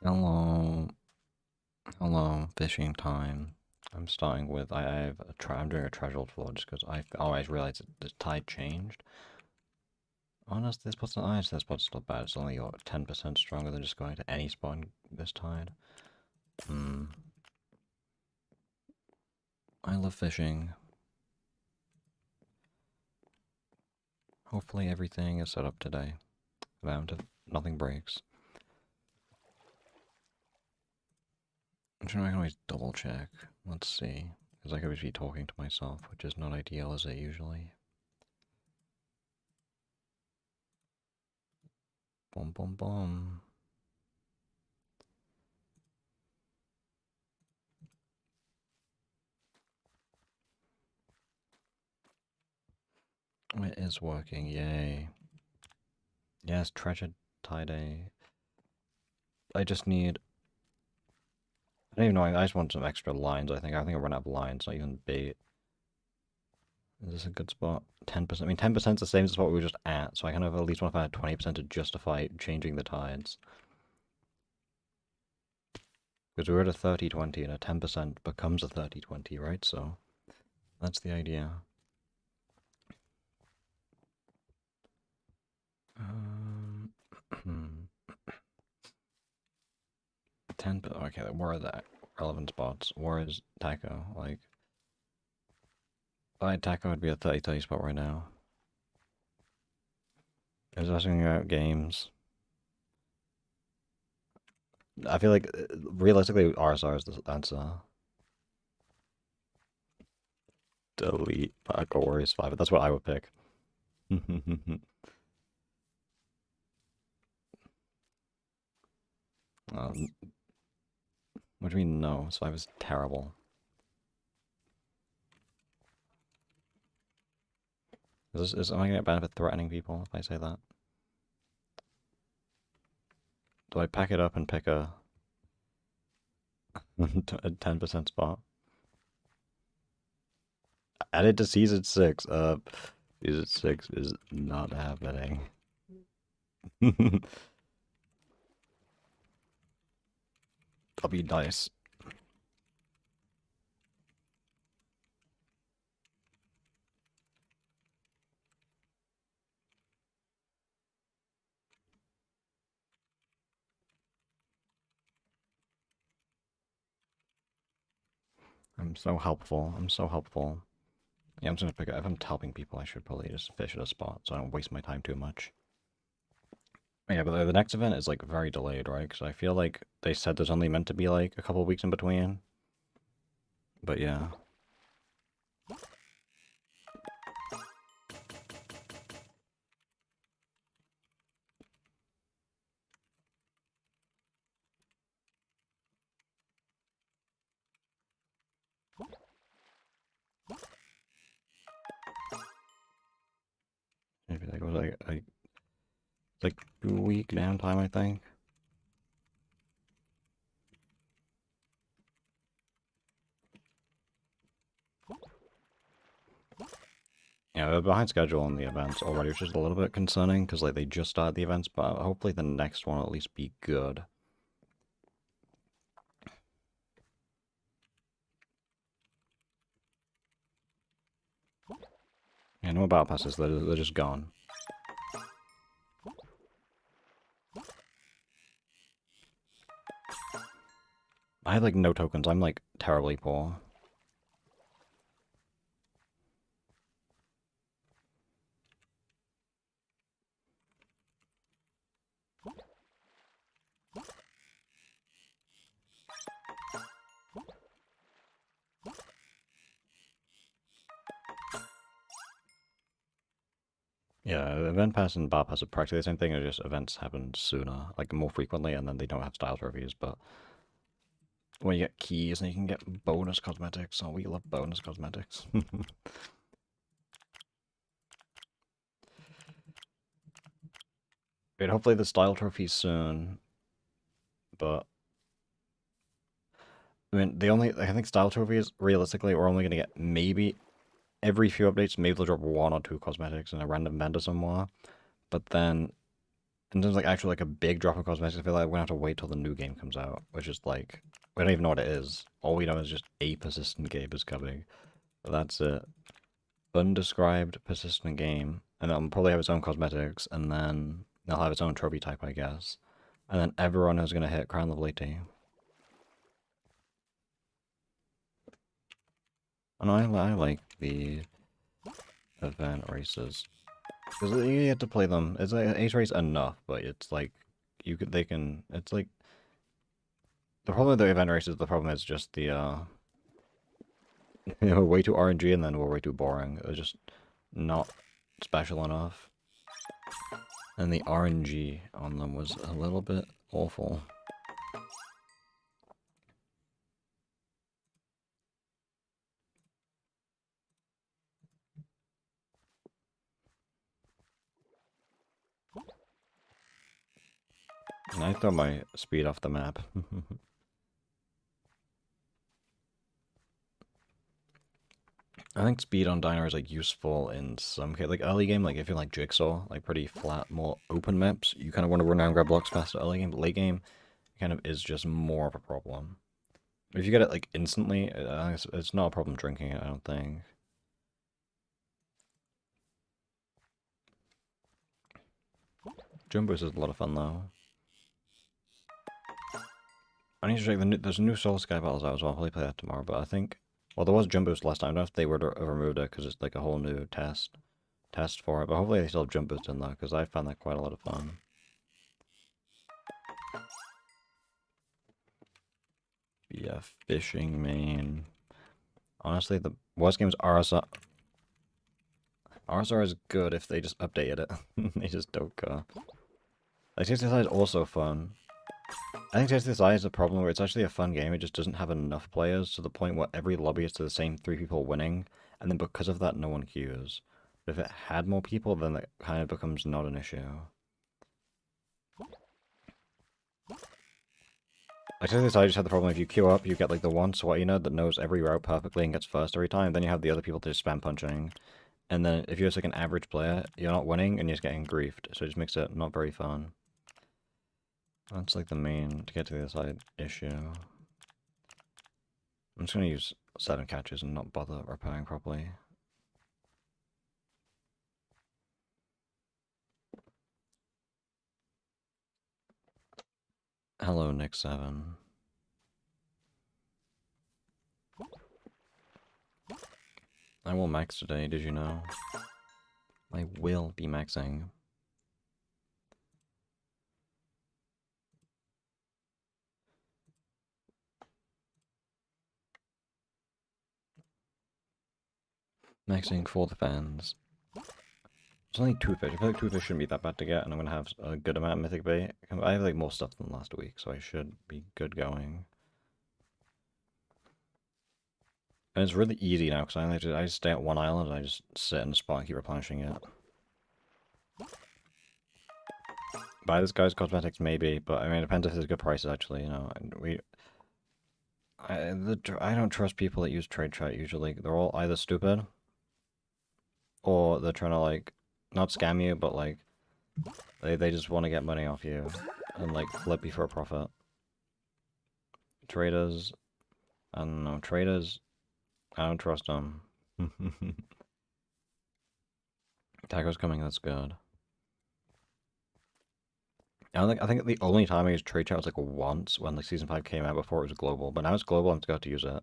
Hello. Hello, fishing time. I'm starting with, I'm doing a treasure floor just because I always realized that the tide changed. Honestly, this spot's not nice, this spot's still bad. It's only 10% stronger than just going to any spot in this tide. I love fishing. Hopefully everything is set up today. Nothing breaks. I'm sure I can always double check. Let's see. Because I could always be talking to myself, which is not ideal, is it usually? Boom, boom, boom. It is working, yay. Yes, treasure tie-dye. I just need... I don't even know, I just want some extra lines, I think. I run out of lines, not even bait. Is this a good spot? 10%. I mean, 10% is the same as what we were just at, so I kind of at least want to find 20% to justify changing the tides. Because we're at a 30-20, and a 10% becomes a 30-20, right? So, that's the idea. 10, okay, where are the relevant spots? Where is Taco? Like, Taco would be a 30-30 spot right now. I was asking about games. I feel like, realistically, RSR is the answer. Delete Paco Warriors 5, but that's what I would pick. What do you mean no? 5 is terrible. Am I going to get benefit threatening people if I say that? Do I pack it up and pick a 10% spot? Added to season 6. Season 6 is not happening. That'll be nice. I'm so helpful. I'm so helpful. Yeah, I'm just gonna pick it. If I'm helping people, I should probably just fish at a spot so I don't waste my time too much. Yeah, but the next event is like very delayed, right? Because I feel like they said there's only meant to be like a couple weeks in between. But yeah. Maybe that was like 2 week downtime, I think. Yeah, they're behind schedule on the events already, which is a little bit concerning because like they just started the events, but hopefully the next one will at least be good. Yeah, no battle passes, they're just gone. I have like no tokens, I'm like terribly poor. Yeah, event pass and bar pass are practically the same thing, it's just events happen sooner, like more frequently, and then they don't have style trophies, but when you get keys and you can get bonus cosmetics, oh, we love bonus cosmetics. Wait, hopefully the style trophies soon, but I mean, I think style trophies, realistically, we're only going to get maybe every few updates, maybe they'll drop 1 or 2 cosmetics in a random vendor somewhere. But then in terms of like actually like a big drop of cosmetics, I feel like we're gonna have to wait till the new game comes out, which is like we don't even know what it is. All we know is just a persistent game is coming. But that's it. Undescribed persistent game, and it'll probably have its own cosmetics, and then they'll have its own trophy type, I guess. And then everyone is gonna hit Crown Level 80. And I like the event races. Because you get to play them. It's like Ace Race enough, but it's like it's like the problem with the event races, the problem is just the way too RNG and then we're way too boring. It was just not special enough. And the RNG on them was a little bit awful. And I throw my speed off the map. I think speed on Diner is like useful in some case, like early game, like if you're like Jigsaw, like pretty flat, more open maps, you kind of want to run around and grab blocks faster early game, but late game kind of is just more of a problem. If you get it like instantly, it's not a problem drinking it, I don't think. Jumbos is a lot of fun though. I need to check there's a new Soul Sky battles out as well. I'll probably play that tomorrow, but I think well there was Jumbos last time. I don't know if they would have removed it because it's like a whole new test for it, but hopefully they still have Jumbos in there because I found that quite a lot of fun. Yeah, fishing main. Honestly, the worst game is RSR. RSR is good if they just updated it. They just don't care. Like, TSSI is also fun. I think TSSI is a problem where it's actually a fun game, it just doesn't have enough players to the point where every lobby is to the same 3 people winning, and then because of that, no one queues. But if it had more people, then it kind of becomes not an issue. Like, TSSI just had the problem if you queue up, you get like the one SWAT that knows every route perfectly and gets first every time, then you have the other people to just spam punching. And then if you're just like an average player, you're not winning and you're just getting griefed, so it just makes it not very fun. That's like the main, to get to the other side, issue. I'm just gonna use 7 catches and not bother repairing properly. Hello, Nick7. I will max today, did you know? I will be maxing. Maxing for the fans. It's only 2 fish. I feel like 2 fish shouldn't be that bad to get, and I'm gonna have a good amount of mythic bait. I have like more stuff than last week, so I should be good going. And it's really easy now, because I just stay at one island and I just sit in the spot and keep replenishing it. Buy this guy's cosmetics, maybe, but I mean, it depends if there's good prices, actually, you know. And I don't trust people that use trade chat usually. They're all either stupid, or they're trying to, like, not scam you, but, like, they just want to get money off you, and, like, flip you for a profit. Traders, I don't know, traders, I don't trust them. Taco's coming, that's good. I think the only time I used trade chat was like once when like season 5 came out before it was global, but now it's global, I'm scared to use it.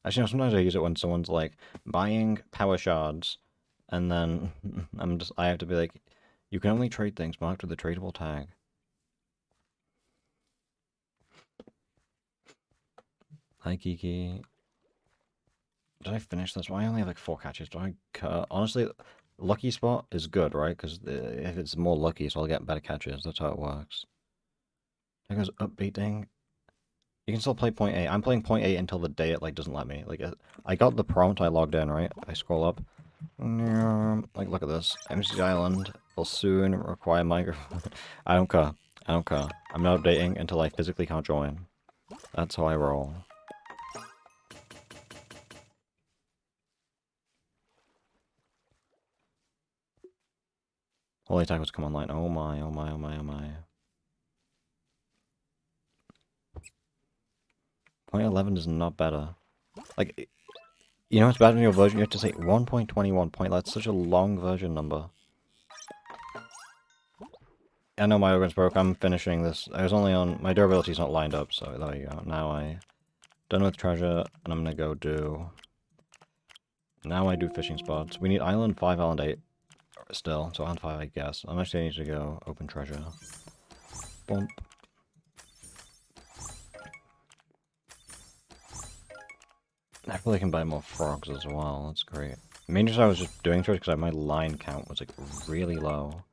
Actually, no, sometimes I use it when someone's like buying power shards, and then I have to be like, you can only trade things marked with the tradable tag. Hi Kiki. Did I finish this? Well, I only have like 4 catches. Do I cut? Honestly, lucky spot is good, right? Because if it's more lucky, so I'll get better catches. That's how it works. There goes upbeating. You can still play point A. I'm playing point A until the day it like doesn't let me. Like I got the prompt, I logged in, right? I scroll up. Like look at this. MC Island will soon require microphone. I don't care. I don't care. I'm not updating until I physically can't join. That's how I roll. Holy tackles come online. Oh my, oh my, oh my, oh my. Point 11 is not better. Like, you know what's bad in your version? You have to say 1.21 point. That's such a long version number. I know my organ's broke. I'm finishing this. I was only on... My durability's not lined up, so there you go. Now I... Done with treasure, and I'm gonna go do... Now I do fishing spots. We need island 5, island 8 still. So island 5, I guess. I'm actually need to go open treasure. Bump. I feel like I can buy more frogs as well. That's great. Main reason I was just doing treasure because my line count was like really low.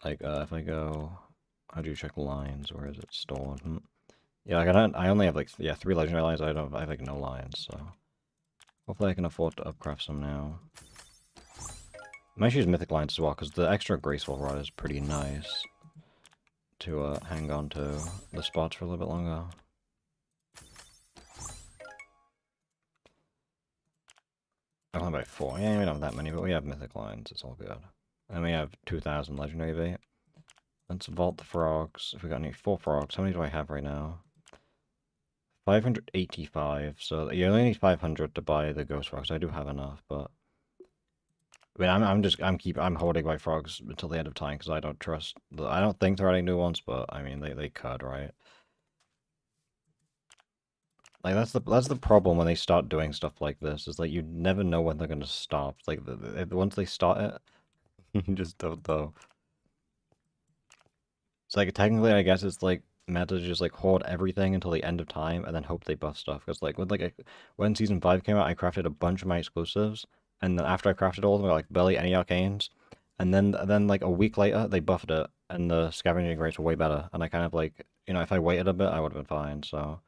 Like if I go, how do you check lines? Where is it stored? Yeah, like I only have like 3 legendary lines. I have like no lines, so hopefully I can afford to upcraft some now. I might use mythic lines as well because the extra graceful rod is pretty nice to hang on to the spots for a little bit longer. I only buy 4. Yeah, we don't have that many, but we have mythic lines. It's all good. And we have 2,000 legendary V. Let's vault the frogs. If we got any 4 frogs, how many do I have right now? 585. So you only need 500 to buy the ghost frogs. I do have enough, but I mean, I'm holding my frogs until the end of time because I don't trust. I don't think they're adding new ones, but I mean they could, right? Like that's the problem when they start doing stuff like this. Is like you never know when they're gonna stop. Like once they start it, you just don't know. It's like technically, I guess it's like meta to just like hoard everything until the end of time and then hope they buff stuff. Because like when season 5 came out, I crafted a bunch of my exclusives, and then after I crafted all of them, like barely any arcanes, and then like a week later they buffed it, and the scavenging rates were way better. And I kind of like, you know, if I waited a bit, I would have been fine. So.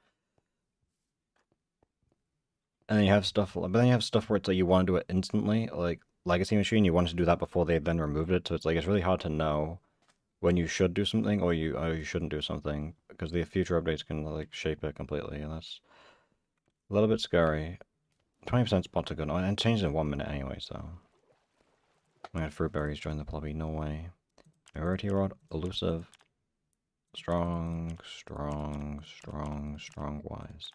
And then you have stuff, but then you have stuff where it's like you want to do it instantly, like Legacy Machine. You wanted to do that before they then removed it, so it's like it's really hard to know when you should do something or you shouldn't do something because the future updates can like shape it completely, and that's a little bit scary. 20% spots are good, and it changes in 1 minute anyway. So I had fruit berries join the lobby. No way. Rarity rod, elusive, strong, strong, strong, strong, wise.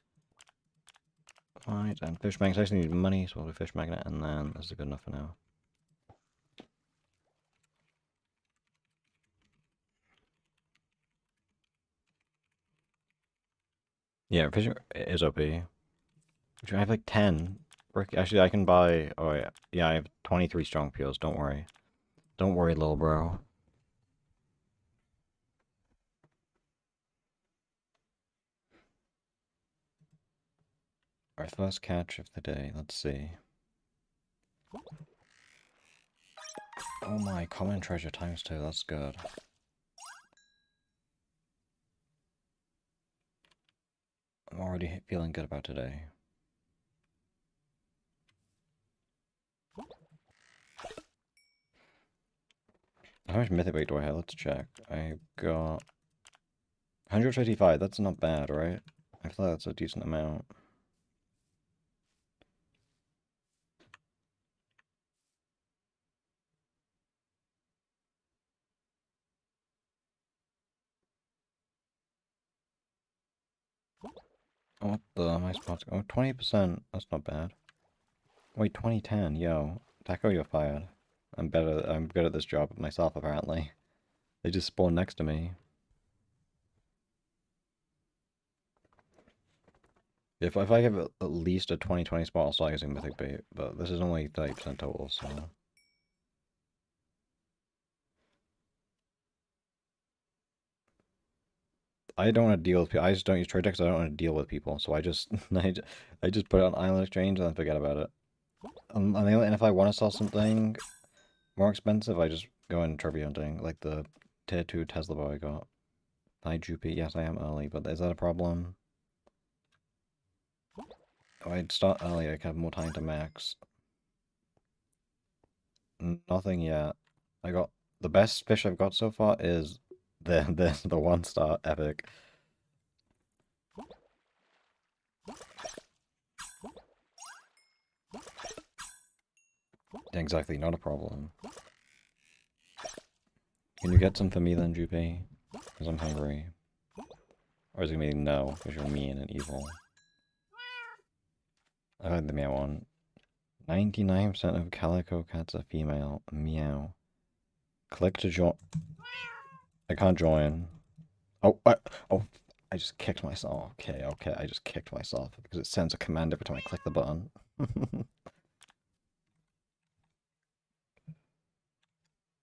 Right, and fish magnet. I just need money, so I'll do fish magnet, and then this is good enough for now. Yeah, fish is OP. I have like 10. Actually, I can buy. Oh yeah, yeah. I have 23 strong peels. Don't worry. Don't worry, little bro. Our first catch of the day. Let's see. Oh my, common treasure times 2. That's good. I'm already feeling good about today. How much mythic weight do I have? Let's check. I got 155. That's not bad, right? I feel like that's a decent amount. What the? My spots? Oh, 20%. That's not bad. Wait, 2010. Yo, Taco, you're fired. I'm better. I'm good at this job myself, apparently. They just spawn next to me. If I give it at least a 2020 spot, I'll start using Mythic Bait, but this is only 30% total, so... I don't want to deal with people. I just don't use trade decks. I don't want to deal with people, so I just I just put it on Island Exchange and then forget about it. And if I want to sell something more expensive, I just go in Trivia hunting, like the Tier 2 Tesla bow I got. Hi, Jupy. Yes, I am early, but is that a problem? Oh, I'd start early. I can have more time to max. Nothing yet. I got the best fish I've got so far is the 1-star epic. Exactly, not a problem. Can you get some for me then, Jupe? Because I'm hungry. Or is it gonna be no, because you're mean and evil? I like the meow one. 99% of calico cats are female. Meow. Click to join. I can't join. Oh, I just kicked myself. Okay, I just kicked myself because it sends a command every time I click the button.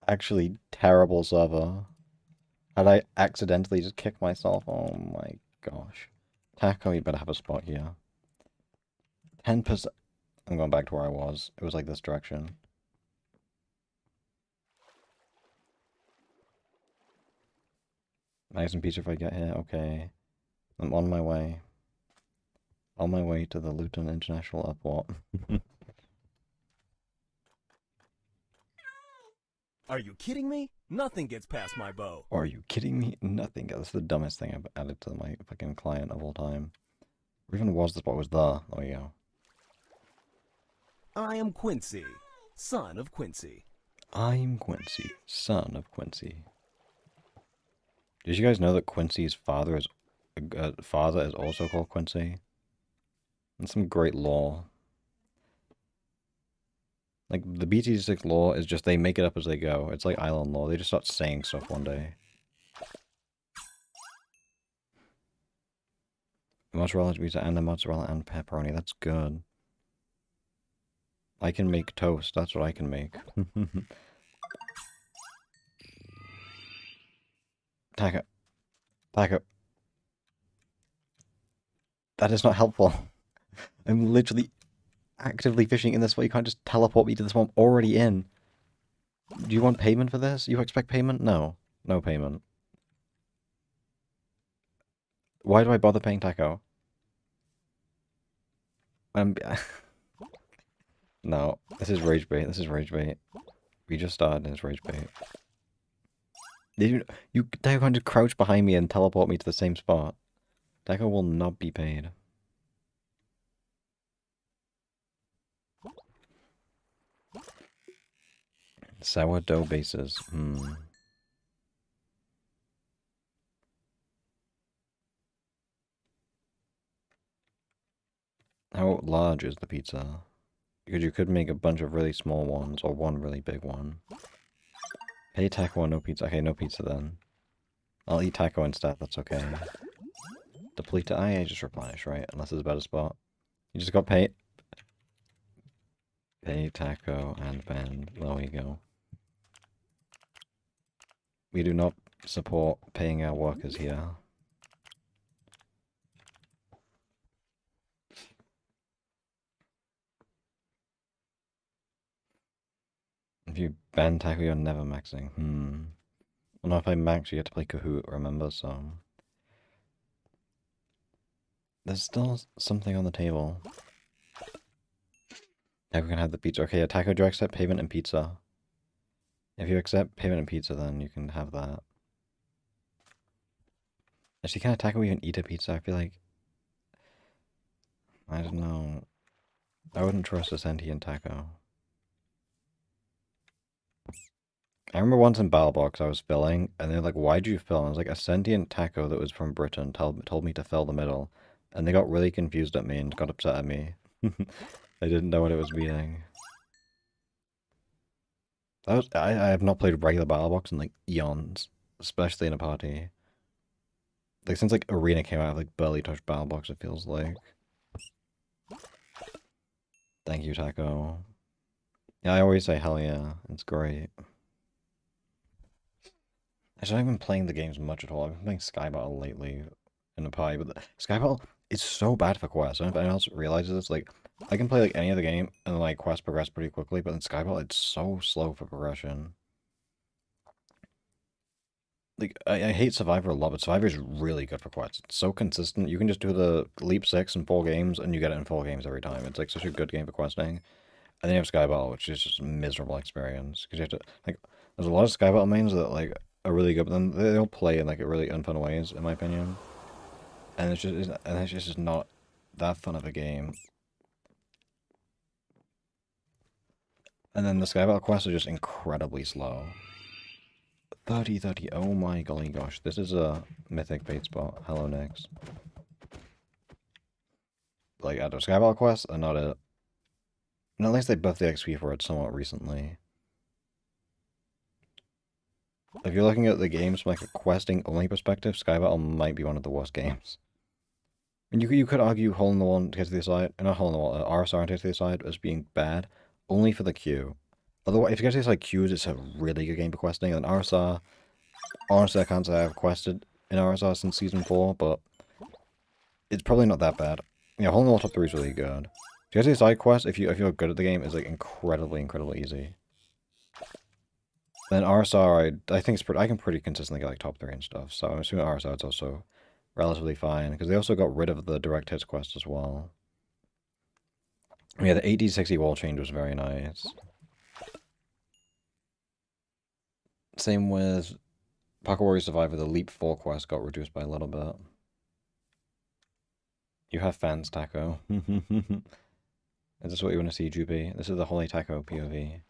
Actually, terrible server. Had I accidentally just kicked myself? Oh my gosh. Taco, you better have a spot here. 10%. I'm going back to where I was. It was like this direction. Nice and pizza if I get here. Okay. I'm on my way. On my way to the Luton International Airport. Are you kidding me? Nothing gets past my bow. Are you kidding me? Nothing. That's the dumbest thing I've added to my fucking client of all time. Or even was the spot was there. There we go. I am Quincy, son of Quincy. I'm Quincy, son of Quincy. Did you guys know that Quincy's father is also called Quincy? That's some great lore. Like, the BT6 lore is just they make it up as they go. It's like island lore. They just start saying stuff one day. Mozzarella pizza and the mozzarella and pepperoni. That's good. I can make toast. That's what I can make. Taco. Taco. That is not helpful. I'm literally actively fishing in this way. You can't just teleport me to this one I'm already in. Do you want payment for this? You expect payment? No. No payment. Why do I bother paying Taco? No. This is rage bait. This is rage bait. We just started and it's rage bait. Taco can't just crouch behind me and teleport me to the same spot. Taco will not be paid. Sourdough bases. How large is the pizza? Because you could make a bunch of really small ones, or one really big one. Pay taco or no pizza? Okay, no pizza then. I'll eat taco instead, that's okay. Deplete it. I just replenish, right? Unless there's a better spot. You just got pay. Pay taco and bend. There we go. We do not support paying our workers here. If you ban taco, you're never maxing. Well, no, if I max, you get to play Kahoot, remember, so... There's still something on the table. Taco can have the pizza. Okay, yeah, Taco, do you accept payment and pizza? If you accept payment and pizza, then you can have that. Actually, can a Taco even eat a pizza? I feel like... I don't know. I wouldn't trust a sentient Taco. I remember once in BattleBox I was filling, and they're like, why'd you fill? And I was like, a sentient taco that was from Britain told me to fill the middle. And they got really confused at me and got upset at me. They didn't know what it was meaning. I have not played regular BattleBox in like eons, especially in a party. Like since like Arena came out, I've like barely touched BattleBox, it feels like. Thank you, Taco. Yeah, I always say hell yeah, it's great. Actually, I haven't been playing the games much at all. I've been playing Sky Battle lately in a party, but Sky Battle is so bad for quests. I don't know if anyone else realizes this. Like, I can play like any other game and like quests progress pretty quickly, but in Sky Battle, it's so slow for progression. Like, I hate Survivor a lot, but Survivor is really good for quests. It's so consistent. You can just do the Leap 6 in 4 games, and you get it in 4 games every time. It's like such a good game for questing. And then you have Sky Battle, which is just a miserable experience. Because you have to, like, there's a lot of Sky Battle mains that, like, are really good, but then they don't play in, like, really unfun ways, in my opinion. And it's just not that fun of a game. And then the Sky Battle quests are just incredibly slow. 30, 30. Oh my golly gosh. This is a mythic bait spot. Hello, Nix. Like, at a Skyball quest, and not it. And at least they buffed the XP for it somewhat recently. If you're looking at the games from like a questing only perspective, Skyball might be one of the worst games. And you could argue Hole in the Wall to get to the side, not Hole in the Wall, RSR to get to the side as being bad, only for the queue. Otherwise, if you get to the side queues, it's a really good game for questing. And RSR, honestly, I can't say I've quested in RSR since Season 4, but it's probably not that bad. Yeah, Hole in the Wall top 3 is really good. To get to the side quest, if you're good at the game, is like incredibly easy. Then RSR, I think it's pretty, I can pretty consistently get like top 3 and stuff, so I'm assuming RSR is also relatively fine, because they also got rid of the direct hits quest as well. Yeah, the 80-60 wall change was very nice. Same with Pocket Warrior Survivor, the Leap 4 quest got reduced by a little bit. You have fans, Taco. Is this what you want to see, Juby? This is the Holy Taco POV.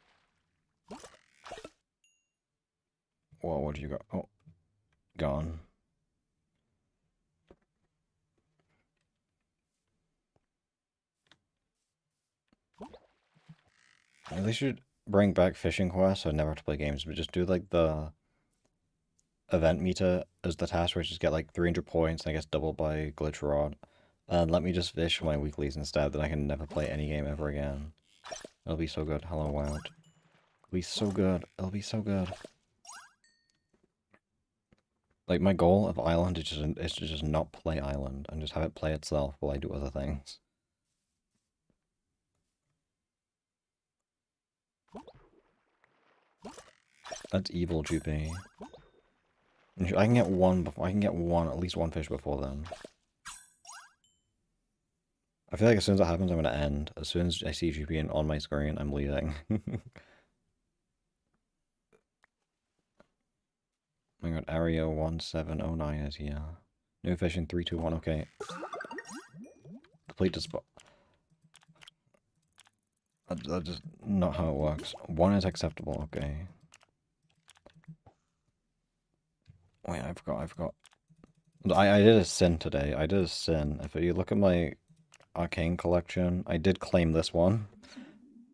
Whoa, what did you got? Oh, gone. They should bring back fishing quests, so I never have to play games, but just do like the event meter as the task where I just get like 300 points and I guess doubled by glitch rod. And let me just fish for my weeklies instead, then I can never play any game ever again. It'll be so good. Hello, Wild. It'll be so good. It'll be so good. Like, my goal of Island is to just not play Island and just have it play itself while I do other things. That's evil, GP. I can get one before. I can get one, at least one fish before then. I feel like as soon as that happens, I'm gonna end. As soon as I see GP on my screen, I'm leaving. Oh my god, Area 1709 is here. No fishing, 3, 2, 1, okay. Complete the spot. That's just not how it works. 1 is acceptable, okay. Wait, I forgot. I did a sin today. I did a sin. If you look at my arcane collection, I did claim this one.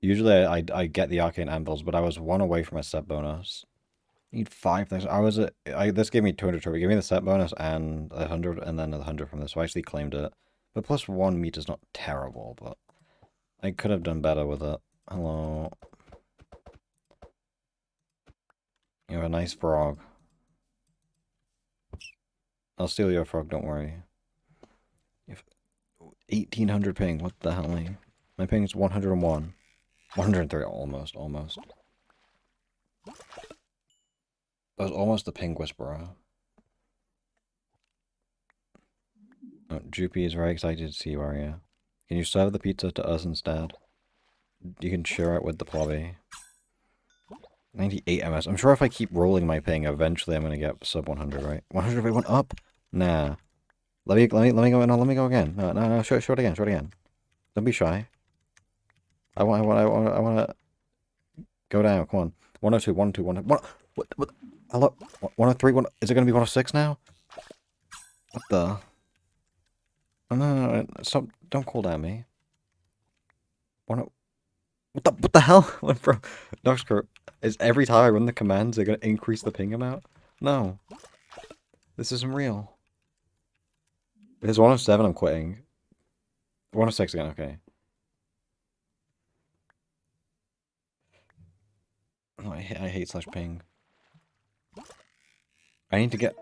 Usually I get the arcane anvils, but I was 1 away from a set bonus. Need 5,000. This gave me 200 turbo. Give me the set bonus and 100, and then 100 from this. So I actually claimed it. But plus 1 meat is not terrible, but I could have done better with it. Hello. You have a nice frog. I'll steal your frog, don't worry. You have 1800 ping, what the hell? My ping is 101. 103, almost. That was almost the ping whisperer. Oh, Droopy is very excited to see you, Aria. Can you serve the pizza to us instead? You can share it with the plobby. 98 MS. I'm sure if I keep rolling my ping, eventually I'm gonna get sub 100, right? 100 if I went up? Nah. Let me go. No, let me go again. No. Show it again. Don't be shy. I want to go down. Come on. 102, 102, 102. What? Hello? 103, is it gonna be 106 now? What the? Oh, no. Stop. Don't call down me. What the hell? What, bro? Noxcurp, is every time I run the commands, they're gonna increase the ping amount? No. This isn't real. If it's 107, I'm quitting. 106 again, okay. Oh, I hate slash ping. I need to get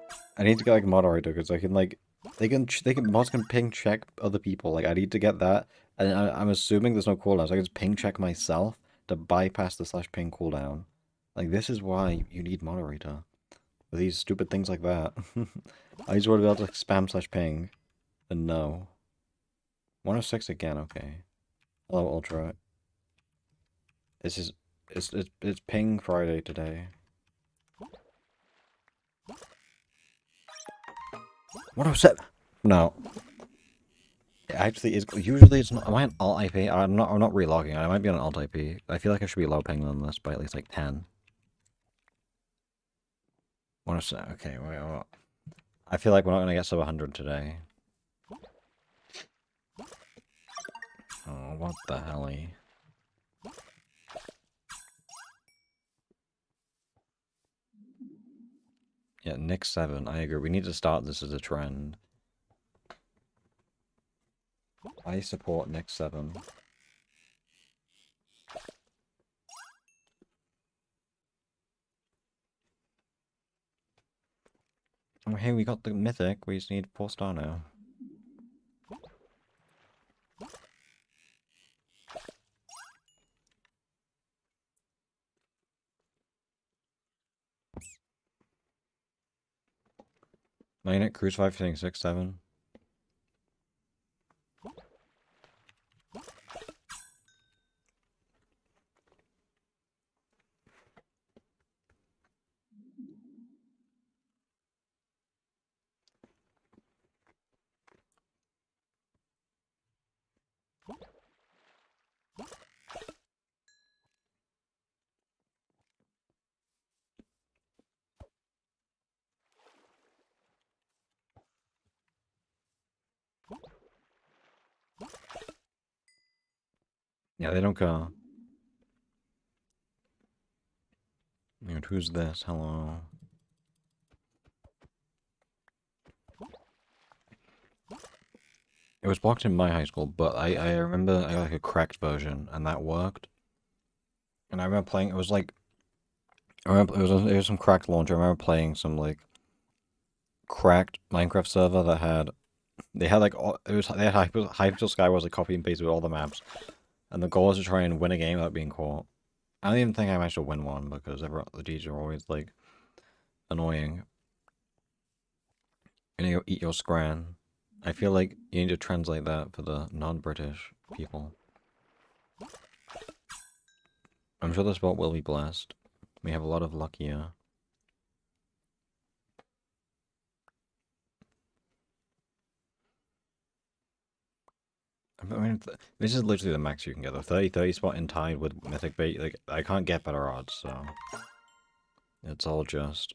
like moderator, because I can like, mods can ping check other people. Like, I need to get that, and I'm assuming there's no cooldown, so I can just ping check myself to bypass the slash ping cooldown. Like, this is why you need moderator. For these stupid things like that. I just want to be able to spam slash ping. And no. 106 again, okay. Hello, Ultra. It's ping Friday today. 107! No. It actually is. Usually it's not. Am I an alt IP? I'm not relogging. I might be on an alt IP. I feel like I should be low ping than this by at least like 10. What is that? Okay, wait, what? I feel like we're not gonna get sub 100 today. Oh, what the helly? Yeah, Nick 7, I agree. We need to start this as a trend. I support Nick 7. Oh, hey, we got the mythic. We just need 4-star now. Magnet, Crucify thing 6, 7. Yeah, they don't go. And who's this? Hello. It was blocked in my high school, but I remember I got like a cracked version, and that worked. And I remember playing, it was like, I remember it was some cracked launcher. I remember playing some like cracked Minecraft server that had, they had like, they had Hypixel Sky was like copy and paste with all the maps. And the goal was to try and win a game without being caught. I don't even think I managed to win one because the Gs are always like annoying. And you eat your scran. I feel like you need to translate that for the non-British people. I'm sure the spot will be blessed. We have a lot of luck here. I mean, this is literally the max you can get. The 30-30 spot in tied with Mythic Bait, like, I can't get better odds, so... It's all just...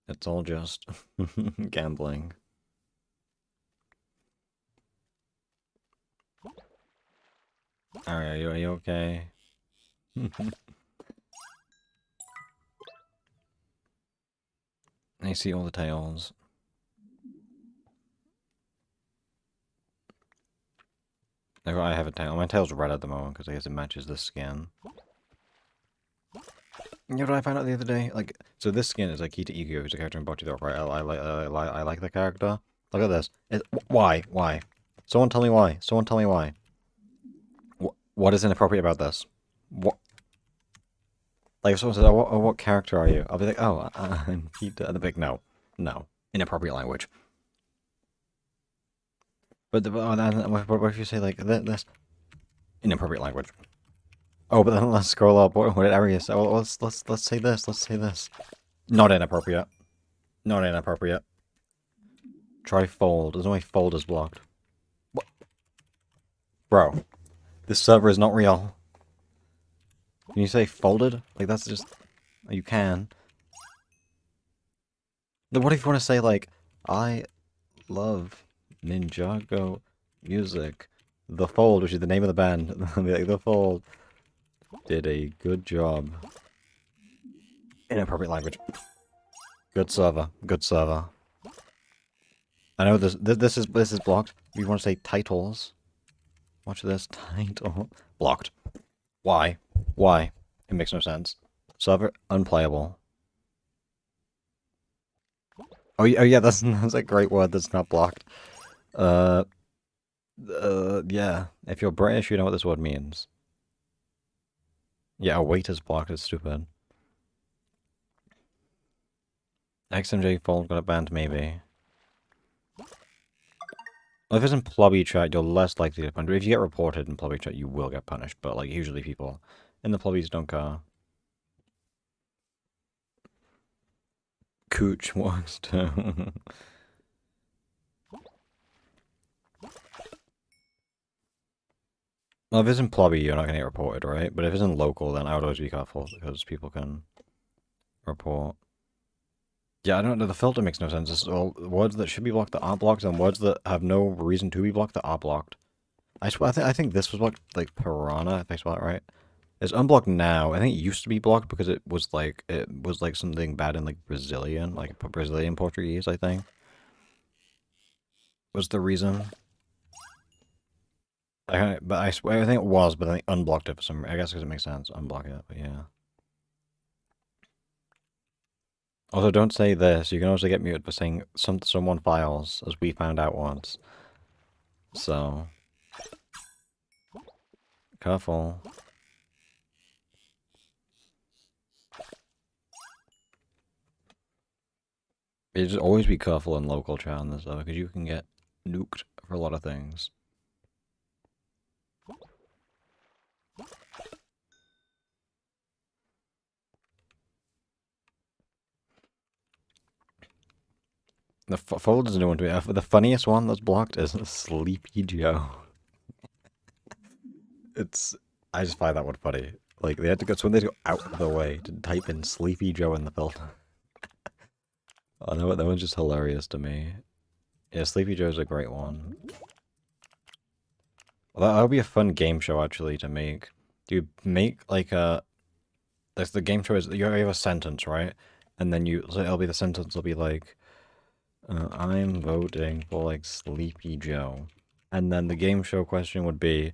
It's all just... gambling. Alright, are you okay? I see all the tails. I have a tail. My tail's red at the moment because I guess it matches this skin. You know what I found out the other day? Like, so this skin is like key to Ego, who's a character in Bocce Dog, right? I like the character. Look at this. Why? Why? Someone tell me why. Someone tell me why. What is inappropriate about this? What? Like, if someone says, oh, what character are you? I'll be like, oh, I'm Peter. And they're like, no. No. Inappropriate language. But what if you say, like, this? Inappropriate language. Oh, but then let's scroll up. What did Arius say? Well, let's say this. Let's say this. Not inappropriate. Not inappropriate. Try fold. There's no way fold is blocked. What? Bro, this server is not real. Can you say folded? Like, that's just... You can. Then what if you want to say, like, I love Ninjago music. The Fold, which is the name of the band. Like, The Fold did a good job. Inappropriate language. Good server. Good server. I know this is blocked. You want to say titles? Watch this. Title. Blocked. Why? Why? It makes no sense. Server unplayable. Oh yeah, that's a great word that's not blocked. Yeah. If you're British, you know what this word means. Yeah, a wait is blocked. It's stupid. XMJ Fold got banned, maybe. Well, if it's in Plobby chat, you're less likely to get punished. If you get reported in Plobby chat, you will get punished. But, like, usually people in the Plobbies don't care. Cooch works too. Well, if it's in Plobby, you're not going to get reported, right? But if it's in local, then I would always be careful, because people can report. Yeah, I don't know. The filter makes no sense. It's all words that should be blocked that aren't blocked, and words that have no reason to be blocked that are blocked. I swear, I think this was blocked like piranha, if I spell it right. It's unblocked now. I think it used to be blocked because it was like something bad in like Brazilian, like Brazilian Portuguese, I think. Was the reason. But I swear, I think it was, but I think unblocked it for some reason. I guess because it makes sense. Unblock it, but yeah. Also, don't say this. You can also get muted for saying someone files, as we found out once. So, careful. You just always be careful in local chat on this though, because you can get nuked for a lot of things. The folder's a new one to me. The funniest one that's blocked is Sleepy Joe. I just find that one funny. Like, they had to go, so when they go out of the way to type in Sleepy Joe in the filter. Oh, that one's just hilarious to me. Yeah, Sleepy Joe's a great one. Well, that'll be a fun game show, actually, to make. Do you make, like, the game show is, you have a sentence, right? And then so the sentence will be like, I'm voting for, like, Sleepy Joe. And then the game show question would be,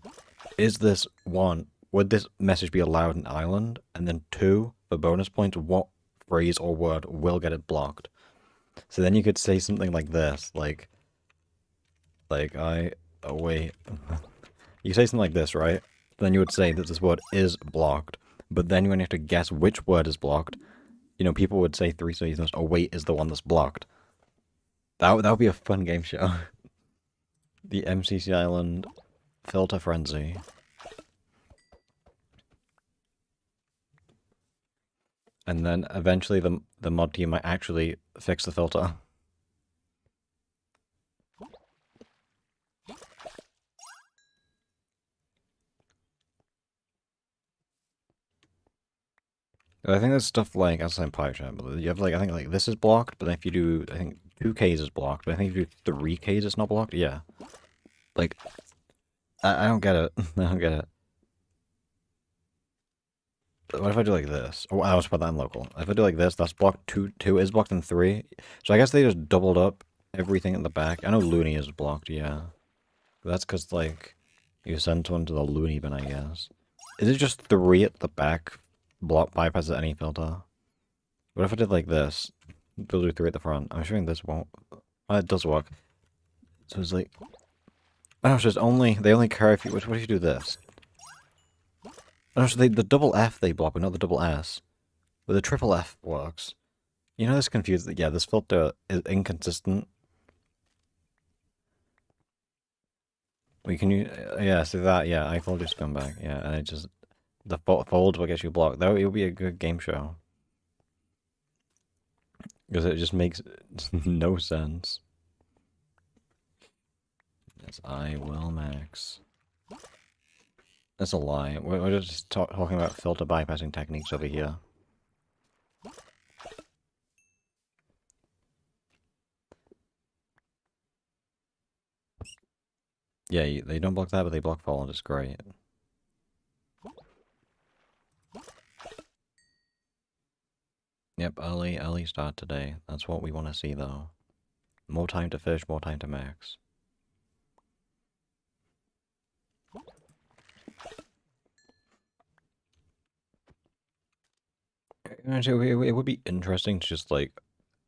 would this message be allowed in Ireland? And then 2, for bonus points, what phrase or word will get it blocked? So then you could say something like this, like, oh wait. You say something like this, right? Then you would say that this word is blocked, but then you only have to guess which word is blocked. You know, people would say 3 reasons, oh wait is the one that's blocked. That would be a fun game show. The MCC Island Filter Frenzy. And then eventually the mod team might actually fix the filter. I think there's stuff like, as I'm pipe chat, but you have like, I think like this is blocked, but then if you do, I think 2Ks is blocked, but I think if you do 3Ks it's not blocked, yeah. Like, I don't get it. I don't get it. What if I do like this? Oh, I was put that in local. If I do like this, that's blocked. 2 is blocked and 3. So I guess they just doubled up everything in the back. I know Looney is blocked, yeah. But that's because, like, you sent one to the Looney bin, I guess. Is it just 3 at the back? Block bypasses any filter? What if I did like this? We'll do 3 at the front. I'm assuming this won't. Oh, it does work. So it's like. Oh, so they only care if you. What if you do this? Oh, so the double F they block, but not the double S. But the triple F works. You know, this confused. Yeah, this filter is inconsistent. We can use. Yeah, so that. Yeah, I fold your scumbag. Yeah, and it just. The fold will get you blocked. That it will be a good game show. Because it just makes no sense. Yes, I will max. That's a lie. We're just talking about filter bypassing techniques over here. Yeah, they don't block that, but they block fold. It's great. Yep, early start today. That's what we want to see, though. More time to fish, more time to max. Actually, it would be interesting to just, like,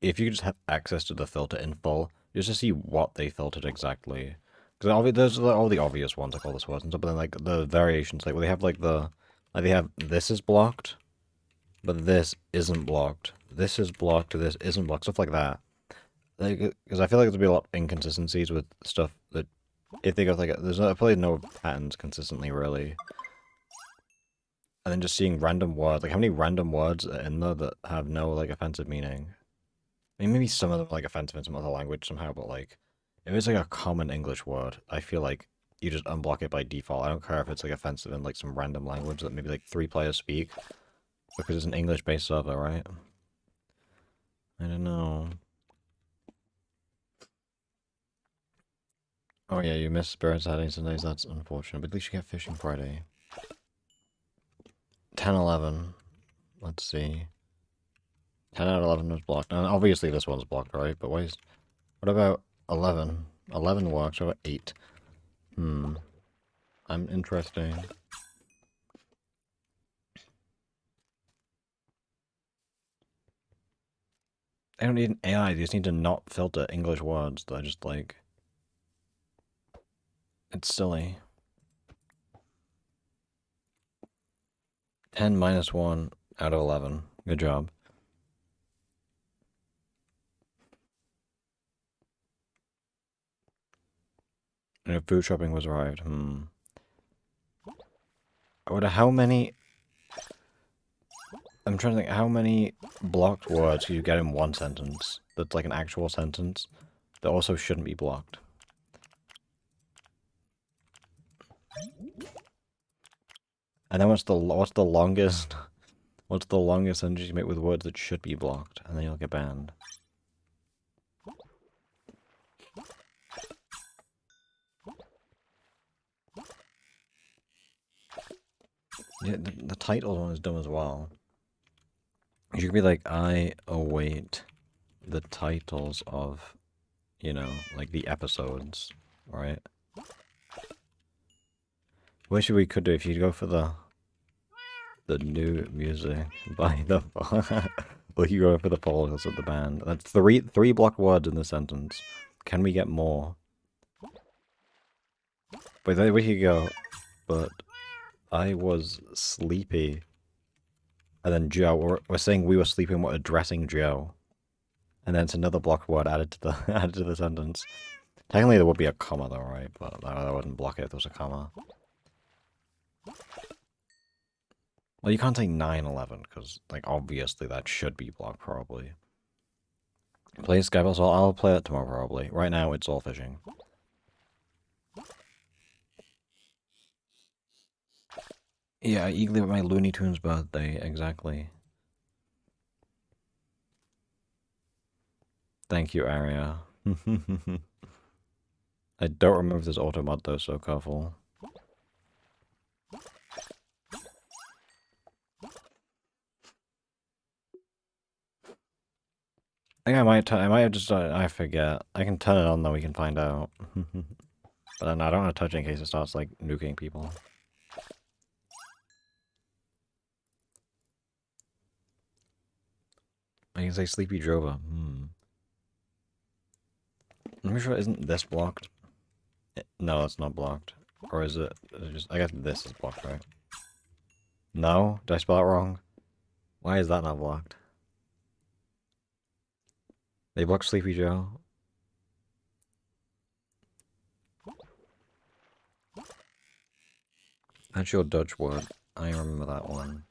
if you just have access to the filter in full, just to see what they filtered exactly. Because there's all the obvious ones, like all this was and stuff, but then, like, the variations, like, where they have, like, they have, this is blocked, but this isn't blocked. This is blocked, this isn't blocked, stuff like that. Because I feel like there'll be a lot of inconsistencies with stuff that, if they go, like, there's probably no patterns consistently, really. And then just seeing random words, like, how many random words are in there that have no, like, offensive meaning? I mean, maybe some of them are, like, offensive in some other language somehow, but, like, if it's, like, a common English word, I feel like you just unblock it by default. I don't care if it's, like, offensive in, like, some random language that maybe, like, 3 players speak, because it's an English-based server, right? I don't know. Oh yeah, you missed Spirit Saturday, Sundays, that's unfortunate, but at least you get Fishing Friday. 10, 11. Let's see. 10 out of 11 was blocked. And obviously this one's blocked, right? But what about 11? 11 works. What about 8? I'm interesting. They don't need an AI, they just need to not filter English words. They're just like... It's silly. 10 minus 1 out of 11. Good job. And if food shopping was arrived, I wonder how many... I'm trying to think, how many blocked words can you get in one sentence? That's like an actual sentence that also shouldn't be blocked. And then what's the longest... What's the longest sentence you make with words that should be blocked? And then you'll get banned. Yeah, the title one is dumb as well. You could be like, I await the titles of, you know, like the episodes, right? Wish we could do if you go for the new music by the like you go for the followers of the band. That's three blocked words in the sentence. Can we get more? But there we could go. But I was sleepy. And then Joe, we're saying we were sleeping, we're addressing Joe. And then it's another blocked word added to the added to the sentence. Technically there would be a comma though, right? But that wouldn't block it if there was a comma. Well, you can't say 9/11 because, like, obviously that should be blocked probably. Play SKIBIDI, so I'll play that tomorrow probably. Right now it's all fishing. Yeah, eagerly with my Looney Tunes birthday, exactly. Thank you, Aria. I don't remember if there's auto mod though, so careful. I think I might have just, I forget. I can turn it on though, we can find out. But then I don't want to touch it in case it starts, like, nuking people. I can say Sleepy Drover. I'm sure, isn't this blocked? No, it's not blocked. Or is it? I guess this is blocked, right? No? Did I spell it wrong? Why is that not blocked? They blocked Sleepy Joe? That's your Dutch word. I remember that one.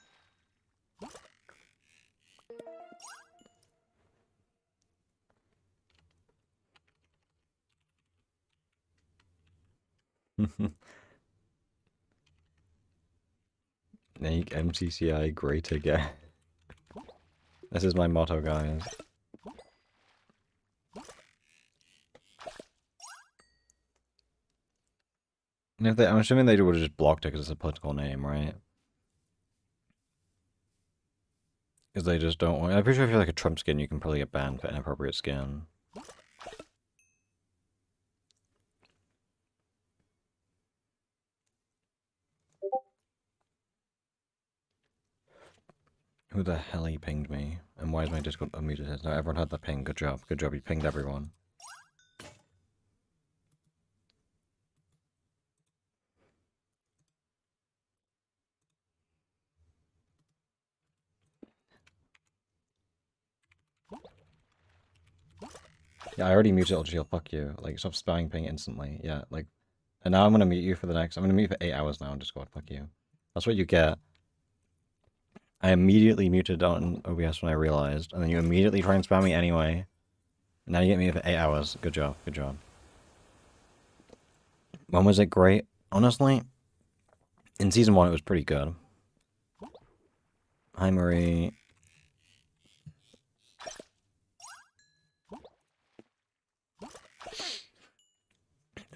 Make MCCI great again. This is my motto, guys. And if I'm assuming they would have just blocked it because it's a political name, right? Because they just don't want... I'm pretty sure if you're like a Trump skin, you can probably get banned for inappropriate skin. Who the hell he pinged me? And why is my Discord unmuted? No, everyone had the ping. Good job. Good job. You pinged everyone. Yeah, I already muted Ultra Shield. Fuck you. Like, stop spamming ping instantly. Yeah, like... And now I'm gonna mute you for the next... I'm gonna mute you for 8 hours now on Discord. Fuck you. That's what you get. I immediately muted on OBS when I realized, and then you immediately try and spam me anyway. Now you get me for 8 hours. Good job. Good job. When was it great? Honestly, in Season 1 it was pretty good. Hi, Marie.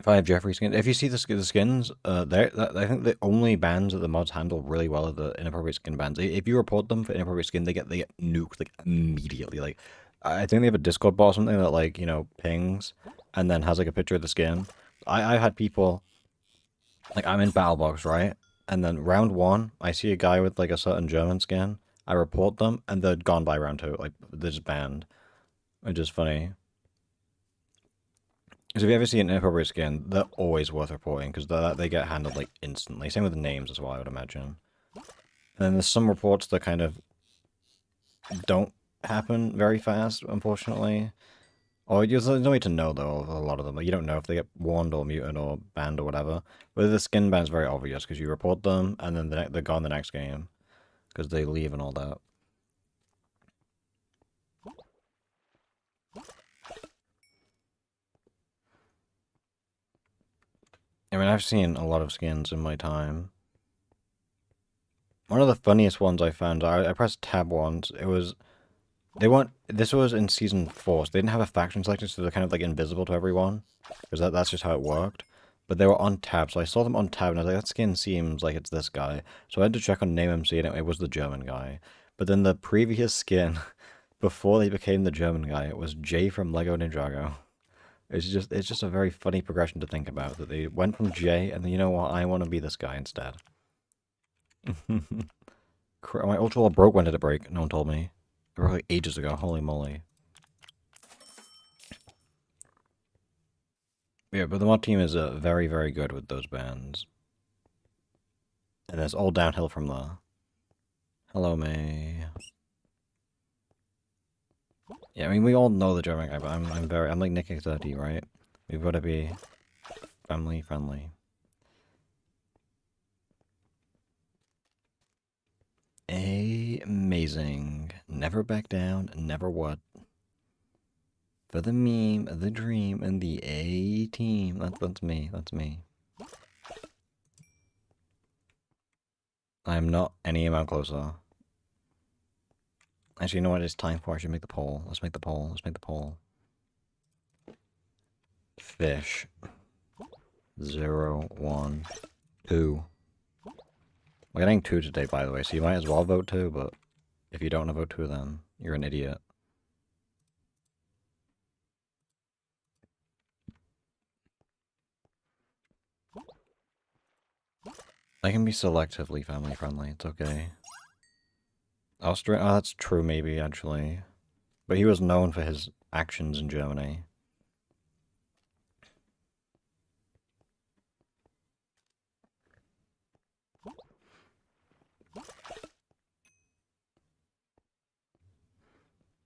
5 Jeffrey skins. If you see the skins, I think the only bans that the mods handle really well are the inappropriate skin bans. If you report them for inappropriate skin, they get nuked like immediately. Like, I think they have a Discord bot or something that like pings and then has like a picture of the skin. I've had people like I'm in BattleBox, right? And then round 1, I see a guy with like a certain German skin. I report them and they're gone by round 2. Like they're just banned, which is funny. Because if you ever see an inappropriate skin, they're always worth reporting, because they get handled, like, instantly. Same with the names as well, I would imagine. And then there's some reports that kind of don't happen very fast, unfortunately. Or there's no way to know, though, a lot of them. Like, you don't know if they get warned or muted or banned or whatever. But the skin ban's very obvious, because you report them, and then they're gone the next game. Because they leave and all that. I mean, I've seen a lot of skins in my time. One of the funniest ones I found, I pressed tab once, it was... This was in Season 4, so they didn't have a faction selected, so they're kind of, like, invisible to everyone. Because that's just how it worked. But they were on tab, so I saw them on tab, and I was like, that skin seems like it's this guy. So I had to check on NameMC, and it was the German guy. But then the previous skin, before they became the German guy, it was Jay from Lego Ninjago. It's just a very funny progression to think about, that they went from Jay, and then, you know what, I want to be this guy instead. My Ultra Wall broke. When did it break? No one told me. It broke like ages ago. Holy moly. Yeah, but the mod team is very, very good with those bands. And it's all downhill from there. Hello, May. Yeah, I mean, we all know the German guy, but I'm like Nick 30, right? We've got to be family friendly. Amazing. Never back down, never what. For the meme, the dream, and the A-team. That's me, that's me. I'm not any amount closer. Actually, you know what it's time for? I should make the poll. Let's make the poll. Let's make the poll. Fish. 0, 1, 2. We're getting 2 today, by the way, so you might as well vote 2, but if you don't want to vote 2, then you're an idiot. I can be selectively family friendly, it's okay. Austria? Oh, that's true, maybe, actually. But he was known for his actions in Germany.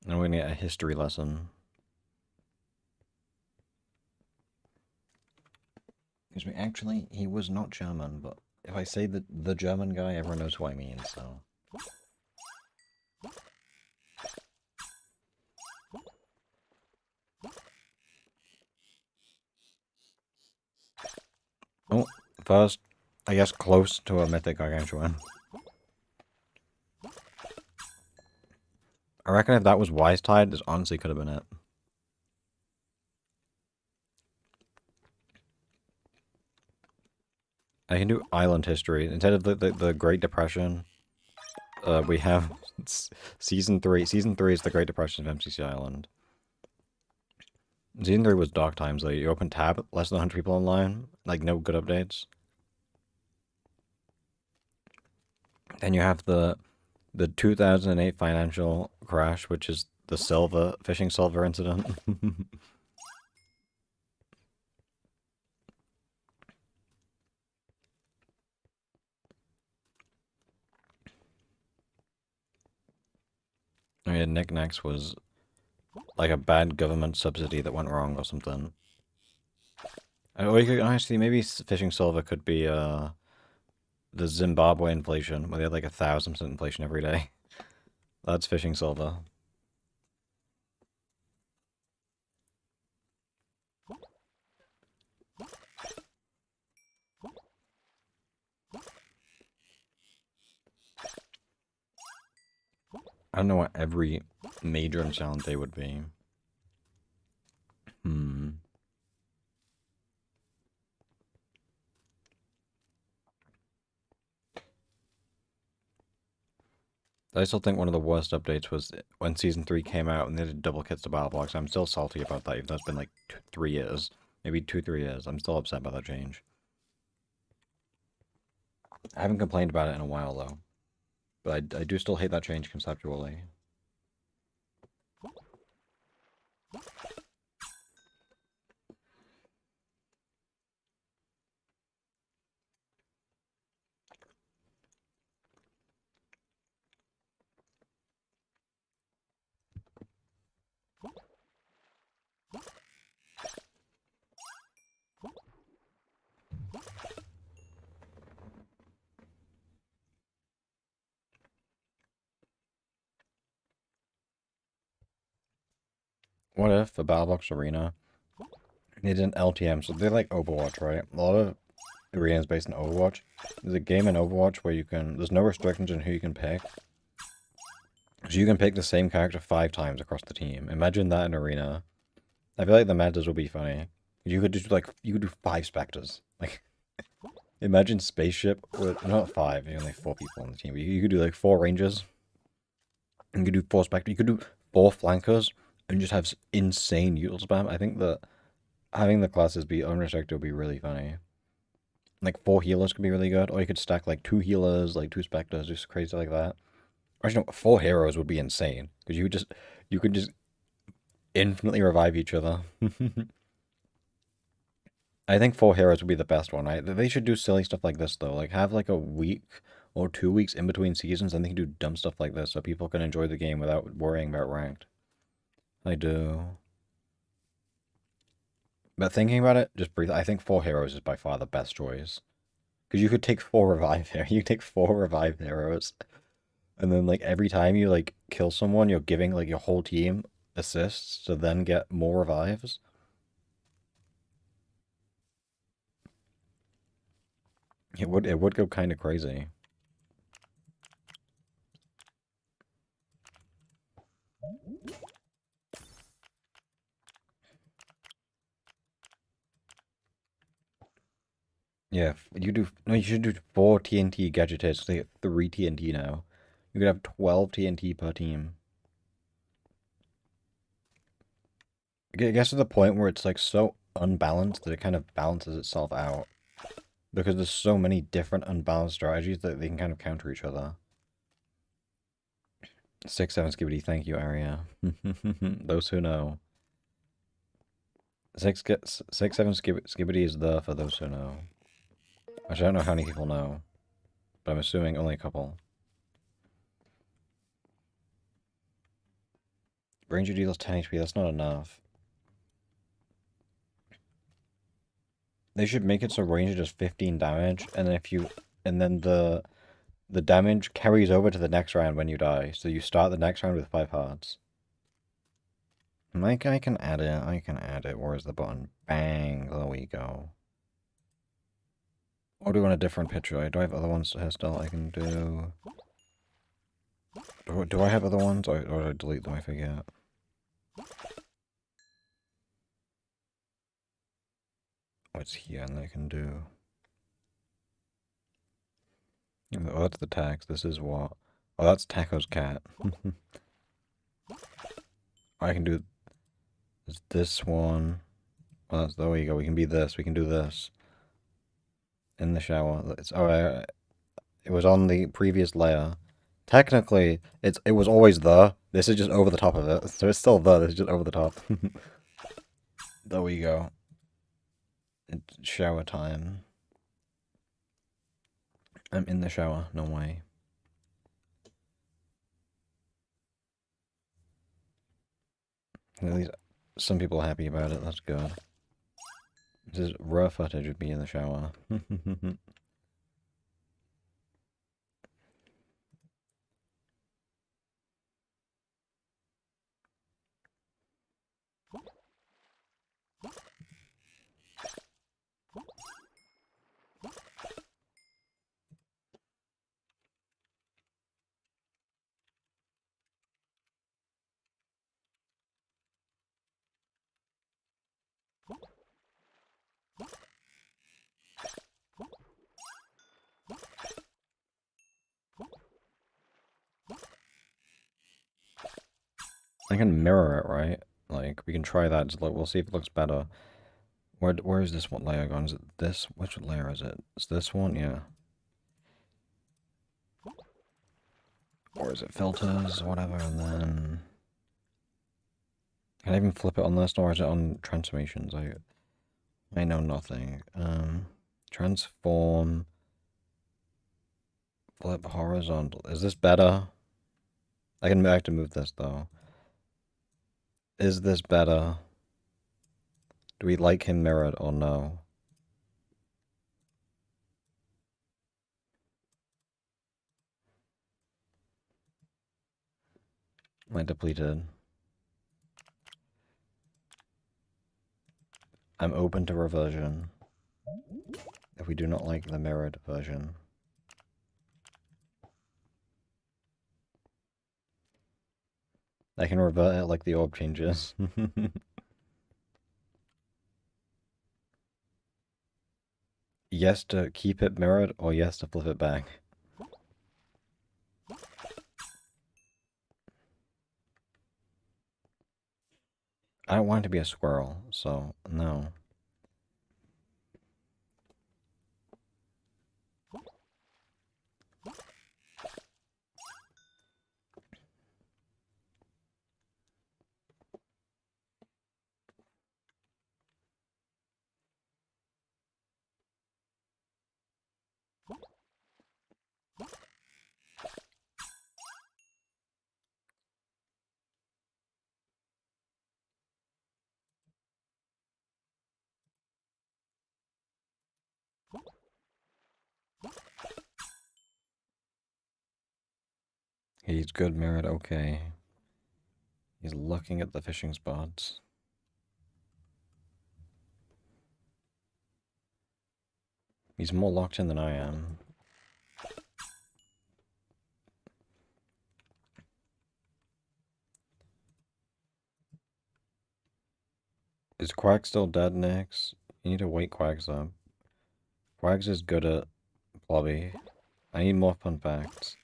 And we're gonna get a history lesson. Excuse me, actually, he was not German, but if I say the German guy, everyone knows who I mean, so... Oh, first, I guess close to a mythic gargantuan. I reckon if that was Wise Tide, this honestly could have been it. I can do island history. Instead of the Great Depression, we have Season 3. Season 3 is the Great Depression of MCC Island. Season 3 was dark times, though. You open tab, less than 100 people online, like no good updates. Then you have the 2008 financial crash, which is the fishing silver incident. I mean, Knickknacks was like a bad government subsidy that went wrong or something. Or you could honestly, maybe fishing silver could be the Zimbabwe inflation, where they had like 1,000% inflation every day. That's fishing silver. I don't know what every major and silent day would be. I still think one of the worst updates was when Season 3 came out and they did double kits to Battle Blocks. I'm still salty about that, even though it's been like 3 years. Maybe 3 years. I'm still upset by that change. I haven't complained about it in a while, though. But I do still hate that change conceptually. What if a Battle Box Arena they did an LTM, so they're like Overwatch, right? A lot of arenas based in Overwatch. There's a game in Overwatch where there's no restrictions on who you can pick. So you can pick the same character 5 times across the team. Imagine that in Arena. I feel like the metas will be funny. You could do 5 Spectres. Like, imagine Spaceship with, not 5, you only 4 people on the team, but you could do like 4 Rangers. You could do 4 Spectres. You could do 4 Flankers and just have insane util spam. I think that having the classes be unrestricted would be really funny. Like 4 healers could be really good, or you could stack like 2 healers, like 2 Spectres, just crazy like that. Or actually, no, 4 heroes would be insane because you could just infinitely revive each other. I think 4 heroes would be the best one, right? They should do silly stuff like this though, like have like a week or 2 weeks in between seasons, and they can do dumb stuff like this so people can enjoy the game without worrying about ranked. I do. But thinking about it, just breathe. I think 4 heroes is by far the best choice. Because you could take 4 revive here. You take 4 revive heroes. And then like every time you like kill someone, you're giving like your whole team assists to then get more revives. It would go kind of crazy. Yeah, you do. No, you should do 4 TNT gadget hits. So you get 3 TNT now. You could have 12 TNT per team. It gets to the point where it's like so unbalanced that it kind of balances itself out. Because there's so many different unbalanced strategies that they can kind of counter each other. 6-7 Skibidi, thank you, Aria. Those who know. 6-7 Skibidi is the for those who know. Actually, I don't know how many people know, but I'm assuming only a couple. Ranger deals 10 HP, that's not enough. They should make it so Ranger does 15 damage, and then the damage carries over to the next round when you die. So you start the next round with 5 hearts. Like, I can add it. Where's the button? Bang, there we go. Or do I want a different picture? Do I have other ones still I can do? Do I have other ones? Or did I delete them? I forget. What's here and I can do? Oh, that's the tax. This is what? Oh, that's Taco's cat. I can do this one. Well, there we go. We can be this. We can do this. In the shower. It was on the previous layer. Technically, it was always there. This is just over the top of it. So it's still there. This is just over the top. There we go. It's shower time. I'm in the shower. No way. At least some people are happy about it. That's good. This is raw footage of me in the shower. I can mirror it, right? Like, we can try that. Just look, we'll see if it looks better. Where is this one layer gone? Is it this? Which layer is it? Is this one? Yeah. Or is it filters or whatever? And then can I even flip it on this, or is it on transformations? I know nothing. Transform, flip horizontal. Is this better? I have to move this though. Is this better? Do we like him mirrored or no? I depleted. I'm open to reversion. If we do not like the mirrored version. I can revert it like the orb changes. Yes to keep it mirrored, or yes to flip it back. I don't want it to be a squirrel, so no. He's good mirrored, okay. He's looking at the fishing spots. He's more locked in than I am. Is Quack still dead, Nix? You need to wake Quags up. Quags is good at Blobby. I need more fun facts.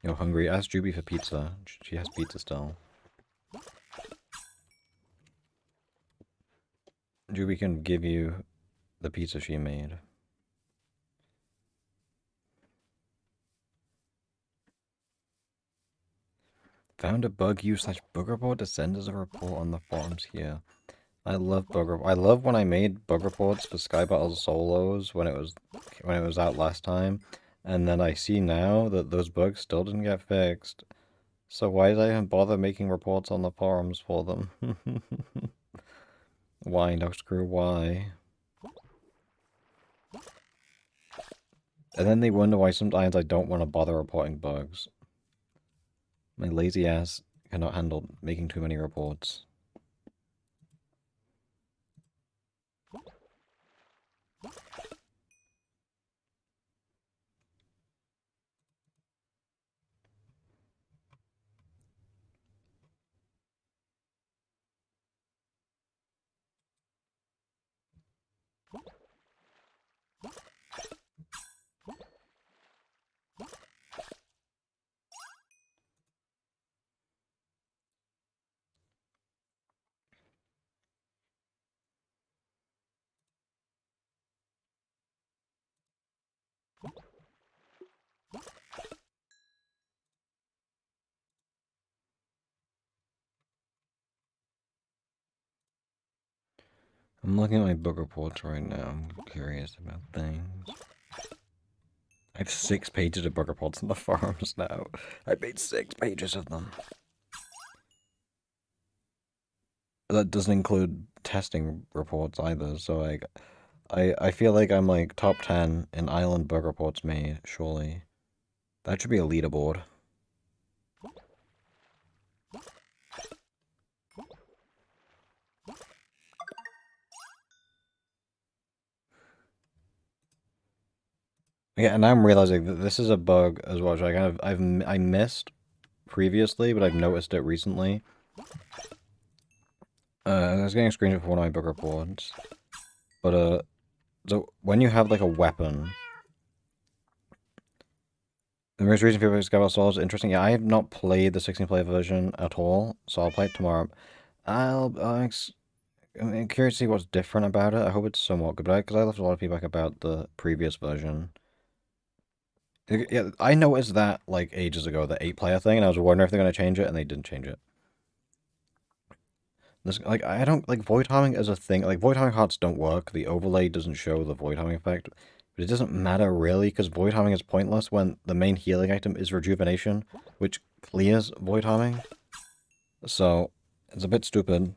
You're hungry? Ask Juby for pizza. She has pizza still. Juby can give you the pizza she made. Found a bug you slash boogerboard to send as a report on the forums here. I love I love when I made bug reports for Sky Battle solos when it was out last time, and then I see now that those bugs still didn't get fixed. So why did I even bother making reports on the forums for them? Why, no screw why? And then they wonder why sometimes I don't want to bother reporting bugs. My lazy ass cannot handle making too many reports. I'm looking at my book reports right now. I'm curious about things. I have 6 pages of book reports in the forums now. I made 6 pages of them. That doesn't include testing reports either, so like, I feel like I'm like top 10 in island book reports made, surely. That should be a leaderboard. Yeah, and now I'm realizing that this is a bug as well, which I missed previously, but I've noticed it recently. I was getting a screenshot for one of my book reports, but so when you have like a weapon, The most recent people discover Souls is interesting. Yeah, I have not played the 16-player version at all, so I'll play it tomorrow. I'm curious to see what's different about it. I hope it's somewhat good, because I left a lot of feedback about the previous version. Yeah, I noticed that like ages ago, the 8-player thing, and I was wondering if they're gonna change it, and they didn't change it. This, like, I don't like void harming as a thing. Like, void harming hearts don't work. The overlay doesn't show the void harming effect, but it doesn't matter really because void harming is pointless when the main healing item is rejuvenation, which clears void harming. So it's a bit stupid.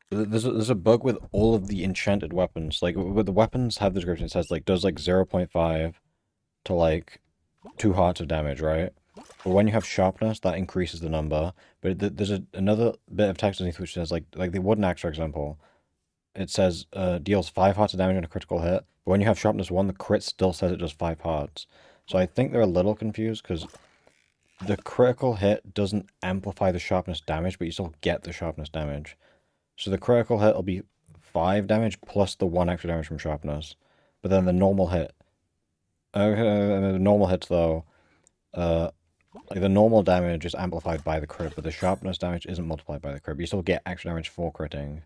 There's a bug with all of the enchanted weapons. Like, with the weapons have the description, it says like does like 0.5 to like 2 hearts of damage, right? But when you have sharpness, that increases the number. But there's another bit of text underneath which says like the wooden axe, for example. It says deals 5 hearts of damage on a critical hit. But when you have sharpness 1, the crit still says it does 5 hearts. So I think they're a little confused because the critical hit doesn't amplify the sharpness damage, but you still get the sharpness damage. So the critical hit will be 5 damage plus the 1 extra damage from sharpness. But then the normal hit. The normal hits though, like the normal damage is amplified by the crit, but the sharpness damage isn't multiplied by the crit. But you still get extra damage for critting.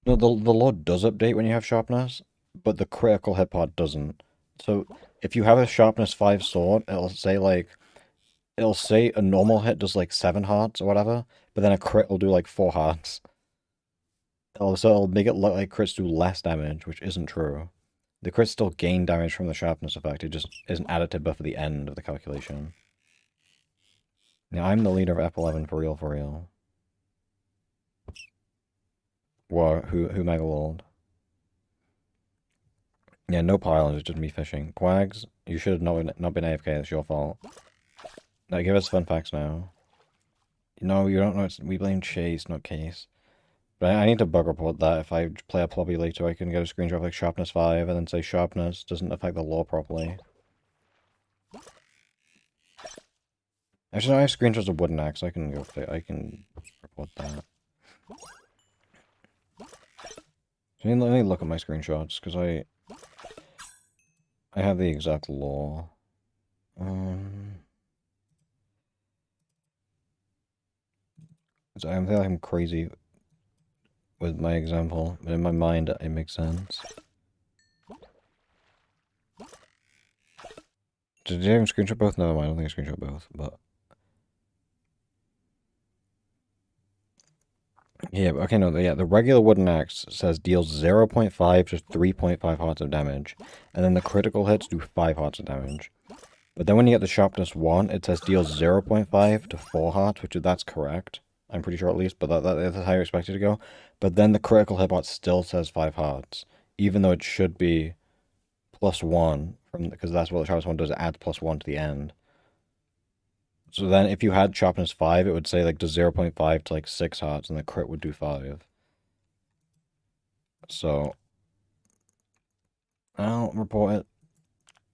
No, the Lord does update when you have sharpness, but the critical hit part doesn't. So if you have a sharpness 5 sword, it'll say a normal hit does like 7 hearts or whatever, but then a crit will do like 4 hearts. So it'll make it look like crits do less damage, which isn't true. The crits still gain damage from the sharpness effect, it just isn't added to buff at the end of the calculation. Now I'm the leader of F11 for real, for real. Whoa, who Megalord? Yeah, no pylons, it's just me fishing. Quags, you should have not been AFK, it's your fault. Now give us fun facts now. No, you don't know, we blame Chase, not Case. But I need to bug report that. If I play a plobby later, I can get a screenshot of like sharpness 5 and then say sharpness doesn't affect the law properly. Actually, no, I have screenshots of wooden axe. I can report that. So let me look at my screenshots because I have the exact law. So I feel like I'm crazy with my example, but in my mind it makes sense. Did you even screenshot both? No, I don't think I screenshot both, but... Yeah, okay, no, yeah, the regular wooden axe says deals 0.5 to 3.5 hearts of damage, and then the critical hits do 5 hearts of damage. But then when you get the sharpness 1, it says deals 0.5 to 4 hearts, which that's correct. I'm pretty sure at least, but that's how you expect it to go. But then the critical hit part still says 5 hearts, even though it should be +1, because that's what the sharpness 1 does, it adds +1 to the end. So then if you had sharpness 5, it would say like does 0.5 to like 6 hearts, and the crit would do 5. So I'll report it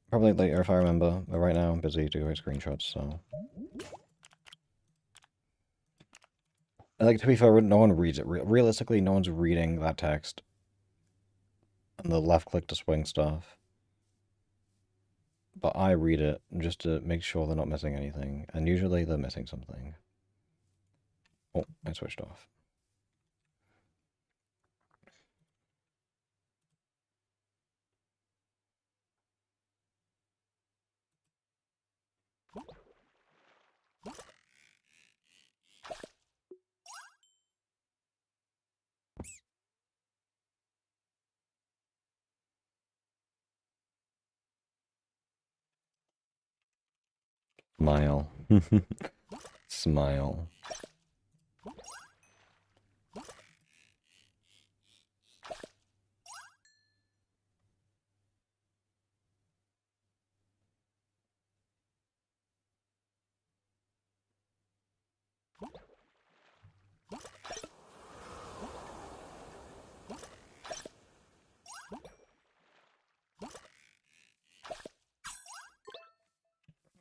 probably later if I remember, but right now I'm busy doing screenshots, so... Like, to be fair, no one reads it. Realistically, no one's reading that text. And the left click to swing stuff. But I read it just to make sure they're not missing anything. And usually they're missing something. Oh, I switched off. Smile. Smile.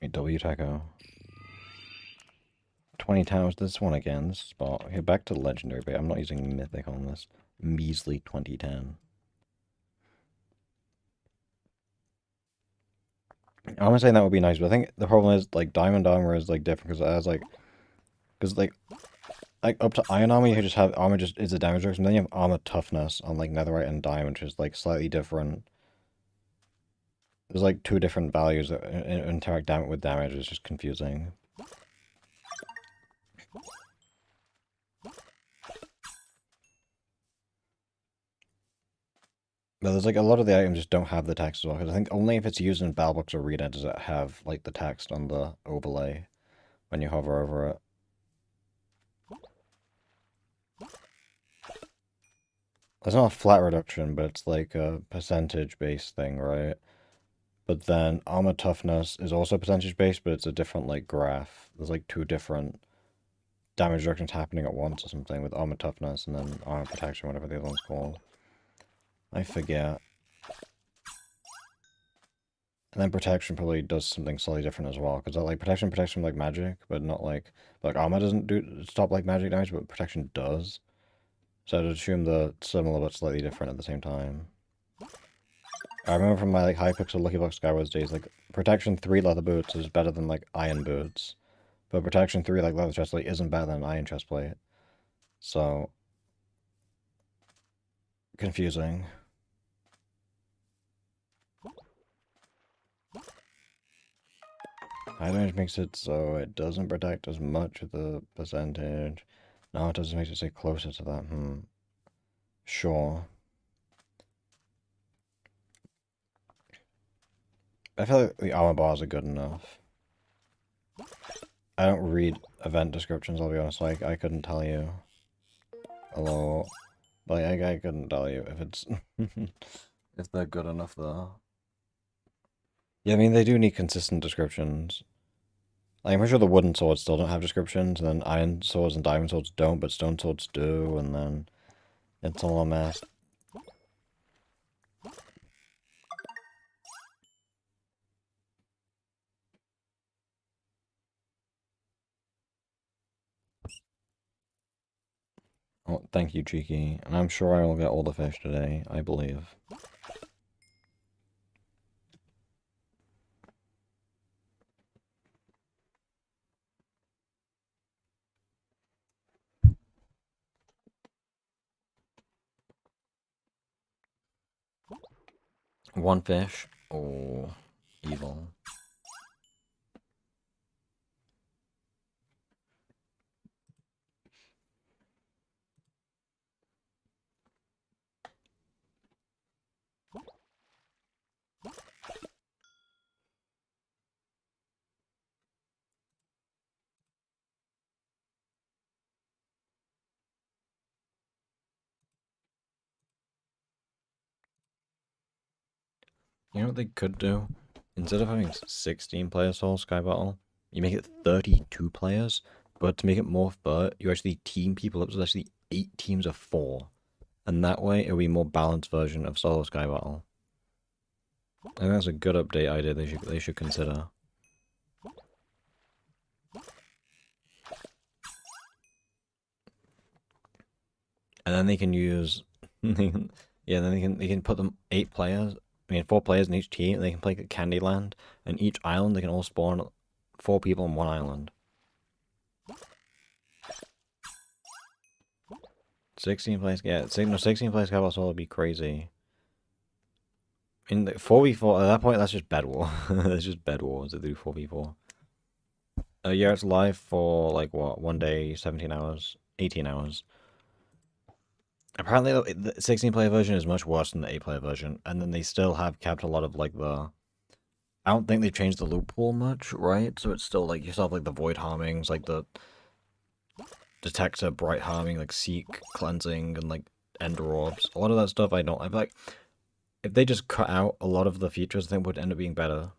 Wait, W Taco. 20 towers, this one again, this spot. Okay, back to legendary, but I'm not using mythic on this. Measly 2010. I'm saying that would be nice, but I think the problem is, like, Diamond Armor is, like, different, because it has, like, up to Iron Armor, you just have armor just is a damage reduction, then you have armor toughness on, like, Netherite and Diamond, which is, like, slightly different. There's, like, two different values that interact with damage, it's just confusing. But there's, like, a lot of the items just don't have the text as well, because I think only if it's used in Battlebooks Arena does it have, like, the text on the overlay when you hover over it. It's not a flat reduction, but it's like a percentage-based thing, right? But then armor toughness is also percentage-based, but it's a different, like, graph. There's, like, two different damage reductions happening at once or something with armor toughness and then armor protection, whatever the other one's called. I forget. And then protection probably does something slightly different as well, because like protection protects from like magic, but not like armor doesn't stop like magic damage, but protection does. So I'd assume they're similar but slightly different at the same time. I remember from my like Hypixel Lucky Block Skywars days, like protection 3 leather boots is better than like iron boots, but protection 3 like leather chestplate isn't better than iron chestplate. So confusing. High damage makes it so it doesn't protect as much of the percentage. No, it doesn't make it stay closer to that. Sure. I feel like the armor bars are good enough. I don't read event descriptions, I'll be honest. Like, I couldn't tell you. Hello. Like, I couldn't tell you if it's... if they're good enough, though. Yeah, I mean, they do need consistent descriptions. Like, I'm pretty sure the wooden swords still don't have descriptions, and then iron swords and diamond swords don't, but stone swords do, and then it's all a mess. Oh, thank you, Cheeky. And I'm sure I will get all the fish today, I believe. One fish. Oh, evil. You know what they could do? Instead of having 16 players for Sky Battle, you make it 32 players, but to make it more fair, you actually team people up, so there's actually 8 teams of 4. And that way, it'll be a more balanced version of solo Sky Battle. I think that's a good update idea they should consider. And then they can use... yeah, then they can put them 8 players, 4 players in each team, and they can play Candyland, and each island they can all spawn 4 people on one island. 16 players, yeah, 16 players Sky Battle would be crazy. In the 4v4, at that point, that's just Bed War. That's just Bed Wars that do 4v4. Yeah, it's live for, like, what, 1 day, 17 hours, 18 hours. Apparently, the 16-player version is much worse than the 8-player version, and then they still have kept a lot of, like, the... I don't think they've changed the loot pool much, right? So it's still, like, you still have, like, the void harmings, like, the detector bright harming, like, seek cleansing, and, like, ender orbs. A lot of that stuff I feel like, if they just cut out a lot of the features, I think would end up being better.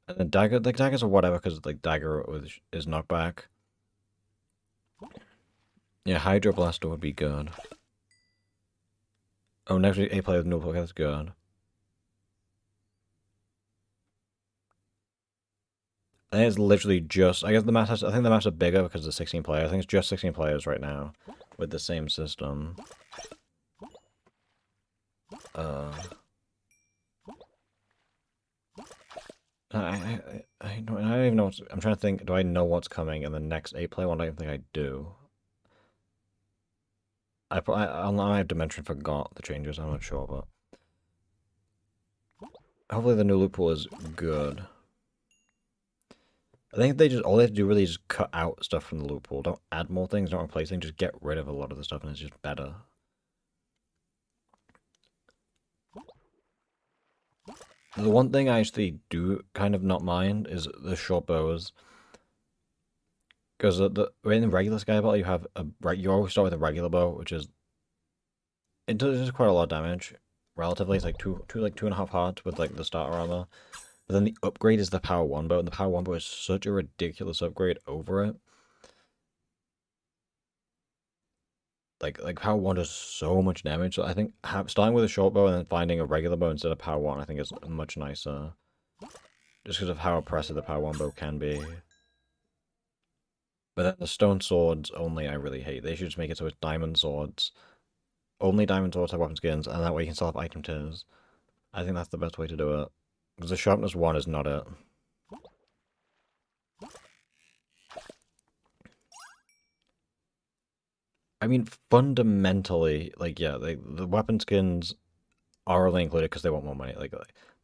And then dagger, like, daggers or whatever, because, like, dagger is knockback. Yeah, Hydro Blaster would be good. Oh, next week, 8 player with no plug, that's good. I think it's literally just, I guess the maps, I think the maps are bigger because of 16 players. I think it's just 16 players right now with the same system. don't even know I'm trying to think, do I know what's coming in the next 8-play one? I don't think I do. I have Dimension forgot the changes, I'm not sure, but hopefully the new loophole is good. I think all they have to do really is just cut out stuff from the loophole. Don't add more things, don't replace things, just get rid of a lot of the stuff and it's just better. The one thing I actually do kind of not mind is the short bows. Because in the regular sky battle, you have you always start with a regular bow, which is it does quite a lot of damage. Relatively, it's like 2.5 hearts with like the starter armor. But then the upgrade is the power 1 bow, and the power 1 bow is such a ridiculous upgrade over it. Like power 1 does so much damage. So I think starting with a short bow and then finding a regular bow instead of power 1, I think is much nicer. Just because of how oppressive the power 1 bow can be. But then the stone swords only I really hate. They should just make it so it's diamond swords. Only diamond swords have weapon skins, and that way you can still have item tiers. I think that's the best way to do it. Because the sharpness 1 is not it. I mean, fundamentally, like, yeah, the weapon skins are only included because they want more money. Like,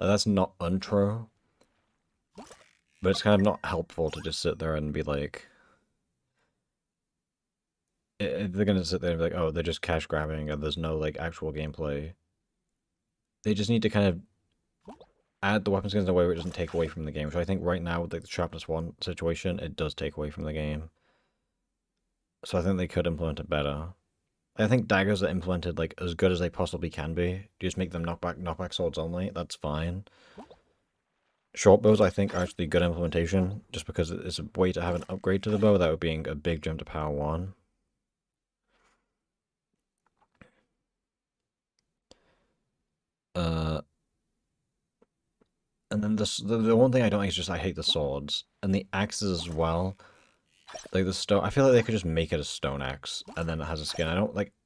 that's not untrue. But it's kind of not helpful to just sit there and be like... If they're gonna sit there and be like, oh, they're just cash grabbing and there's no, like, actual gameplay. They just need to kind of add the weapon skins in a way where it doesn't take away from the game. Which I think right now, with like, the sharpness 1 situation, it does take away from the game. So I think they could implement it better. I think daggers are implemented like as good as they possibly can be. You just make them knockback swords only. That's fine. Short bows I think are actually good implementation, just because it's a way to have an upgrade to the bow without being a big jump to power 1. And then the one thing I don't like is just I hate the swords and the axes as well. Like the stone, I feel like they could just make it a stone axe and then it has a skin. I don't think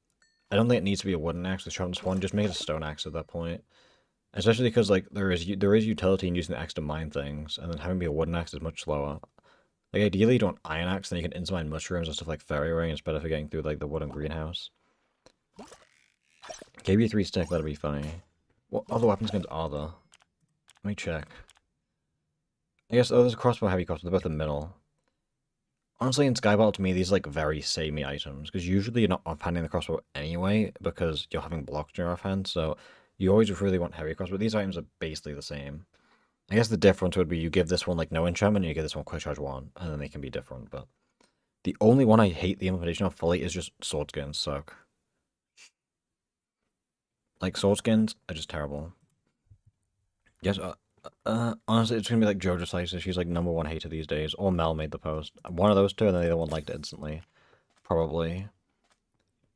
it needs to be a wooden axe with sharpness 1. Just make it a stone axe at that point. Especially because like there is utility in using the axe to mine things, and then having it be a wooden axe is much slower. Like ideally you do an iron axe, then you can instant mine mushrooms and stuff like fairy ring. It's better for getting through like the wooden greenhouse. KB 3 stick, that'd be funny. What other weapon skins are there? Let me check. I guess there's a crossbow, heavy crossbow. They're both in the middle. Honestly, in Sky Battle, to me, these like very samey items, because usually you're not offhanding the crossbow anyway, because you're having blocks in your offhand, so you always really want heavy crossbow. These items are basically the same. I guess the difference would be you give this one like no enchantment, and you give this one quick charge 1, and then they can be different, but the only one I hate the implementation of fully is just sword skins suck. Like, sword skins are just terrible. Yes, honestly, it's gonna be like JoJo Slicer. She's like #1 hater these days. Or Mel made the post. One of those two, and then the other one liked it instantly. Probably.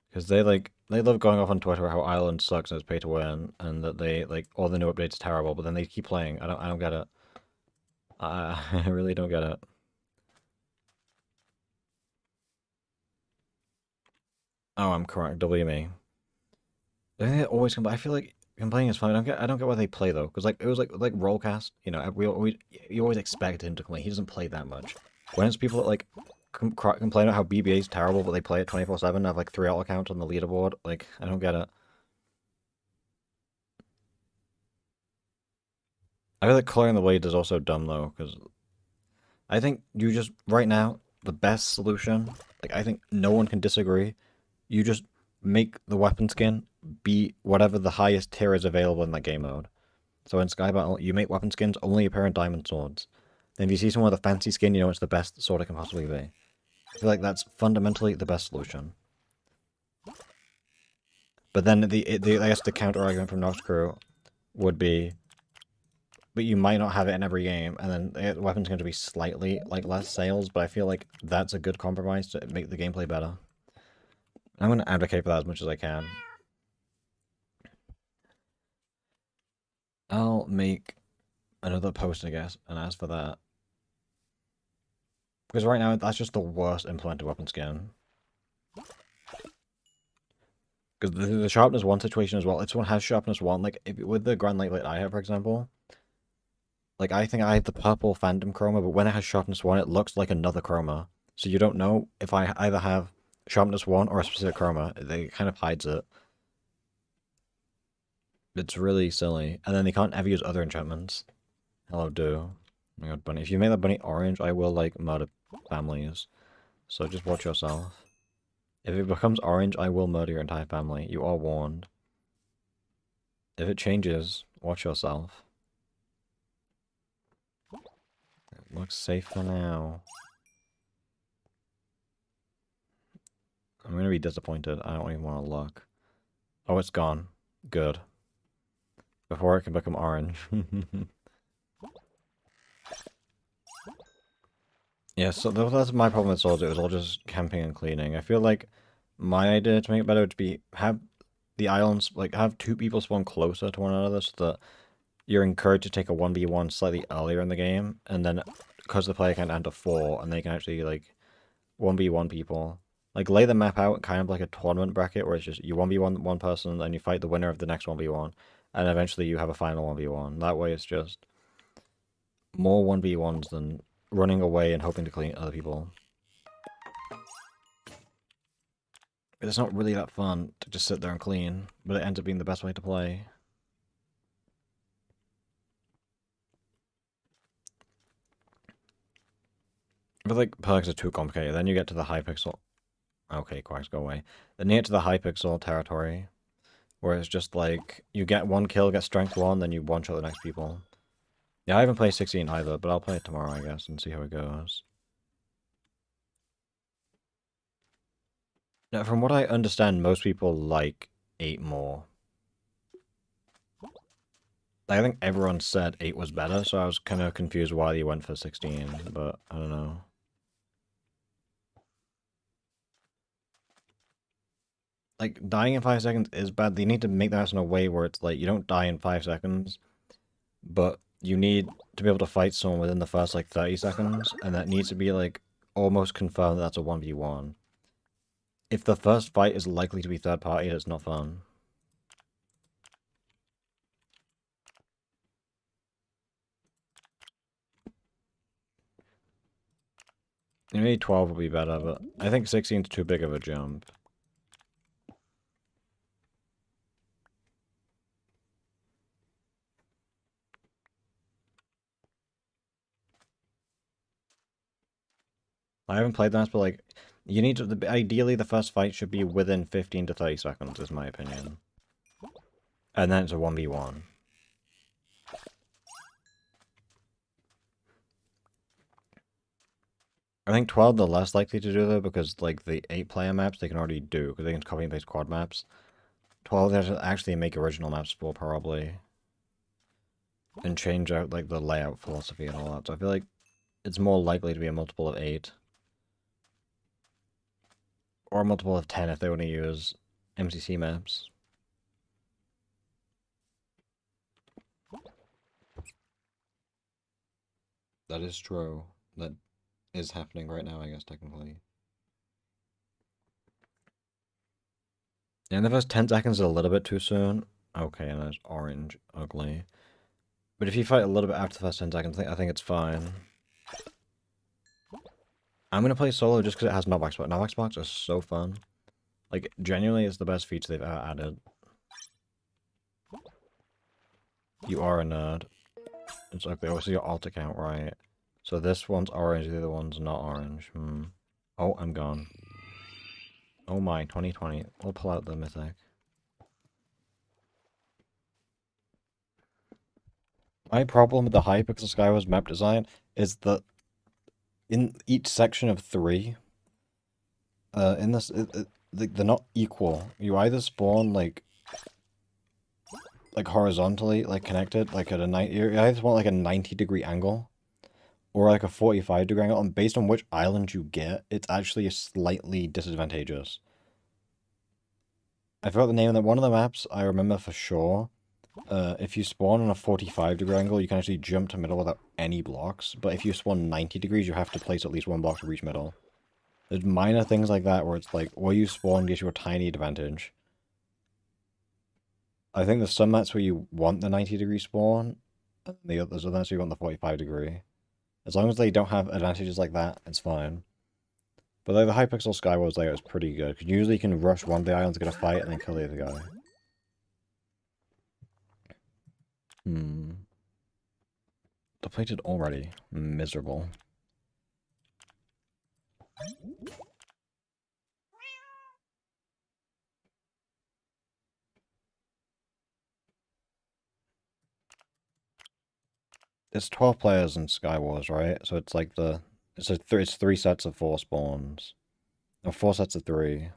Because they love going off on Twitter how Ireland sucks and it's pay to win, and that they, like, all the new updates are terrible, but then they keep playing. I don't get it. I really don't get it. Oh, I'm correct. WME. They always complain. I feel like complaining is fine. I don't get why they play though, because like it was like Rollcast. You know, you always expect him to complain. He doesn't play that much. When it's people that like complain about how BBA is terrible, but they play it 24/7, have like 3 alt accounts on the leaderboard. Like I don't get it. I feel like coloring the blade is also dumb though, because I think you just right now the best solution. Like I think no one can disagree. You just make the weapon skin be whatever the highest tier is available in that game mode. So in Sky Battle, you make weapon skins only appear in diamond swords. Then if you see someone with a fancy skin, you know it's the best sword it can possibly be. I feel like that's fundamentally the best solution. But then I guess the counter argument from Nox Crew would be, but you might not have it in every game, and then the weapon's going to be slightly like less sales. But I feel like that's a good compromise to make the gameplay better. I'm going to advocate for that as much as I can. I'll make another post, I guess, and ask for that. Because right now, that's just the worst implemented weapon skin. Because the sharpness 1 situation as well, if someone has sharpness 1, like with the Grand Light I have, for example, Like, I think I have the purple Phantom Chroma, but when it has Sharpness 1, it looks like another Chroma. So you don't know if I either have Sharpness 1 or a specific Chroma. It kind of hides it. It's really silly. And then they can't ever use other enchantments. Hello, do. Oh my god, bunny. If you make that bunny orange, I will, like, murder families. So just watch yourself. If it becomes orange, I will murder your entire family. You are warned. If it changes, watch yourself. It looks safe for now. I'm gonna be disappointed. I don't even want to look. Oh, it's gone. Good. Before it can become orange. Yeah, so that's my problem with Swords. It was all just camping and cleaning. I feel like my idea to make it better would be have the islands, like, have two people spawn closer to one another so that you're encouraged to take a 1v1 slightly earlier in the game, and then because the player can enter 4, and they can actually, like, 1v1 people. Like, lay the map out kind of like a tournament bracket, where it's just you 1v1 one person, and you fight the winner of the next 1v1, and eventually you have a final 1v1. That way it's just more 1v1s than running away and hoping to clean other people. It's not really that fun to just sit there and clean, but it ends up being the best way to play. But, like, perks are too complicated. Then you get to the Hypixel. Okay, quacks, go away. Then you get to the Hypixel territory, where it's just like, you get one kill, get strength 1, then you one-shot the next people. Yeah, I haven't played 16 either, but I'll play it tomorrow, I guess, and see how it goes. Now, from what I understand, most people like 8 more. I think everyone said 8 was better, so I was kind of confused why you went for 16, but I don't know. Like, dying in 5 seconds is bad. They need to make that in a way where it's like, you don't die in 5 seconds, but you need to be able to fight someone within the first, like, 30 seconds, and that needs to be, like, almost confirmed that that's a 1v1. If the first fight is likely to be third party, it's not fun. Maybe 12 would be better, but I think 16 is too big of a jump. I haven't played that, but, like, you need to, ideally the first fight should be within 15 to 30 seconds, is my opinion. And then it's a 1v1. I think 12 they're less likely to do though, because, like, the 8-player maps they can already do, because they can copy and paste quad maps. 12 they have to actually make original maps for, probably. And change out, like, the layout philosophy and all that, so I feel like it's more likely to be a multiple of 8. Or a multiple of 10 if they want to use MCC maps. That is true. That is happening right now, I guess, technically. And the first 10 seconds is a little bit too soon. Okay, and it's orange. Ugly. But if you fight a little bit after the first 10 seconds, I think it's fine. I'm gonna play solo just because it has knockback spots. Knockback spots are so fun. Like, genuinely, it's the best feature they've ever added. You are a nerd. It's like they also your alt account, right? So this one's orange, the other one's not orange. Oh, I'm gone. Oh my, 2020. We'll pull out the mythic. My problem with the Hypixel Skywars map design is that in each section of 3, in this, they're not equal. You either spawn, like horizontally, like, connected, like at a 90, you either spawn like a 90-degree angle, or like a 45-degree angle, and based on which island you get, it's actually slightly disadvantageous. I forgot the name of that. One of the maps I remember for sure. If you spawn on a 45-degree angle, you can actually jump to middle without any blocks, but if you spawn 90 degrees, you have to place at least 1 block to reach middle. There's minor things like that where it's like, where you spawn gives you a tiny advantage. I think there's some maps where you want the 90-degree spawn, and the others, unless you want the 45 degree. As long as they don't have advantages like that, it's fine. But like the Hypixel Skywars layout is pretty good, because usually you can rush one of the islands to get a fight and then kill the other guy. Depleted already. Miserable. It's 12 players in Skywars, right? So it's like it's 3 sets of 4 spawns. Or 4 sets of 3.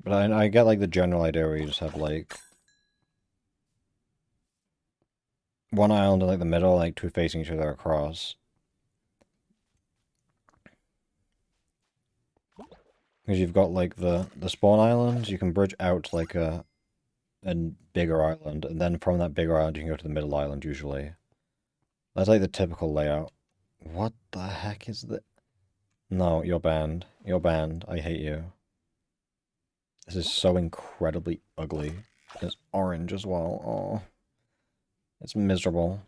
But I get like the general idea where you just have like one island in like the middle, like 2 facing each other across. Because you've got like the spawn islands, you can bridge out to like a bigger island, and then from that bigger island you can go to the middle island usually. That's like the typical layout. What the heck is that? No, you're banned. You're banned. I hate you. This is so incredibly ugly. It's orange as well. Oh, it's miserable.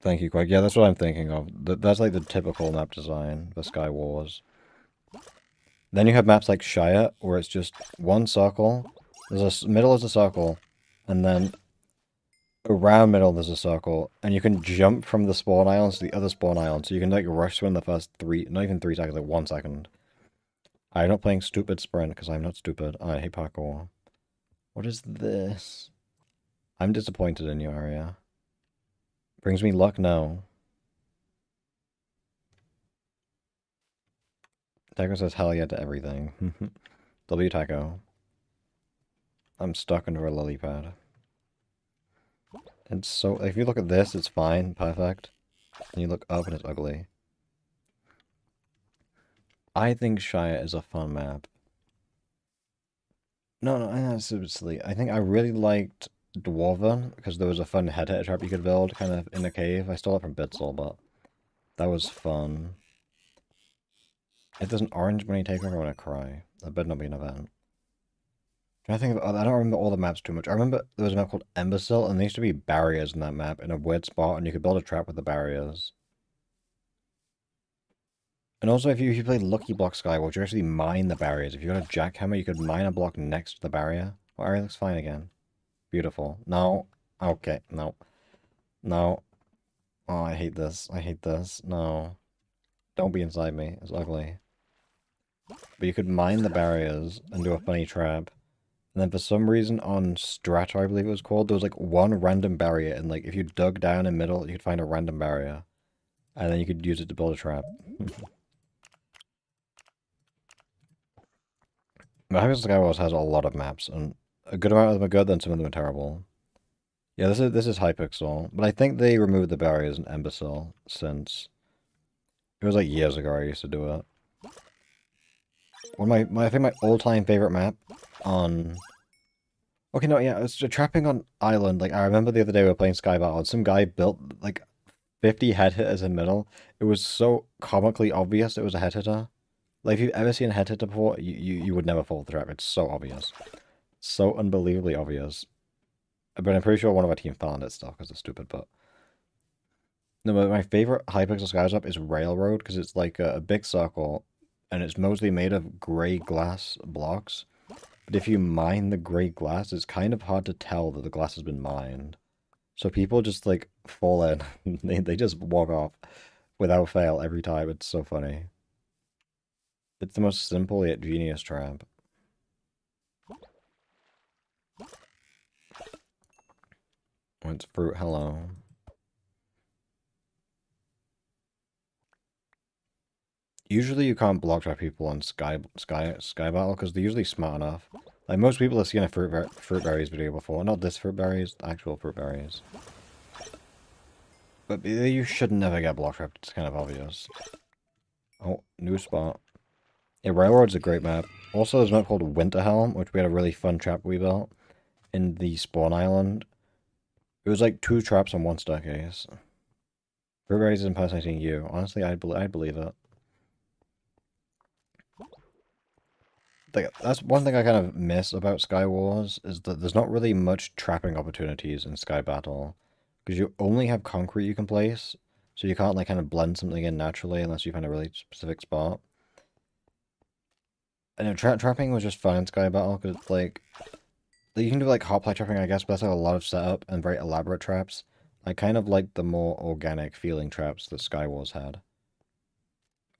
Thank you, Quake. Yeah, that's what I'm thinking of. That's like the typical map design for Sky Wars. Then you have maps like Shire, where it's just one circle. There's a middle is a circle, and then around middle there's a circle, and you can jump from the spawn islands to the other spawn island, so you can like rush through in the first not even 3 seconds, like 1 second. I'm not playing stupid sprint because I'm not stupid. I hate parkour. What is this? I'm disappointed in you, area. Brings me luck? No. Taco says hell yeah to everything. W Taco. I'm stuck under a lily pad. It's so... If you look at this, it's fine, perfect. And you look up and it's ugly. I think Shire is a fun map. No, that's silly. I think I really liked Dwarven, because there was a fun head trap you could build, kind of in a cave. I stole it from Bitsel, but that was fun. If there's an orange bunny takeover, I'm gonna cry. That better not be an event. I think I don't remember all the maps too much. I remember there was a map called Imbecile, and there used to be barriers in that map in a weird spot, and you could build a trap with the barriers. And also, if you play Lucky Block Skyward, you actually mine the barriers. If you got a jackhammer, you could mine a block next to the barrier. Oh, area looks fine again. Beautiful. No. Okay, no. No. Oh, I hate this. I hate this. No. Don't be inside me. It's ugly. But you could mine the barriers and do a funny trap. And then for some reason on Strata, I believe it was called, there was like one random barrier, and like if you dug down in the middle, you could find a random barrier. And then you could use it to build a trap. But Hypixel Skywars has a lot of maps, and a good amount of them are good, then some of them are terrible. Yeah, this is Hypixel, but I think they removed the barriers in Imbecile since it was like years ago I used to do it. One of I think my all-time favorite map on... Okay, no, yeah, it's trapping on island. Like, I remember the other day we were playing Sky Battle, and some guy built, like, 50 head hitters in the middle. It was so comically obvious it was a head hitter. Like, if you've ever seen a head hitter before, you would never fall the trap. It's so obvious. So unbelievably obvious. But I'm pretty sure one of our team found it still, because it's stupid, but... No, but my favorite Hypixel Skywars map is Railroad, because it's like a big circle, and it's mostly made of gray glass blocks. But if you mine the gray glass, it's kind of hard to tell that the glass has been mined. So people just, like, fall in. they just walk off without fail every time. It's so funny. It's the most simple yet genius trap. Oh, it's fruit, hello. Usually you can't block trap people on Sky Battle because they're usually smart enough. Like most people have seen a fruit berries video before. Not this fruit berries, actual fruit berries. But you should never get block trapped. It's kind of obvious. Oh, new spot. Yeah, Railroad's a great map. Also, there's a map called Winterhelm, which we had a really fun trap we built in the spawn island. It was like 2 traps on 1 staircase. Fruit berries is impersonating you. Honestly, I'd believe it. that's one thing I kind of miss about Sky Wars, is that there's not really much trapping opportunities in Sky Battle. Because you only have concrete you can place, so you can't like kind of blend something in naturally unless you find a really specific spot. And trapping was just fun in Sky Battle, because it's like, you can do like hot plate trapping, I guess, but that's like a lot of setup and very elaborate traps. I kind of like the more organic feeling traps that Sky Wars had,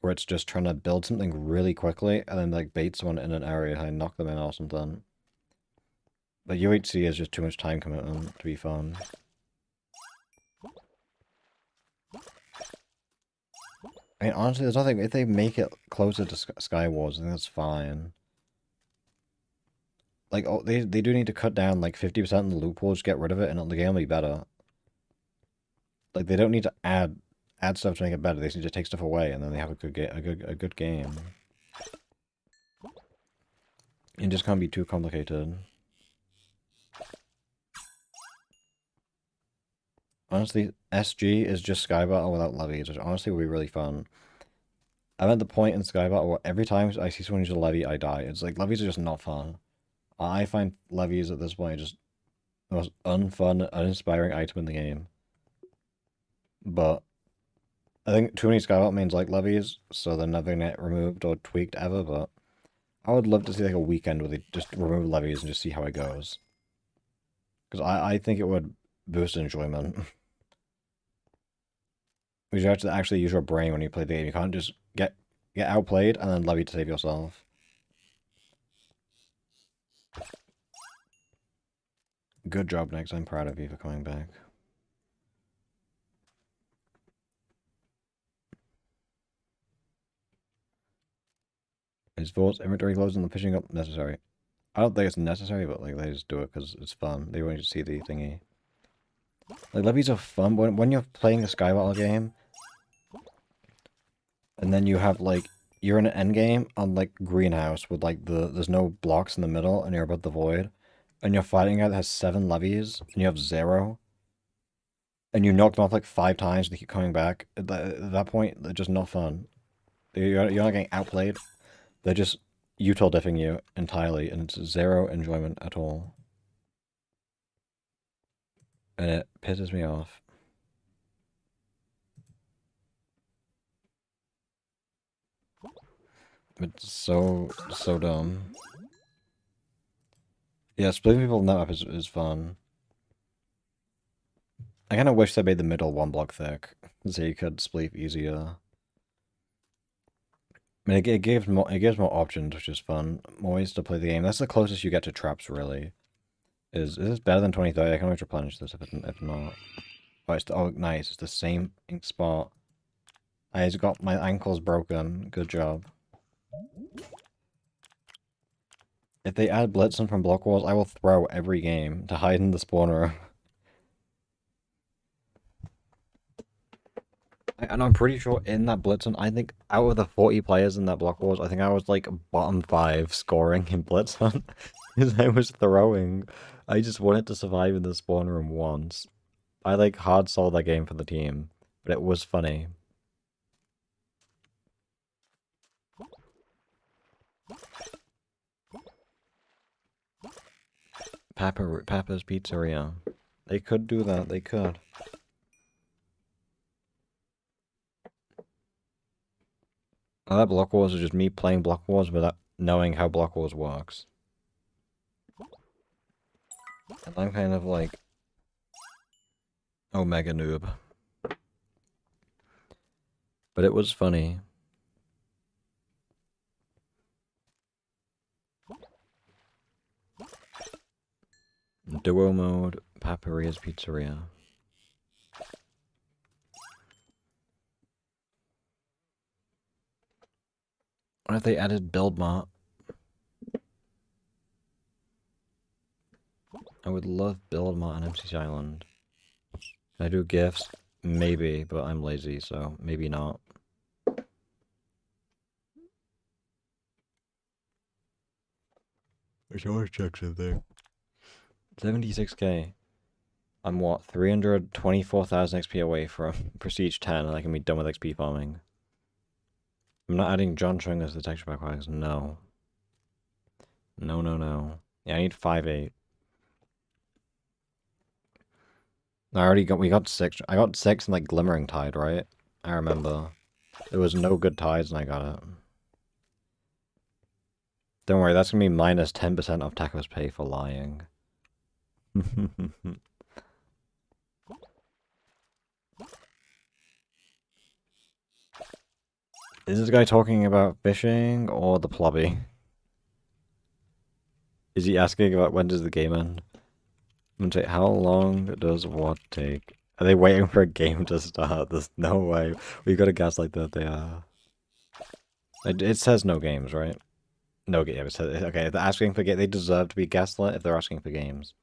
where it's just trying to build something really quickly and then like bait someone in an area and knock them in or something. But UHC is just too much time commitment to be fun. I mean, honestly, there's nothing. If they make it closer to Sky Wars, I think that's fine. Like, oh, they do need to cut down like 50% of the loopholes, get rid of it, and the game will be better. Like, they don't need to add stuff to make it better. They just need to take stuff away, and then they have a good game. It just can't be too complicated. Honestly, SG is just Sky Battle without levies, which honestly would be really fun. I'm at the point in Sky Battle where every time I see someone use a levy, I die. It's like, levies are just not fun. I find levies at this point just the most unfun, uninspiring item in the game. But I think too many Sky Battle mains like levies, so they're never gonna get removed or tweaked ever, but I would love to see like a weekend where they just remove levies and just see how it goes. Because I think it would boost enjoyment. Because you have to actually use your brain when you play the game. You can't just get outplayed and then levy to save yourself. Good job, Nix. I'm proud of you for coming back. Is Vault's inventory closed and the fishing up necessary? I don't think it's necessary, but like they just do it because it's fun. They want you to see the thingy. Like levies are fun when you're playing a Sky Battle game, and then you have like you're in an end game on like greenhouse with like there's no blocks in the middle, and you're above the void, and you're fighting a guy that has 7 levies, and you have 0, and you knock them off like 5 times, and they keep coming back. At that point, they're just not fun. You're not getting outplayed. They're just util diffing you entirely, and it's 0 enjoyment at all. And it pisses me off. It's so dumb. Yeah, splitting people in that map is fun. I kind of wish they made the middle 1 block thick, so you could split easier. I mean, it gives more options, which is fun. More ways to play the game. That's the closest you get to traps, really. Is this better than 2030? I can always replenish this if not. Oh, oh, nice. It's the same ink spot. I just got my ankles broken. Good job. If they add Blitzen from Block Wars, I will throw every game to hide in the spawner. And I'm pretty sure in that Blitzen, I think out of the 40 players in that Block Wars, I think I was like bottom 5 scoring in Blitzen. Because I was throwing. I just wanted to survive in the spawn room once. I like hard sold that game for the team, but it was funny. Papa's Pizzeria. They could do that, they could. Oh, that Block Wars is just me playing Block Wars without knowing how Block Wars works. And I'm kind of like Omega noob. But it was funny. Duo mode, Paparia's Pizzeria. What if they added build mart? I would love build mart on MCC Island. Can I do gifts? Maybe, but I'm lazy, so maybe not. There's always checks in there. 76k. I'm what, 324,000 XP away from Prestige 10, and I can be done with XP farming. I'm not adding John showing us the texture pack packs, no. No, no, no. Yeah, I need 5-8. We got 6. I got 6 in, like, Glimmering Tide, right? I remember. There was no good tides and I got it. Don't worry, that's gonna be minus 10% of Taco's pay for lying. Is this guy talking about fishing or the plobby? Is he asking about when does the game end? I'm gonna say, how long does what take? Are they waiting for a game to start? There's no way. We got a gaslight that they are. It says no games, right? No game. It says, okay, if they're asking for game, they deserve to be gaslit if they're asking for games.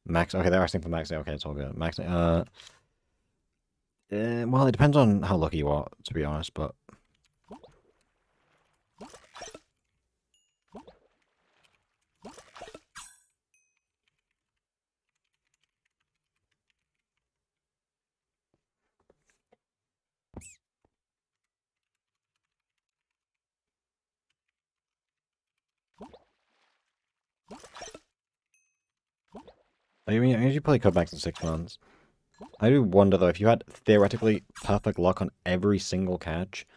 Max. Okay, they're asking for max. Okay, it's all good. Max. Well, it depends on how lucky you are, to be honest. But I mean, I usually play cutbacks in 6 months. I do wonder though, if you had theoretically perfect luck on every single catch,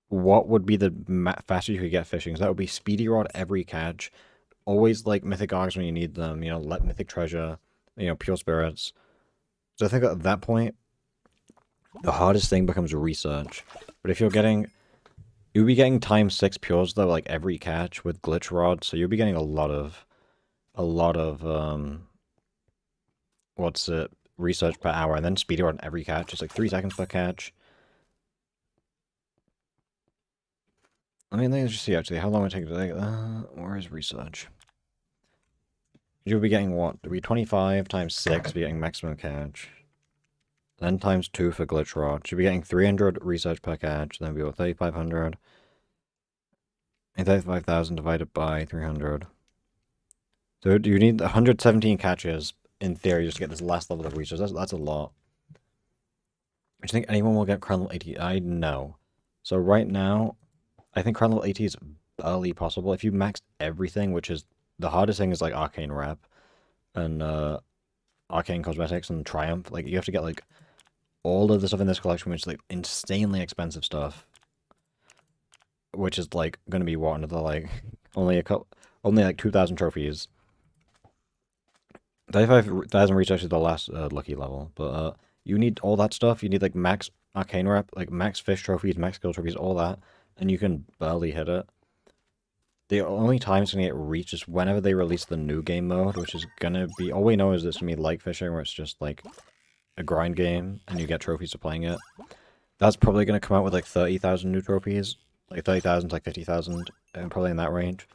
what would be the fastest you could get fishing? So that would be speedy rod every catch, always like mythic arcs when you need them. You know, let mythic treasure. You know, pure spirits. So I think at that point, the hardest thing becomes research. But if you'll be getting times 6 pures though, like every catch with glitch rod. So you'll be getting a lot of what's it, research per hour, and then speed rod every catch. It's like 3 seconds per catch. I mean, let's just see actually how long it takes to take. Where is research? You'll be getting what? It'll be 25 times 6, be getting maximum catch. Then times 2 for glitch rod. You'll be getting 300 research per catch. Then we'll be 3,500. And 35,000 divided by 300. So you need 117 catches in theory just to get this last level of research. That's a lot. Do you think anyone will get crown level 80? I know. So right now, I think crown level 80 is barely possible. If you maxed everything, which is the hardest thing is like arcane rep and arcane cosmetics and triumph. Like you have to get like all of the stuff in this collection, which is like insanely expensive stuff. Which is like gonna be what, another like only like 2,000 trophies. 35,000 research is the last lucky level, but you need all that stuff. You need like max arcane rep, like max fish trophies, max skill trophies, all that, and you can barely hit it. The only time it's gonna get reached is whenever they release the new game mode, which is gonna be, all we know is it's gonna be like fishing, where it's just like a grind game, and you get trophies for playing it. That's probably gonna come out with like 30,000 new trophies, like 30,000 to like 50,000, and probably in that range.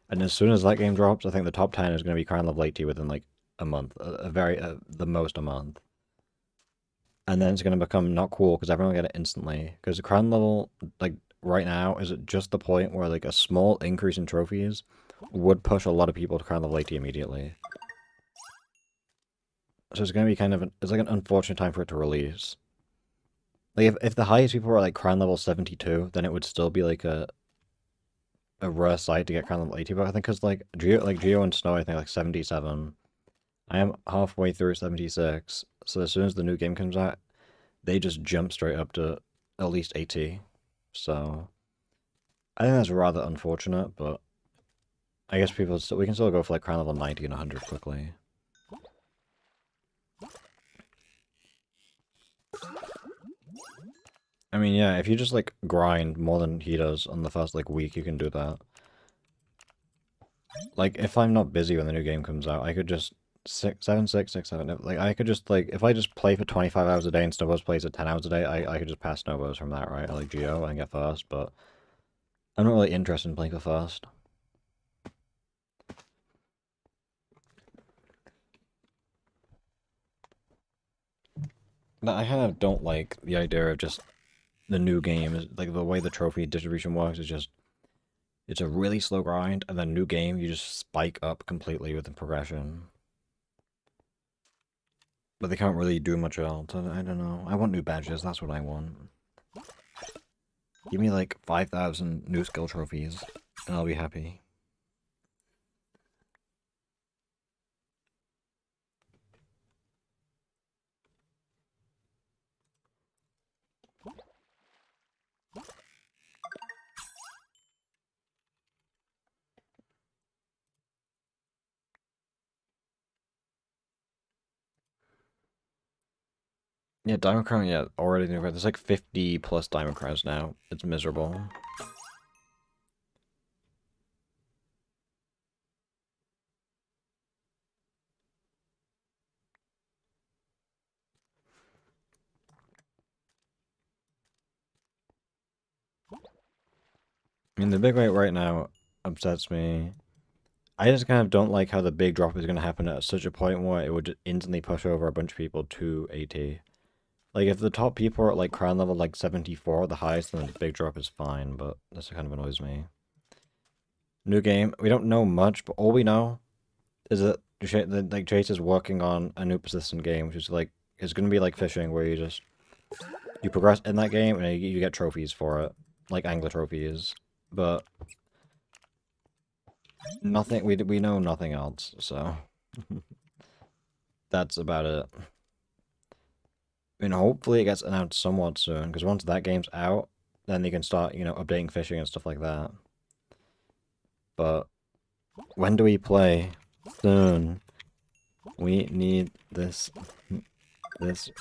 And as soon as that game drops, I think the top 10 is gonna be crown level 80 within like a month, the most a month. And then it's gonna become not cool because everyone will get it instantly. Because the crown level, like right now, is at just the point where like a small increase in trophies would push a lot of people to crown level 80 immediately. So it's gonna be kind of it's like an unfortunate time for it to release. Like if the highest people were like crown level 72, then it would still be like a rare sight to get crown level 80. But I think because like Geo and Snow, I think like 77. I am halfway through 76, so as soon as the new game comes out, they just jump straight up to at least 80. So I think that's rather unfortunate, but I guess we can still go for like crown level 90 and 100 quickly. I mean, yeah, if you just like grind more than he does on the first like week, you can do that. Like if I'm not busy when the new game comes out, I could just 7, 6, 6, 7. Like I could just like if I just play for 25 hours a day and Snowbows plays at 10 hours a day, I could just pass Snowbows from that, right? I like Geo and get first, but I'm not really interested in playing for first. But I kind of don't like the idea of just the new game is like the way the trophy distribution works is just it's a really slow grind, and then new game you just spike up completely with the progression. But they can't really do much else. I don't know. I want new badges. That's what I want. Give me like 5,000 new skill trophies, and I'll be happy. Yeah, Diamond Crown, yeah, already there's like 50 plus Diamond Crowns now. It's miserable. I mean, the big rate right now upsets me. I just kind of don't like how the big drop is going to happen at such a point where it would just instantly push over a bunch of people to 80. Like, if the top people are at, like, crown level, like, 74, the highest, then the big drop is fine, but this kind of annoys me. New game. We don't know much, but all we know is that, like, Chase is working on a new persistent game, which is, like, it's going to be like fishing, where you progress in that game, and you get trophies for it. Like, angler trophies. But nothing, we know nothing else, so that's about it. And hopefully it gets announced somewhat soon, because once that game's out, then they can start, you know, updating fishing and stuff like that. But when do we play? Soon. We need this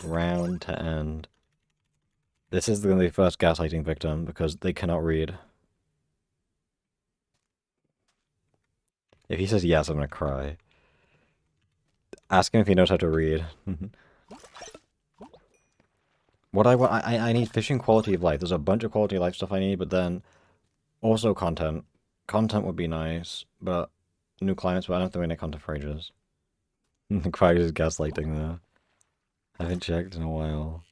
round to end. This is going to be the first gaslighting victim, because they cannot read. If he says yes, I'm going to cry. Ask him if he knows how to read. What I want, I need fishing quality of life. There's a bunch of quality of life stuff I need, but then also content. Content would be nice, but new climates, but I don't think we need content for ages. Quag is gaslighting there. I haven't checked in a while.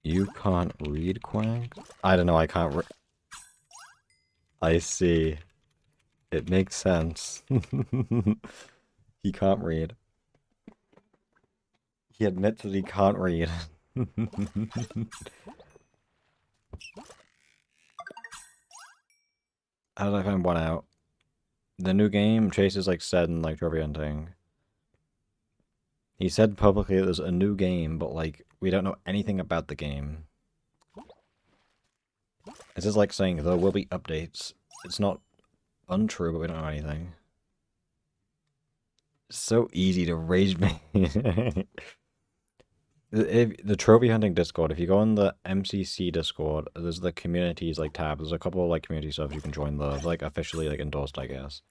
You can't read, Quag? I don't know, I can't re- I see. It makes sense. He can't read. He admits that he can't read. How did I find one out? The new game, Chase is like said in like trophy hunting. He said publicly that there's a new game, but like we don't know anything about the game. It's just like saying there will be updates. It's not untrue, but we don't know anything. It's so easy to rage me. The trophy hunting Discord, if you go on the MCC Discord, there's the communities like tab. There's a couple of like community stuff you can join the like officially like endorsed, I guess.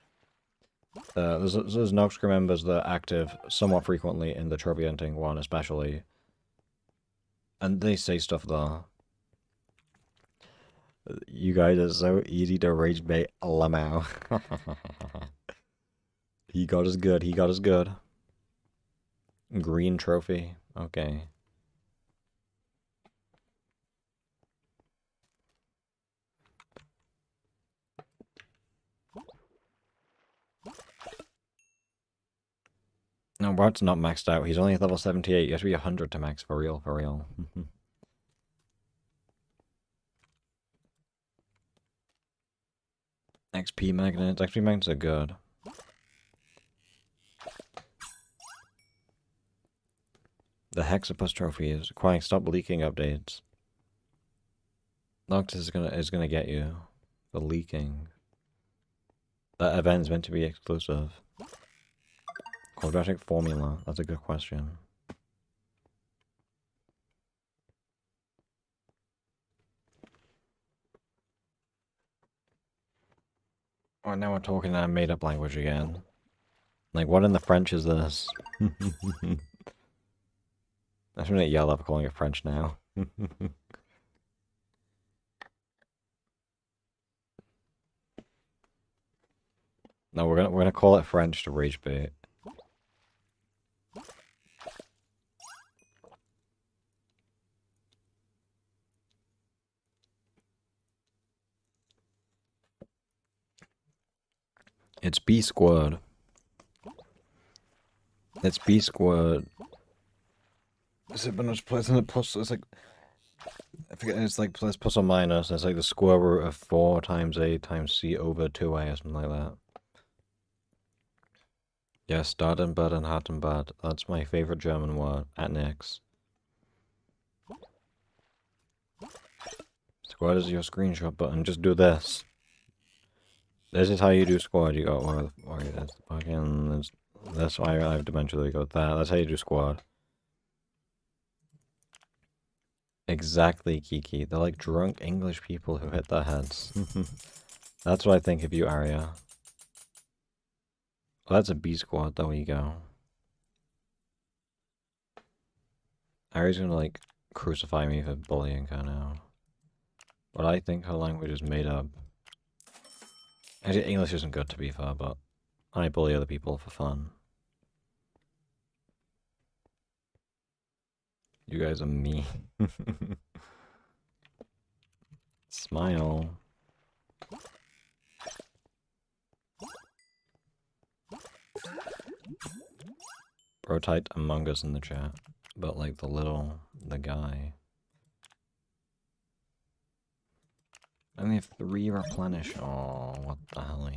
There's Nox crew members that are active somewhat frequently in the trophy hunting one, especially, and they say stuff there. You guys are so easy to rage bait, Lamau. He got us good. He got us good. Green trophy. Okay. No, Bart's not maxed out. He's only at level 78. You have to be 100 to max, for real, for real. XP magnets. XP magnets are good. The Hexapus trophies. Quang, stop leaking updates. Noctis is gonna get you. The leaking. That event's meant to be exclusive. Quadratic formula. That's a good question. Oh, now we're talking in a made-up language again. Like, what in the French is this? I'm gonna yell up calling it French now. No, we're gonna call it French to rage bait. It's B squad. It's B squad. Is it bonus plus? Isn't it plus? It's like I forget. It's like plus or minus. It's like the square root of 4 times A times C over 2A or something like that. Yes, Datenbad and Hartenbad. That's my favorite German word. At next. Squad is your screenshot button. Just do this. This is how you do squad. You go, or that's fucking. That's why I have dimensionally go with that. That's how you do squad. Exactly, Kiki. They're like drunk English people who hit their heads. That's what I think of you, Arya. Well, that's a B squad. There we go. Arya's gonna like crucify me for bullying her now. But I think her language is made up. Actually, English isn't good to be fair, but I bully other people for fun. You guys are mean. Smile. Bro typed Among Us in the chat, but like the guy. I only have 3 replenish. Oh, what the hell?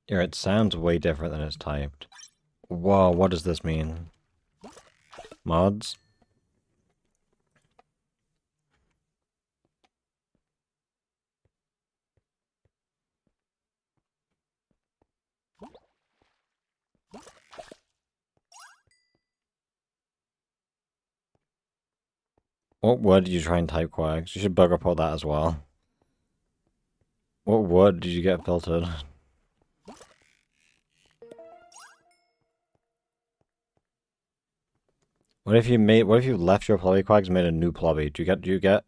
Yeah, it sounds way different than it's typed. Whoa, what does this mean? Mods? What word did you try and type, Quags? You should bug report that as well. What word did you get filtered? What if you left your plobby, Quags, and made a new plobby? Do you get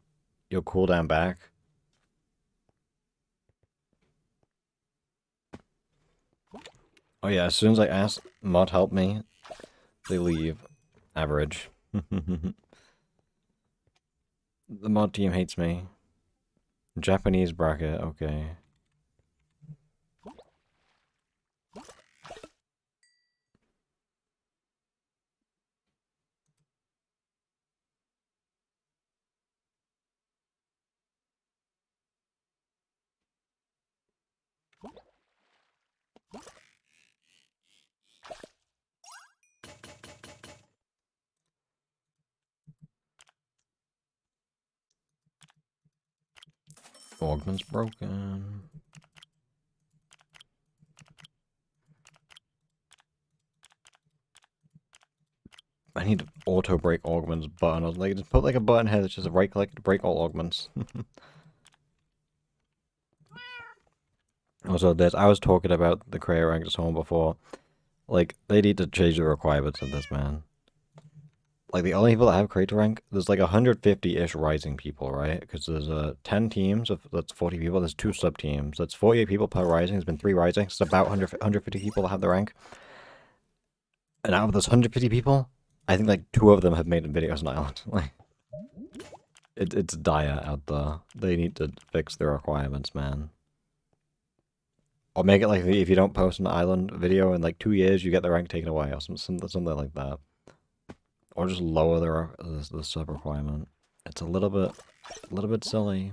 your cooldown back? Oh yeah, as soon as I ask mod help me, they leave. Average. The mod team hates me. Japanese bracket, okay. Augment's broken. I need to auto break augments button. I was like, just put like a button here that's just right click to break all augments. Also, I was talking about the creator rank to someone before. Like, they need to change the requirements of this, man. Like, the only people that have creator rank, there's like 150-ish rising people, right? Because there's 10 teams, that's 40 people, there's 2 sub-teams. That's 48 people per rising, there's been 3 rising, it's about 150 people that have the rank. And out of those 150 people, I think like 2 of them have made videos on Island. Like, it's dire out there. They need to fix the requirements, man. Or make it like if you don't post an Island video in like 2 years, you get the rank taken away, or something like that. Or just lower the sub requirement. It's a little bit silly.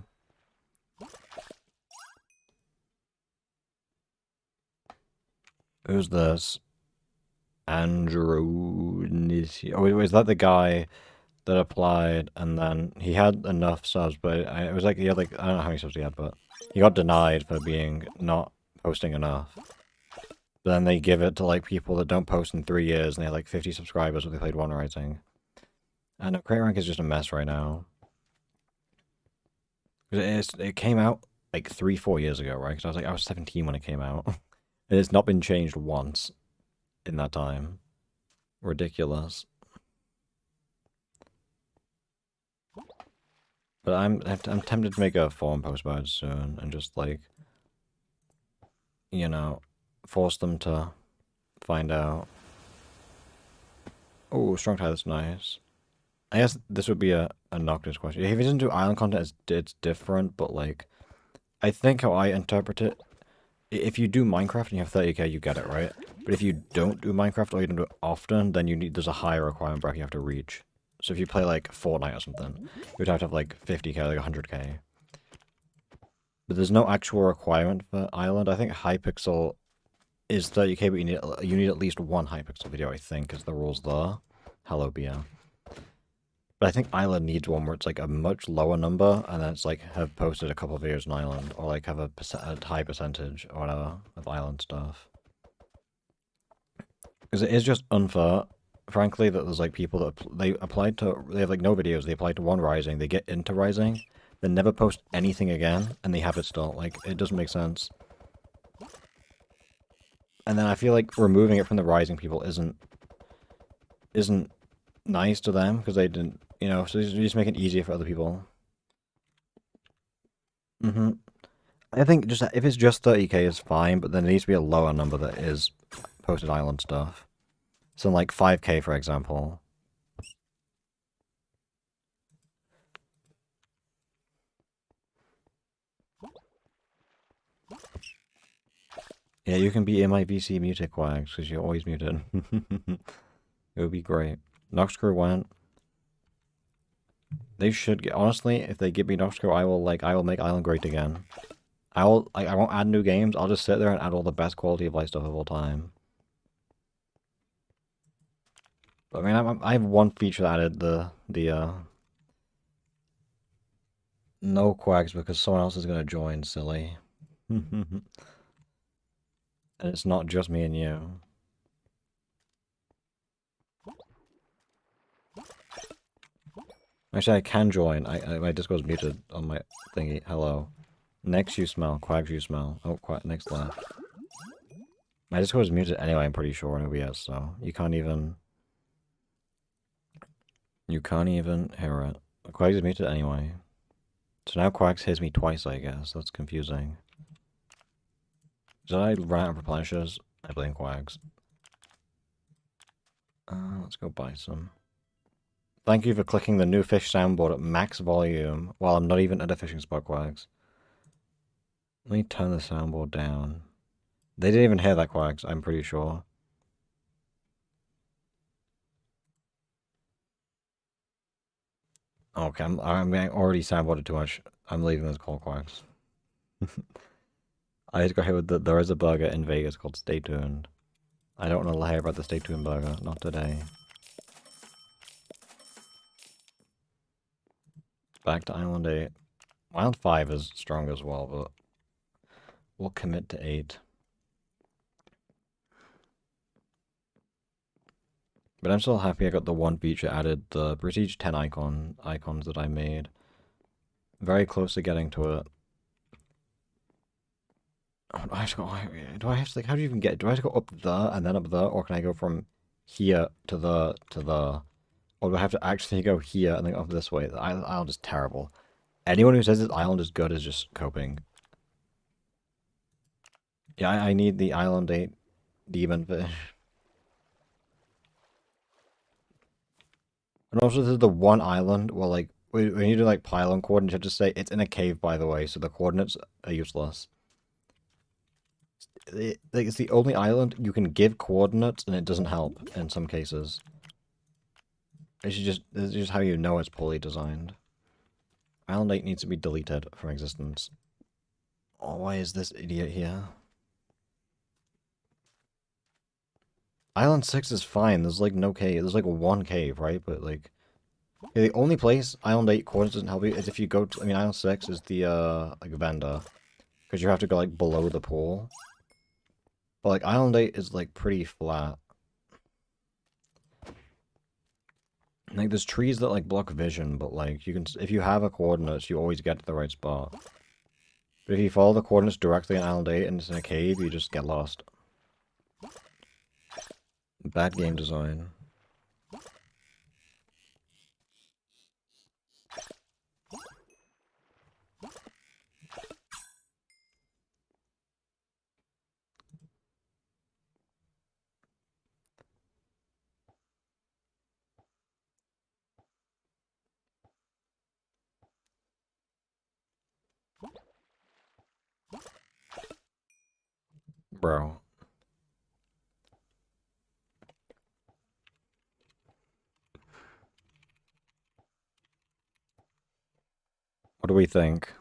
Who's this? Andrew Nisi. Oh, is that the guy that applied and then he had enough subs, but it was like he had like, I don't know how many subs he had, but he got denied for being not posting enough. But then they give it to like people that don't post in 3 years and they have like 50 subscribers but they played 1 rising. I know creator rank is just a mess right now. It came out like 3-4 years ago, right? Because I was 17 when it came out. And it's not been changed once in that time. Ridiculous. But I'm tempted to make a forum post about it soon and just like, you know, force them to find out. Oh, strong tie, that's nice. I guess this would be a Noctis question. If he doesn't do island content, it's different, but like, I think how I interpret it, if you do Minecraft and you have 30k, you get it, right? But if you don't do Minecraft or you don't do it often, then there's a higher requirement bracket you have to reach. So if you play like Fortnite or something, you would have to have like 50k, like 100k. But there's no actual requirement for Island. I think Hypixel is 30k, but you need at least 1 Hypixel video, I think, is the rules there. Hello, Bia. But I think Island needs one where it's like a much lower number, and then it's like have posted a couple of videos on Island, or like have a high percentage or whatever of Island stuff. Because it is just unfair frankly, that there's like people that they have like no videos. They applied to one Rising, they get into Rising, then never post anything again, and they have it still. Like, it doesn't make sense. And then I feel like removing it from the Rising people isn't nice to them because they didn't, you know. So you just make it easier for other people. I think just if it's just 30k is fine, but there needs to be a lower number that is posted island stuff. So like 5k, for example. Yeah, you can be in my VC muted, Quags, because you're always muted. It would be great. Noxcrew went. They should get, honestly, if they give me Noxcrew, I will make Island great again. I won't add new games, I'll just sit there and add all the best quality of life stuff of all time. But, I mean, I have one feature that added no Quags because someone else is gonna join, silly. And it's not just me and you. Actually, I can join. My Discord's muted on my thingy. Hello. Next you smell. Quags you smell. Oh, next left. My Discord's muted anyway, I'm pretty sure in OBS, so you can't even... You can't even hear it. Quags is muted anyway. So now Quags hears me twice, I guess. That's confusing. Did I run out of replenishers? I blame Quags. Let's go buy some. Thank you for clicking the new fish soundboard at max volume while I'm not even at a fishing spot, Quags. Let me turn the soundboard down. They didn't even hear that, Quags, I'm pretty sure. Okay, I'm already soundboarded too much. I'm leaving this call, Quags. I just got hit with there is a burger in Vegas called Stay Tuned. I don't want to lie about the Stay Tuned burger, not today. Back to Island 8. Island 5 is strong as well, but we'll commit to 8. But I'm still happy I got the one feature added, the Prestige 10 icons that I made. Very close to getting to it. Oh, I have to go, do I have to, like, how do you even get, do I have to go up there and then up there, or can I go from here to the, or do I have to actually go here and then up this way? The island is terrible. Anyone who says this island is good is just coping. Yeah, I need the Island 8 demon fish. And also, this is the one island where, like, when you do, like, pylon coordinates, you have to say, it's in a cave, by the way, so the coordinates are useless. It's the only island you can give coordinates, and it doesn't help in some cases. It's just how you know it's poorly designed. Island 8 needs to be deleted from existence. Oh, why is this idiot here? Island 6 is fine, there's like no cave, there's like one cave, right? But like, yeah, the only place Island 8 coordinates doesn't help you is if you go to, I mean, Island 6 is the, like, vendor. Because you have to go, like, below the pool. But, like, Island 8 is, like, pretty flat. Like, there's trees that, like, block vision, but, like, you can, if you have a coordinates, you always get to the right spot. But if you follow the coordinates directly on Island 8 and it's in a cave, you just get lost. Bad game design. Bro. What do we think?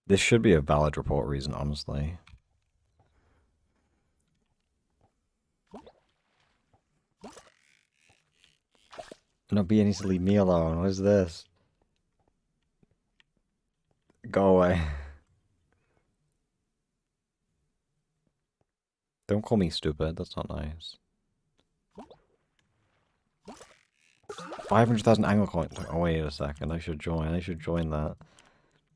This should be a valid report reason, honestly. No, B needs to leave me alone. What is this? Go away. Don't call me stupid. That's not nice. 500,000 angle coins. Oh, wait a second. I should join. I should join that.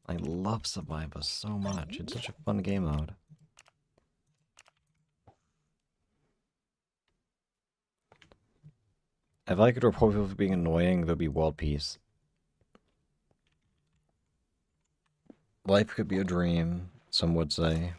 I love Survivor so much. It's such a fun game mode. If I could report people for being annoying, there'd be world peace. Life could be a dream, some would say.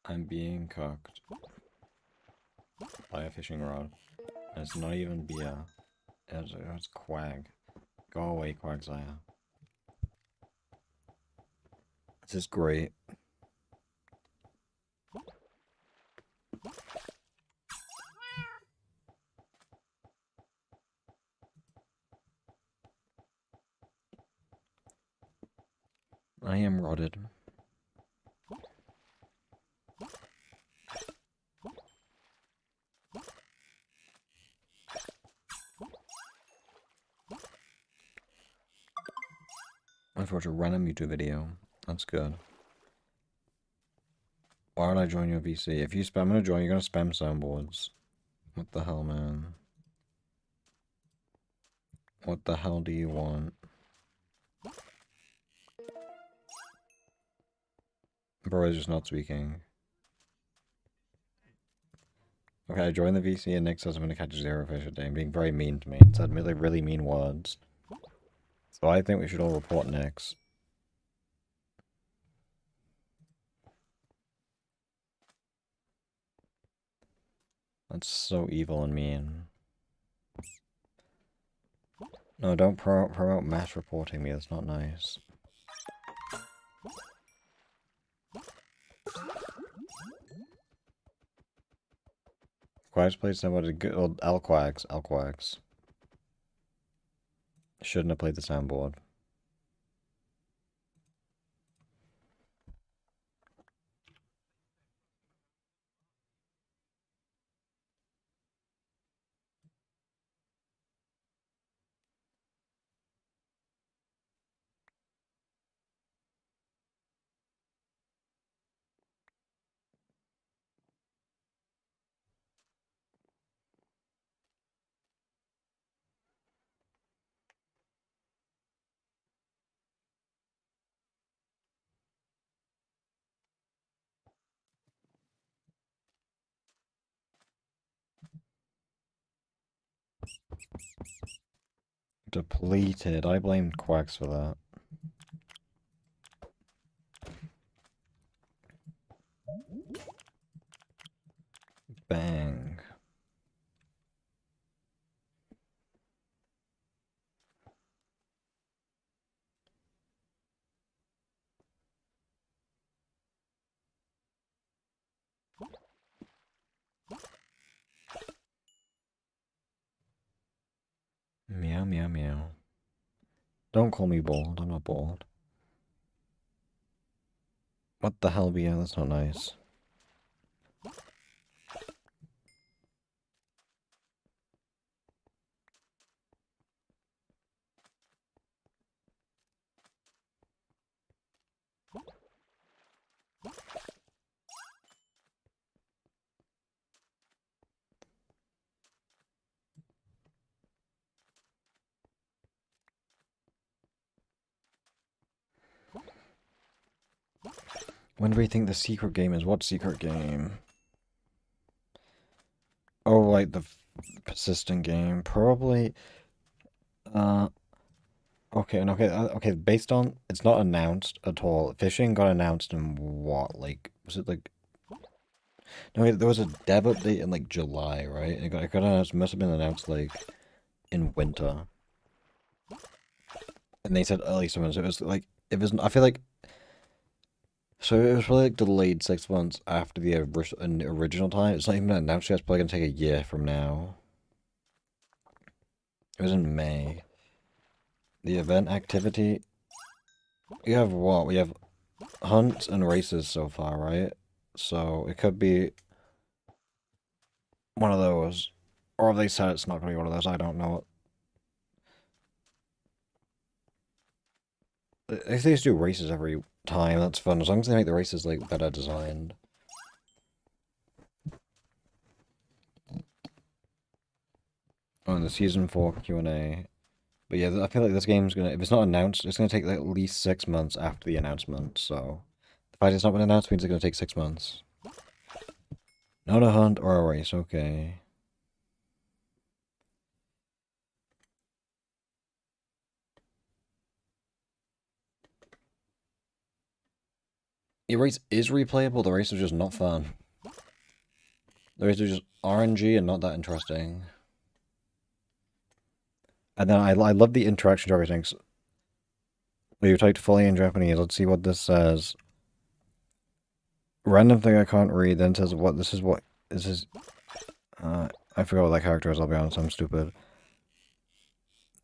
I'm being cooked by a fishing rod. And it's not even beer. It's Quag. Go away, Quagsire. This is great. I am rotted. I have to watch a random YouTube video. That's good. Why would I join your VC? If you spam, I'm gonna join, you're gonna spam soundboards. What the hell, man? What the hell do you want? Bro is just not speaking. Okay, I joined the VC and Nick says I'm gonna catch 0 fish a day. I'm being very mean to me. It said really, really mean words. So I think we should all report Nick's. That's so evil and mean. No, don't promote mass reporting me. That's not nice. Quags played somebody good. Well, Alquags. Alquags. Shouldn't have played the soundboard. Depleted. I blamed Quacks for that. Bang. Meow, meow, meow. Don't call me bald. I'm not bald. What the hell, BO? That's not nice. When do we think the secret game is? What secret game? Oh, like the persistent game. Probably. Okay, and okay, based on it's not announced at all. Fishing got announced in what? Like, was it like? No, wait, there was a dev update in like July, right? It got announced. Must have been announced like in winter. And they said early summer, so it was like, it was, I feel like, so it was probably like delayed 6 months after the original time. It's not even announced yet, it's probably gonna take a year from now. It was in May. The event activity, we have what? We have hunts and races so far, right? So it could be one of those. Or if they said it's not gonna be one of those, I don't know. If they just do races every time, that's fun. As long as they make the races like better designed. Oh, and the season 4 Q&A. But yeah, I feel like this game's gonna, if it's not announced, it's gonna take like at least 6 months after the announcement, so. The fact it's not been announced means it's gonna take 6 months. Not a hunt or a race, okay. The race is replayable, the race is just not fun. The race is just RNG and not that interesting. And then I love the interaction to everything. So, you typed fully in Japanese, let's see what this says. Random thing I can't read, then says what, this is, I forgot what that character is, I'll be honest, I'm stupid.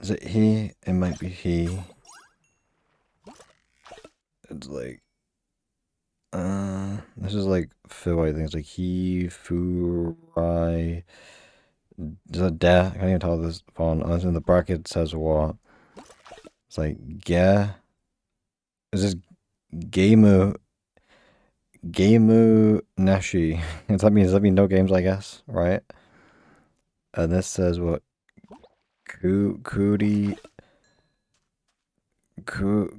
Is it he? It might be he. It's like, this is like Fu, I think it's like he, Fu, Rai. Is that da? I can't even tell this font. Unless in the bracket says what. It's like, ga. Is this Gameu? Gameu Nashi. Does that mean no games, I guess, right? And this says what? Kuri. Ku.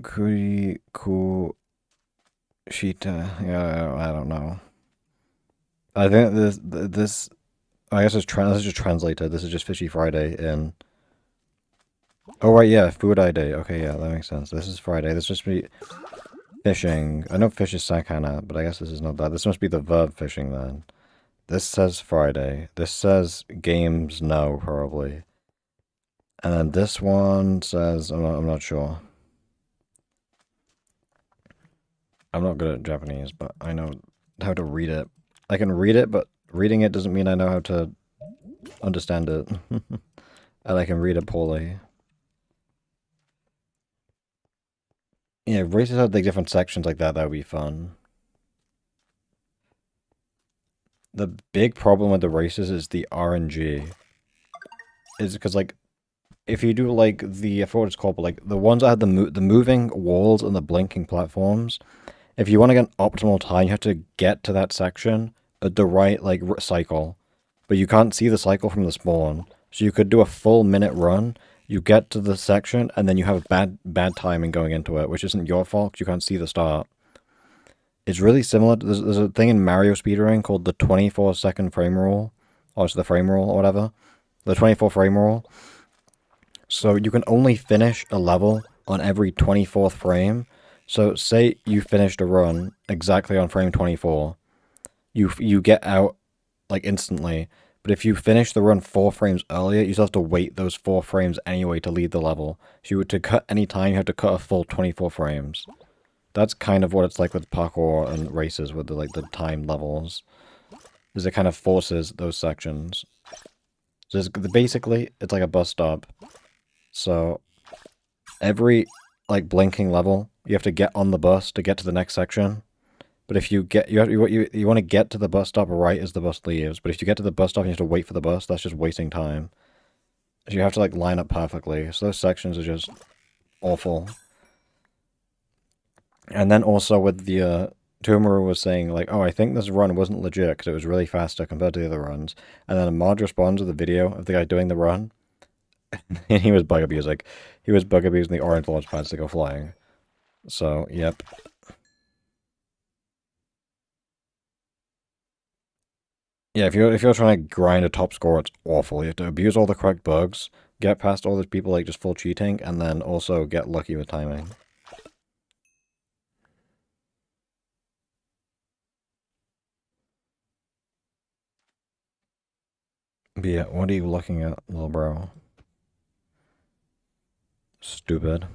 Shita. Yeah, I don't know. I think this. I guess this is just translated. This is just Fishy Friday in. Oh right, yeah, Foodai Day. Okay, yeah, that makes sense. This is Friday. This must be fishing. I know fish is sakana, but I guess this is not that. This must be the verb fishing then. This says Friday. This says games no, probably. And then this one says I'm not sure. I'm not good at Japanese, but I know how to read it. I can read it, but reading it doesn't mean I know how to understand it. And I can read it poorly. Yeah, races had like different sections like that would be fun. The big problem with the races is the RNG. Is because like if you do like I forgot what it's called, but like the ones that have the moving walls and the blinking platforms, if you want to get an optimal time, you have to get to that section at the right like cycle, but you can't see the cycle from the spawn. So you could do a full minute run. You get to the section and then you have bad timing going into it, which isn't your fault 'cause you can't see the start. It's really similar. There's a thing in Mario speedrunning called the 24-second frame rule, or it's the frame rule or whatever. The 24 frame rule. So you can only finish a level on every 24th frame. So say you finished a run exactly on frame 24, you get out like instantly. But if you finish the run 4 frames earlier, you still have to wait those 4 frames anyway to leave the level. So to cut any time, you have to cut a full 24 frames. That's kind of what it's like with parkour and races with the time levels. Is it kind of forces those sections. So basically, it's like a bus stop. So every like blinking level, you have to get on the bus to get to the next section. But if you want to get to the bus stop right as the bus leaves. But if you get to the bus stop and you have to wait for the bus, that's just wasting time. So you have to like line up perfectly. So those sections are just awful. And then also with the Tumaru was saying like, oh, I think this run wasn't legit because it was really faster compared to the other runs. And then a mod responds with a video of the guy doing the run. And he was bug abusing. He was bug abusing the orange launch pads to go flying. So, yep. Yeah, if you're trying to grind a top score, it's awful. You have to abuse all the correct bugs, get past all those people like just full cheating, and then also get lucky with timing. But yeah, what are you looking at, little bro? Stupid.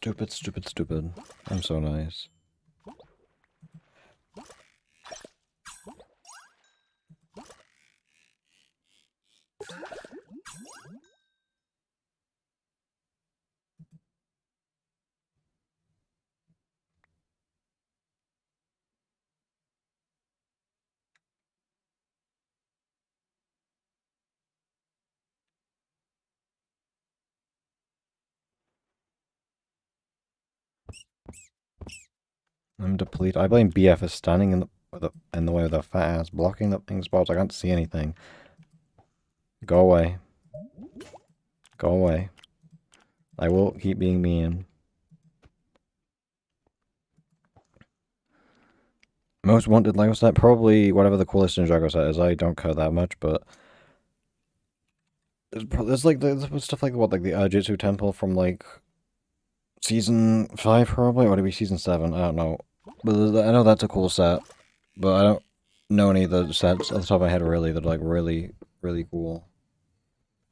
Stupid, stupid, stupid. I'm so nice. I'm depleted. I blame BF for standing in the way with a fat ass, blocking the pink spots. I can't see anything. Go away. Go away. I will keep being mean. Most wanted Lego set? Probably whatever the coolest Ninjago set is. I don't care that much, but there's like there's stuff like what, like the Jitsu Temple from like season 5 probably, or would it be season 7? I don't know. But I know that's a cool set, but I don't know any of the sets off the top of my head really that are like really, really cool.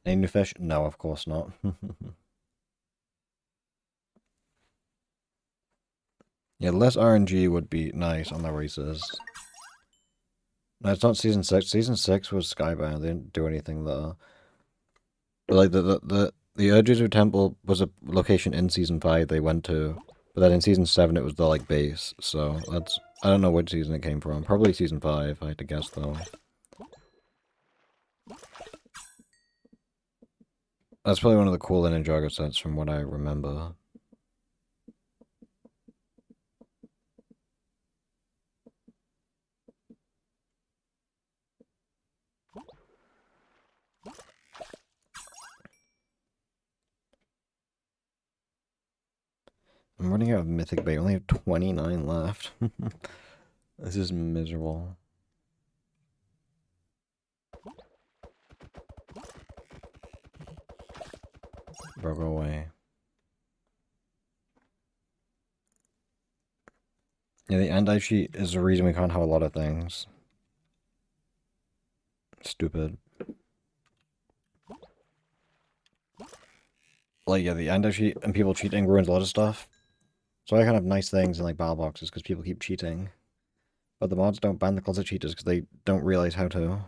Any new fish? No, of course not. Yeah, less RNG would be nice on the races. No, it's not season 6. Season 6 was Skybound. They didn't do anything there. But like the Urjizu Temple was a location in season 5 they went to. But then in season 7 it was the like base. So that's, I don't know which season it came from. Probably season 5, if I had to guess though. That's probably one of the cooler Ninjago sets from what I remember. I'm running out of mythic bait. I only have 29 left. This is miserable. Bro, go away. Yeah, the end sheet is the reason we can't have a lot of things. Stupid. Like, yeah, the end sheet and people cheating ruins a lot of stuff. So I kind of have nice things in like battle boxes because people keep cheating. But the mods don't ban the closet cheaters because they don't realize how to.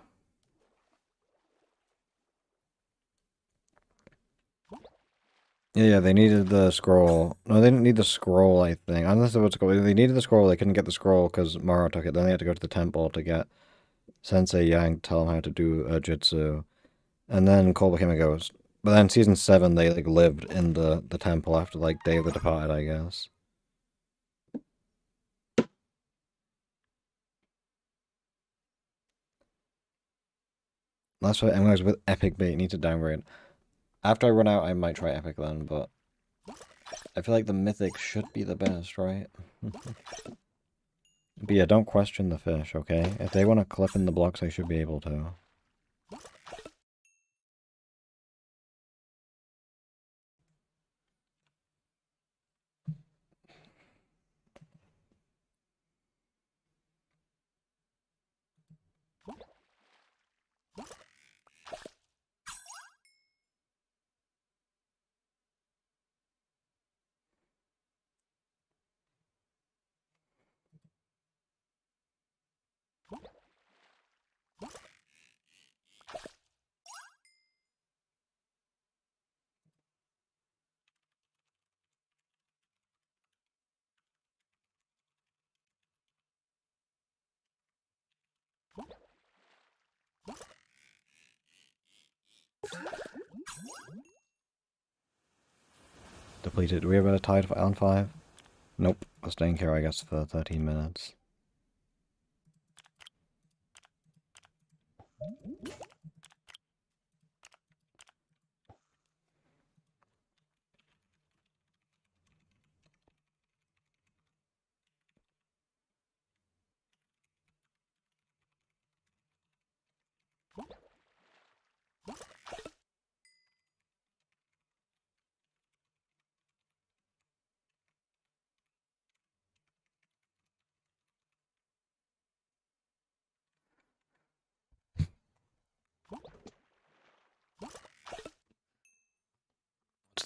Yeah, they needed the scroll. No, they didn't need the scroll, I think. Unless it was they needed the scroll, they couldn't get the scroll because Maro took it. Then they had to go to the temple to get Sensei Yang to tell them how to do a jutsu. And then Cole became a ghost. But then season 7, they like lived in the temple after like Day of the Departed, I guess. That's why MMOs with Epic Bait need to downgrade. After I run out, I might try Epic then, but I feel like the Mythic should be the best, right? But yeah, don't question the fish, okay? If they want to clip in the blocks, they should be able to. Depleted. Do we have a tide on 5? Nope. We're staying here, I guess, for 13 minutes.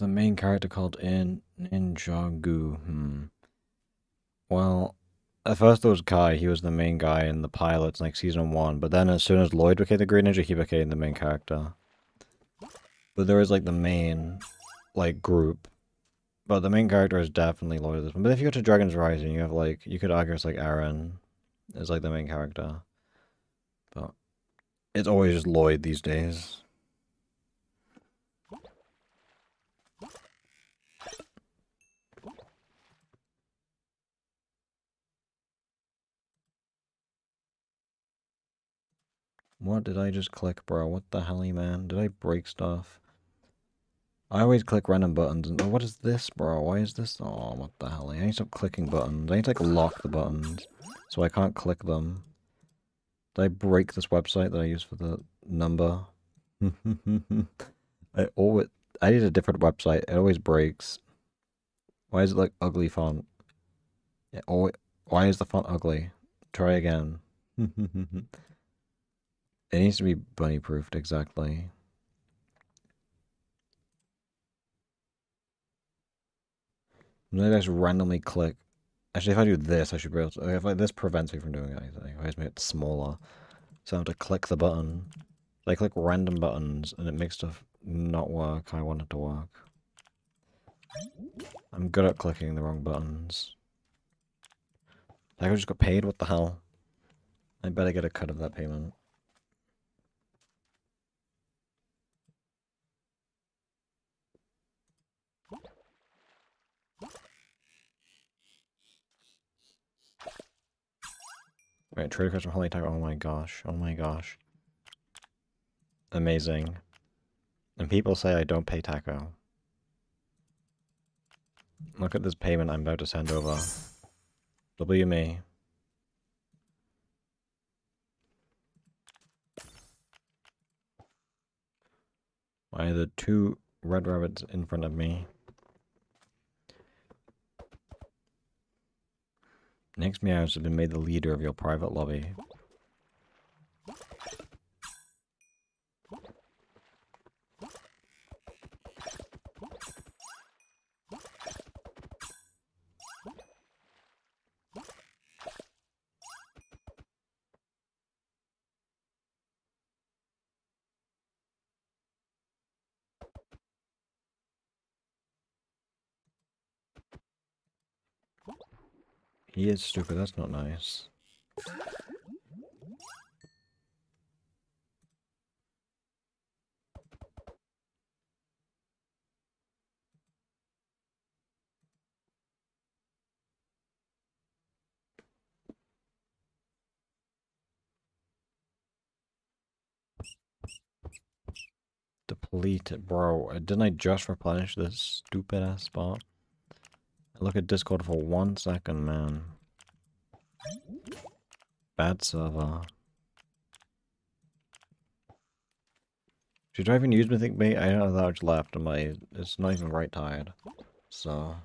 the main character called Ninjago? Well, at first there was Kai, he was the main guy in the pilots, like season 1, but then as soon as Lloyd became the Green Ninja, he became the main character. But there is like the main, like, group. But the main character is definitely Lloyd at this one. But if you go to Dragon's Rising, you have like, you could argue it's like Eren is like the main character. But it's always just Lloyd these days. What did I just click, bro? What the hell, man? Did I break stuff? I always click random buttons and... Oh, what is this, bro? Why is this? Oh, what the hell? I need to stop clicking buttons. I need to, like, lock the buttons so I can't click them. Did I break this website that I use for the number? I need a different website. It always breaks. Why is it, like, ugly font? Yeah, why is the font ugly? Try again. It needs to be bunny-proofed, exactly. Maybe I just randomly click. Actually, if I do this, I should be able to... If this prevents me from doing anything. I just make it smaller. So I have to click the button. I click random buttons, and it makes stuff not work how I want it to work. I'm good at clicking the wrong buttons. I just got paid? What the hell? I better get a cut of that payment. Wait, trade request from Holy Taco. Oh my gosh. Oh my gosh. Amazing. And people say I don't pay taco. Look at this payment I'm about to send over. W me. Why are the 2 red rabbits in front of me? Next meows have been made the leader of your private lobby. He is stupid, that's not nice. Deplete it, bro. Didn't I just replenish this stupid ass spot? I look at Discord for 1 second, man. Bad server. Should I even use Mythic Bait? I don't know that much left and it's not even right tired. So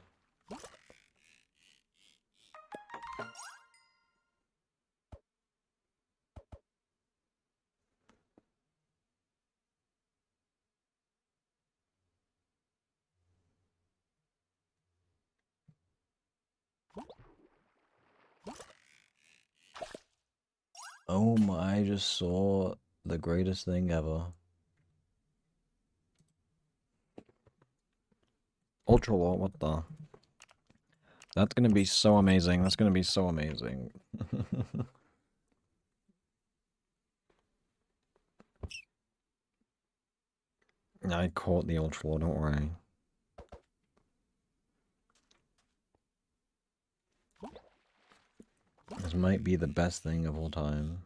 oh my, I just saw the greatest thing ever. Ultra Law, what the? That's gonna be so amazing. That's gonna be so amazing. I caught the Ultra Law, don't worry. This might be the best thing of all time.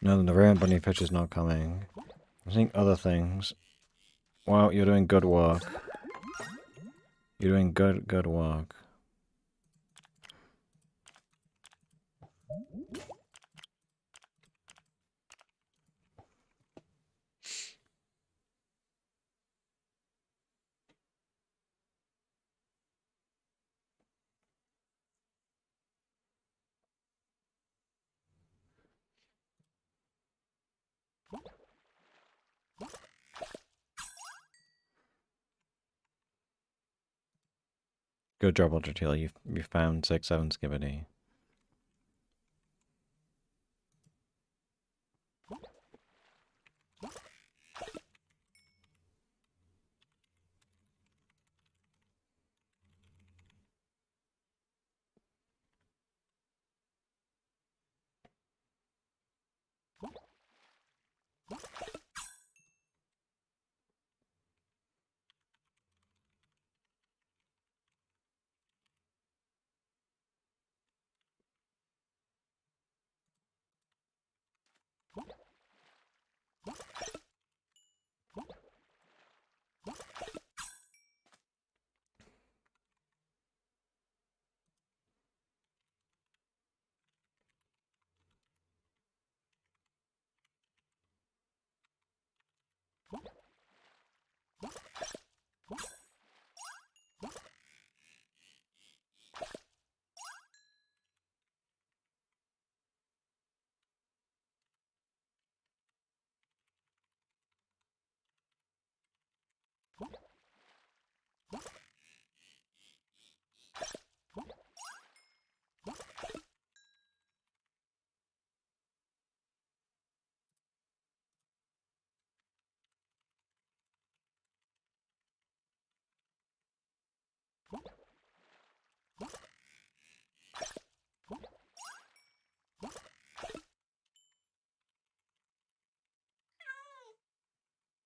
No, the rare bunny fish is not coming. I think other things. Wow, you're doing good work. You're doing good work. Good job, Ultratila. You found 6-7 Skibidi.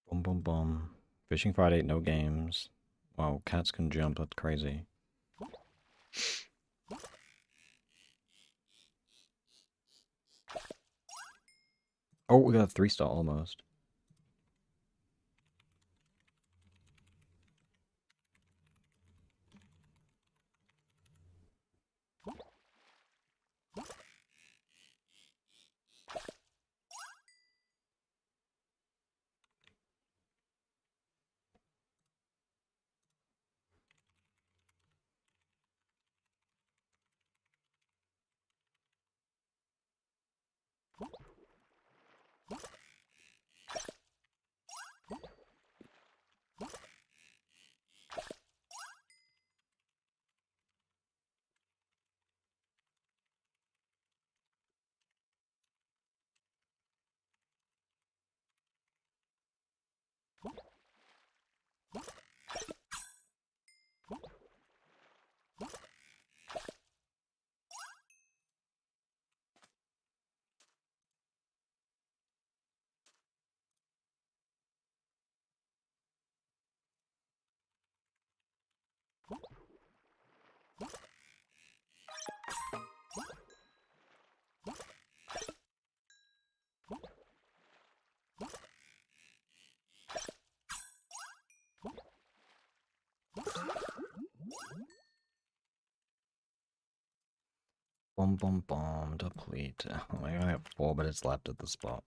Boom, boom, boom. Fishing Friday, no games. Wow, cats can jump, that's crazy. Oh, we got a 3-star almost. Boom, boom, boom, deplete. Oh my god, I have 4 minutes left at the spot.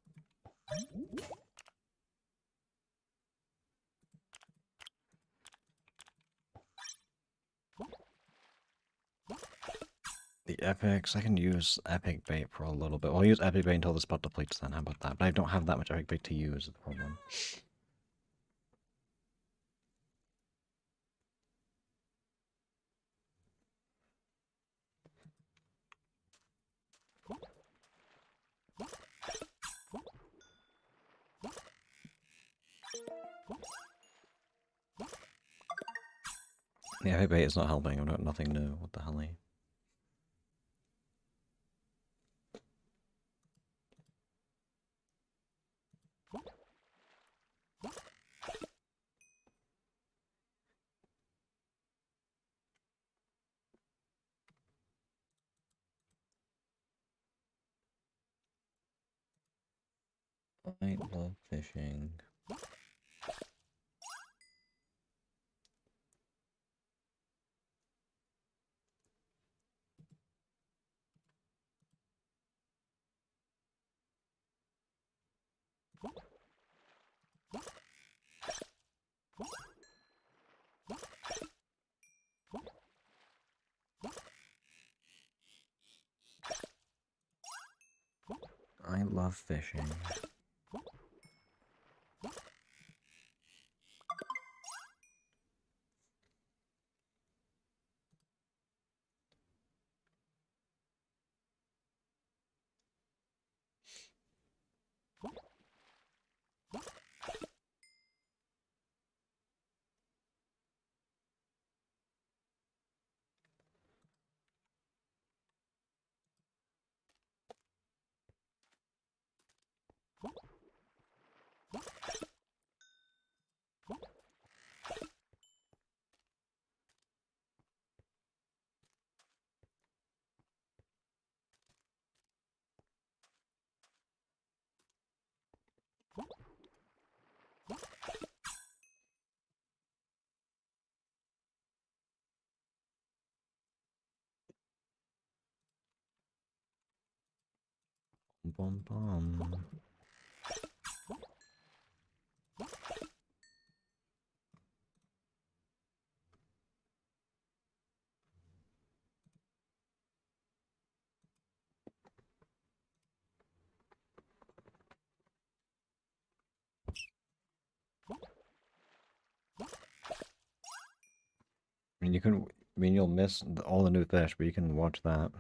The epics, I can use epic bait for a little bit. I'll use epic bait until the spot depletes then, how about that? But I don't have that much epic bait to use, is the problem. The epic bait is not helping, I've got nothing new, what the hell? I love fishing. I love fishing. Bum bum. I mean, you can. I mean, you'll miss all the new fish, but you can watch that.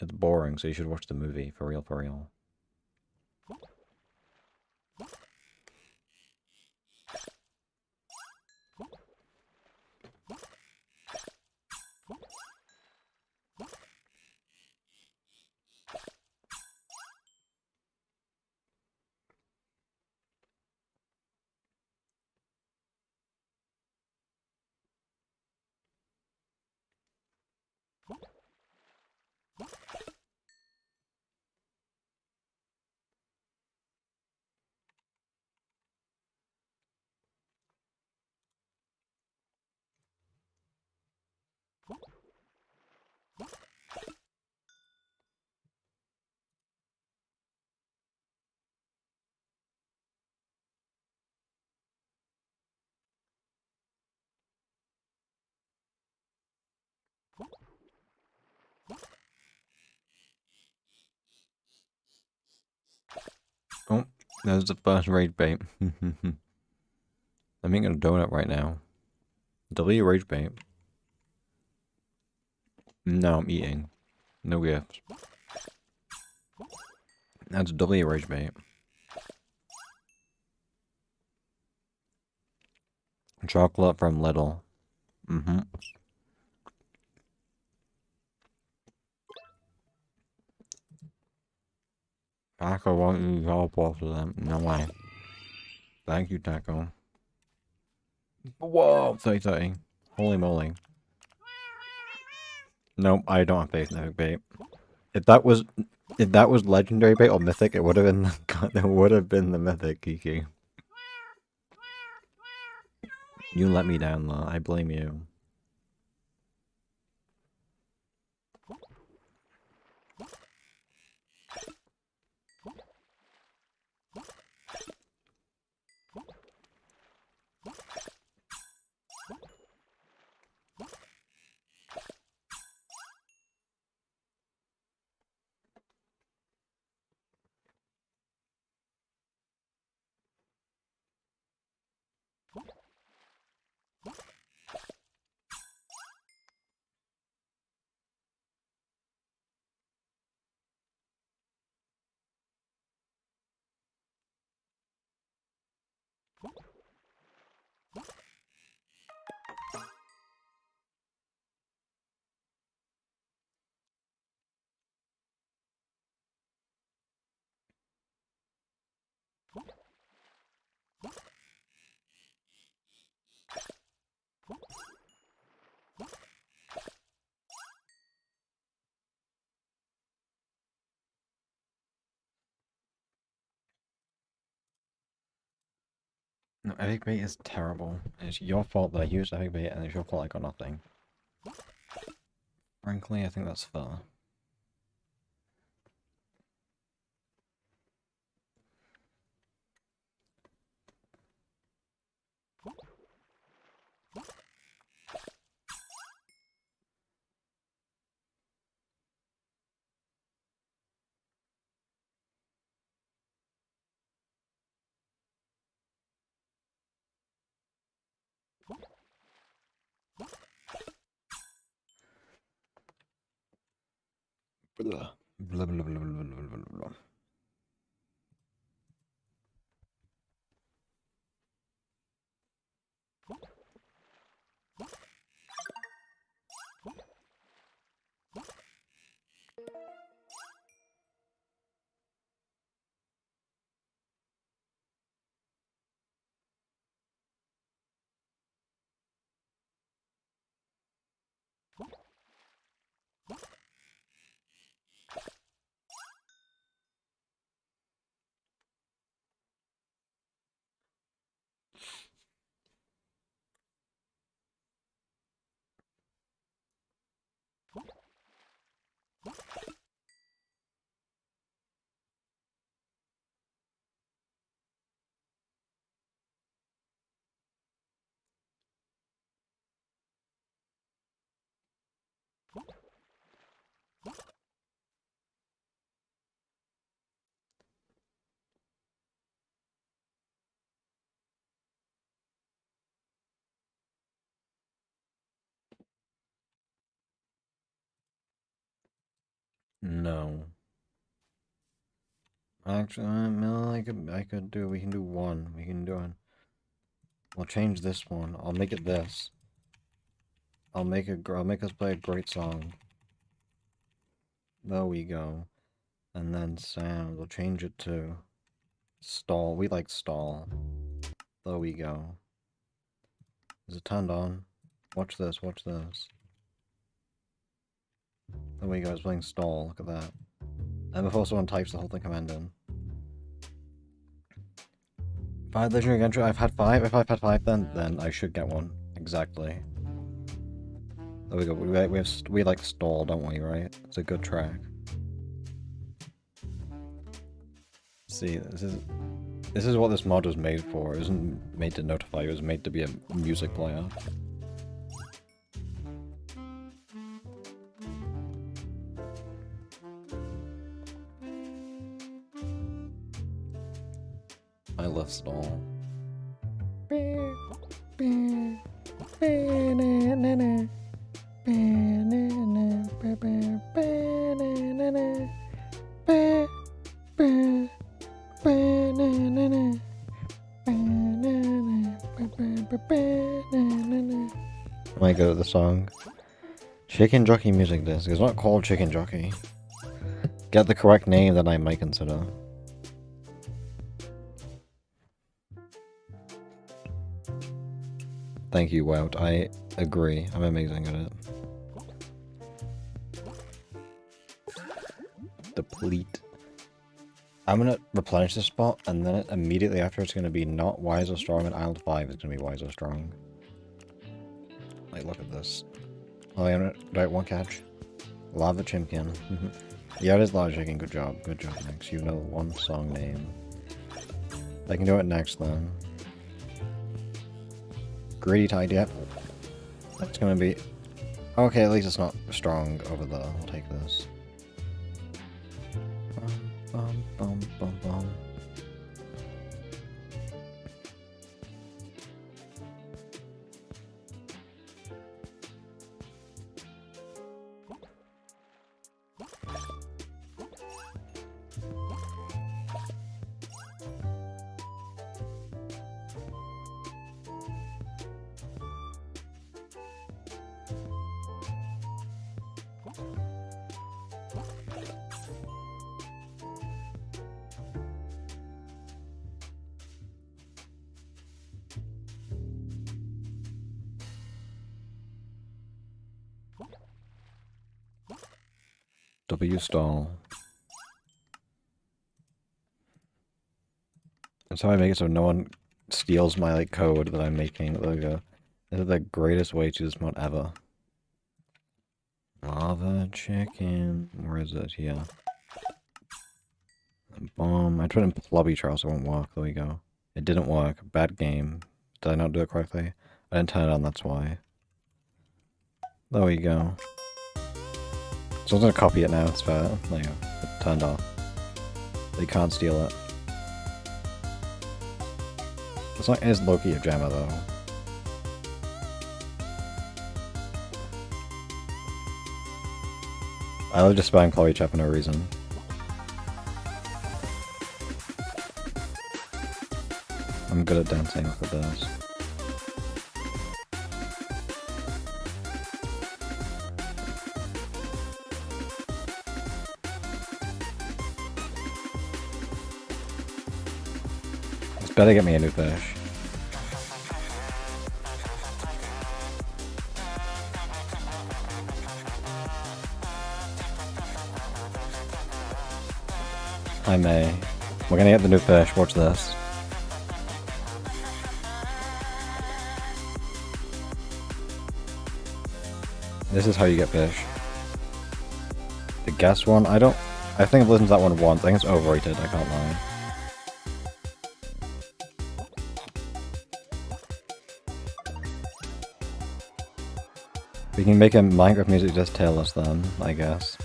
It's boring, so you should watch the movie for real, for real. Oh, there's the first rage bait. I'm eating a donut right now. W rage bait. No, I'm eating. No gifts. That's W rage bait. Chocolate from Little. Mm-hmm. Taco won't use all both of them. No way. Thank you, Taco. Whoa! 30. Holy moly. Nope, I don't have faith in epic bait. If that was legendary bait or mythic, it would have been it would have been the mythic, Kiki. You let me down though. I blame you. No, epic bait is terrible. It's your fault that I used epic bait, and it's your fault I got nothing. Frankly, I think that's fair. Blah. Blah, blah, blah, blah, blah, blah, blah. No. Actually, no, we can do one. We can do it. We'll change this one. I'll make it this. I'll make us play a great song. There we go. And then sound, we'll change it to stall. We like stall. There we go. Is it turned on? Watch this, watch this. There we go, it's playing stall, look at that. And before someone types the whole thing command in. 5 legendary entry, I've had 5. If I've had 5 then I should get one. Exactly. There we go, we like stall, don't we, right? It's a good track. See, this is what this mod was made for. It wasn't made to notify you, it was made to be a music player. I love stall. I might go to the song. Chicken Jockey Music Disc. It's not called Chicken Jockey. Get the correct name that I might consider. Thank you, Wout. I agree. I'm amazing at it. Deplete. I'm gonna replenish this spot, and then immediately after it's gonna be not Wise or Strong, and Isle 5 is gonna be Wise or Strong. Like, look at this. Oh, yeah, right, one catch. Lava Chimkin. Yeah, it is Lava Chicken. Good job. Good job, Max. You know one song name. I can do it next, then. Greedy Tide, yep. That's gonna be... Okay, at least it's not strong over there. I'll take this. Bum, bum, bum, bum. W stall. That's how I make it so no one steals my like code that I'm making. There we go. This is the greatest way to this mod ever. Lava chicken. Where is it? Yeah. Bomb. I tried in Plubby Trial, so it won't work. There we go. It didn't work. Bad game. Did I not do it correctly? I didn't turn it on, that's why. There we go. So I'm gonna copy it now, it's fair. There you go. It turned off. They can't steal it. It's not as Loki a jammer though. I love just spamming Chloe chat for no reason. I'm good at dancing with this. It's better get me a new fish. I may. We're gonna get the new fish, watch this. This is how you get fish. The guess one, I think I've listened to that one once. I think it's overrated, I can't lie. We can make a Minecraft music just tailless then, I guess.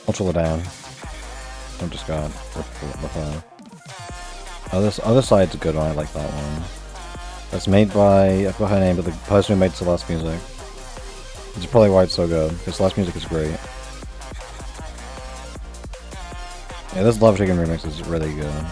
I'll chill it down. I'm just got with Oh, this other side's a good one. I like that one. That's made by, I forgot her name, but the person who made Celeste music. Which is probably why it's so good, because Celeste music is great. Yeah, this Love Chicken remix is really good.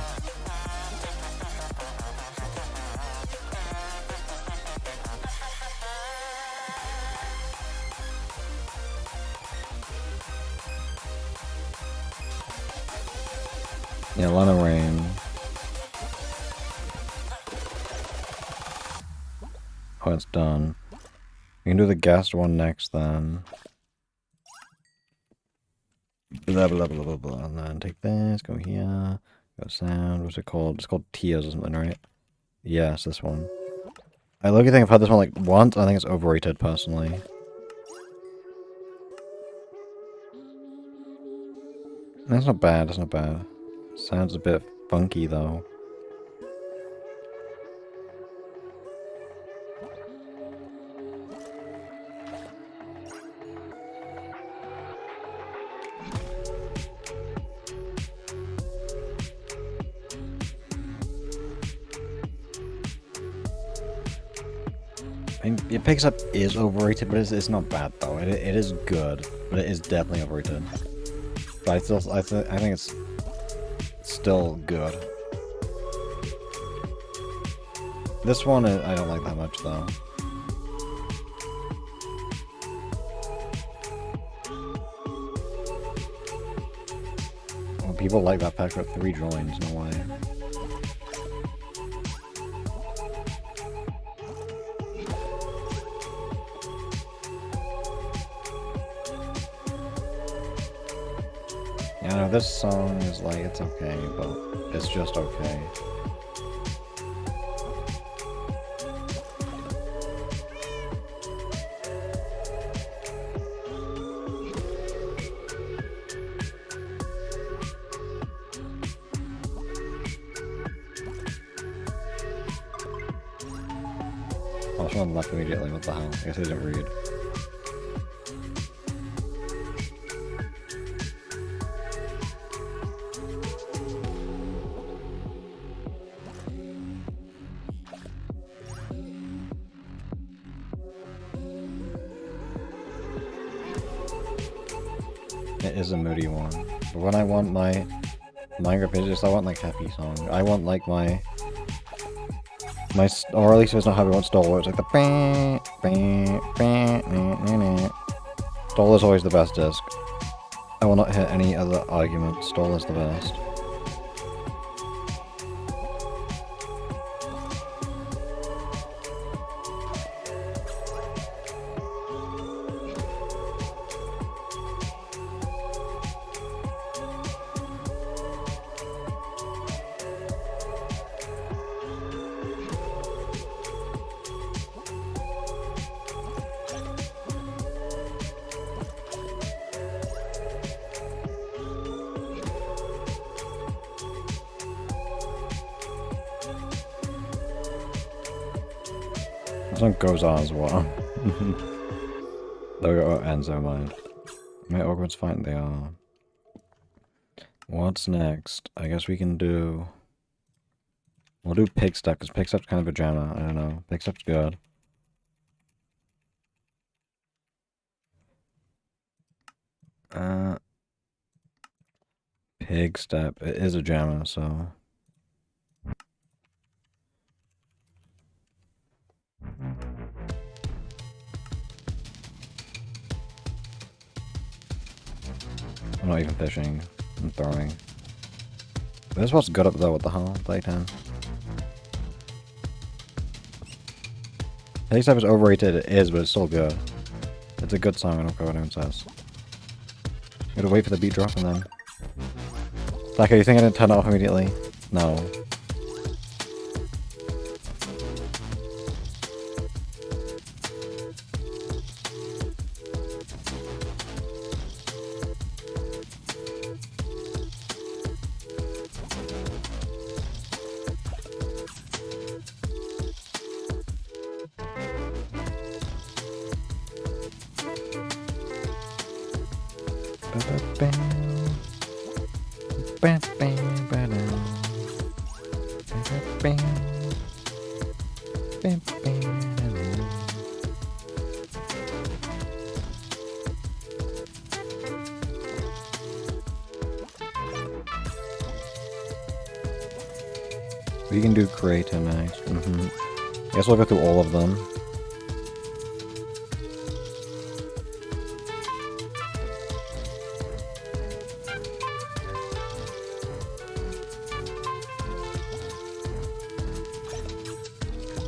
Yeah, Lana Rain. Oh, it's done. We can do the guest one next then. Blah blah blah blah blah. And then take this, go here, go sound. What's it called? It's called Tears or something, right? Yes, this one. I look, I think I've had this one like once. I think it's overrated personally. That's not bad. That's not bad. Sounds a bit funky though. I mean, it picks up is overrated, but it's not bad though. It is good, but it is definitely overrated. But I think it's still good. This one I don't like that much though. Well, people like that pack with 3 joins, no way. Yeah, no, this song is like, it's okay, but it's just okay. Oh, someone left immediately, what the hell? I guess I didn't read. It is a moody one. But when I want my Minecraft videos, I want like happy song. I want like my or at least if it's not happy, I want Stoller. It's like the Stoller's always the best disc. I will not hit any other argument. Stoller's the best. This one goes on as well. There we go, ends, never mind. My Ogre's fine, they are. What's next? I guess we can do... We'll do Pig Step, because Pig Step's kind of a jammer, I don't know. Pig Step's good. Pig Step, it is a jammer, so... I'm not even fishing, I'm throwing. This one's good up though, what the hell? Playtime. Pig Step is overrated, it is, but it's still good. It's a good song, I don't care what anyone says. Gotta wait for the beat drop and then... Blacko, you think I didn't turn it off immediately? No. We can do creator next. I guess we'll go through all of them.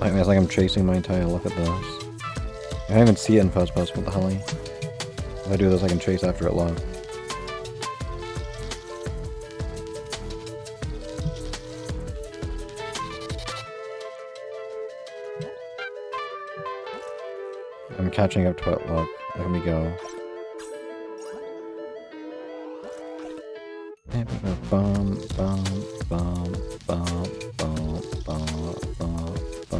I mean, it's like I'm chasing my entire look at this. I can't even see it in first person, what the hell? If I do this, I can chase after it live. I'm catching up to it, look. Let me go. Bum, bum, bum, bum, bum, bum, bum, bum,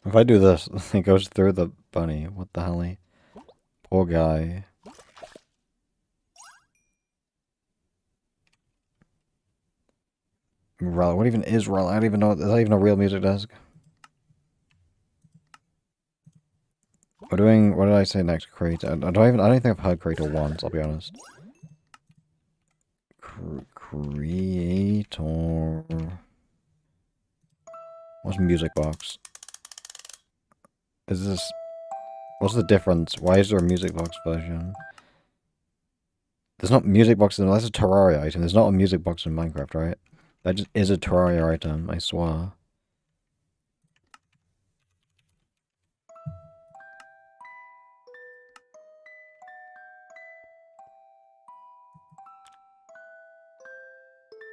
If I do this, it goes through the bunny. What the hell? Poor guy. What even is Rel? I don't even know. Is that even a real music desk? We're doing. What did I say next? Creator. I don't think I've heard Creator once. I'll be honest. Creator. What's music box? Is this... What's the difference? Why is there a music box version? There's not music box in... That's a Terraria item. There's not a music box in Minecraft, right? That just is a Terraria item, I swear.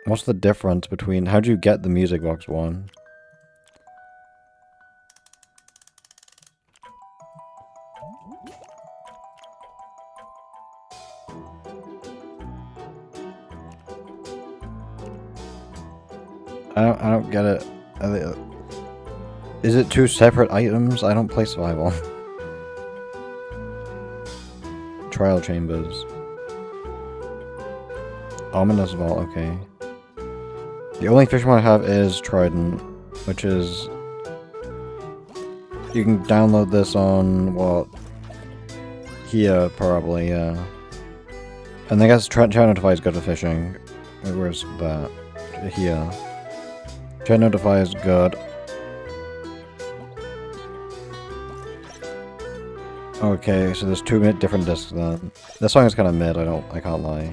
What's the difference between... How'd you get the music box one? I don't get it. Is it two separate items? I don't play survival. Trial chambers. Ominous vault, okay. The only fish one I have is Trident, which is... You can download this on, what? Here, probably, yeah. And I guess Chat Notify is good for fishing. Where's that? Here. Chat Notify is good. Okay, so there's two different discs then. This song is kind of mid, I can't lie.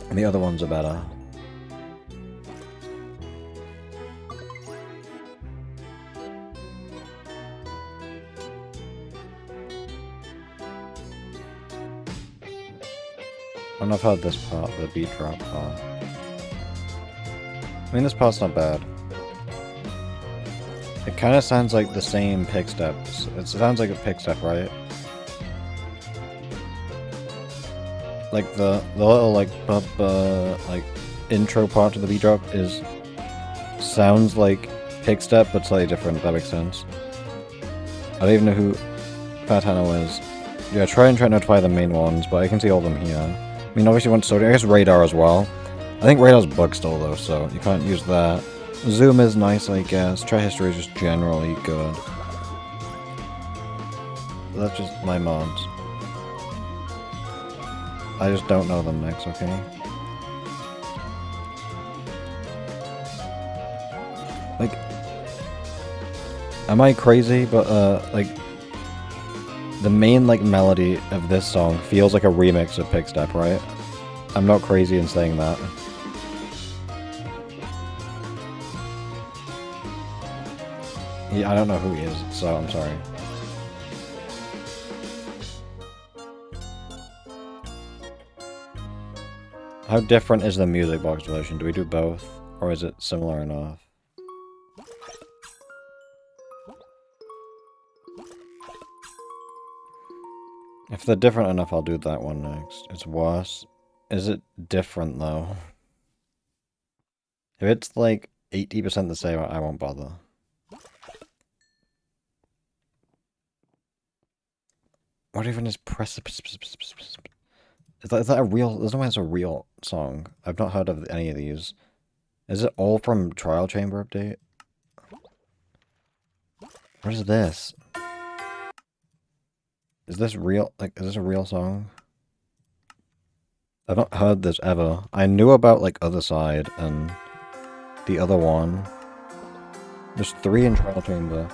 And the other ones are better. And I've heard this part, the beat drop part. I mean, this part's not bad. It kind of sounds like the same pick steps. It sounds like a pick step, right? Like the little like like intro part to the beat drop sounds like pick step, but slightly different. If that makes sense. I don't even know who Fatano is. Yeah, try and notify the main ones, but I can see all of them here. I mean, obviously, want Soda. I guess Radar as well. I think Radar's bugged still though, so you can't use that. Zoom is nice, I guess. Try history is just generally good. That's just my mods. I just don't know them next, okay? Like, am I crazy? But, like, the main, like, melody of this song feels like a remix of Pickstep, right? I'm not crazy in saying that. I don't know who he is, so I'm sorry. How different is the music box version? Do we do both? Or is it similar enough? If they're different enough, I'll do that one next. It's worse. Is it different, though? If it's like 80% the same, I won't bother. What even is precipice? Is that a real... There's no way it's a real song. I've not heard of any of these. Is it all from Trial Chamber Update? What is this? Is this real? Like, is this a real song? I've not heard this ever. I knew about, like, Other Side and the other one. There's 3 in Trial Chamber.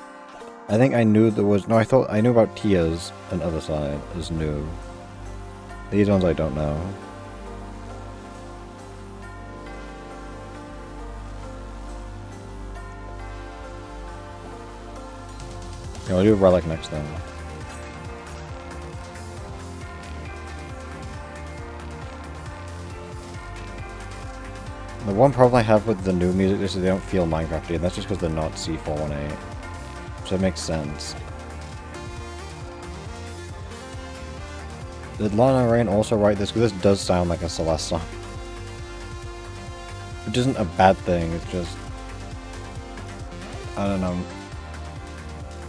I think I knew there was... No, I knew about Tears and Other Side is new. These ones I don't know. Yeah, we'll do Relic next then. The one problem I have with the new music is that they don't feel Minecrafty, and that's just because they're not C418. So it makes sense. Did Lana Rain also write this? Because this does sound like a Celeste song. Which isn't a bad thing, it's just... I don't know.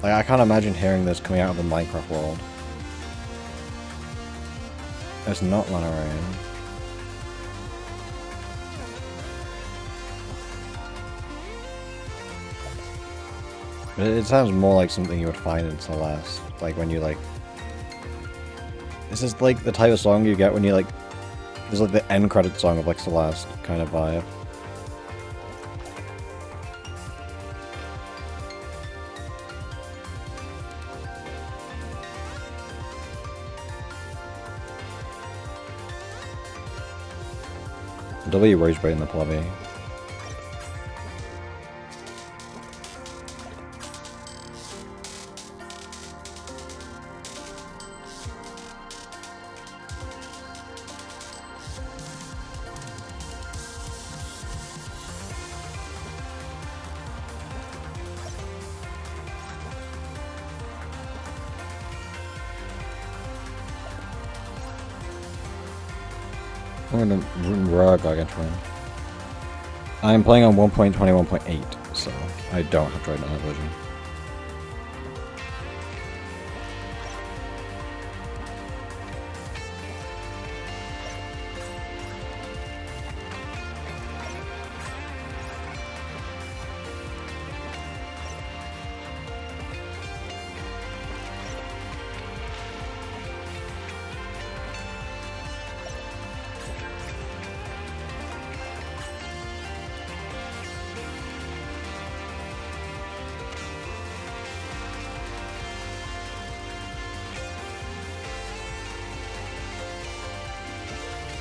Like, I can't imagine hearing this coming out of the Minecraft world. It's not Lana Rain. It sounds more like something you would find in Celeste. Like when you like... This is like the type of song you get when you like... There's like the end credit song of like Celeste kind of vibe. W rage bait in the plebby. I'm gonna rug against one. I'm playing on 1.21.8, so I don't have to write another version.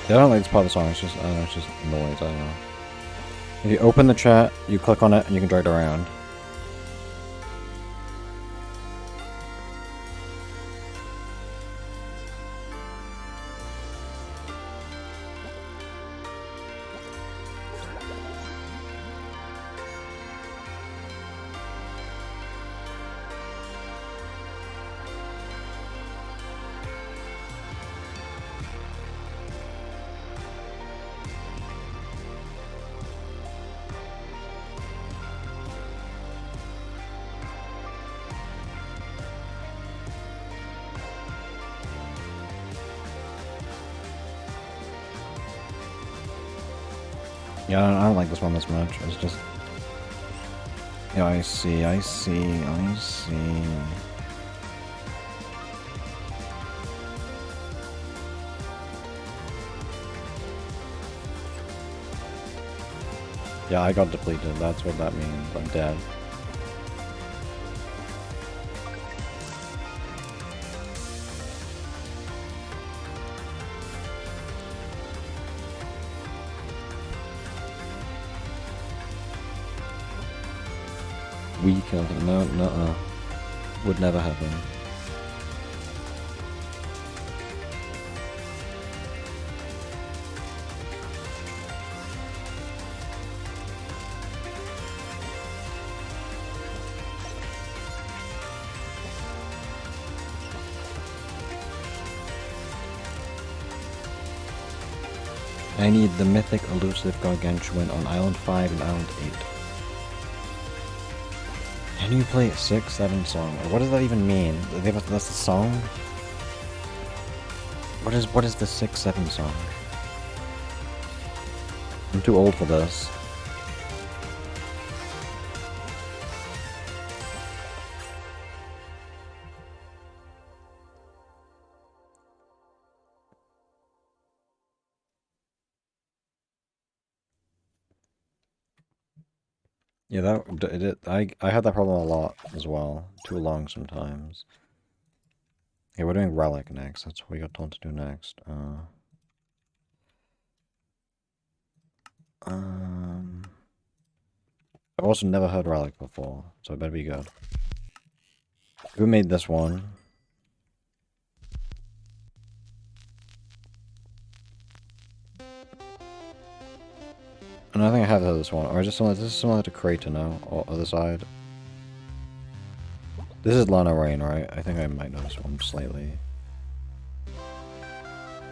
Yeah, I don't like this part of the song, it's just, I don't know, it's just noise, I don't know. If you open the chat, you click on it, and you can drag it around. Yeah, I don't like this one as much. It's just... Yeah, I see. Yeah, I got depleted. That's what that means. I'm dead. We killed him. No, nuh-uh. Would never happen. I need the mythic elusive gargantuan on Island 5 and Island 8. Can you play 6, 7 song? What does that even mean? That's the song? What is the 6, 7 song? I'm too old for this. Yeah, I had that problem a lot as well. Too long sometimes. Okay, we're doing Relic next. That's what we got told to do next. I've also never heard Relic before, so it better be good. Who made this one? And I think I have heard this one. Or is this similar to Crater, no? Or other side? This is Lana Rain, right? I think I might know this one slightly.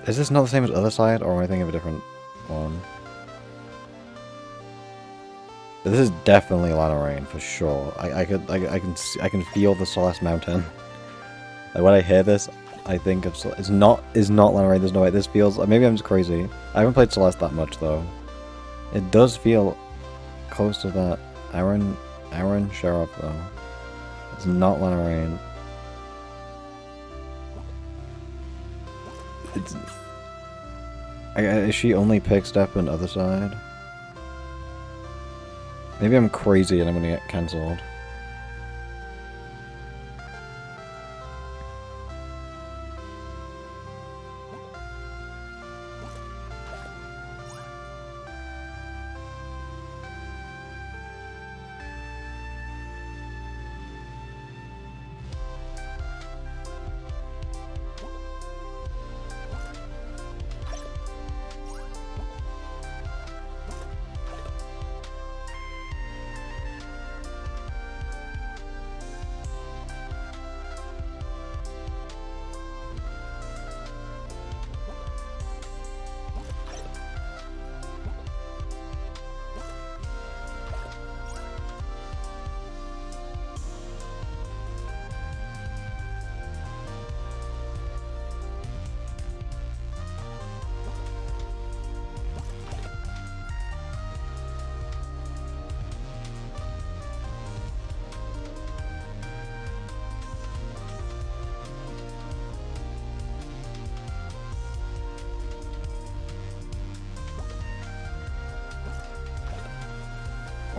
Is this not the same as other side, or am I thinking of a different one? This is definitely Lana Rain for sure. I can feel the Celeste Mountain. Like when I hear this, I think of it's not Lana Rain. There's no way. This feels maybe I'm just crazy. I haven't played Celeste that much though. It does feel close to that Aaron Sheriff though. It's not Lana Rain. Is she only pick step and other side? Maybe I'm crazy and I'm gonna get cancelled.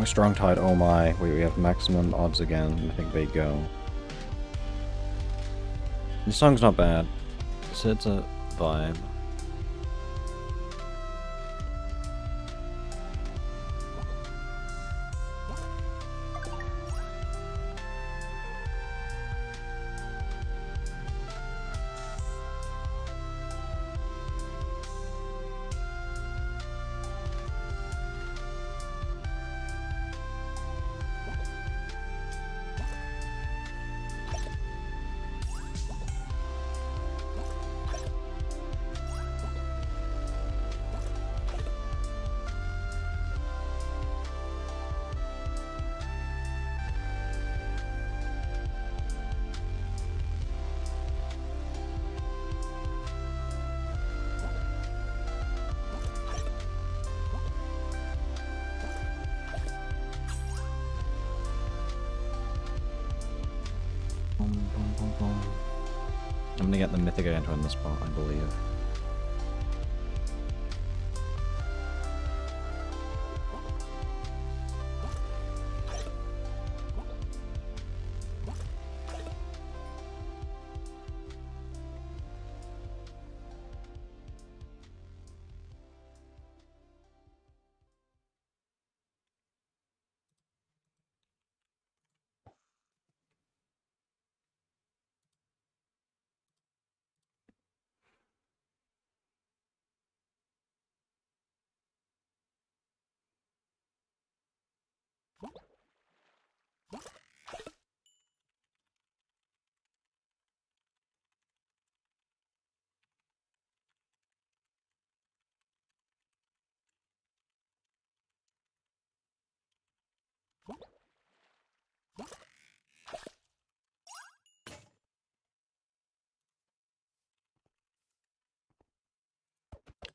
Strong Tide, oh my. Wait, we have maximum odds again. I think they go. This song's not bad. It's a vibe. I'm gonna get the mythic enter in this spot, I believe.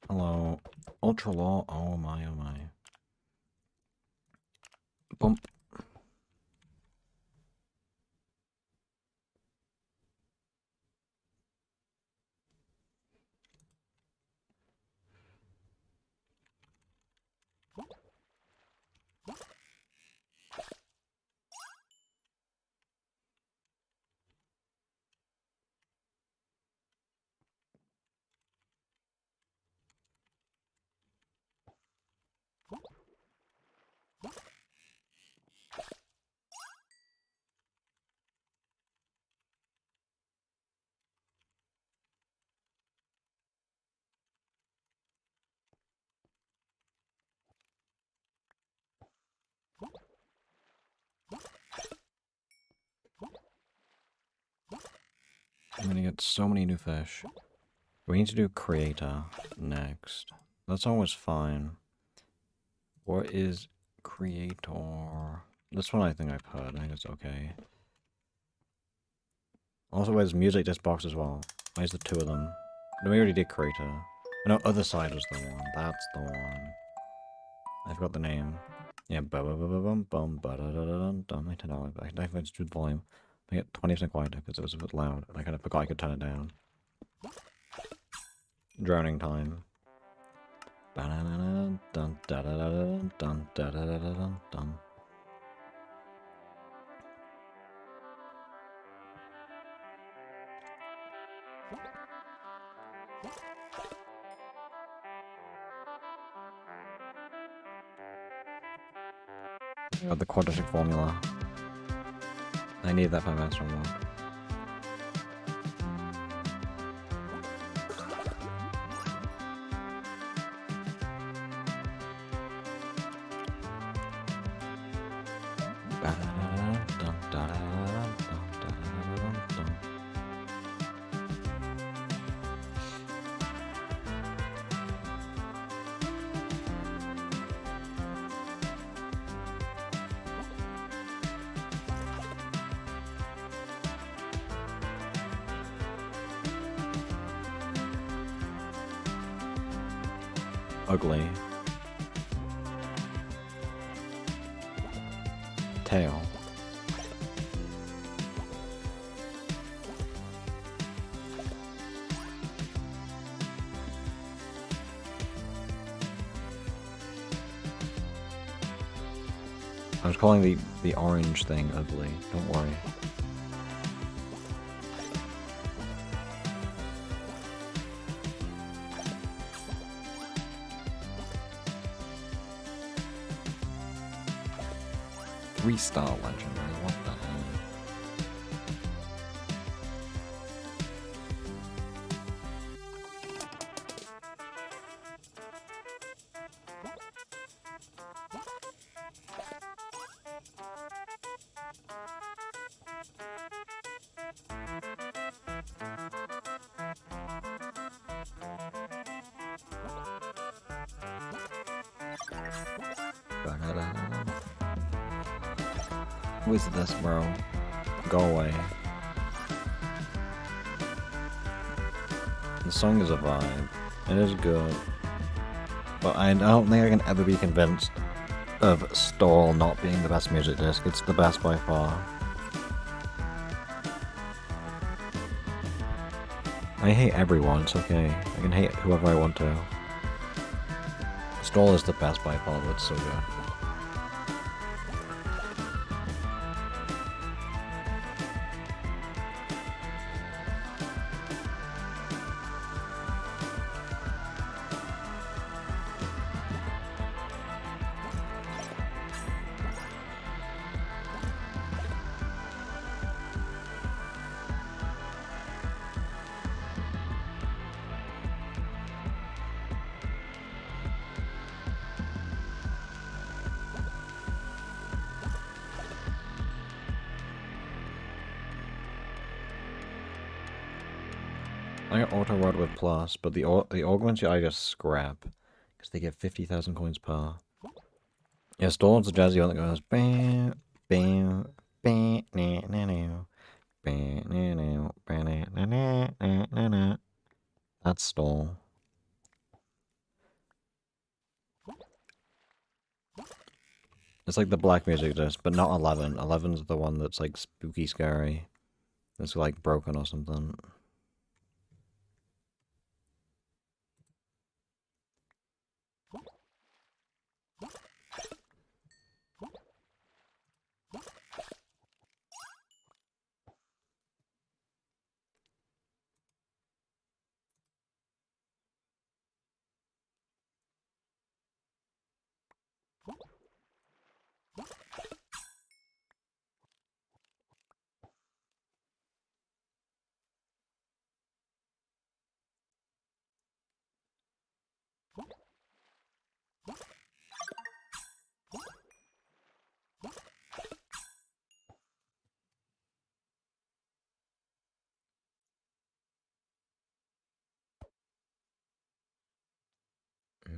Hello. Ultra law. Oh my, oh my. Bump. I'm gonna get so many new fish. We need to do creator next. That's always fine. What is creator? This one I think I've heard. I think it's okay. Also, where's music disc box as well? Where's the two of them? No, we already did creator. No, other side was the one. That's the one. I forgot the name. Yeah, ba ba ba ba bum bum ba da da da dum dum. I turned out. I went to the volume. I get 20% quieter because it was a bit loud. And I kind of forgot I could turn it down. Drowning time. Ba da da da dun da da da dun da da da da dun dun. Got the quadratic formula. I need that 5 minutes from one. Ugly. Tail. I was calling the orange thing ugly. Don't worry. Three-star legendary, what the hell? Who is this, bro? Go away. The song is a vibe. It is good. But I don't think I can ever be convinced of Stall not being the best music disc. It's the best by far. I hate everyone, it's okay. I can hate whoever I want to. Stall is the best by far, it's so good. I got auto rod with plus, but the augments I just scrap because they get 50,000 coins per. Yeah, Storm's the jazzy one that goes bam, bam, bam, na na na, bam, na na, bam, na na na na na. That's Storm. It's like the black music disc, but not 11. 11's the one that's like spooky scary. It's like broken or something.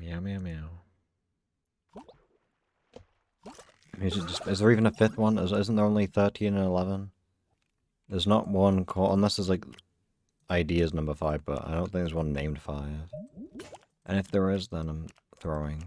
Meow meow meow. Is there even a fifth one? Isn't there only 13 and 11? There's not one called, unless there's like ideas number 5, but I don't think there's one named 5. And if there is, then I'm throwing.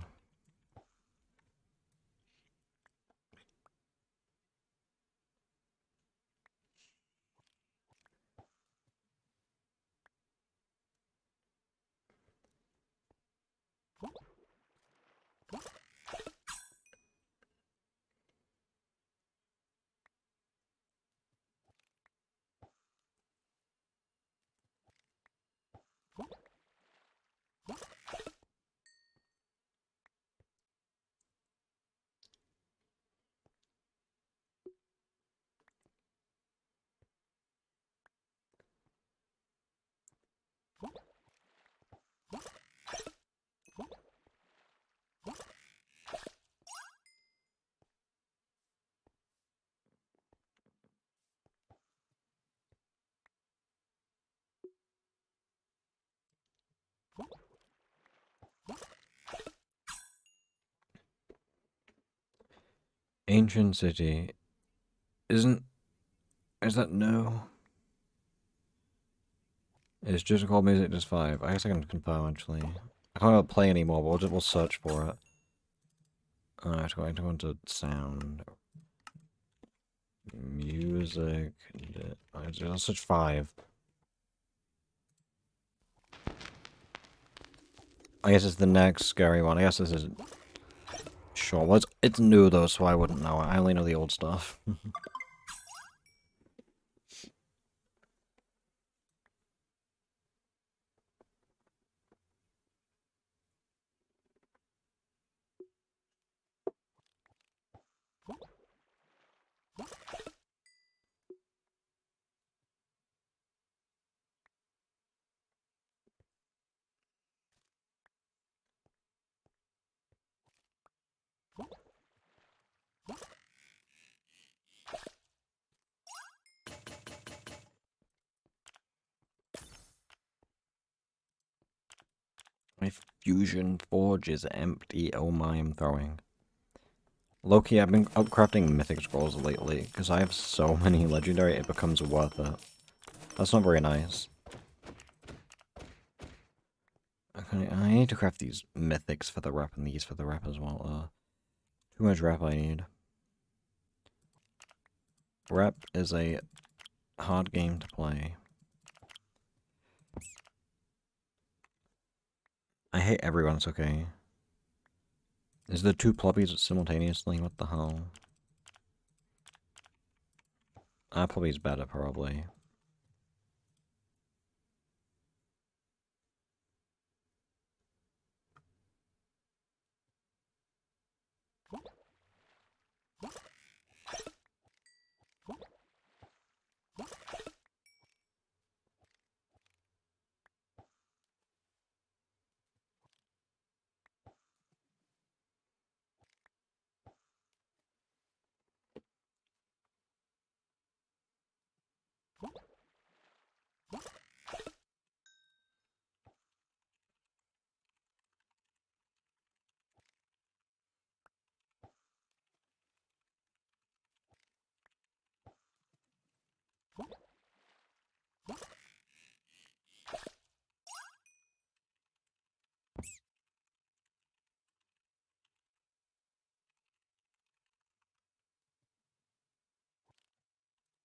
Ancient City. Is that no? It's just called Music Just 5. I guess I can confirm actually. I can't play anymore, but we'll we'll search for it. Alright, going to go into sound. Music. I'll search 5. I guess it's the next scary one. I guess this is... Sure, well, it's new though, so I wouldn't know. I only know the old stuff. My fusion forge is empty. Oh my, I'm throwing. Loki, I've been upcrafting mythic scrolls lately, because I have so many legendary, it becomes worth it. That's not very nice. Okay, I need to craft these mythics for the rep and these for the rep as well. Too much rep I need. Rep is a hard game to play. I hate everyone, it's okay. Is there two ploppies simultaneously? What the hell? Ploppies better, probably.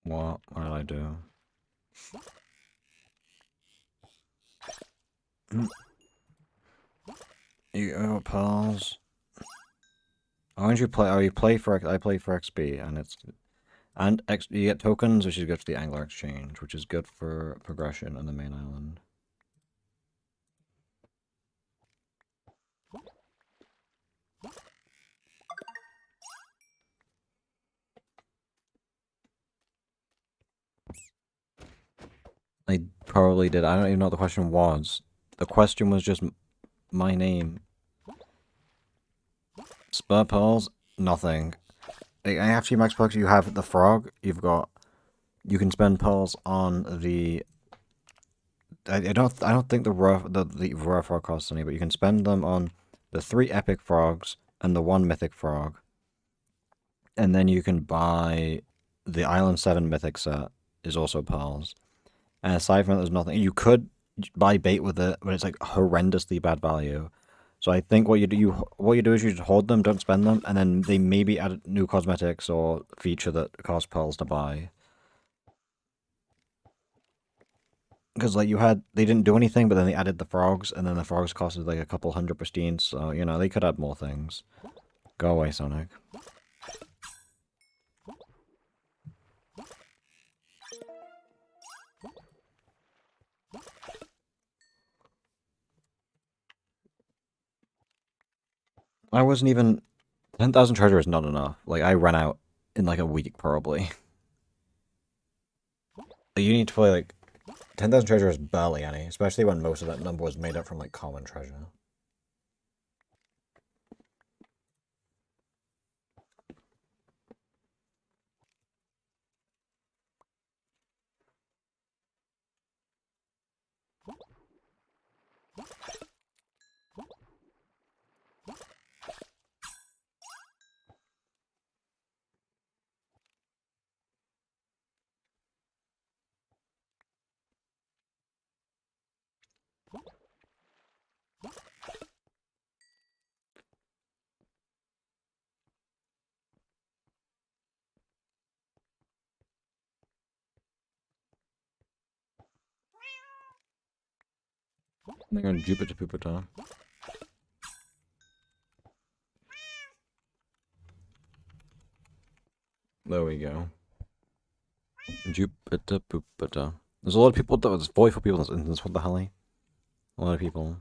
What? What did I do? You pals. Why don't you play? Oh, you play for. I play for XP, and it's you get tokens, which is good for the Angler Exchange, which is good for progression on the main island. I probably did. I don't even know what the question was. The question was just my name. Spur pearls? Nothing. After you max perks, you have the frog. You've got. You can spend pearls on the. I don't think the rare frog costs any, but you can spend them on the 3 epic frogs and the 1 mythic frog. And then you can buy the Island 7 mythic set is also pearls. And aside from that, there's nothing. You could buy bait with it, but it's like horrendously bad value. So I think what you do is you just hold them, don't spend them, and then they maybe add new cosmetics or feature that cost pearls to buy. Because like they didn't do anything, but then they added the frogs, and then the frogs costed like a couple hundred pristine. So you know they could add more things. Go away, Sonic. I wasn't even 10,000 treasure is not enough. Like I ran out in like a week probably. You need to play like 10,000 treasure is barely any, especially when most of that number was made up from like common treasure. They're on Jupiter Pupiter. There we go. Jupiter Pupiter. There's a lot of people. There's 44 people in this instance. What the hell? A lot of people.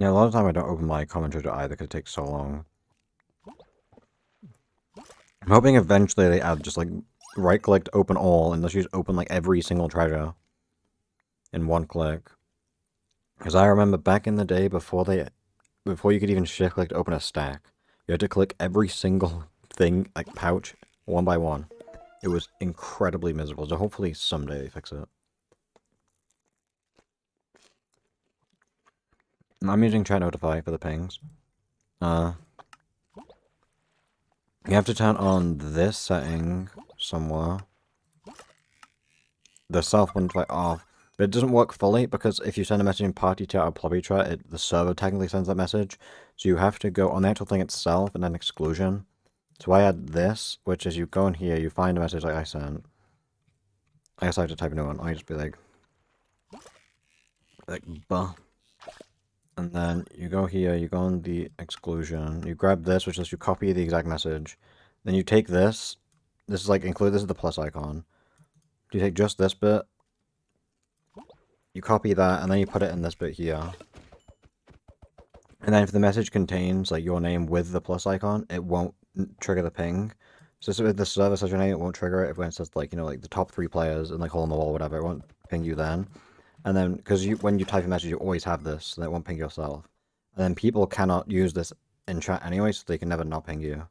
Yeah, a lot of time I don't open my common treasure either because it takes so long. I'm hoping eventually they add just like right click to open all and let's just open like every single treasure in one click. Because I remember back in the day before you could even shift click to open a stack, you had to click every single thing like pouch one by one. It was incredibly miserable. So hopefully someday they fix it. I'm using chat notify for the pings. You have to turn on this setting somewhere. The self notify off. But it doesn't work fully because if you send a message in party chat or lobby chat, the server technically sends that message. So you have to go on the actual thing itself and then exclusion. So I add this, which is you go in here, you find a message like I sent. I guess I have to type a new one. I just be like, buh. And then you go here, you go on the exclusion, you grab this, which is you copy the exact message. Then you take this, this is like include, this is the plus icon. You take just this bit, you copy that, and then you put it in this bit here. And then if the message contains like your name with the plus icon, it won't trigger the ping. So if the server says your name, it won't trigger it. If when it says like, you know, like the top 3 players and like hole in the wall or whatever, it won't ping you then. And then, because when you type a message, you always have this, so that it won't ping yourself. And then people cannot use this in chat anyway, so they can never not ping you.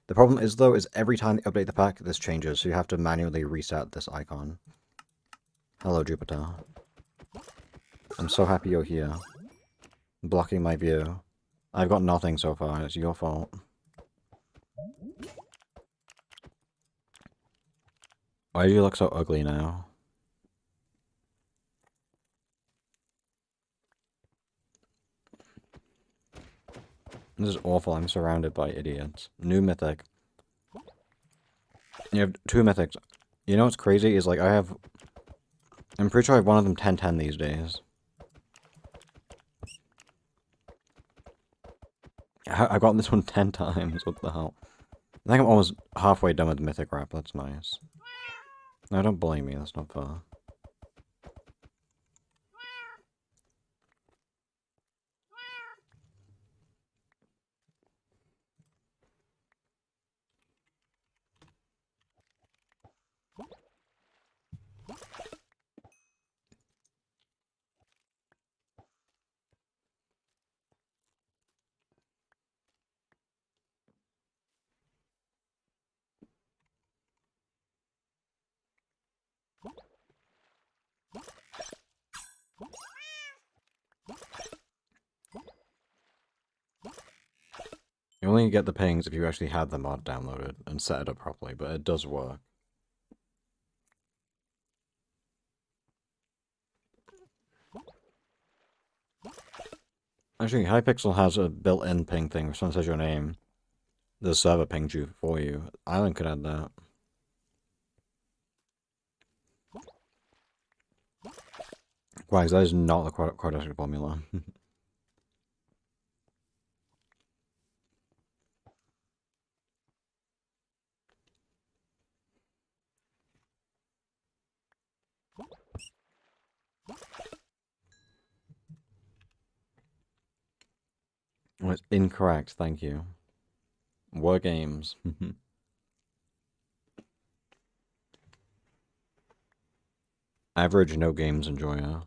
The problem is, though, is every time they update the pack, this changes, so you have to manually reset this icon. Hello, Jupiter. I'm so happy you're here. Blocking my view. I've got nothing so far, it's your fault. Why do you look so ugly now? This is awful, I'm surrounded by idiots. New mythic. You have 2 mythics. You know what's crazy is like I'm pretty sure I have one of them 10/10 these days. I've gotten this one 10 times, what the hell? I think I'm almost halfway done with the mythic wrap, that's nice. No, don't bully me, that's not fair. You only get the pings if you actually have the mod downloaded and set it up properly, but it does work. Actually, Hypixel has a built-in ping thing. If someone says your name, the server pings you for you. Island could add that. Why? That is not the quadratic formula. Well, it's incorrect, thank you. War games. Average no games enjoyer.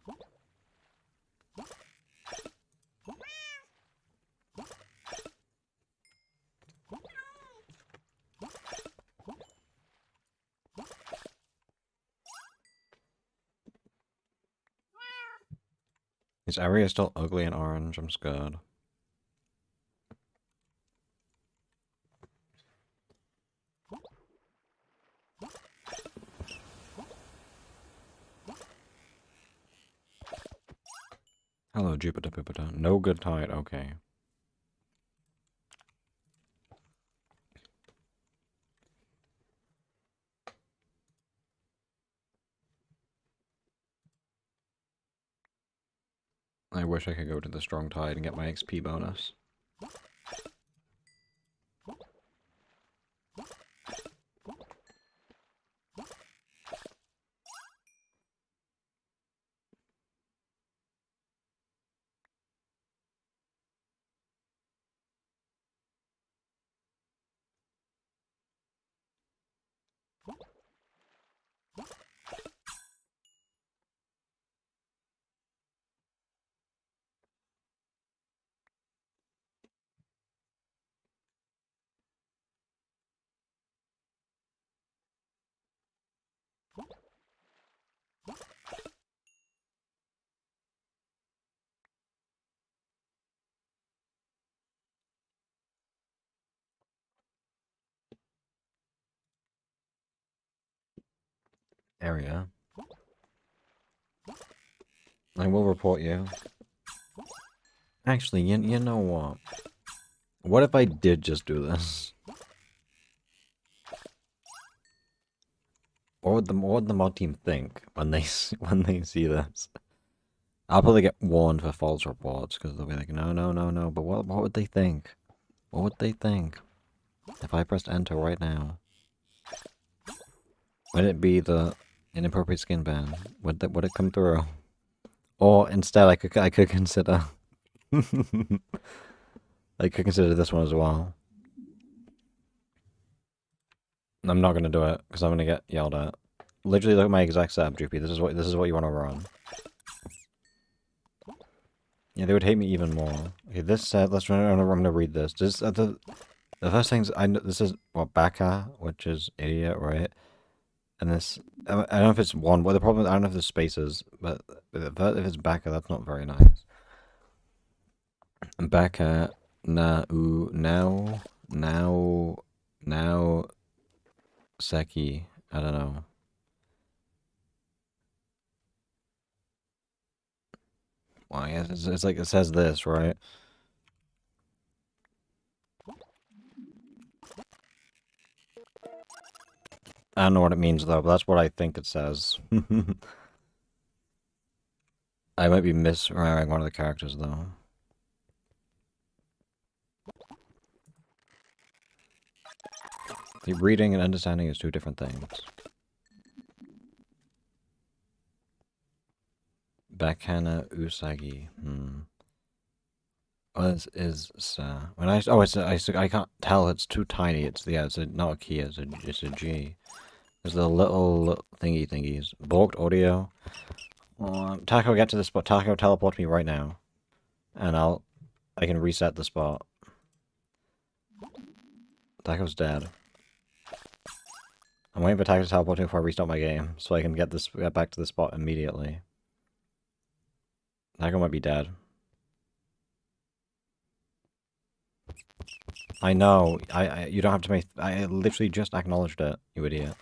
Is Aria still ugly and orange? I'm scared. Hello, Jupiter Pupiter. No good tide, okay. I wish I could go to the strong tide and get my XP bonus. area. I will report you. Actually, you know what? What if I did just do this? What would the mod team think when they see this? I'll probably get warned for false reports because they'll be like, no, no, no, no. But what would they think? What would they think if I pressed enter right now? Would it be the inappropriate skin ban? Would it come through? Or instead, I could consider I could consider this one as well. I'm not gonna do it because I'm gonna get yelled at. Literally, look at my exact setup, Droopy. This is what you want to run. Yeah, they would hate me even more. Okay, this said, I'm gonna read this. This the first things I know. This is what Baka, which is idiot, right? And this, I don't know if it's one. Well, the problem is I don't know if there's spaces, but if it's Baka, that's not very nice. Baka now Seki. I don't know. Well, I guess it's like it says this, right? I don't know what it means though, but that's what I think it says. I might be misremembering one of the characters though. The reading and understanding is two different things. Bakana Usagi. Oh, this is when I can't tell. It's too tiny. It's not a key. It's a G. There's the little thingies. Balked audio. Taco, get to the spot. Taco, teleport me right now, and I can reset the spot. Taco's dead. I'm waiting for Taco to teleport me before I restart my game, so I can get back to the spot immediately. Taco might be dead. I know. You don't have to make. I literally just acknowledged it, you idiot.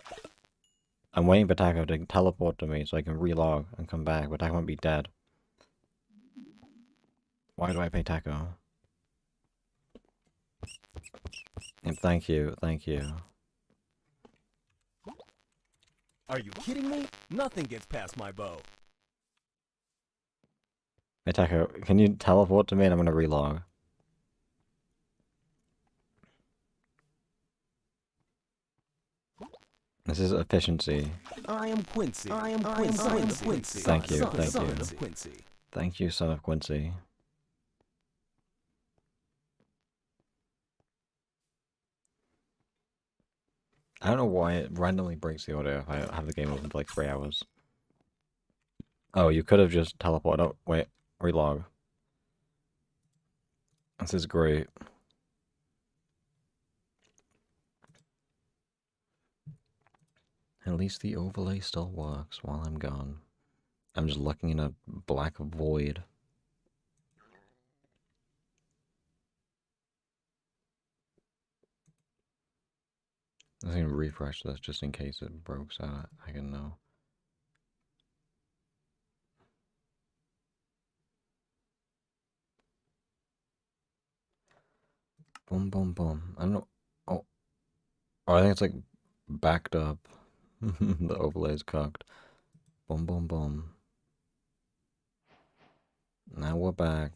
I'm waiting for Taco to teleport to me so I can relog and come back, but Taco might be dead. Why do I pay Taco? And thank you. Are you kidding me? Nothing gets past my bow. Hey Taco, can you teleport to me and I'm gonna relog? This is efficiency. I am Quincy. I am Quincy. Thank you. Quincy. Thank you, son of Quincy. I don't know why it randomly breaks the audio if I have the game open for like 3 hours. Oh, you could have just teleported. Oh, wait. Relog. This is great. At least the overlay still works while I'm gone. I'm just looking in a black void. I'm just gonna refresh this just in case it broke so I can know. Boom, boom, boom. I don't know. Oh, I think it's like backed up. The overlay is cocked. Boom, boom, boom. Now we're back.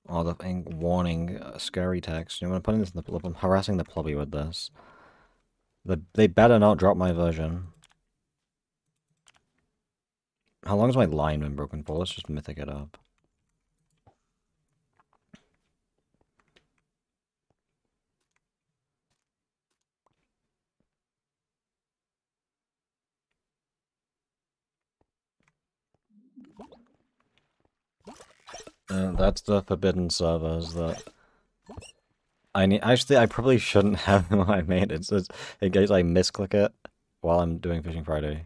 Oh, the warning, scary text. You know, I'm putting this in the. I'm harassing the plobby with this. They better not drop my version. How long has my line been broken for? Let's just mythic it up. That's the forbidden servers that I need. Actually, I probably shouldn't have them I made. It's just in case I misclick it while I'm doing Fishing Friday.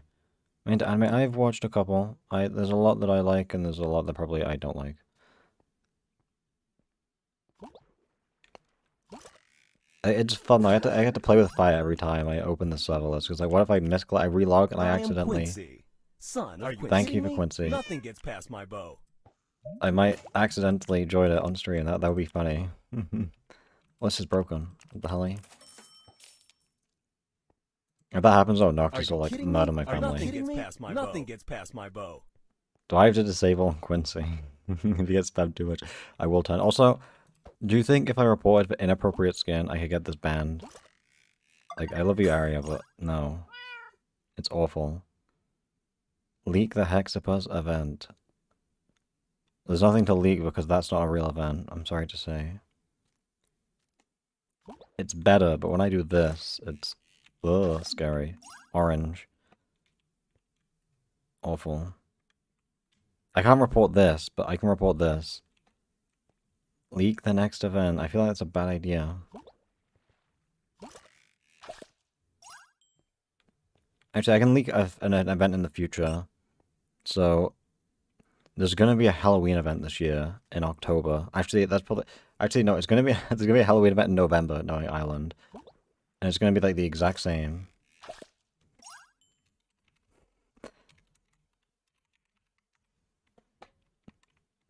I mean, I've watched a couple. There's a lot that I like, and there's a lot that probably I don't like. It's fun though. I get to play with fire every time I open the server list. Because like, what if I I relog and I I am accidentally... Quincy. Son of Quincy. Thank you Kidding for me? Quincy. Nothing gets past my bow. I might accidentally join it on stream. That would be funny. Well, this is broken. What the hell? If that happens, I'll Noctis will like murder my family. Nothing gets past my bow. Do I have to disable Quincy? If he gets spammed too much, I will turn. Also, do you think if I reported for inappropriate skin, I could get this banned? Like, I love you, Arya, but no. It's awful. Leak the Hexapus event. There's nothing to leak because that's not a real event, I'm sorry to say. It's better, but when I do this, it's... ugh, scary. Orange. Awful. I can't report this, but I can report this. Leak the next event. I feel like that's a bad idea. Actually, I can leak an event in the future. So, there's gonna be a Halloween event this year in October. Actually, that's probably... Actually, no, it's gonna be there's gonna be a Halloween event in November, Knowing Island. And it's gonna be like the exact same.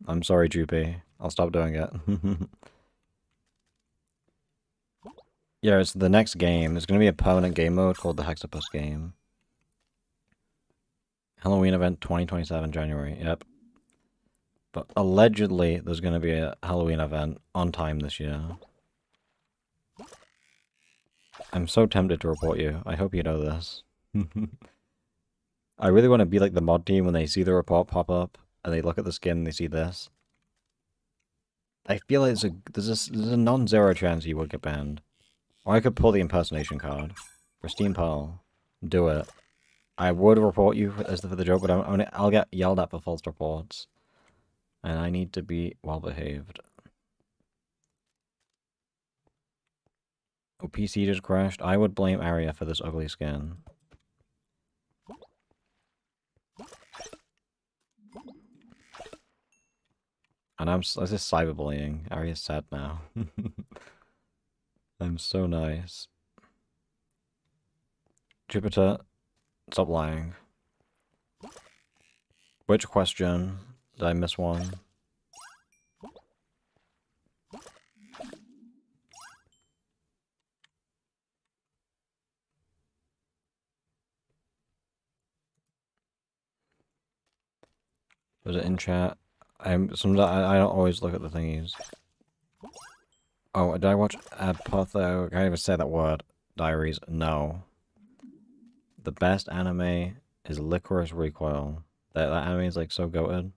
I'm sorry, Droopy. I'll stop doing it. Yeah, it's the next game. There's gonna be a permanent game mode called the Hexapus game. Halloween event 2027 January, yep. But allegedly, there's gonna be a Halloween event on time this year. I'm so tempted to report you. I hope you know this. I really want to be like the mod team when they see the report pop up, and they look at the skin and they see this. I feel like there's a non-zero chance you would get banned. Or I could pull the impersonation card. Pristine Pearl. Do it. I would report you for the joke, but I'll get yelled at for false reports. And I need to be well-behaved. Oh, PC just crashed. I would blame Arya for this ugly skin. And this is cyberbullying. Arya's sad now. I'm so nice. Jupiter, stop lying. Which question? Did I miss one? Was it in chat? I don't always look at the thingies. Oh, did I watch Apotho? Can I even say that word? Diaries? No. The best anime is Licorice Recoil. That anime is like so goated.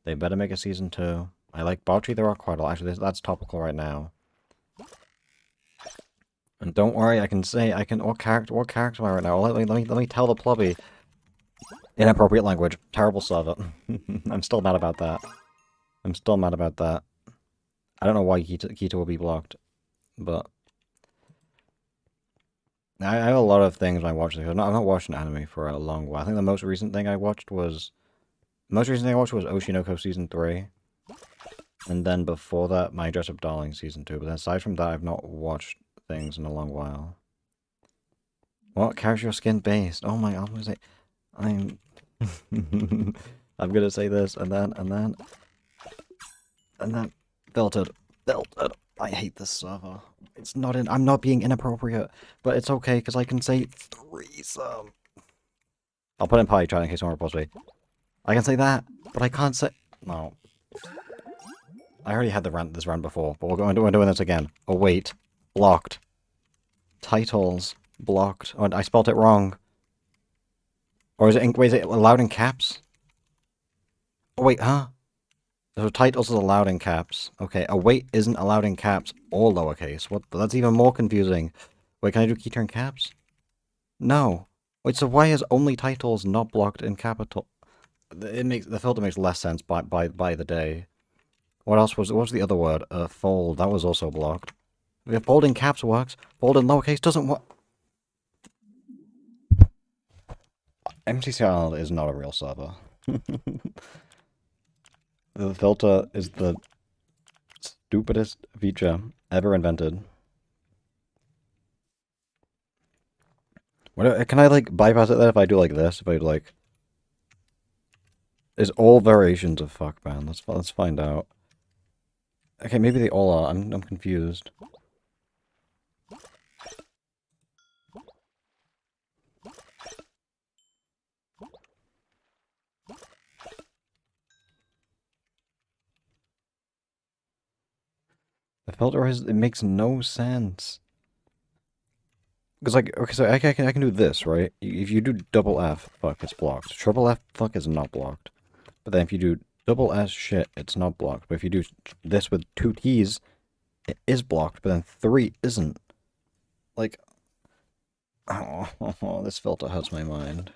They better make a season 2. I like Bocce the Rock quite a lot. Actually, that's topical right now. And don't worry, what character am I right now? Let me tell the plobby. Inappropriate language. Terrible server. I'm still mad about that. I'm still mad about that. I don't know why Kita will be blocked, but I have a lot of things when I watch this. I'm not watching anime for a long while. I think the most recent thing I watched was Oshinoko Season 3. And then before that, My Dress Up Darling Season 2. But aside from that, I've not watched things in a long while. What? Character skin based? Oh my god, I'm gonna say this, and then... Filtered. I hate this server. It's not I'm not being inappropriate, but it's okay, because I can say threesome. I'll put in pie chat in case someone reports me. I can say that, but I can't say... No. I already had this rant before, but we're doing this again. Oh wait. Blocked. Titles. Blocked. Oh, I spelled it wrong. Or is it allowed in caps? Oh wait, huh? So titles is allowed in caps. Okay, await isn't allowed in caps or lowercase. What? That's even more confusing. Wait, can I do key turn caps? No. Wait, so why is only titles not blocked in capital? The filter makes less sense by the day. What else what was the other word? Fold. That was also blocked. If fold in caps works, fold in lowercase doesn't work. MCCL is not a real server. The filter is the stupidest feature ever invented. What, can I, like, bypass it then if I do, like, this? If I do, like... Is all variations of fuck, man? Let's find out. Okay, maybe they all are. I'm confused. The filter is... It makes no sense. Because, like, okay, so I can do this, right? If you do double F, fuck, it's blocked. Triple F, fuck, is not blocked. But then if you do double S shit, it's not blocked. But if you do this with two T's, it is blocked, but then three isn't. Like, oh, this filter hurts my mind.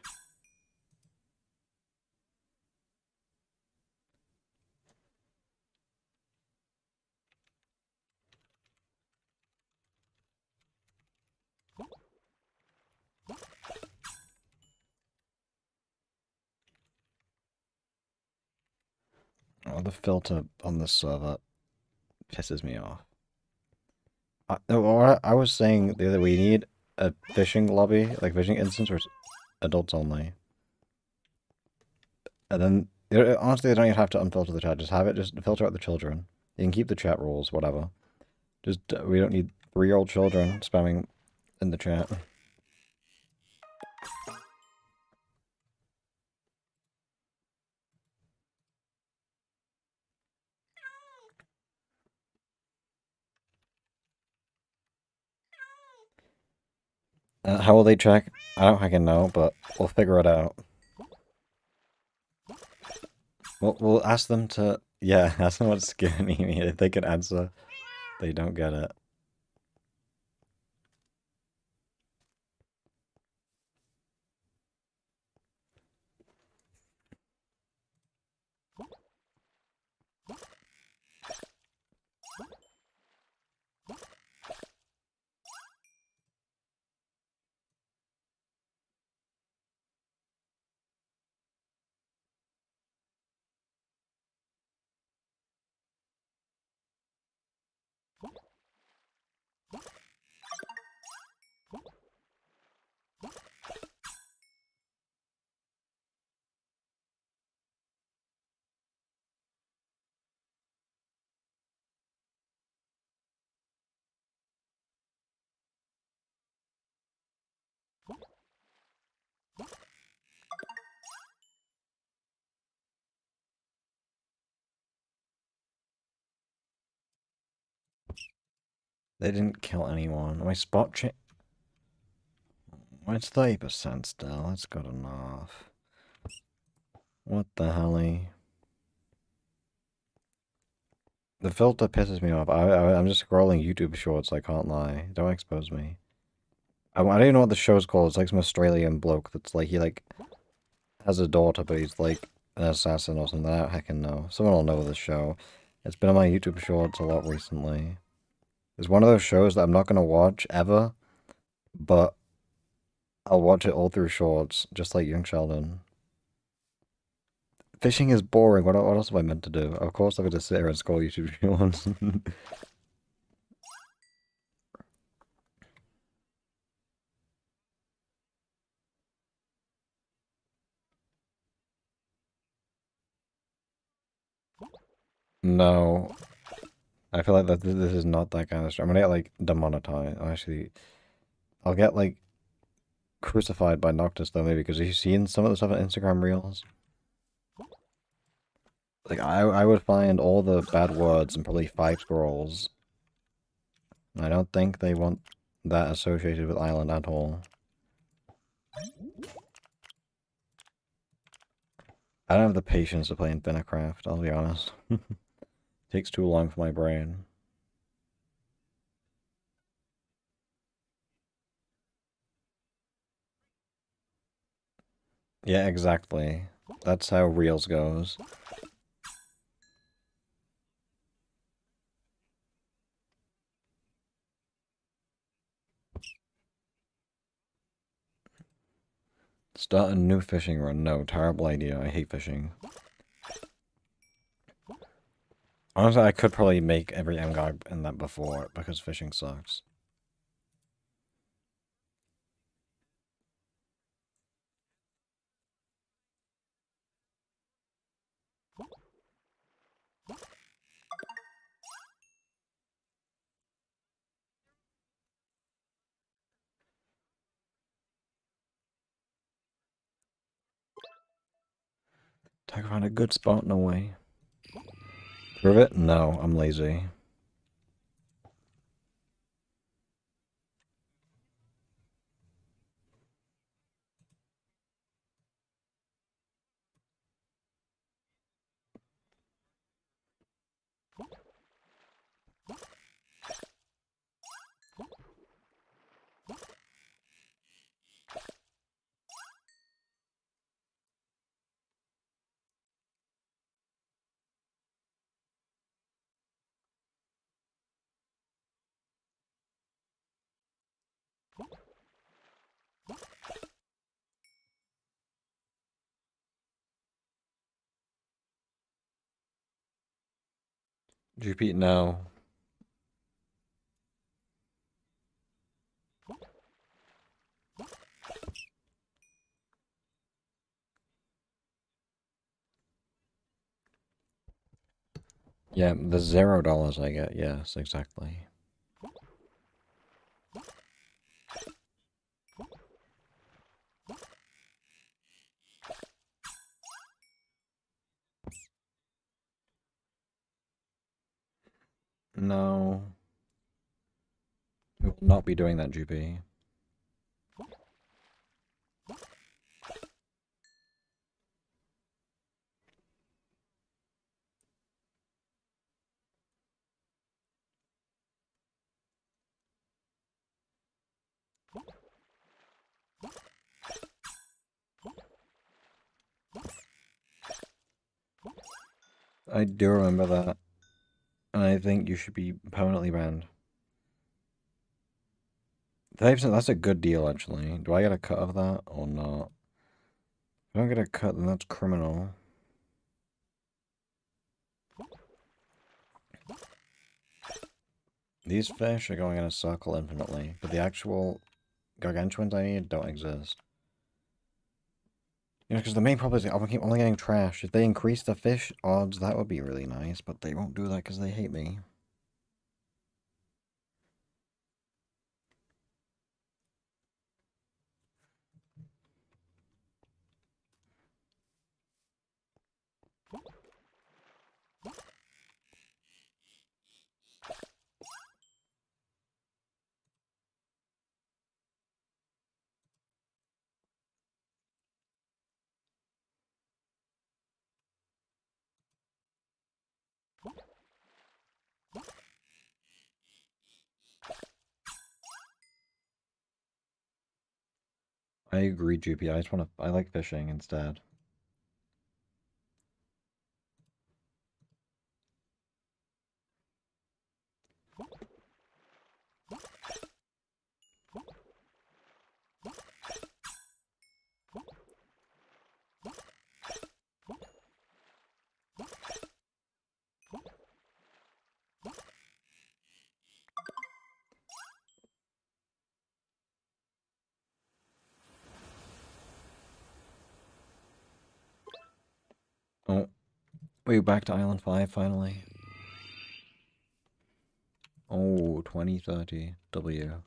Oh, the filter on this server pisses me off. I was saying the other we need a fishing lobby, like fishing instance, where it's adults only. And then, honestly, they don't even have to unfilter the chat. Just have it, just filter out the children. You can keep the chat rules, whatever. Just, we don't need 3-year-old children spamming in the chat. How will they check? I don't fucking know, but we'll figure it out. We'll ask them to... Yeah, ask them what skinny mean. If they can answer, they don't get it. They didn't kill anyone. My spot check... It's 30% still. That's good enough. What the helly? The filter pisses me off. I'm just scrolling YouTube shorts, I can't lie. Don't expose me. I don't even know what the show's called. It's like some Australian bloke that's like, he like has a daughter, but he's like an assassin or something. I don't heckin' know. Someone will know the show. It's been on my YouTube shorts a lot recently. It's one of those shows that I'm not gonna watch ever, but I'll watch it all through shorts, just like Young Sheldon. Fishing is boring. What else am I meant to do? Of course I'm gonna sit here and scroll YouTube shorts. No. I feel like that this is not that kind of stream. I'm gonna get like demonetized. Actually, I'll get like crucified by Noctis though, maybe, because you've seen some of the stuff on Instagram Reels. Like I would find all the bad words and probably 5 scrolls. I don't think they want that associated with Island at all. I don't have the patience to play Infinitecraft, I'll be honest. Takes too long for my brain. Yeah, exactly. That's how Reels goes. Start a new fishing run. No, terrible idea. I hate fishing. Honestly, I could probably make every M guide in that before, because fishing sucks. Tag around a good spot, no way. Prove it? No, I'm lazy. GP, no. Yeah, the $0 I get, yes, exactly. No. We will not be doing that, GP. I do remember that. And I think you should be permanently banned. That's a good deal, actually. Do I get a cut of that or not? If I don't get a cut, then that's criminal. These fish are going in a circle infinitely, but the actual gargantuans I need don't exist. You know, because the main problem is I'm keep only getting trash. If they increase the fish odds, that would be really nice, but they won't do that because they hate me. I agree, GP. I like fishing instead. Oh, we're back to Island 5 finally. Oh, 2030 W.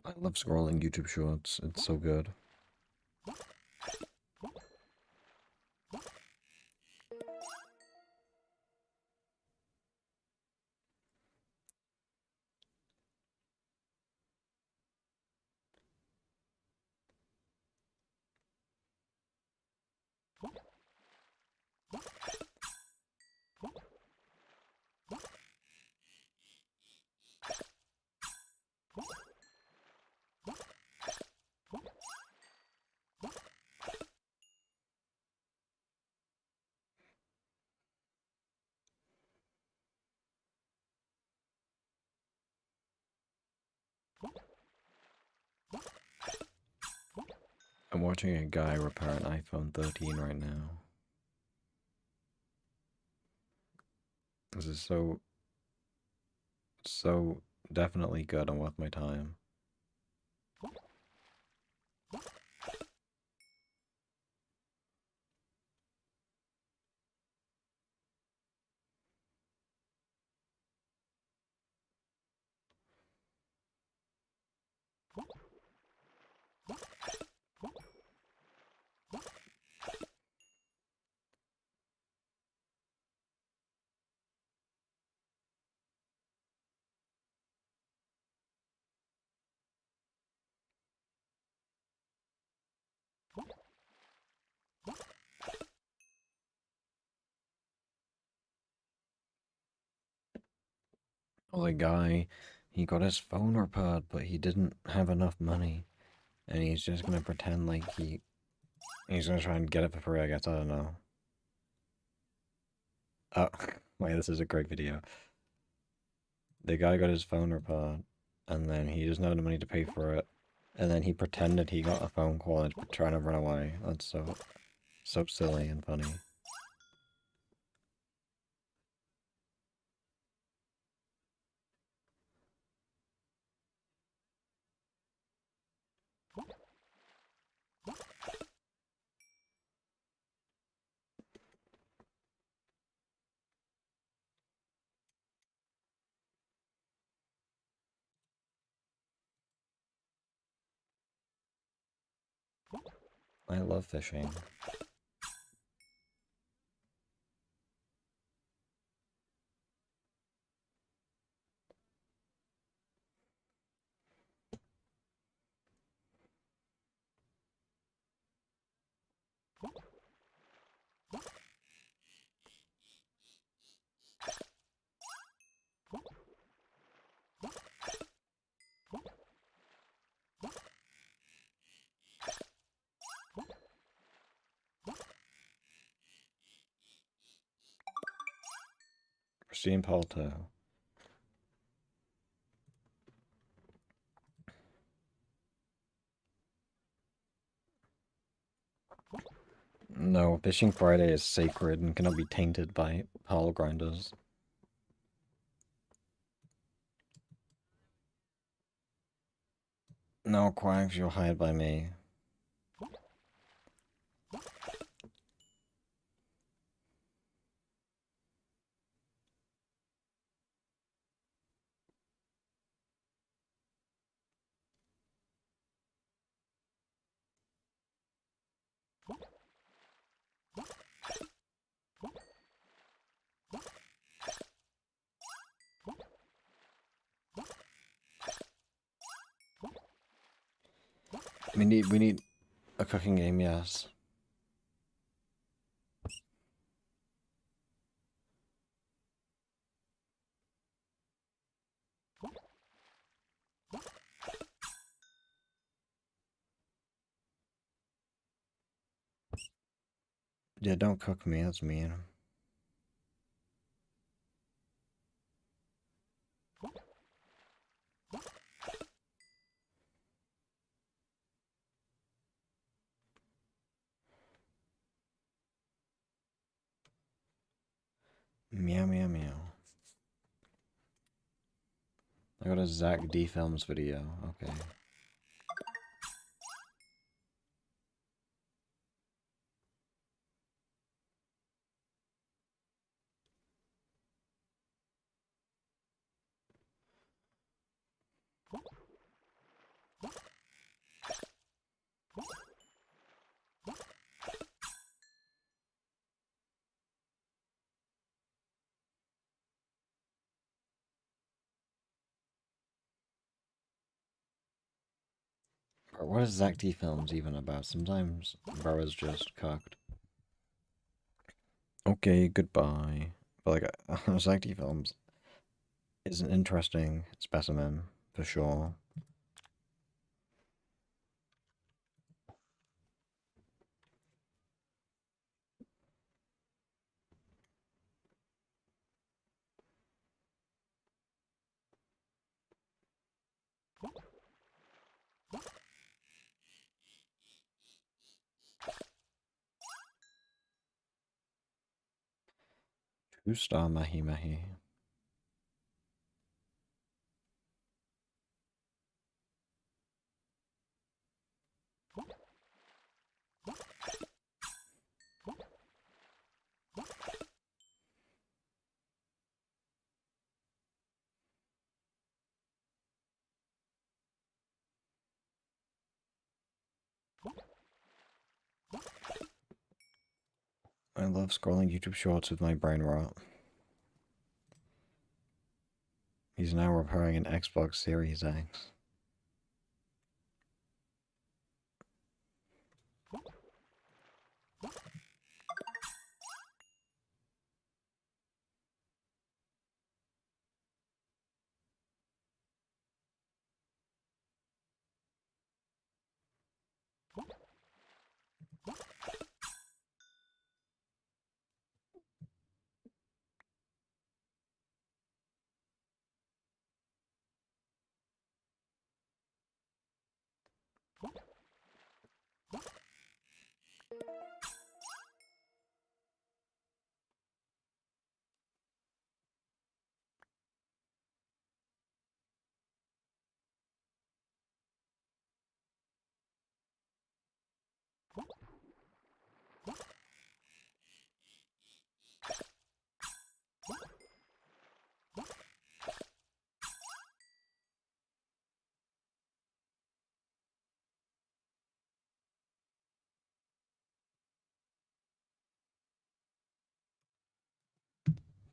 I love scrolling YouTube shorts. It's so good. I'm watching a guy repair an iPhone 13 right now. This is so definitely good and worth my time. Well, the guy, he got his phone repaired, but he didn't have enough money. And he's just gonna pretend like he's gonna try and get it for free, I guess, I don't know. Oh, wait, this is a great video. The guy got his phone repaired, and then he doesn't have the money to pay for it. And then he pretended he got a phone call and is trying to run away. That's so silly and funny. I love fishing. Christine Palto. No, Fishing Friday is sacred and cannot be tainted by pile grinders. No, Quacks, you'll hide by me. We need a cooking game, yes. Yeah, don't cook me, that's mean. Meow meow meow. I got a Zach D Films video, okay. Bro, what is Zach D Films even about? Sometimes bro is just cocked. Okay, goodbye. But like, Zach D Films is an interesting specimen, for sure. Two-star Mahi Mahi. I love scrolling YouTube shorts with my brain rot. He's now repairing an Xbox Series X.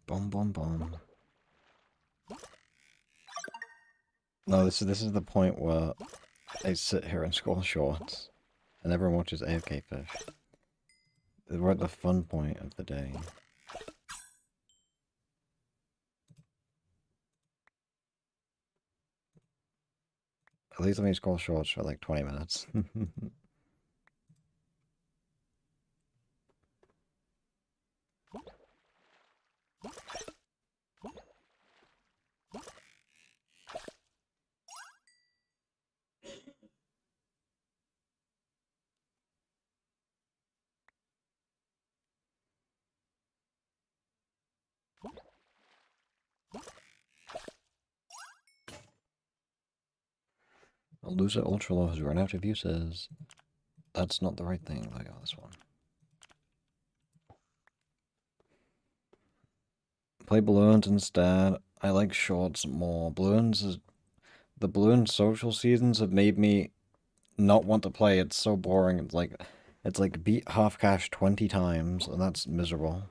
Boom, boom, boom. No, this is the point where I sit here and scroll shorts, and everyone watches AFK Fish. We're at the fun point of the day. At least let me scroll shorts for like 20 minutes. Loser Ultra Low has run out of uses. That's not the right thing. I got this one. Play balloons instead. I like shorts more. The balloon social seasons have made me not want to play. It's so boring. It's like beat half cash 20 times, and that's miserable.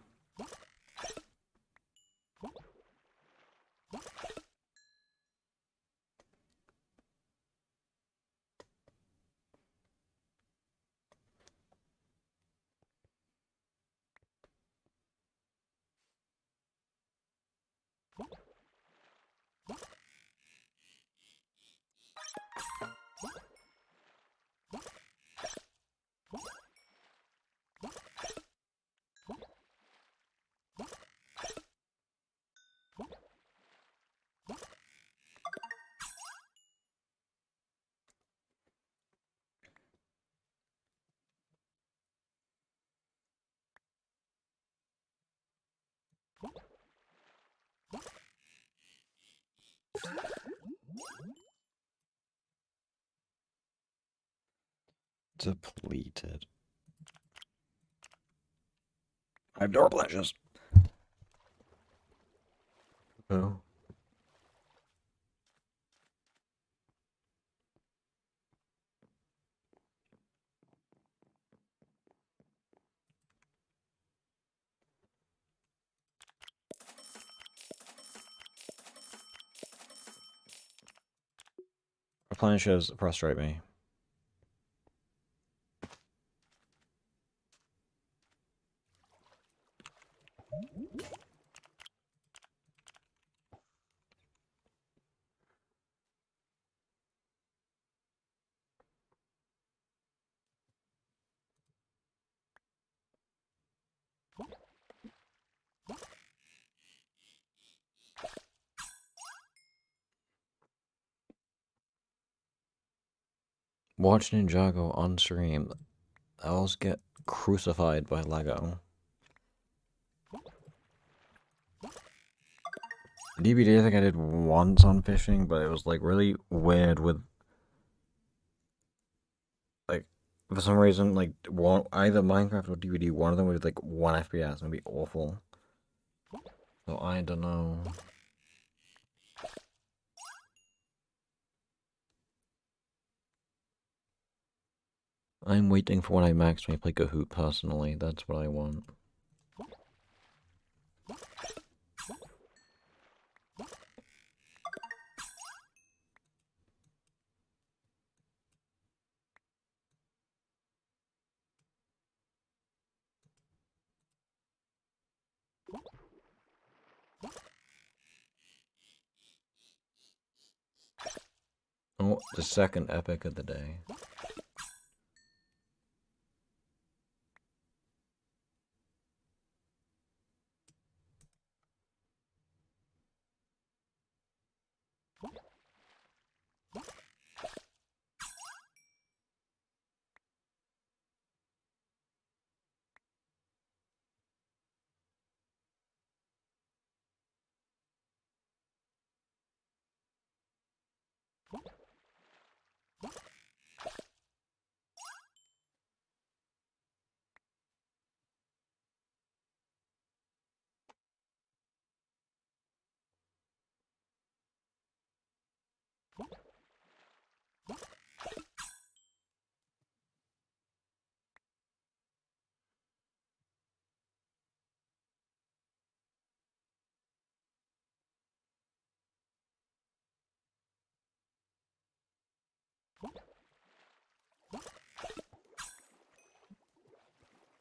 Depleted. I have door pleasures. Oh. Replenishes frustrate me. Watch Ninjago on stream. I always get crucified by Lego. DBD I think I did once on fishing, but it was like really weird with like for some reason like either Minecraft or DBD, one of them was like 1 FPS and it'd be awful. So I don't know. I'm waiting for when I max my play Kahoot personally. That's what I want. Oh, the second epic of the day.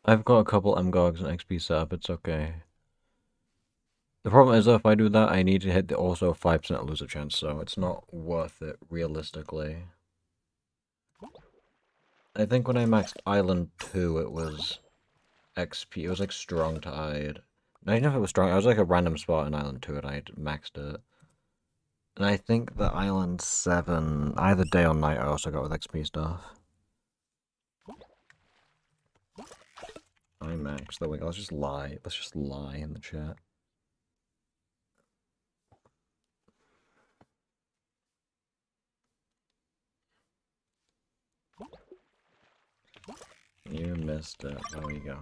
I've got a couple MGOGs and XP set up, it's okay. The problem is, though, if I do that, I need to hit the also 5% loser chance, so it's not worth it, realistically. I think when I maxed Island 2, it was XP, it was like strong tide. I don't know if it was strong, I was like a random spot in Island 2 and I maxed it. And I think the Island 7, either day or night, I also got with XP stuff. I maxed, there we go, let's just lie in the chat. You missed it. There we go.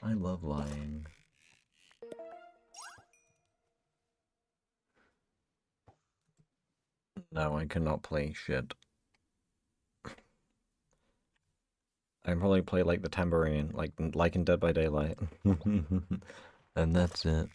I love lying. No, I cannot play shit. I can probably play like the tambourine, like in Dead by Daylight. And that's it.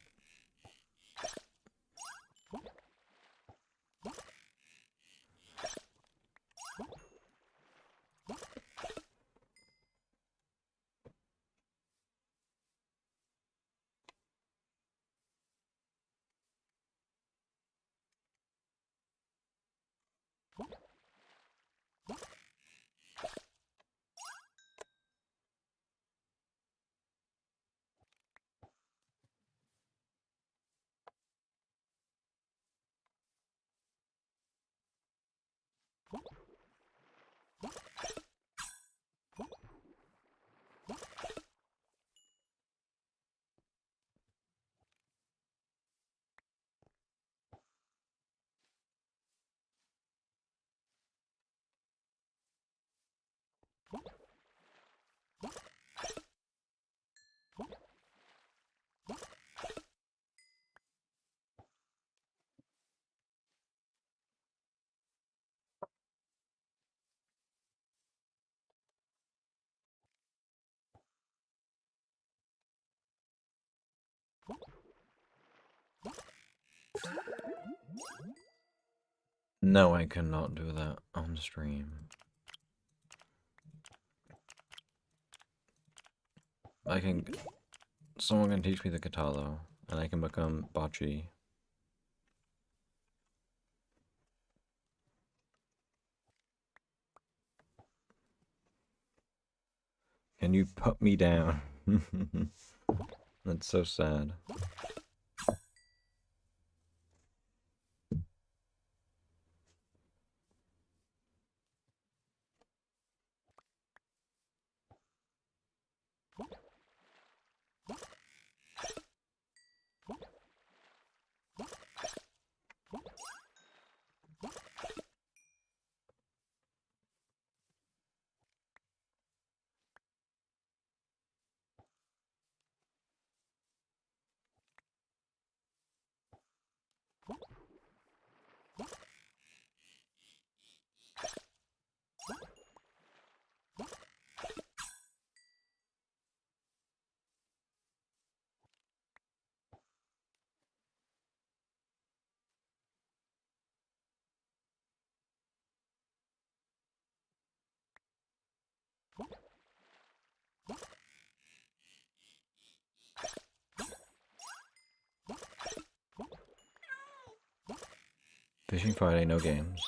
No, I cannot do that on stream. I can... Someone can teach me the guitar though, and I can become Bocce. Can you put me down? That's so sad. Fishing Friday, no games.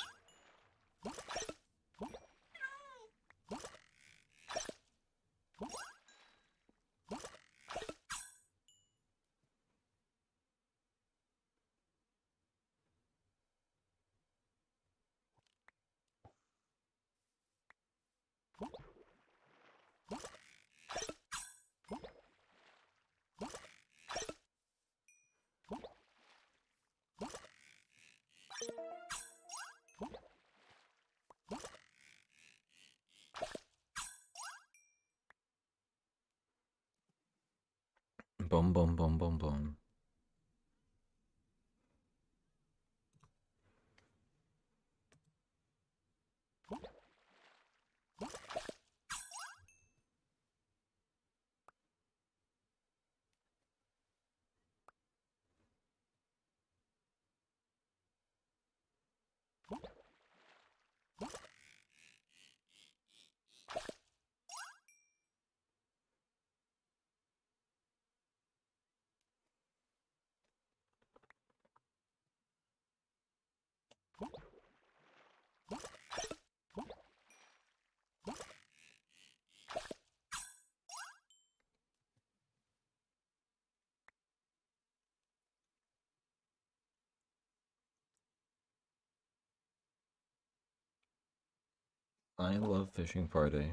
I love fishing Friday.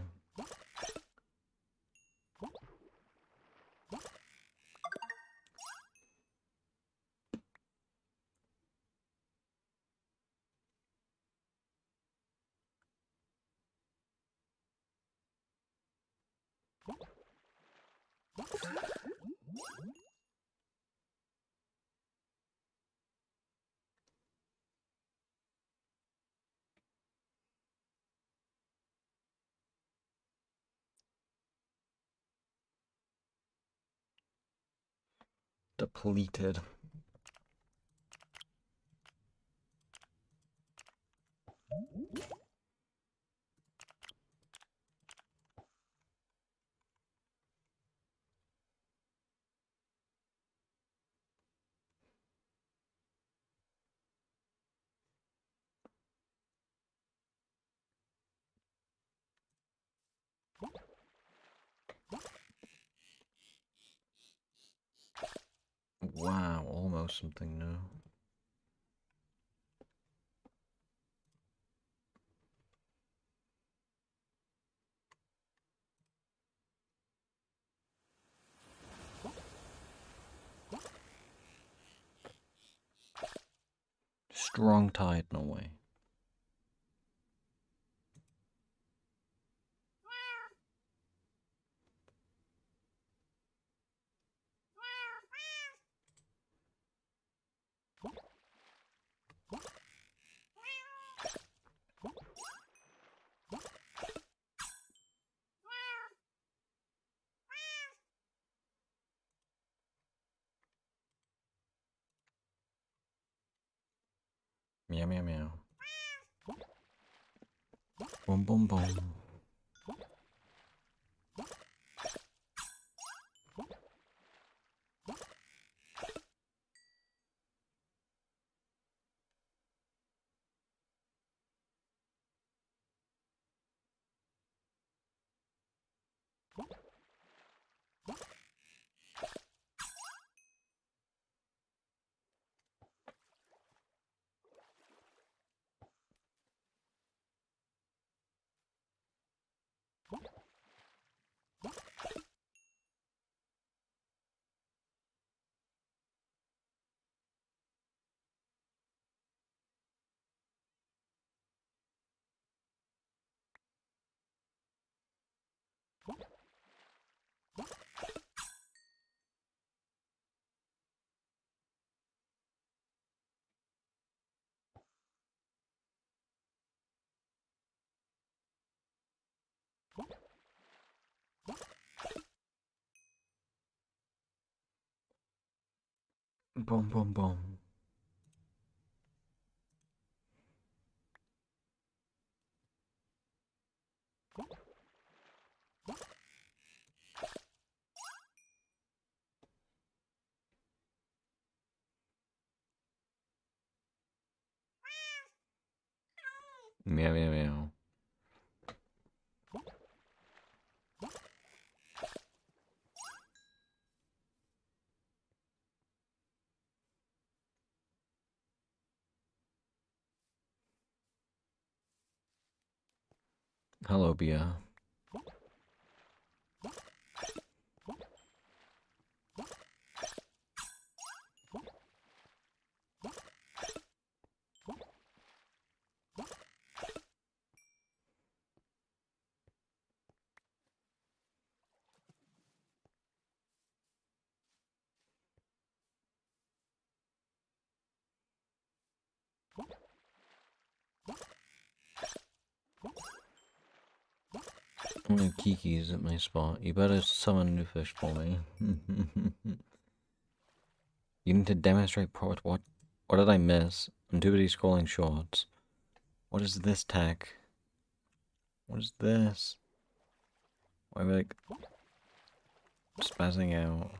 Depleted. Wow, almost something new. Strong tide, no way. Meow meow meow. Boom boom boom. Boom boom boom. Meow meow meow. Hello, Bia. Kiki's at my spot. You better summon new fish for me. You need to demonstrate what did I miss? I'm too busy scrolling shorts. What is this tech? What is this? Why am I like spazzing out?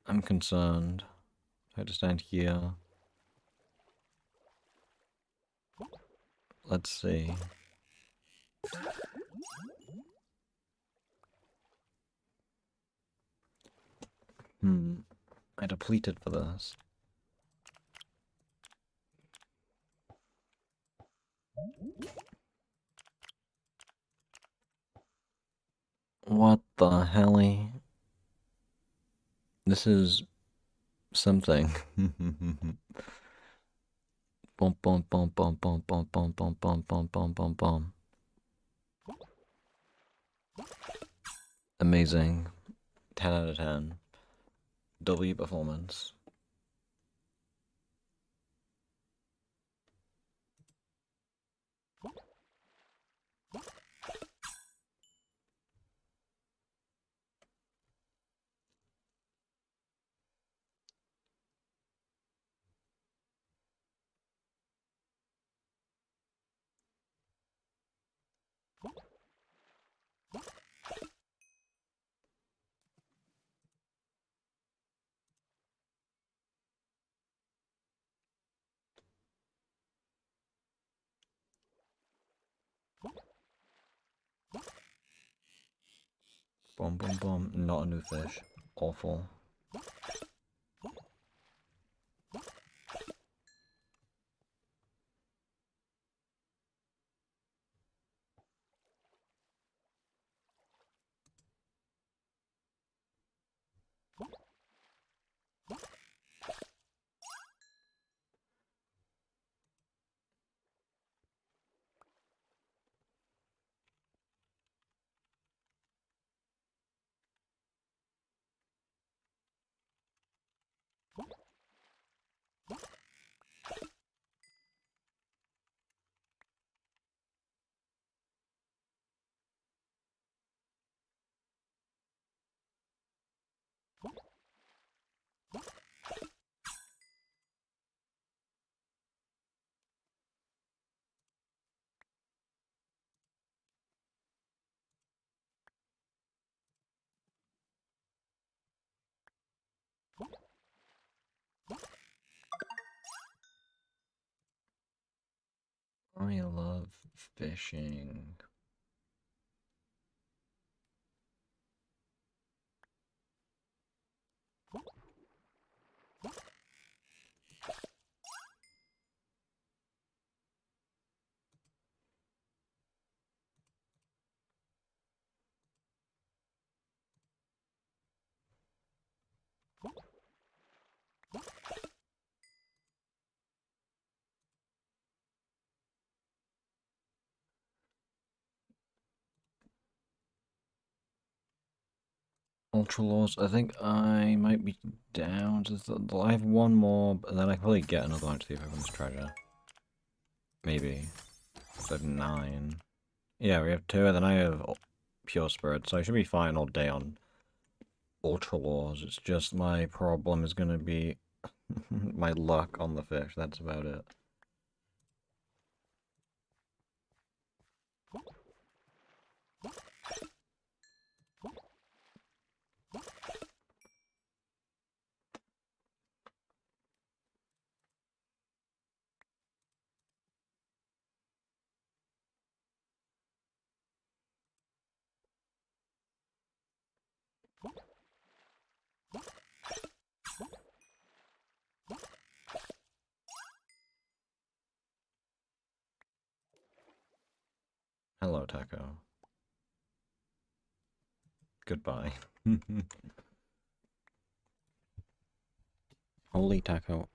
I'm concerned. I have to stand here. Let's see. I depleted for this. What the helly? This is something. Bum bum bum bum bum bum bum bum bum bum bum bum bum. Amazing. 10 out of 10. W performance. Boom, boom, boom. Not a new fish. Awful. I love fishing. Ultra Laws, I think I might be down to I have one more, and then I can probably get another one to see if I win this treasure. Maybe. So I have 9. Yeah, we have 2, and then I have Pure Spirit, so I should be fine all day on Ultra Laws. It's just my problem is gonna be my luck on the fish, that's about it. Hello, Taco. Goodbye. Holy Taco.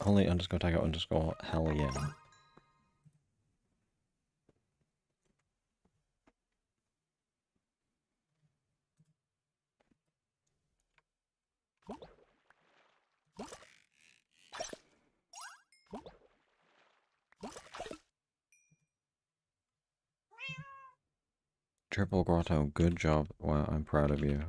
Holy underscore Taco underscore hell yeah. Triple Grotto, good job. Wow, I'm proud of you.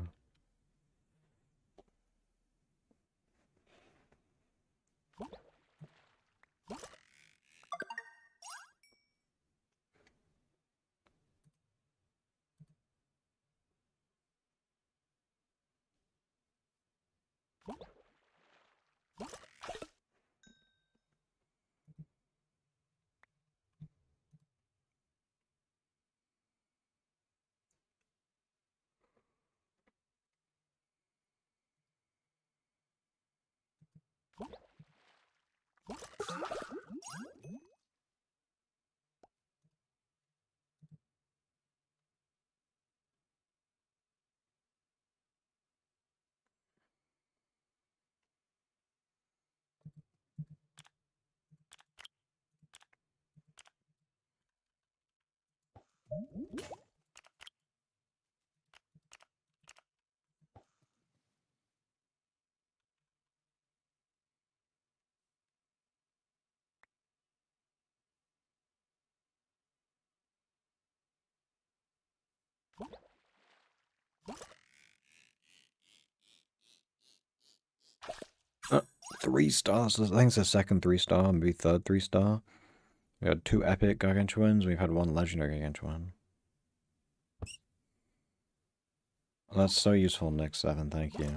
3 stars. I think it's the second 3-star, maybe third 3-star. We had 2 epic gargantuans. We've had 1 legendary gargantuan. That's so useful, Nick 7. Thank you.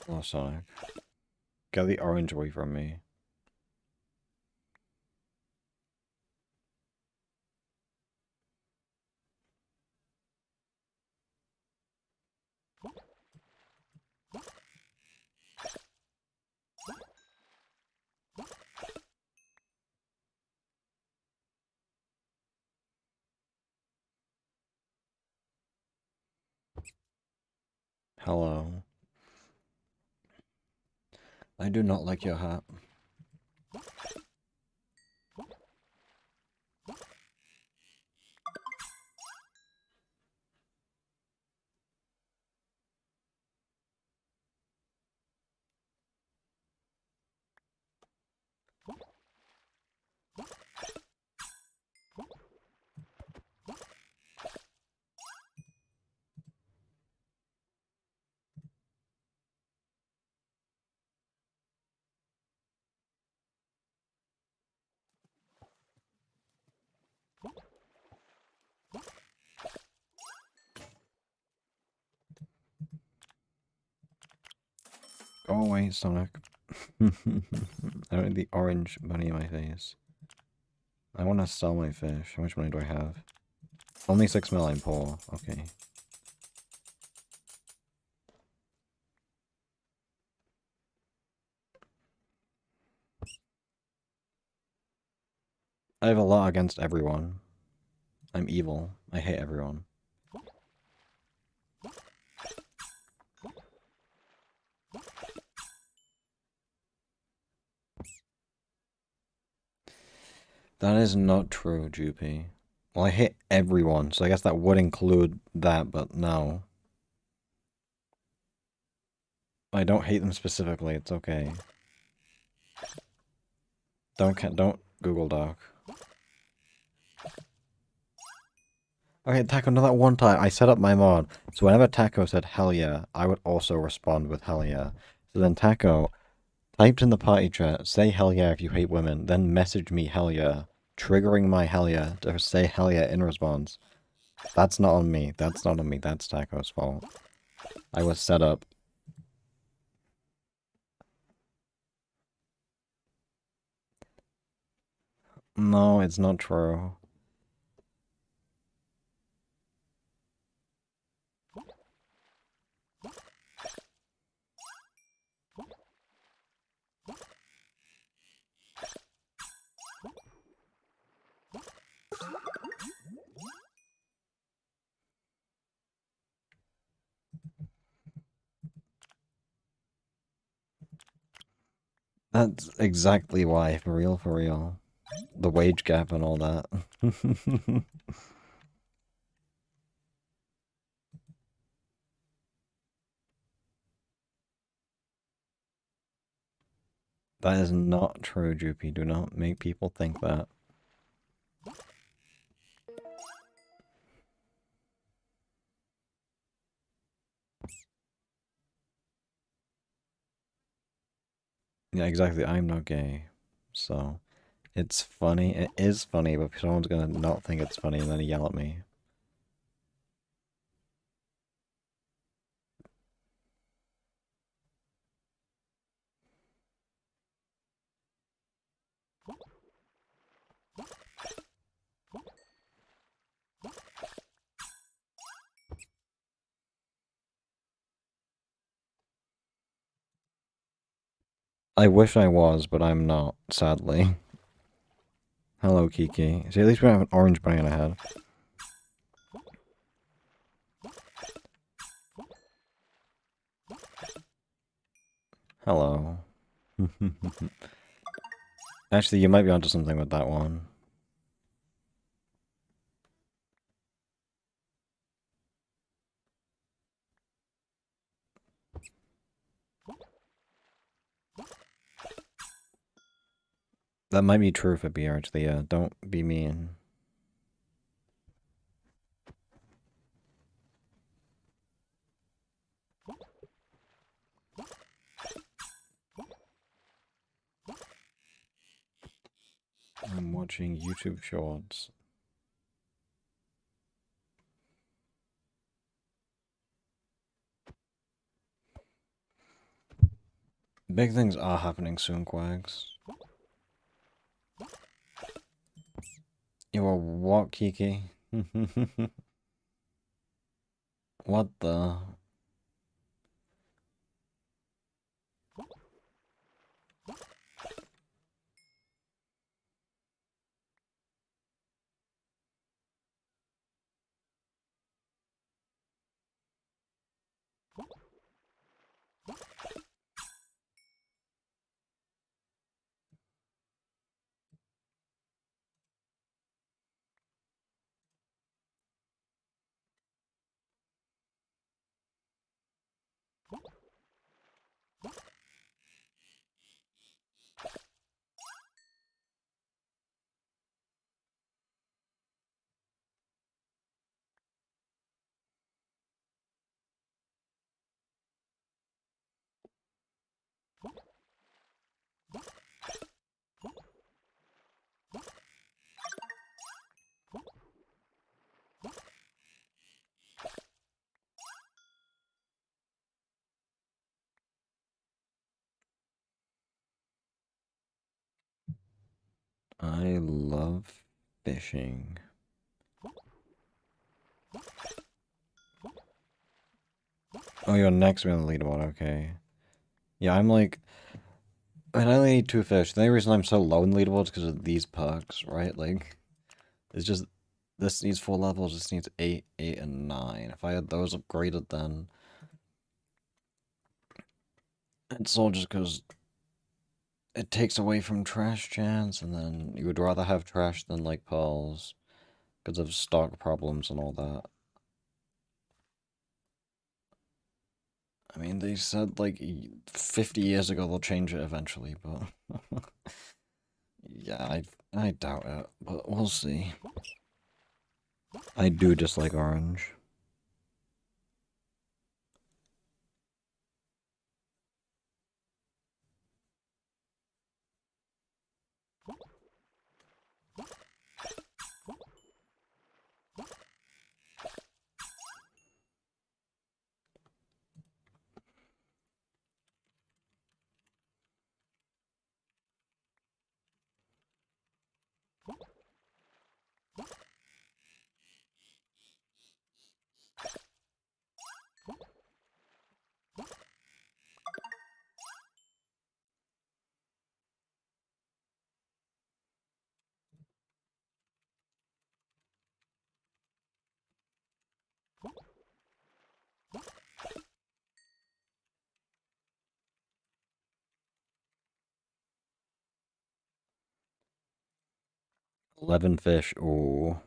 Oh, Sonic. Get the orange away from me. Hello. I do not like your hat. Go away, Sonic. I don't need the orange bunny in my face. I want to sell my fish. How much money do I have? Only 6 mil, I'm poor. Okay. I have a lot against everyone. I'm evil. I hate everyone. That is not true, Jupi. Well, I hate everyone, so I guess that would include that, but no. I don't hate them specifically, it's okay. Don't Google Doc. Okay, Taco, not that one time. I set up my mod, so whenever Taco said hell yeah, I would also respond with hell yeah. So then Taco typed in the party chat, say hell yeah if you hate women, then message me hell yeah, triggering my hell yeah to say hell yeah in response. That's not on me. That's not on me. That's Taco's fault. I was set up. No, it's not true. That's exactly why, for real, for real. The wage gap and all that. That is not true, Droopy. Do not make people think that. Yeah, exactly. I'm not gay. So, it's funny. It is funny, but someone's gonna not think it's funny and then yell at me. I wish I was, but I'm not, sadly. Hello, Kiki. See, at least we have an orange bunny on our head. Hello. Actually, you might be onto something with that one. That might be true for beer, actually, yeah. Don't be mean. I'm watching YouTube shorts. Big things are happening soon, Quags. You are what, Kiki? What the? I love fishing. Oh, you're next to me on the leaderboard, okay. Yeah, I'm like... I mean, I only need 2 fish. The only reason I'm so low in the leaderboard is because of these perks, right? Like, it's just... This needs 4 levels, this needs 8, 8, and 9. If I had those upgraded, then... It's all just because it takes away from trash chance, and then you would rather have trash than, like, pearls. Because of stock problems and all that. I mean, they said, like, 50 years ago they'll change it eventually, but... yeah, I doubt it, but we'll see. I do dislike orange. Eleven fish, ooh.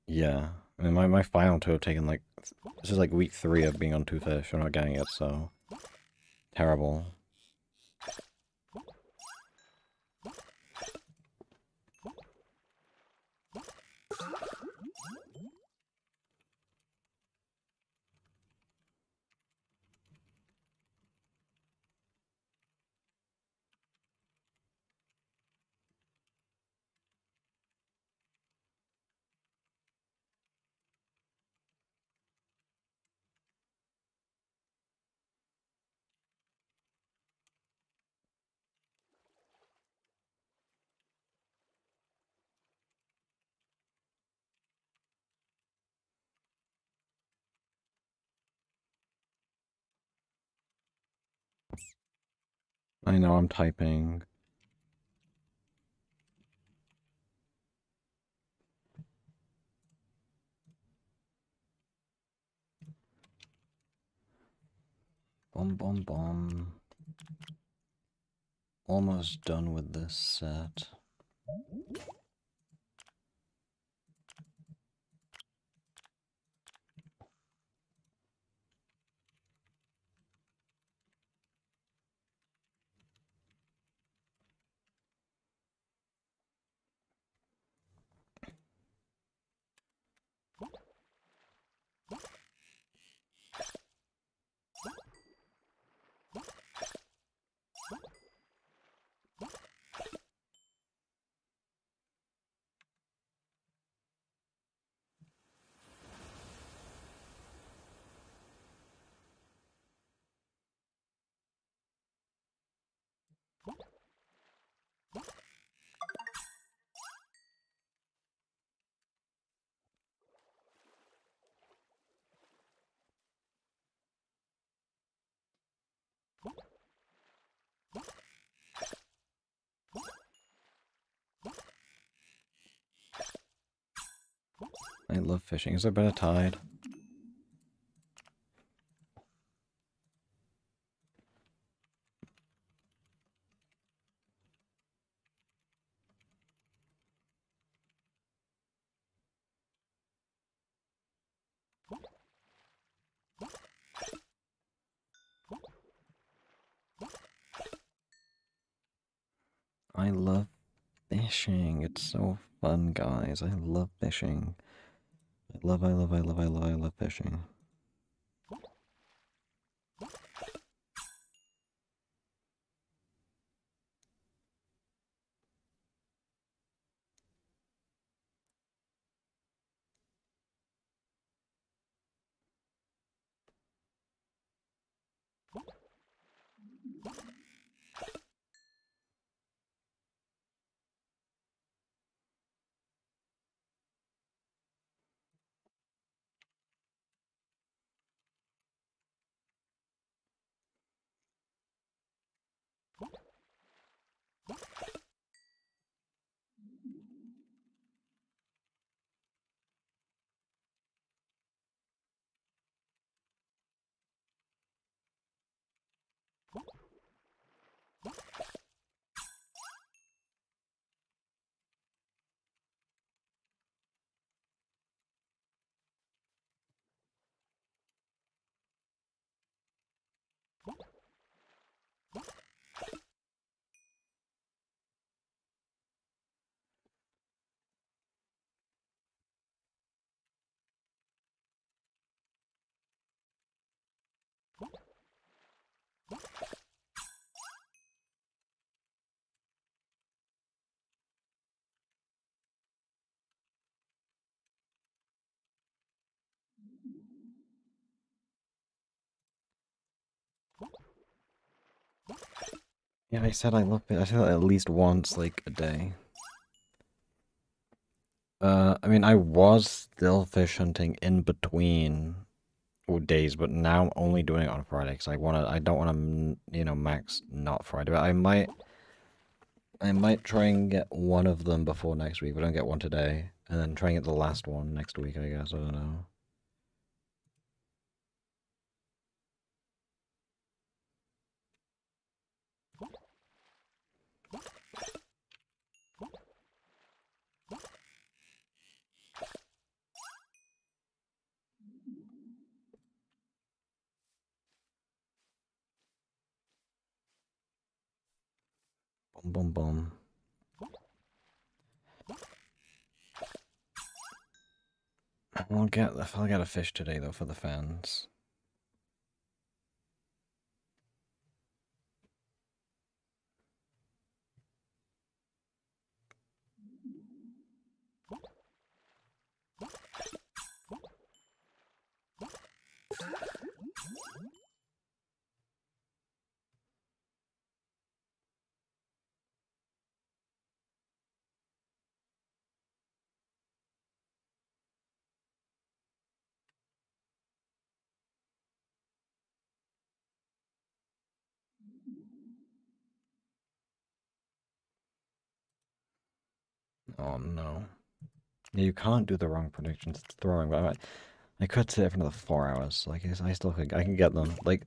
Yeah. I mean, my final two have taken, like... This is, like, week 3 of being on 2 fish. I'm not getting it, so... Terrible. I know I'm typing. Bum bum bum. Almost done with this set. I love fishing. Is there a better tide? I love fishing. It's so fun, guys. I love fishing. I love fishing. Yeah, I said I love it. I said that at least once, like, a day. I mean, I was still fish hunting in between days, but now I'm only doing it on Friday because I don't wanna, you know, max not Friday. But I might try and get one of them before next week, but I don't get one today, and then try and get the last one next week, I guess. I don't know. Boom, boom, boom. I'll get a fish today though for the fans. Oh no. Yeah, you can't do the wrong predictions. It's throwing, but I could sit for another 4 hours. Like, I still could, I can get them. Like,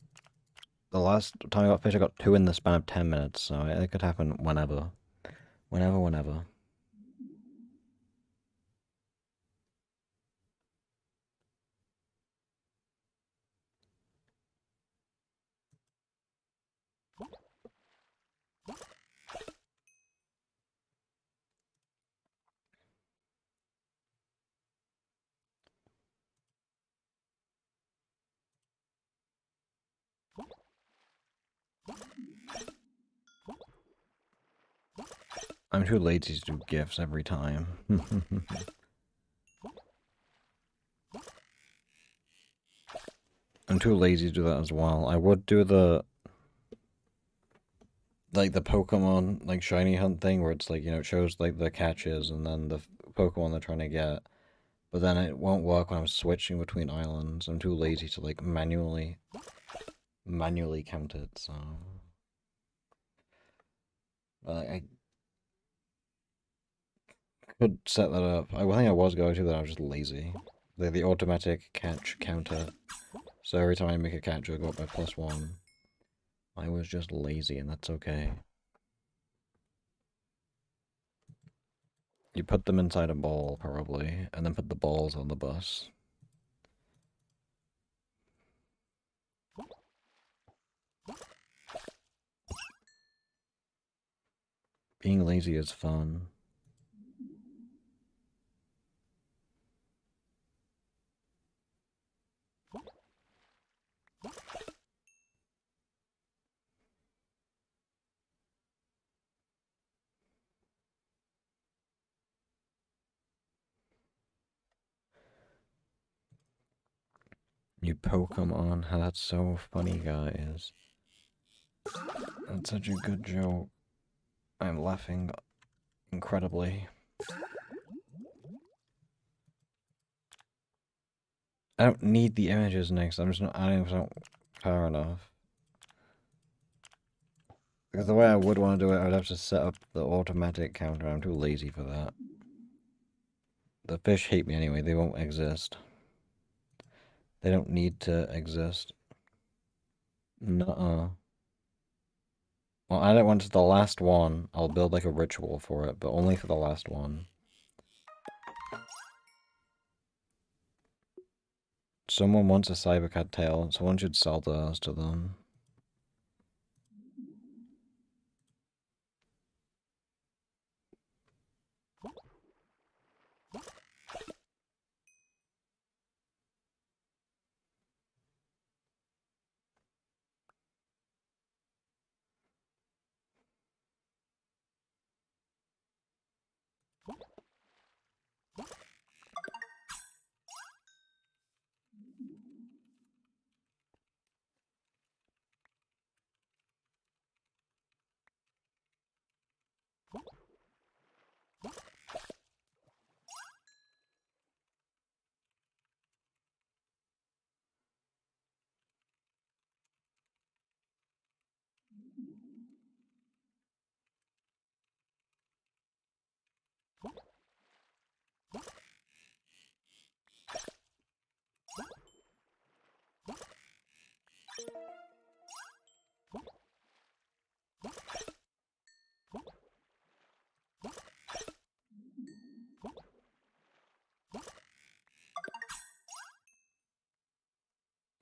the last time I got fish, I got 2 in the span of 10 minutes, so it could happen whenever. Whenever. I'm too lazy to do gifts every time. I'm too lazy to do that as well. I would do the like the Pokemon like shiny hunt thing where it's like, it shows like the catches and then the Pokemon they're trying to get. But then it won't work when I'm switching between islands. I'm too lazy to like manually count it, so I could set that up. I think I was going to, but I was just lazy. The automatic catch counter. So every time I make a catch, I go up by +1. I was just lazy, and that's okay. You put them inside a ball, probably, and then put the balls on the bus. Being lazy is fun. You Pokemon, how that's so funny, guys. That's such a good joke. I'm laughing incredibly. I don't need the images next, I'm just not adding if I don't care enough. Because the way I would want to do it, I would have to set up the automatic counter. I'm too lazy for that. The fish hate me anyway, they won't exist. They don't need to exist. Nuh-uh. Well, add it once the last one. I'll build like a ritual for it, but only for the last one. Someone wants a cybercat tail. Someone should sell those to them.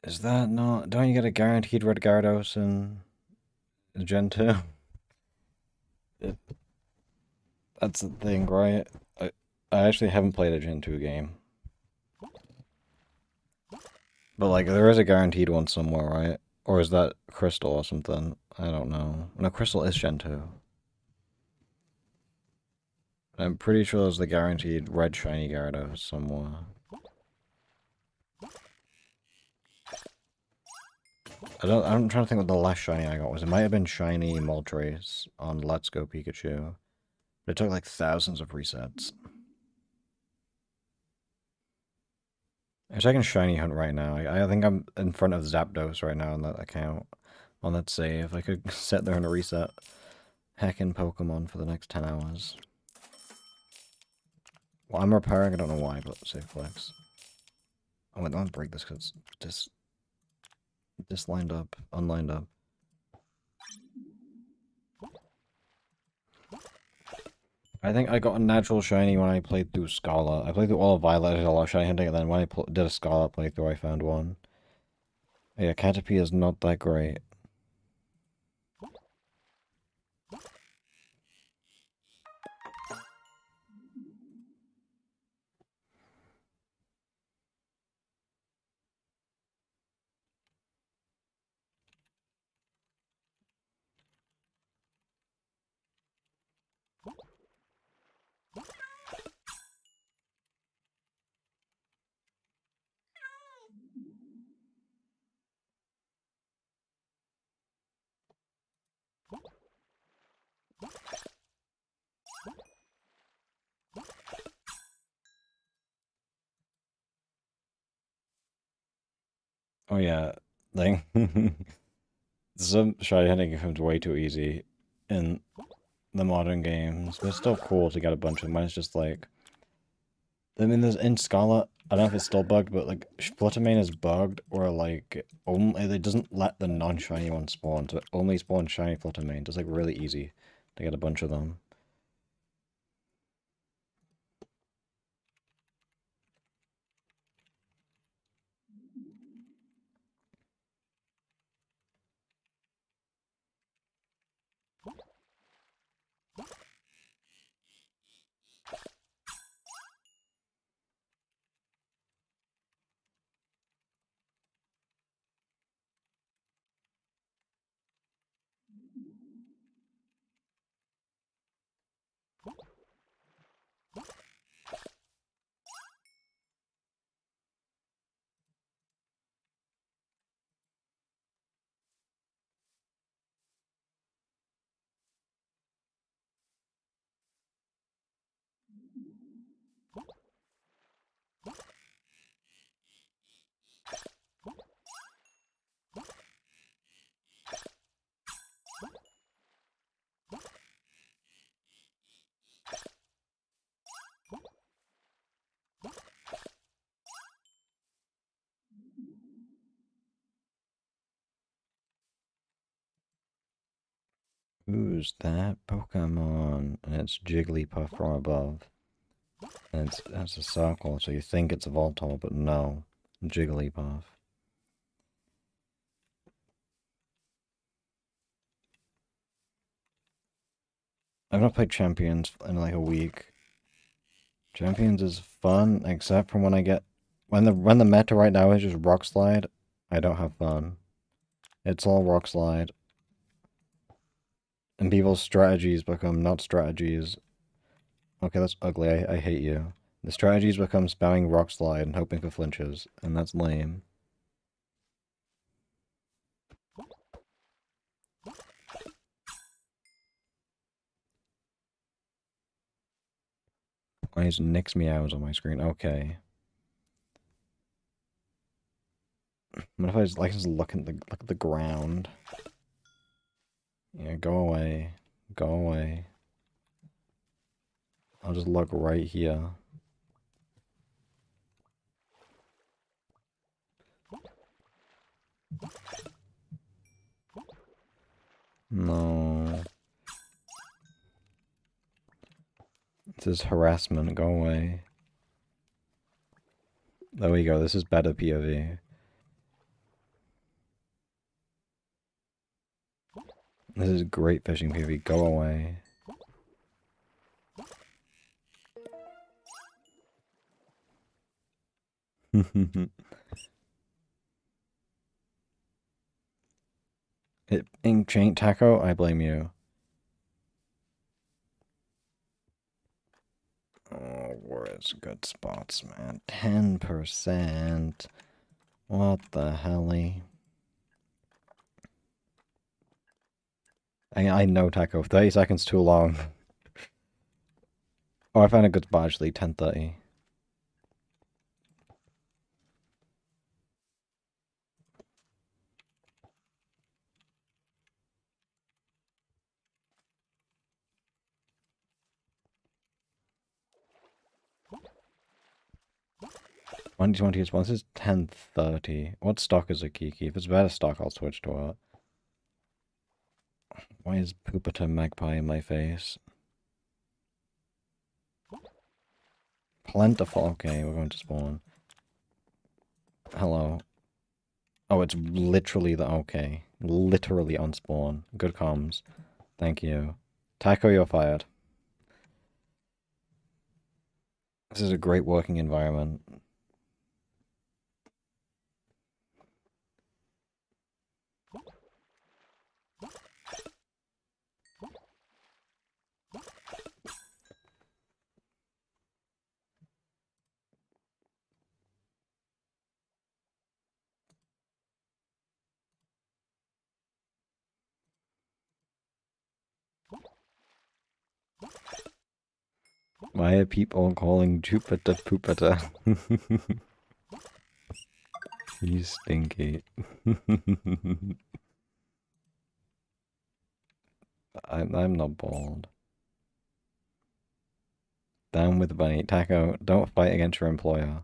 Is that not... Don't you get a guaranteed red Gyarados in Gen 2? That's the thing, right? I actually haven't played a Gen 2 game. But, like, there is a guaranteed one somewhere, right? Or is that Crystal or something? I don't know. No, Crystal is Gen 2. I'm pretty sure there's the guaranteed red shiny Gyarados somewhere. I'm trying to think what the last shiny I got was. It might have been shiny Moltres on Let's Go Pikachu. But it took like thousands of resets. I'm checking shiny hunt right now. I think I'm in front of Zapdos right now on that account. On that save. I could sit there and reset heckin' Pokemon for the next 10 hours. Well, I'm repairing, I don't know why, but save flex. Oh wait, don't break this because it's dislined up, unlined up. I think I got a natural shiny when I played through Scarlet. I played through all of Violet, I did a lot of shiny hunting, and then when I did a Scarlet playthrough, I found one. Yeah, Caterpie is not that great. Oh yeah, like some shiny hunting becomes way too easy in the modern games, but it's still cool to get a bunch of them. Mine's just like, I mean, there's in Scarlet, I don't know if it's still bugged, but like Fluttermane is bugged, or like only it doesn't let the non-shiny one spawn, so it only spawns shiny Fluttermane. It's like really easy to get a bunch of them. Who's that Pokemon? And it's Jigglypuff from above. And it's a circle, so you think it's a Voltorb, but no. Jigglypuff. I've not played Champions in like a week. Champions is fun, except for when I get when the meta right now is just Rock Slide, I don't have fun. It's all Rock Slide. And people's strategies become not strategies. Okay, that's ugly, I hate you. The strategies become spamming Rock Slide and hoping for flinches, and that's lame. Why is Nick's meows on my screen? Okay. What if I just look at the ground? Yeah, go away. Go away. I'll just look right here. No. This is harassment. Go away. There we go. This is better POV. This is great fishing POV. Go away. Ink Chain Taco, I blame you. Oh, where's good spots, man? 10%. What the helly? I know Taco. 30 seconds too long. Oh, I found a good spot actually. 10:30. 2020 is one. This is 10:30. What stock is a Kiki? If it's better stock, I'll switch to it. Why is Poopita Magpie in my face? Plentiful. Okay, we're going to spawn. Hello. Oh, it's literally the... Okay. Literally on spawn. Good comms. Thank you. Taco, you're fired. This is a great working environment. Why are people calling Jupiter Poopita? You stinky. I'm not bald. Down with the bunny. Taco, don't fight against your employer.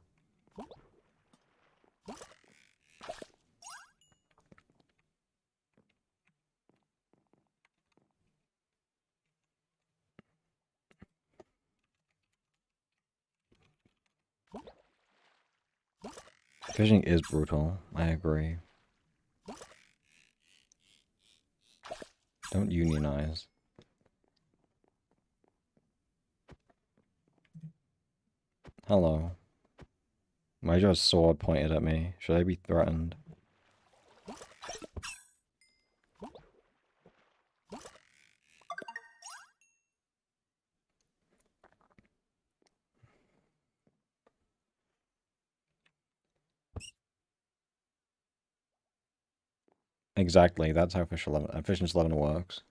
Fishing is brutal. I agree. Don't unionize. Hello. Why is your sword pointed at me? Should I be threatened? Exactly, that's how Fission's 11 works.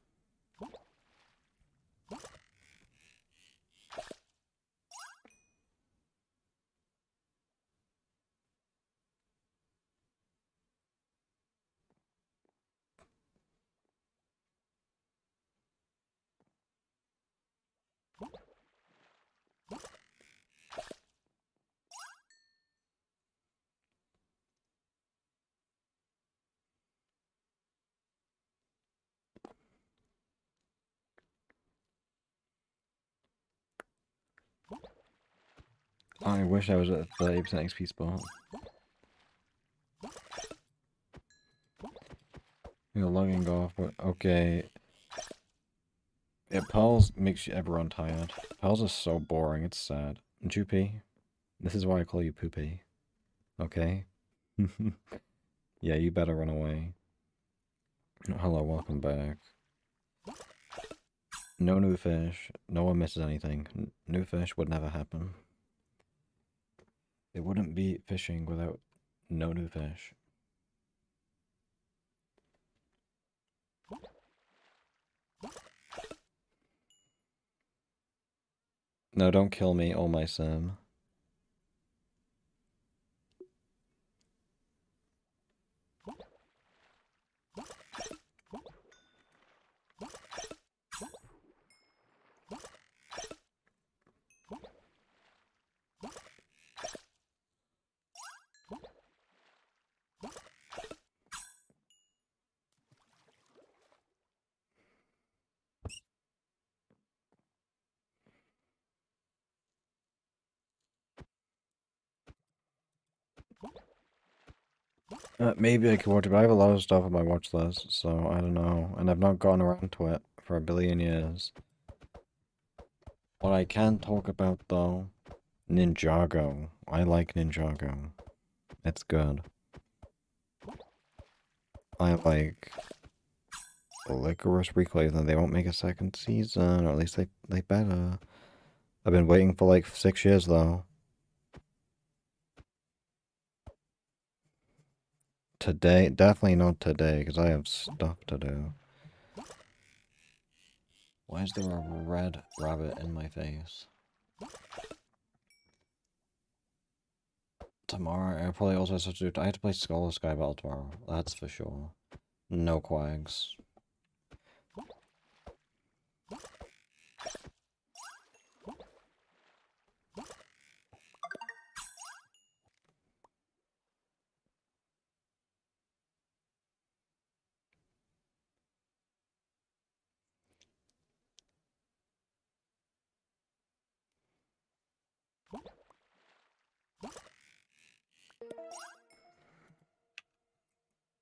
I wish I was at 30% XP spot. You're logging off, but okay. Yeah, Pals makes everyone tired. Pals are so boring, it's sad. Joopy, this is why I call you Poopy. Okay? Yeah, you better run away. Hello, welcome back. No new fish. No one misses anything. New fish would never happen. It wouldn't be fishing without no new fish. No, don't kill me or my sim. Maybe I could watch it, but I have a lot of stuff on my watch list, so I don't know. And I've not gotten around to it for a billion years. What I can talk about, though, Ninjago. I like Ninjago. It's good. I like Licorice Reclay, then they won't make a second season, or at least they better. I've been waiting for like 6 years, though. Today, definitely not today, because I have stuff to do. Why is there a red rabbit in my face? Tomorrow, I probably also have stuff to do. I have to play Skull Sky Battle tomorrow, that's for sure. No quags.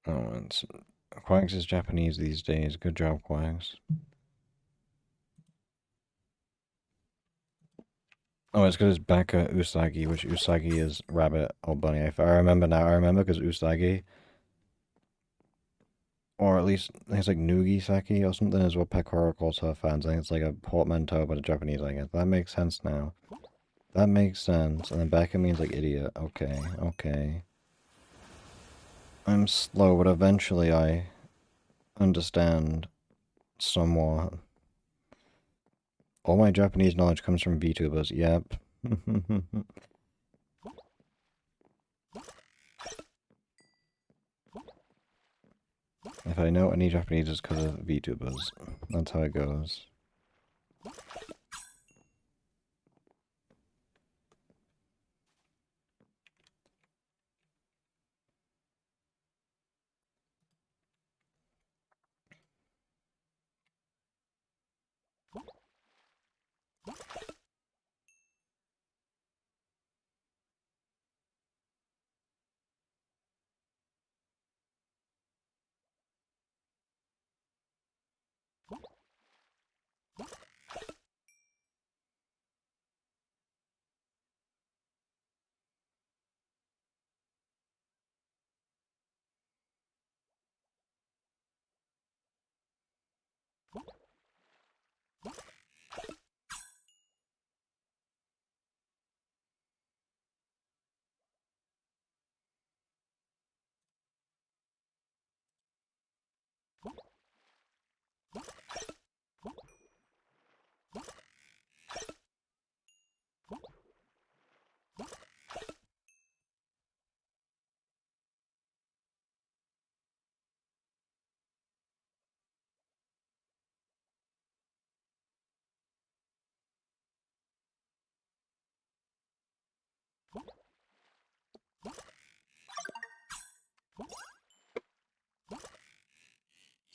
Oh, it's Quags is Japanese these days. Good job, Quags. Oh, it's because it's Baka Usagi, which Usagi is rabbit or bunny. If I remember now, I remember because Usagi, or at least I think it's like Nugi Saki or something is what Pekora calls her fans. I think it's like a portmanteau, but a Japanese, I guess. That makes sense now. That makes sense. And then Baka means like idiot. Okay, okay. I'm slow, but eventually I understand somewhat. All my Japanese knowledge comes from VTubers. Yep. If I know any Japanese, it's because of VTubers. That's how it goes.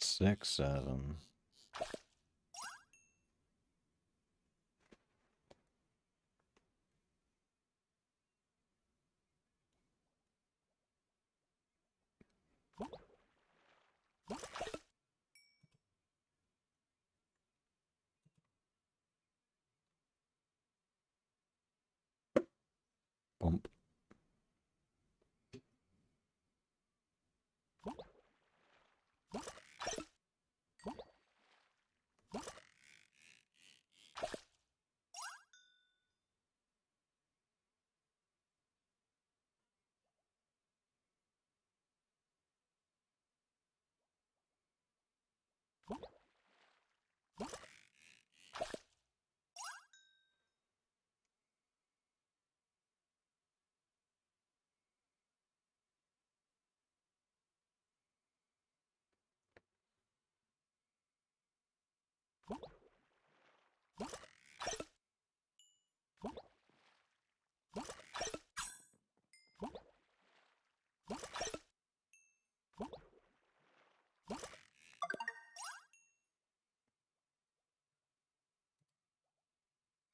Six, 7. Bump.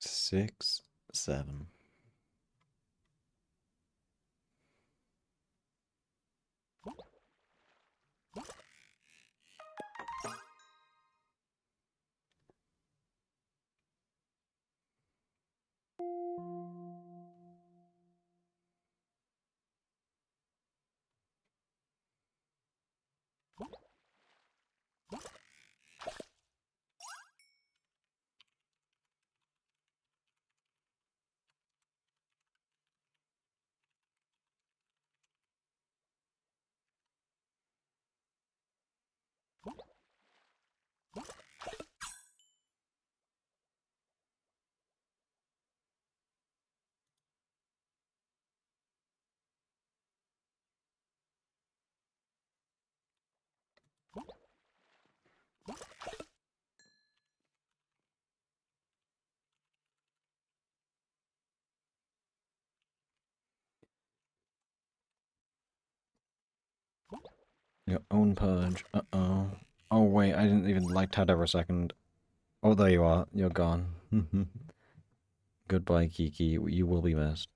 Six, 7. Your own purge. Uh-oh. Oh, wait, I didn't even like Ted ever a second. Oh, there you are. You're gone. Goodbye, Kiki. You will be missed.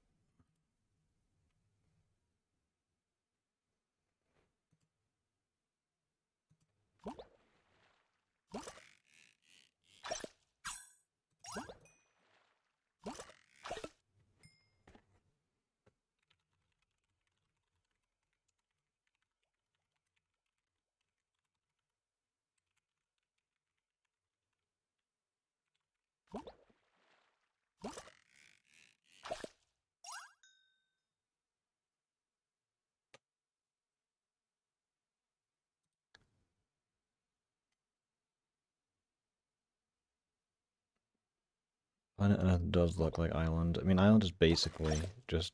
Planet Earth does look like Island. I mean, Island is basically just...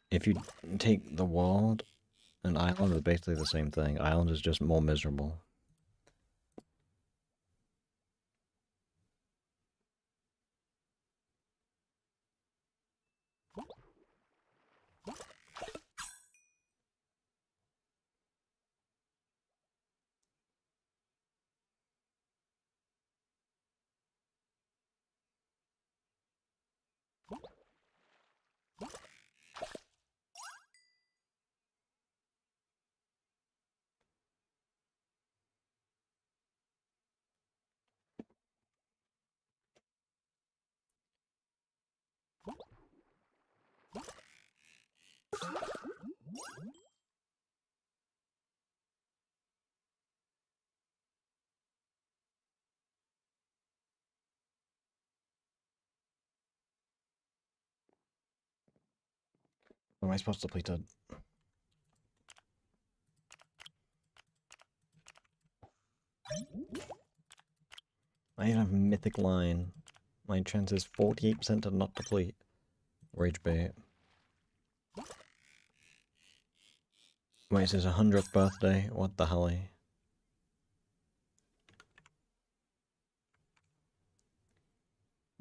If you take the world and Island are basically the same thing. Island is just more miserable. What am I supposed to play to? I even have Mythic Line. My chance is 48% to not deplete. Rage bait. Wait, it says 100th birthday? What the hell?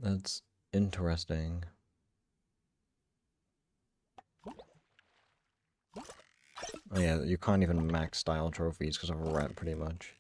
That's interesting. Oh yeah, you can't even max style trophies because of a rat, pretty much.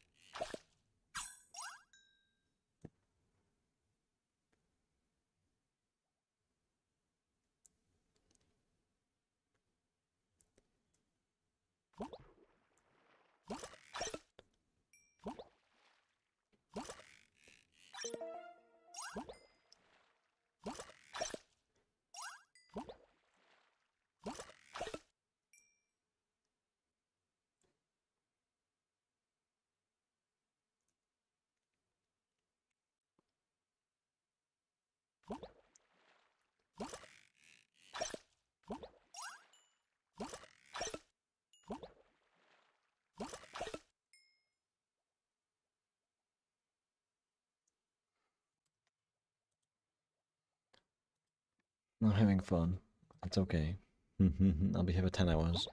Not having fun. It's okay. I'll be here for 10 hours.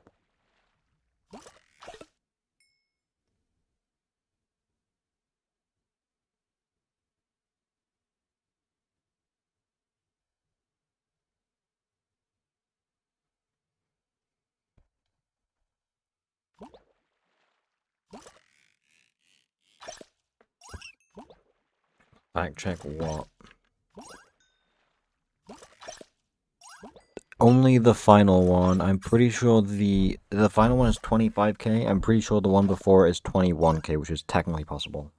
Fact check what? Only the final one. I'm pretty sure the final one is 25k. I'm pretty sure the one before is 21k, which is technically possible.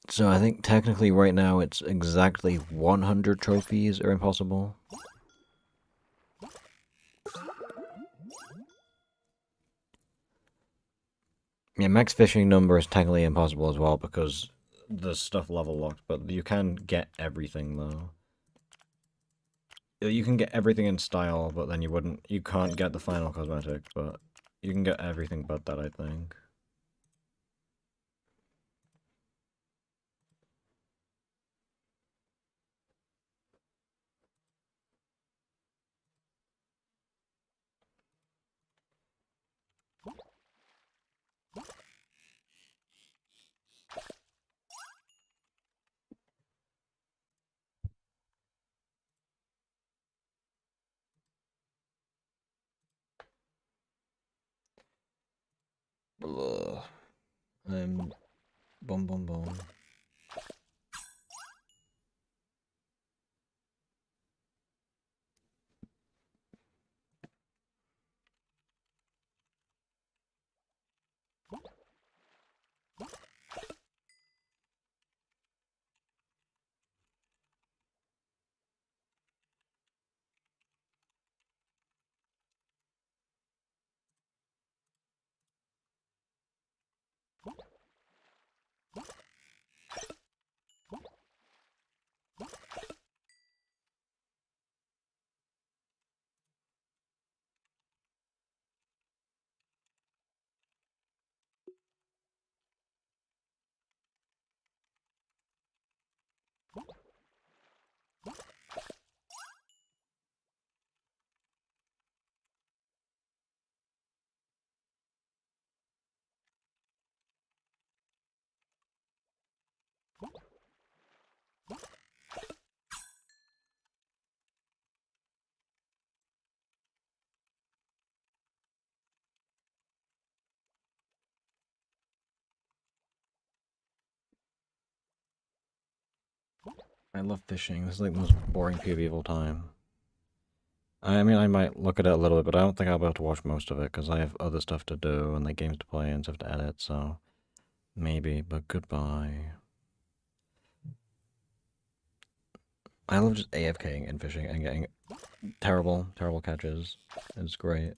So I think technically right now it's exactly 100 trophies are impossible. Yeah, max fishing number is technically impossible as well because the stuff level locked, but you can get everything though. You can get everything in style, but then you can't get the final cosmetic, but you can get everything but that, I think. Ugh. I'm boom boom boom. I love fishing. This is like the most boring PvE of all time. I mean, I might look at it a little bit, but I don't think I'll be able to watch most of it because I have other stuff to do and like games to play and stuff to edit, so maybe, but goodbye. I love just AFKing and fishing and getting terrible, terrible catches. It's great.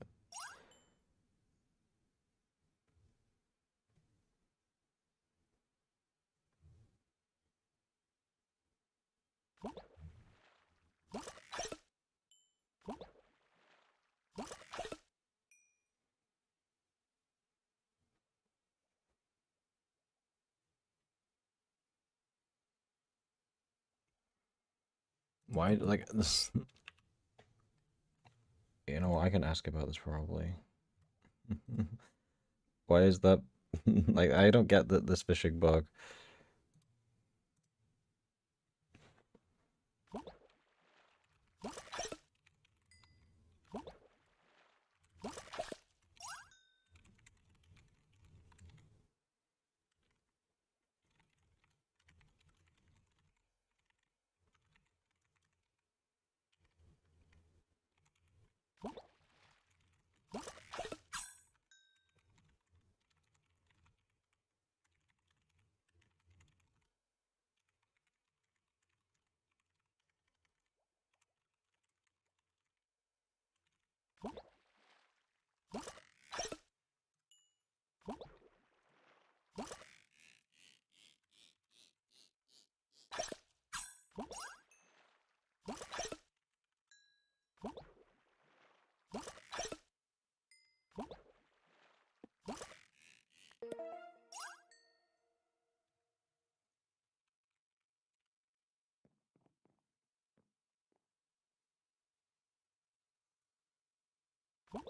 Why, like, this... You know, I can ask about this probably. Why is that... like, I don't get this fishing bug.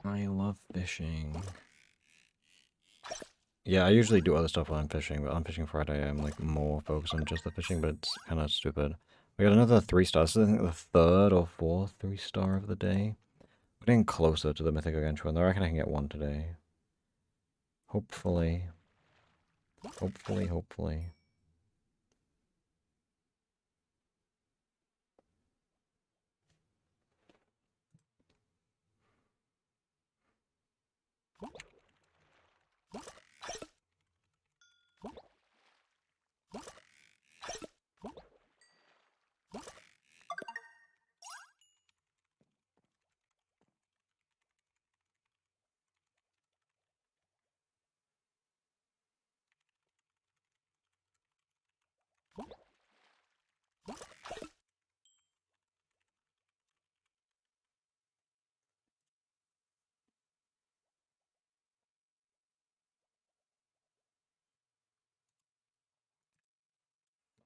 I love fishing. Yeah, I usually do other stuff while I'm fishing, but on Fishing Friday I'm like more focused on just the fishing, but it's kind of stupid. We got another 3-star. This is I think the third or fourth 3-star of the day. We're getting closer to the Mythical Entry one. I reckon I can get one today. Hopefully. Hopefully, hopefully.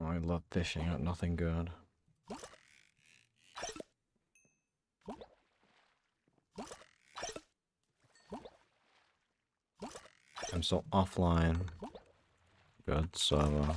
Oh, I love fishing, nothing good. I'm so offline. Good server.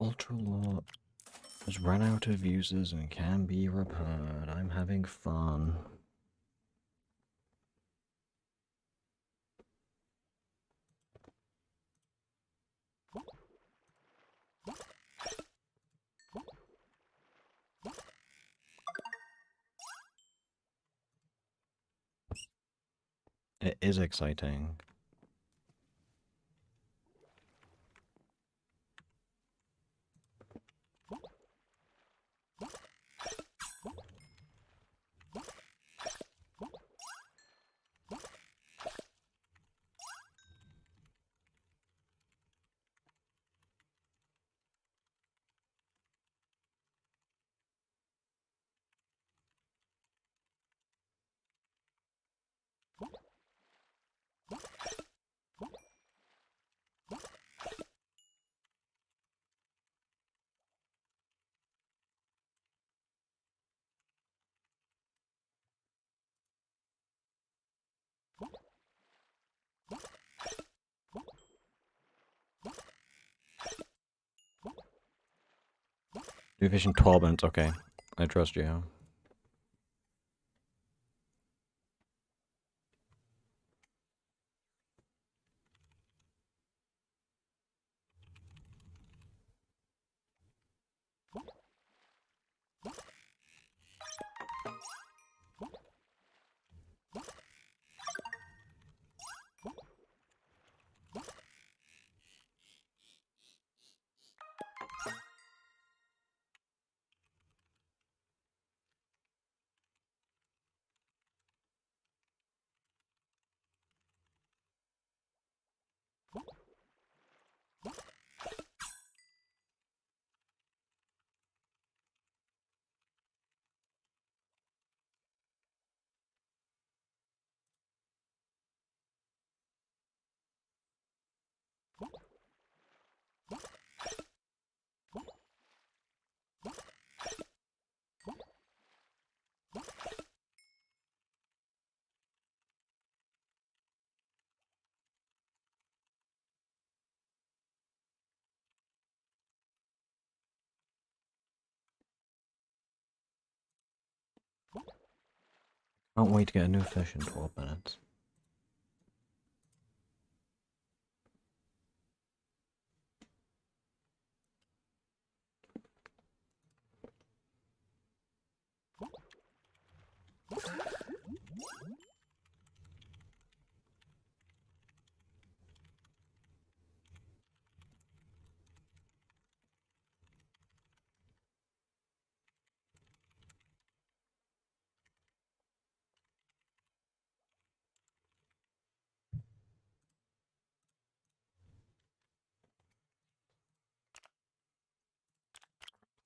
Ultra Lord has run out of users and can be repaired. I'm having fun. It is exciting. Do fish in 12 minutes, okay. I trust you. Can't wait to get a new fish in 12 minutes.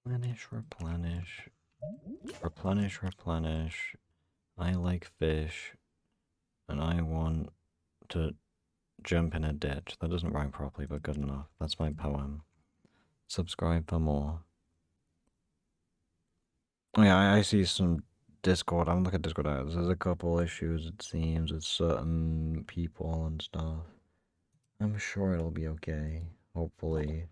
Replenish, replenish. Replenish, replenish. I like fish. And I want to jump in a ditch. That doesn't rhyme properly, but good enough. That's my poem. Subscribe for more. Oh yeah, I see some Discord. I'm looking at Discord. There's a couple issues, it seems, with certain people and stuff. I'm sure it'll be okay. Hopefully.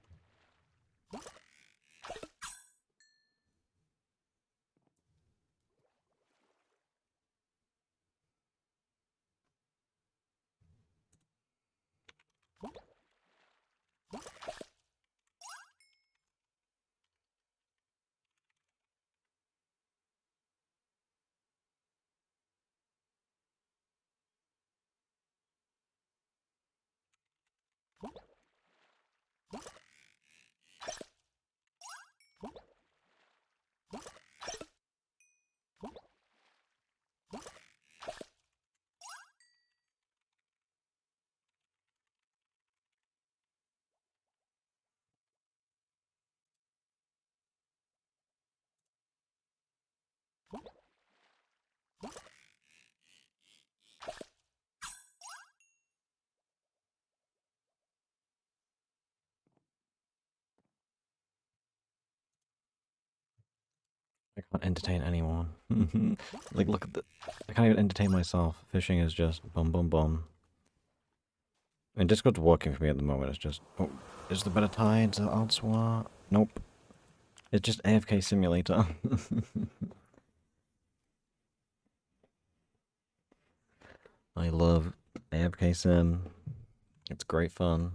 I can't entertain anyone. Like, look at the... I can't even entertain myself. Fishing is just bum bum bum. I mean, Discord's working for me at the moment. It's just... Oh, is there better tides elsewhere? Nope. It's just AFK Simulator. I love AFK Sim. It's great fun.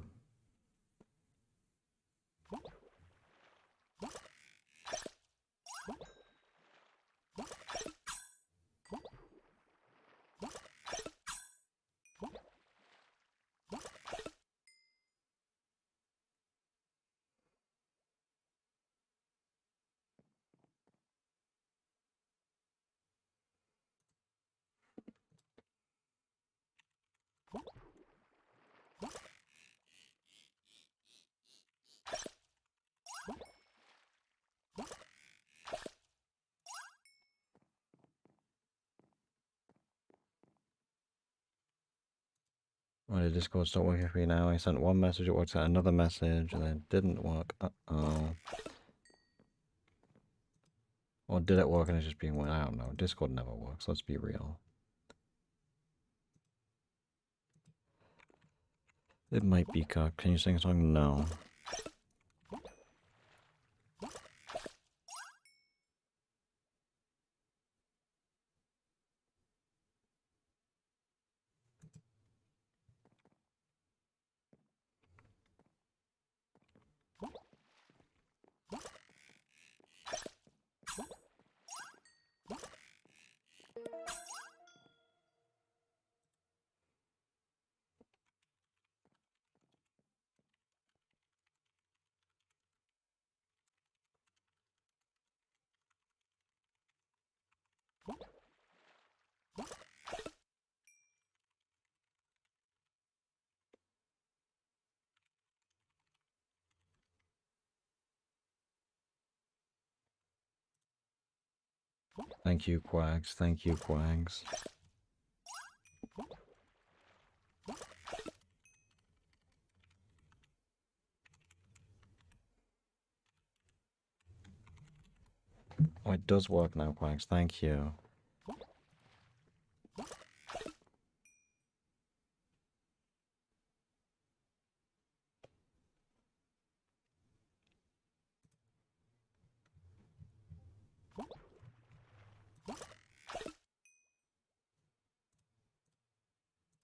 Why did Discord stop working for me now? I sent one message, it worked out another message, and it didn't work. Uh-oh. Or did it work and it's just being weird? I don't know. Discord never works, let's be real. It might be cooked. Can you sing a song? No. Thank you, Quags. Thank you, Quags. Oh, it does work now, Quags. Thank you.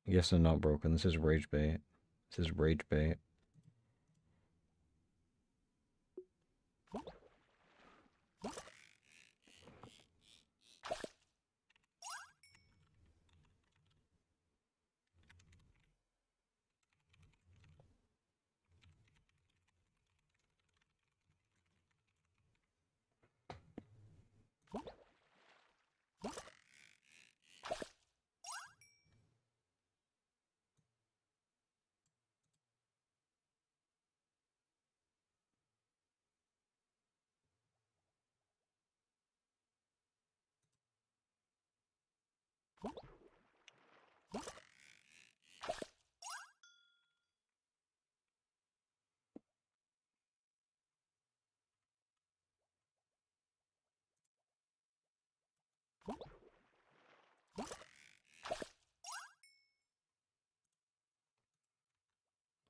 Yes, they're not broken. This is rage bait. This is rage bait.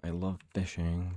I love fishing.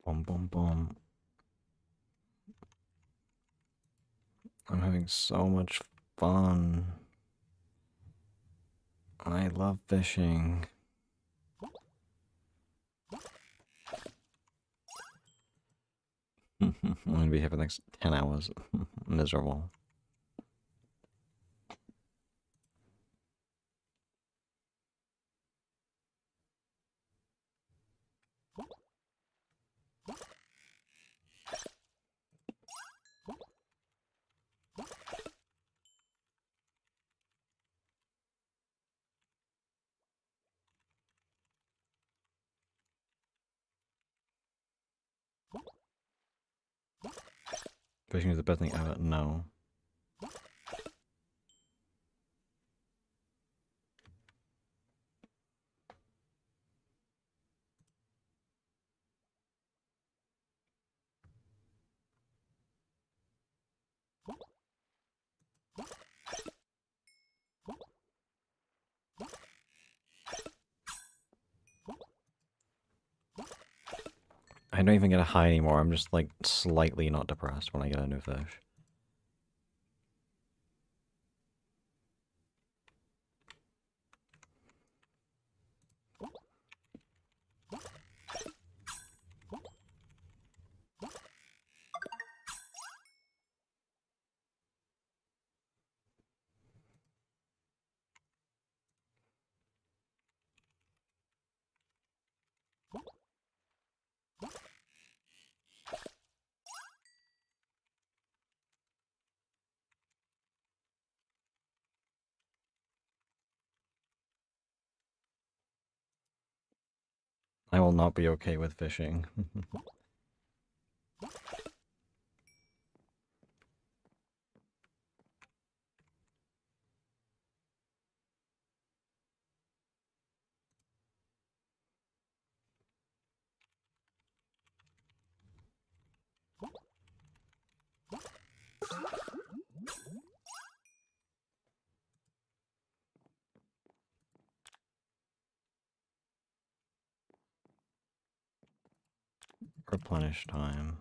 Boom, boom, boom. I'm having so much fun. I love fishing. I'm gonna be here for the next 10 hours. Miserable. Fishing is the best thing ever. No. I don't even get a high anymore. I'm just like slightly not depressed when I get a new fish. I will not be okay with fishing. Replenish time.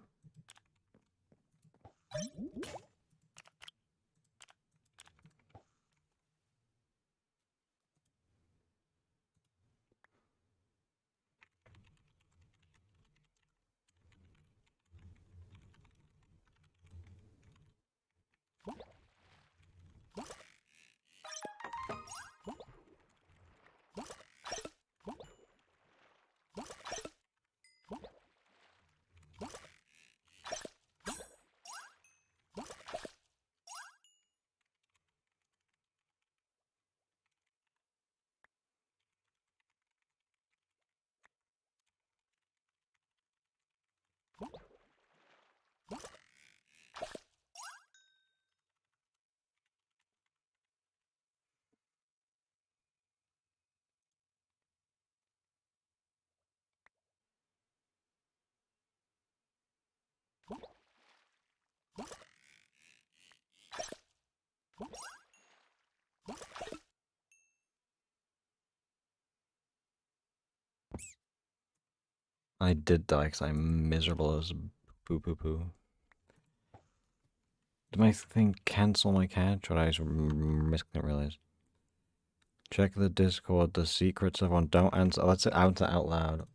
I did die because I'm miserable as poo poo poo. Did my thing cancel my catch, or did I just didn't realize? Check the Discord, the secrets of one. Don't answer. Let's answer out loud.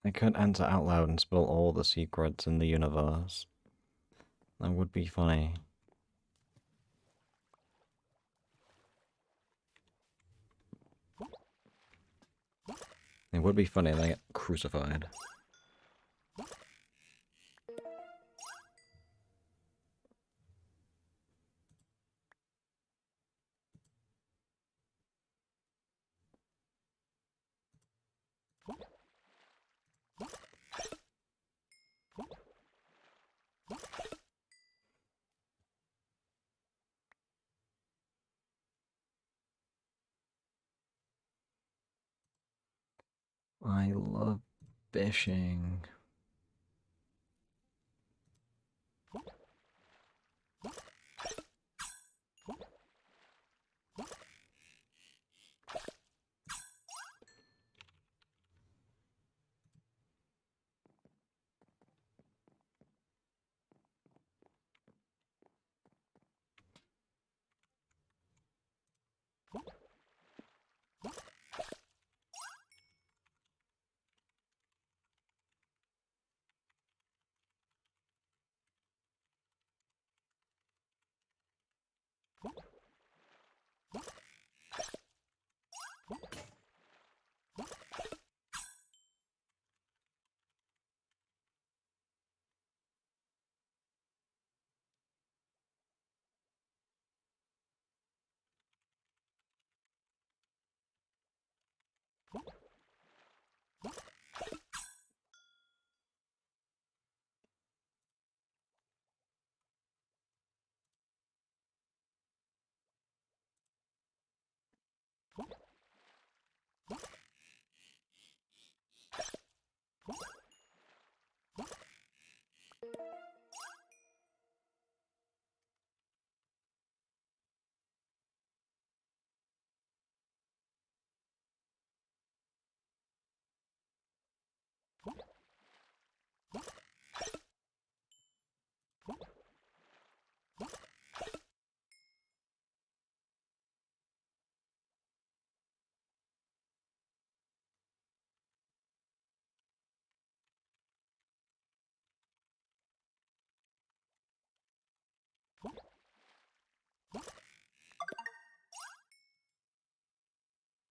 I could enter out loud and spill all the secrets in the universe. That would be funny. It would be funny if I get crucified. I love fishing.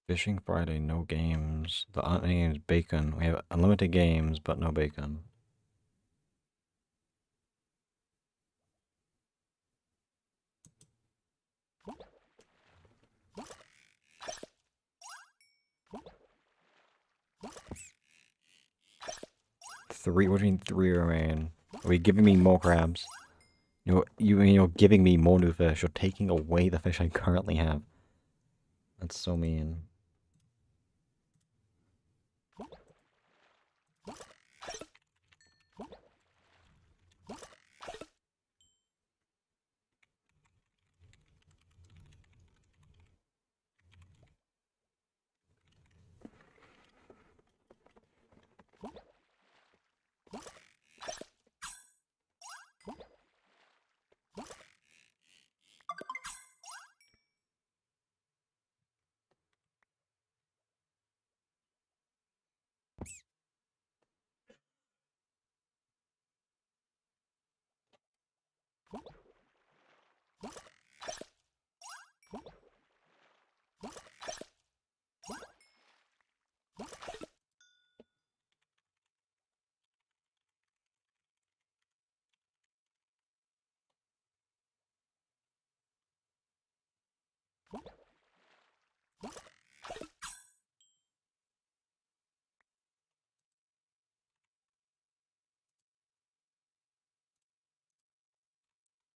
Fishing Friday, no games. The only game is bacon. We have unlimited games, but no bacon. Three, what do you mean three remain? Are you giving me more crabs? You're giving me more new fish. You're taking away the fish I currently have. That's so mean.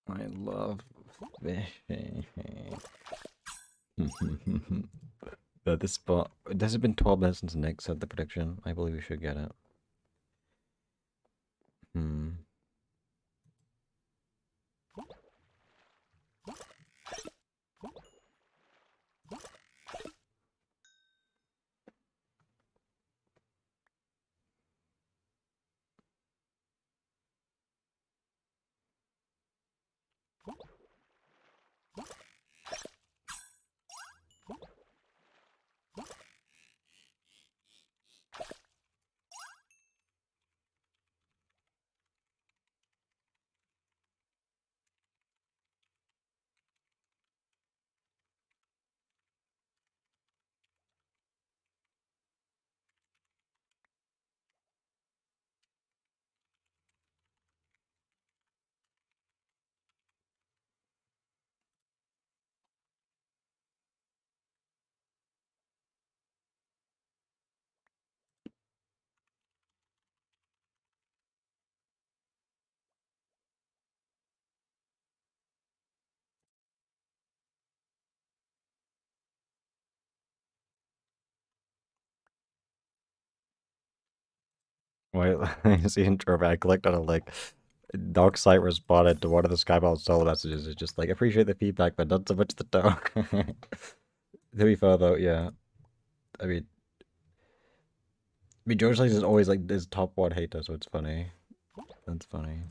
I love fishing. This spot. This has been 12 minutes since Nick said the prediction. I believe we should get it. Hmm. Wait, I see intro. I clicked on a like dark site responded to one of the Skyball solo messages. It's just like appreciate the feedback, but not so much the talk. To be fair though, yeah. I mean, George Lakes is always like his top one hater, so it's funny. That's funny.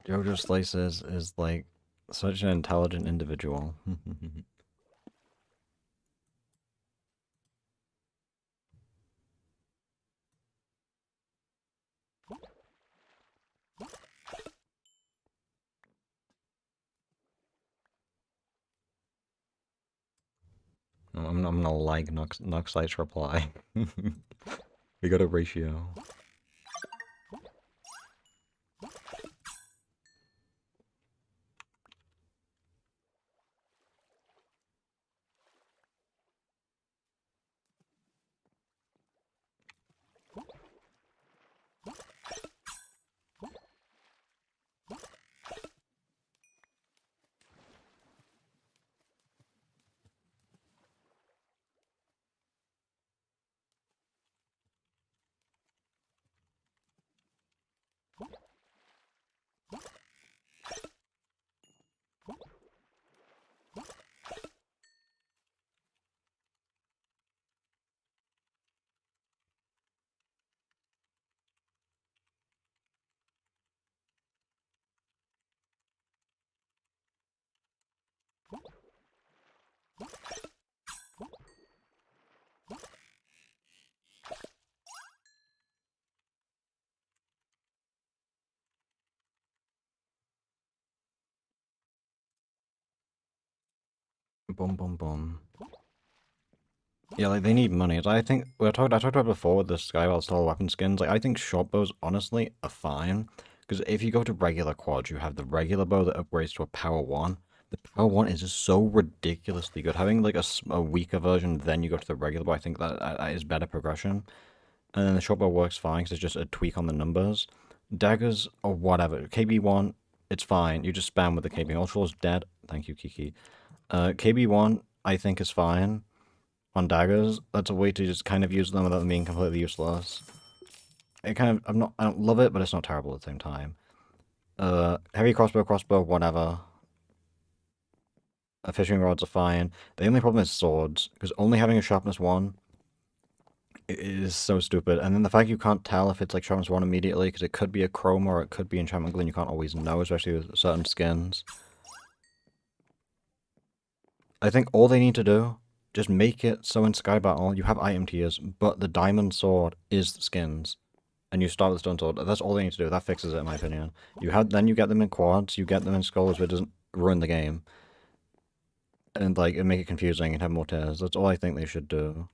Jojo Slices is like such an intelligent individual. I'm gonna like Noxite's reply. We got a ratio. Boom, boom, boom. Yeah, like, they need money. I think, I talked about it before with the Skywell style weapon skins, like, I think short bows, honestly, are fine. Because if you go to regular quads, you have the regular bow that upgrades to a power 1. The power 1 is just so ridiculously good. Having, like, a weaker version, then you go to the regular bow, I think that is better progression. And then the short bow works fine, because it's just a tweak on the numbers. Daggers, or whatever. KB1, it's fine. You just spam with the KB. Ultral's dead. Thank you, Kiki. KB1, I think, is fine. On daggers, that's a way to just kind of use them without them being completely useless. It kind of, I don't love it, but it's not terrible at the same time. Heavy crossbow, whatever. Fishing rods are fine. The only problem is swords, because only having a sharpness 1 is so stupid. And then the fact you can't tell if it's like sharpness 1 immediately, because it could be a chrome or it could be enchantment glue, and you can't always know, especially with certain skins. I think all they need to do, just make it so in Sky Battle you have item tiers, but the diamond sword is the skins. And you start with stone sword. That's all they need to do. That fixes it, in my opinion. Then you get them in quads, you get them in skulls, but it doesn't ruin the game. And like, it make it confusing and have more tiers. That's all I think they should do.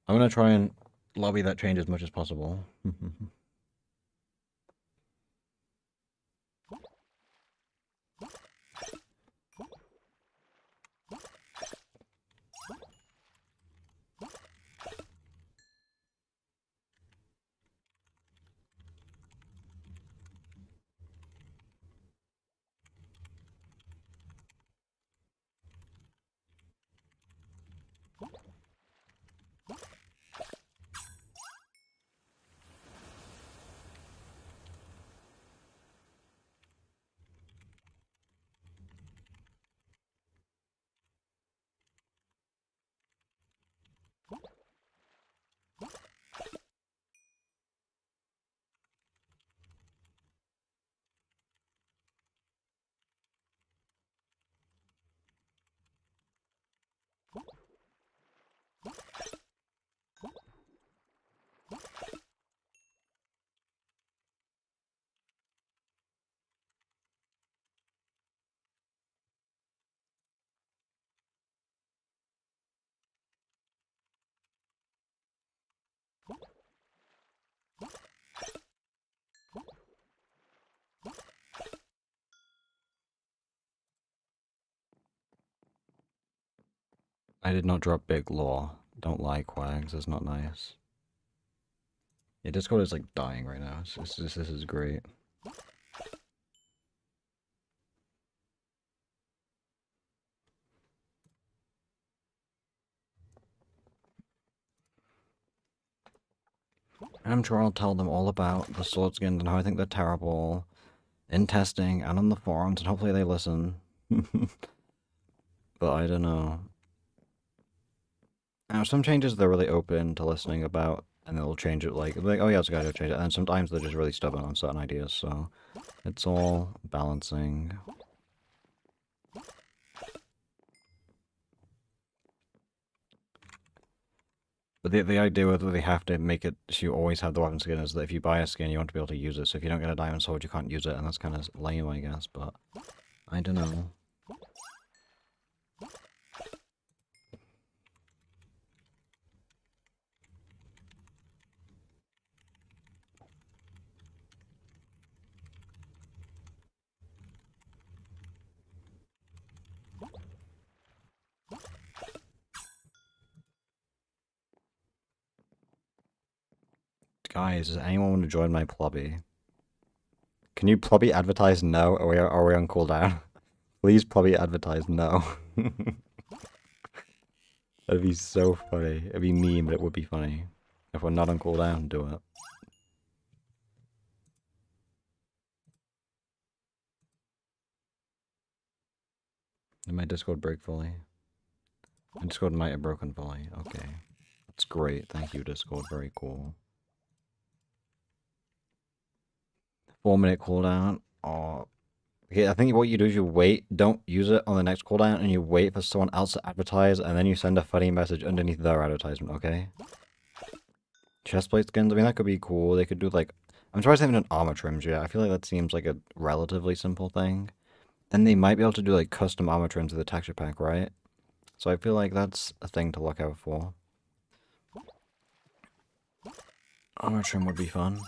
I'm gonna try and lobby that change as much as possible. I did not drop big lore. Don't like quags, that's not nice. Yeah, Discord is like dying right now. This is great. I'm sure I'll tell them all about the sword skins and how I think they're terrible in testing and on the forums, and hopefully they listen. But I don't know. Now, some changes they're really open to listening about, and they'll change it like, oh yeah, it's a gotta change it. And sometimes they're just really stubborn on certain ideas, so it's all balancing. But the idea with they have to make it so you always have the weapon skin is that if you buy a skin, you want to be able to use it. So if you don't get a diamond sword, you can't use it, and that's kind of lame, I guess. But I don't know. Guys, does anyone want to join my plobby? Can you plobby advertise no? Are we on cooldown? Please plobby advertise no. That'd be so funny. It'd be mean, but it would be funny. If we're not on cooldown, do it. Did my Discord break fully? My Discord might have broken fully. Okay. That's great. Thank you, Discord. Very cool. 4-minute cooldown. Oh, Okay, I think what you do is you wait, don't use it on the next cooldown, and you wait for someone else to advertise, and then you send a funny message underneath their advertisement, okay? Chestplate skins, I mean, that could be cool. They could do, like... I'm surprised they haven't done armor trims yet. I feel like that seems like a relatively simple thing. And they might be able to do, like, custom armor trims with the texture pack, right? So I feel like that's a thing to look out for. Armor trim would be fun.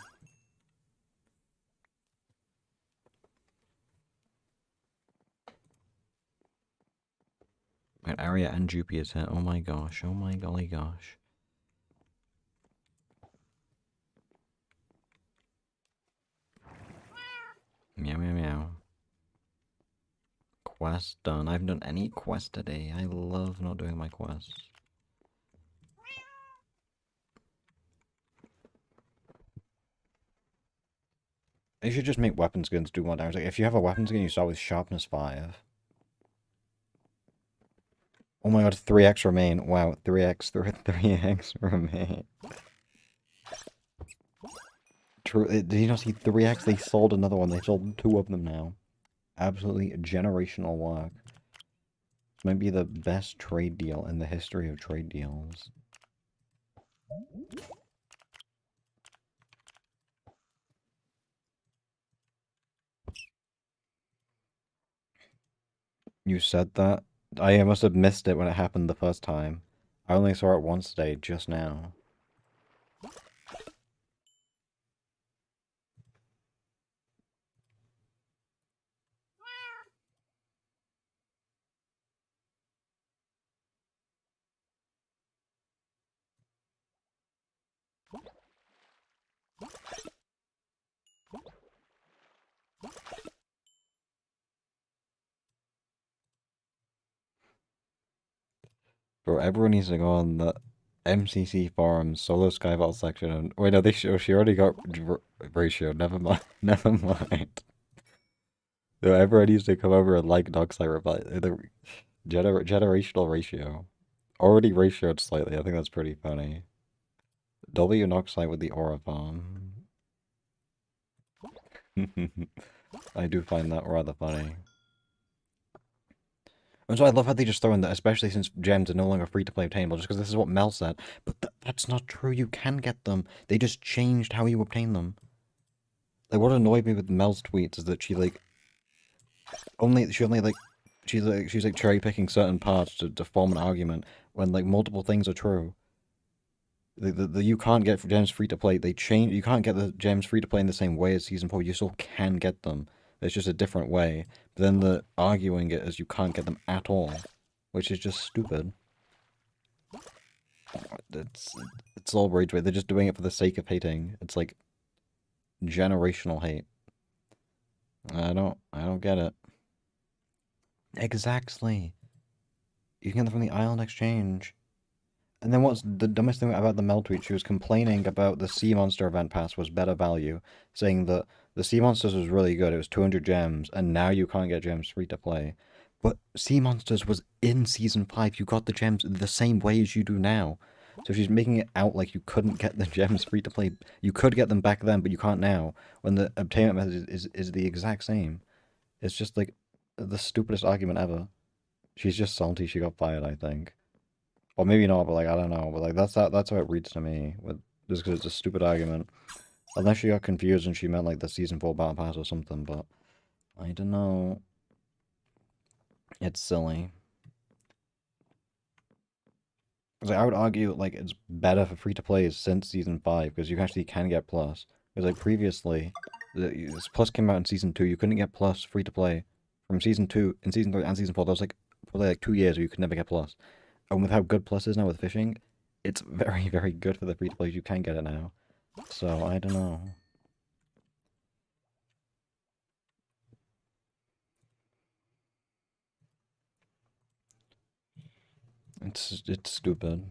Right, Arya and Jupy is hit. Oh my gosh. Oh my golly gosh. Meow meow meow. Quest done. I haven't done any quest today. I love not doing my quests. You should just make weapon skins do more damage. Like, if you have a weapon skin, you start with sharpness 5. Oh my god, 3x remain. Wow, 3x, 3x remain. True, did you not see 3x? They sold another one. They sold 2 of them now. Absolutely generational work. This might be the best trade deal in the history of trade deals. You said that? I must have missed it when it happened the first time. I only saw it once today, just now. Bro, everyone needs to go on the MCC forums, solo Skyvault section, and... Wait, no, she already got ratio, never mind, never mind. No, everyone needs to come over and like Dockside Reply. The generational ratio. Already ratioed slightly, I think that's pretty funny. W Noxite with the aura farm. I do find that rather funny. And so I love how they just throw in that, especially since gems are no longer free to play obtainable, just because this is what Mel said. But that's not true, you can get them. They just changed how you obtain them. Like, what annoyed me with Mel's tweets is that she, like, she's like cherry picking certain parts to form an argument when, like, multiple things are true. You can't get gems free to play. You can't get the gems free to play in the same way as Season 4. You still can get them. It's just a different way. But then the arguing it is you can't get them at all, which is just stupid. It's it's all rage bait. They're just doing it for the sake of hating. It's like generational hate. I don't get it. Exactly. You can get them from the Island Exchange. And then what's the dumbest thing about the Mel tweet? She was complaining about the Sea Monster event pass was better value, saying that the Sea Monsters was really good. It was 200 gems, and now you can't get gems free to play. But Sea Monsters was in Season 5. You got the gems the same way as you do now. So she's making it out like you couldn't get the gems free to play. You could get them back then, but you can't now, when the obtainment method is the exact same. It's just like the stupidest argument ever. She's just salty she got fired, I think. Or maybe not, but like I don't know. But like that's how it reads to me. With just because it's a stupid argument. Unless she got confused and she meant like the season 4 battle pass or something. But I don't know. It's silly. Because like, I would argue like it's better for free to play since season 5 because you actually can get plus. Because like previously, this plus came out in season 2. You couldn't get plus free to play from season 2 in season 3 and season 4. That was like probably like 2 years where you could never get plus. And with how good plus is now with fishing, it's very, very good for the free to play. You can get it now. So, I don't know. It's stupid.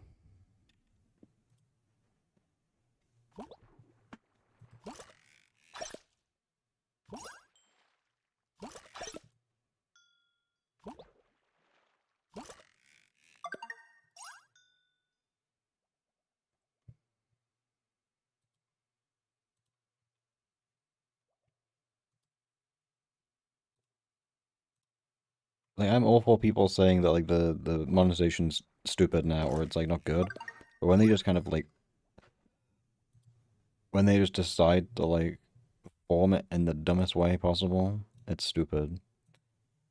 Like, I'm all for people saying that, like, the monetization's stupid now, or it's, like, not good. But when they just kind of, like, when they just decide to, like, form it in the dumbest way possible, it's stupid.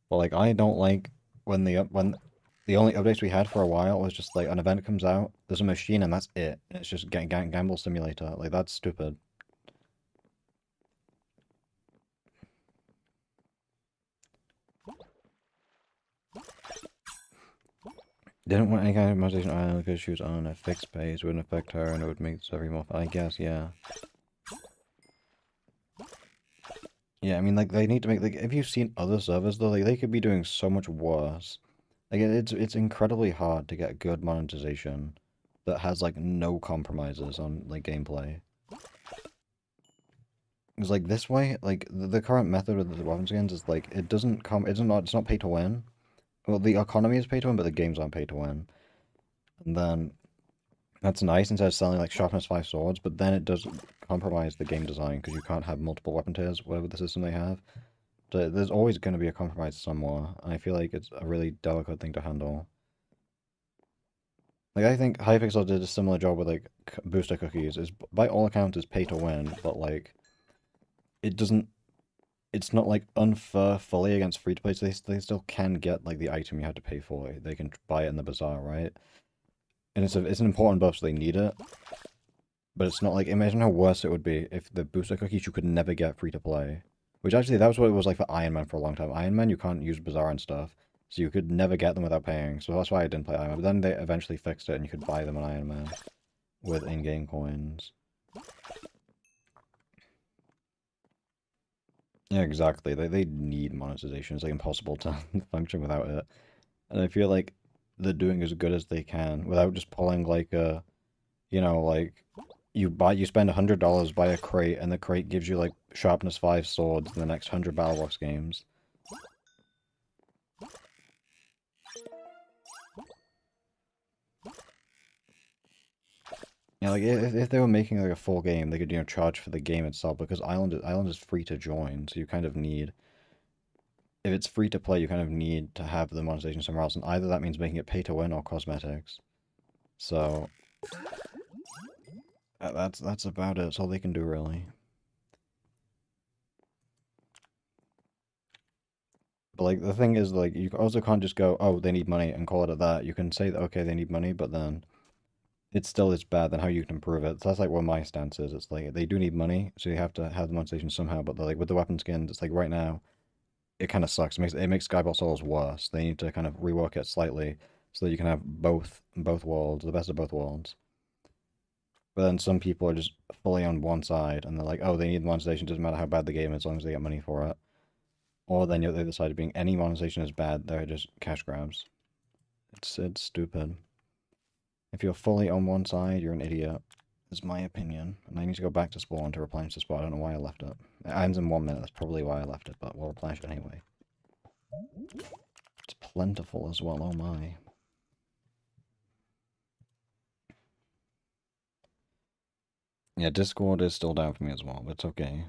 But, like, I don't like when the only updates we had for a while was just, like, an event comes out, there's a machine, and that's it. It's just gamble simulator. Like, that's stupid. Didn't want any kind of monetization island because she was on a fixed base, wouldn't affect her, and it would make the server more fun. I guess, yeah. Yeah, I mean, like, they need to make, like, have you seen other servers, though? Like, they could be doing so much worse. Like, it's incredibly hard to get good monetization that has, like, no compromises on, like, gameplay. It's like, this way, like, the current method with the weapon skins is, like, it's not pay to win. Well, the economy is pay to win, but the games aren't pay to win. And then, that's nice instead of selling, like, sharpness 5 swords, but then it does compromise the game design, because you can't have multiple weapon tiers, whatever the system they have. So there's always going to be a compromise somewhere, and I feel like it's a really delicate thing to handle. Like, I think Hypixel did a similar job with, like, booster cookies. Is by all accounts is pay to win, but, like, it doesn't... It's not, like, unfair fully against free-to-play, so they still can get, like, the item you had to pay for. They can buy it in the bazaar, right? And it's an important buff, so they need it. But it's not like... Imagine how worse it would be if the booster cookies you could never get free-to-play. Which, actually, that was what it was like for Iron Man for a long time. Iron Man, you can't use bazaar and stuff. So you could never get them without paying. So that's why I didn't play Iron Man. But then they eventually fixed it and you could buy them on Iron Man with in-game coins. Yeah, exactly. They need monetization. It's like impossible to function without it. And I feel like they're doing as good as they can without just pulling like a, you know, like you spend $100, buy a crate, and the crate gives you like sharpness 5 swords in the next 100 Battle Box games. Yeah, like if they were making like a full game, they could, you know, charge for the game itself because Island is free to join, so you kind of need, if it's free to play, you kind of need to have the monetization somewhere else, and either that means making it pay to win or cosmetics. So that's about it. That's all they can do really. But like the thing is, like, you also can't just go, oh, they need money and call it at that. You can say that, okay, they need money, but then it still is bad. Then how you can improve it? So that's like what my stance is. It's like they do need money, so you have to have the monetization somehow. But like with the weapon skins, it's like right now it kind of sucks. It makes Skyball Souls worse. They need to kind of rework it slightly so that you can have both worlds, the best of both worlds. But then some people are just fully on one side, and they're like, oh, they need monetization. Doesn't matter how bad the game is, as long as they get money for it. Or then the other side being any monetization is bad. They're just cash grabs. It's stupid. If you're fully on one side, you're an idiot. Is my opinion. And I need to go back to spawn to replenish the spot. I don't know why I left it. It ends in 1 minute. That's probably why I left it, but we'll replenish it anyway. It's plentiful as well, oh my. Yeah, Discord is still down for me as well, but it's okay.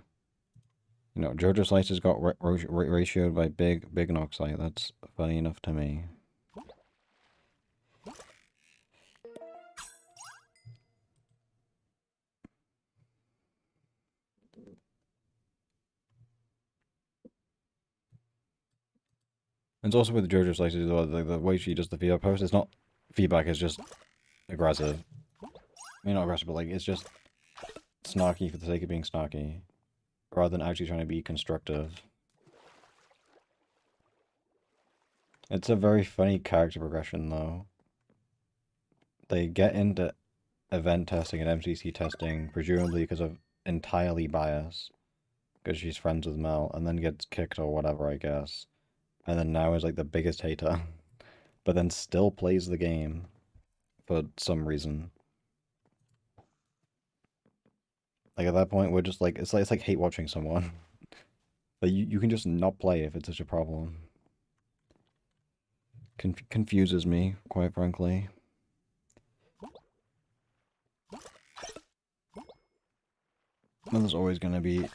You know, Jojo Slices got ratioed by Big Noxite. That's funny enough to me. It's also with Jojo Slices, the way she does the feedback post, it's not feedback, it's just aggressive. I mean, not aggressive, but like, it's just snarky for the sake of being snarky, rather than actually trying to be constructive. It's a very funny character progression, though. They get into event testing and MCC testing, presumably because of entirely bias, because she's friends with Mel, and then gets kicked or whatever, I guess. And then now is like the biggest hater, but then still plays the game for some reason. Like at that point, we're just like it's like hate watching someone. Like you can just not play if it's such a problem. Confuses me, quite frankly. And there's always gonna be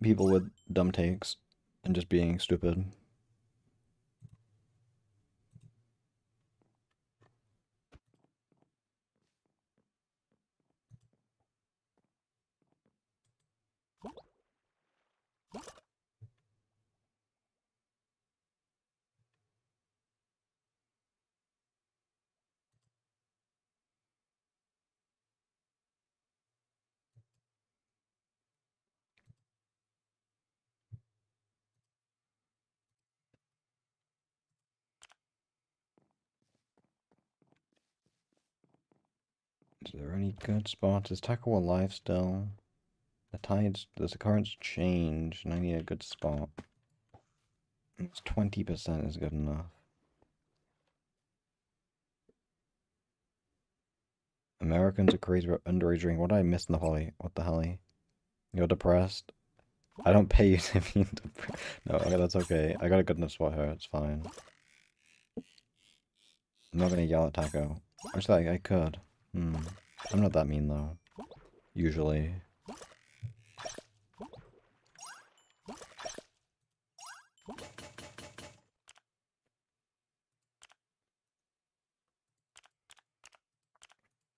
people with dumb takes and just being stupid. Is there any good spots? Is Taco alive still? The currents change, and I need a good spot. It's 20% is good enough. Americans are crazy about underage drinking. What did I miss in the holly? What the hell? You're depressed? I don't pay you to be depressed. No, okay, that's okay. I got a good enough spot here. It's fine. I'm not gonna yell at Taco. Actually, I could. I'm not that mean, though. Usually.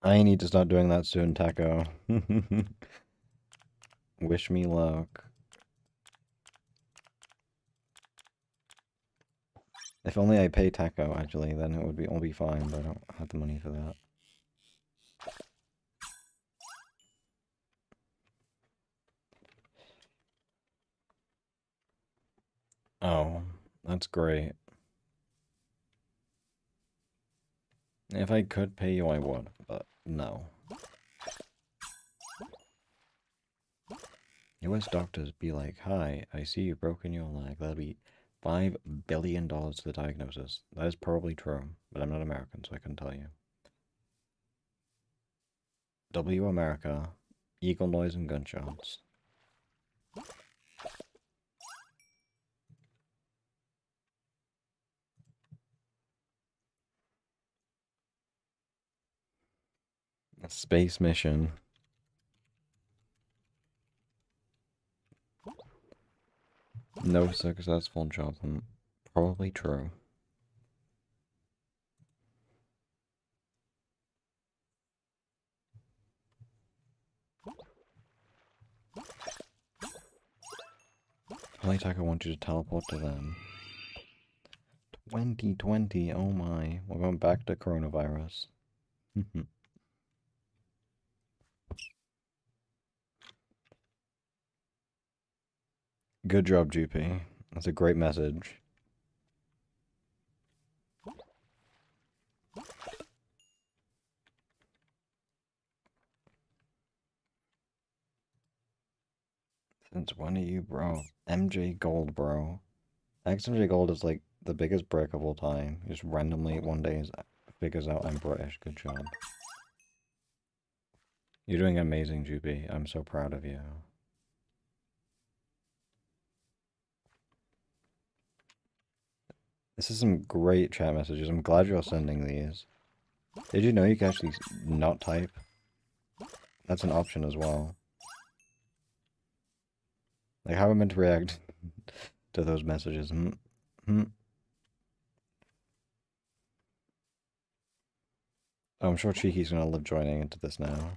I need to start doing that soon, Taco. Wish me luck. If only I pay Taco, actually, then it would be all be fine, but I don't have the money for that. Oh, that's great. If I could pay you, I would, but no. US doctors be like, hi, I see you've broken your leg. That'll be $5 billion to the diagnosis. That is probably true, but I'm not American, so I couldn't tell you. W America, eagle noise and gunshots. A space mission. No successful job. Probably true. Holy Taco wants you to teleport to them. 2020, oh my. We're going back to coronavirus. Good job, GP. That's a great message. Since when are you, bro? MJ Gold, bro. XMJ Gold is like the biggest brick of all time. Just randomly one day figures out I'm British. Good job. You're doing amazing, GP. I'm so proud of you. This is some great chat messages. I'm glad you're sending these. Did you know you can actually not type? That's an option as well. Like, how am I meant to react to those messages? Oh, I'm sure Cheeky's gonna love joining into this now.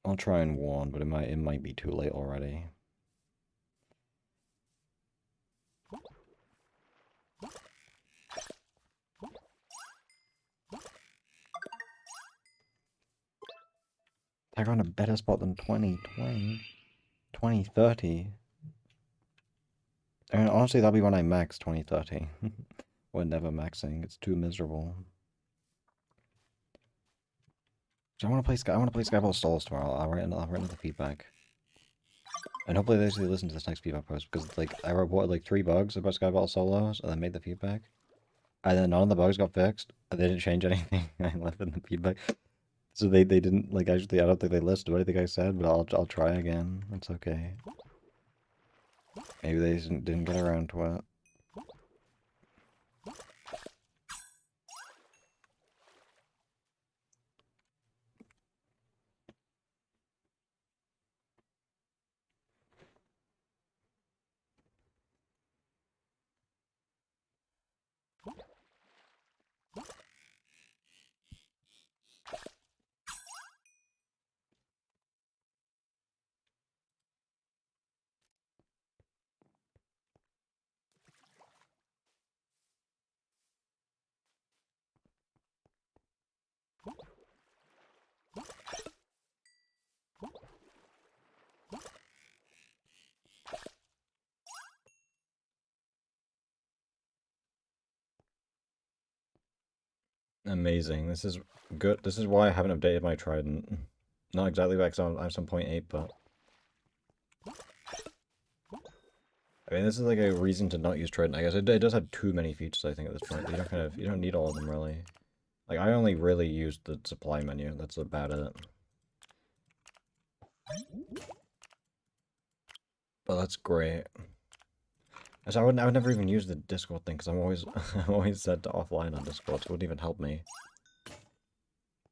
I'll try and warn, but it might be too late already. They're on a better spot than 2020. 2030. I mean, honestly, that'll be when I max 2030. We're never maxing. It's too miserable. So I want to play Skyball Stalls tomorrow. I'll write another feedback. And hopefully they actually listen to this next feedback post, because like I reported like 3 bugs about Skyball Solos and then made the feedback. And then none of the bugs got fixed. And they didn't change anything. I left in the feedback. So they didn't like actually I don't think they listened to anything I said, but I'll try again. It's okay. Maybe they didn't get around to it. Amazing. This is good. This is why I haven't updated my trident. Not exactly because I'm some point 8, but I mean, this is like a reason to not use trident. I guess it does have too many features, I think, at this point. You don't need all of them, really. Like, I only really used the supply menu. That's about it. But that's great. So I would never even use the Discord thing, because I'm always, I'm always set to offline on Discord, so it wouldn't even help me.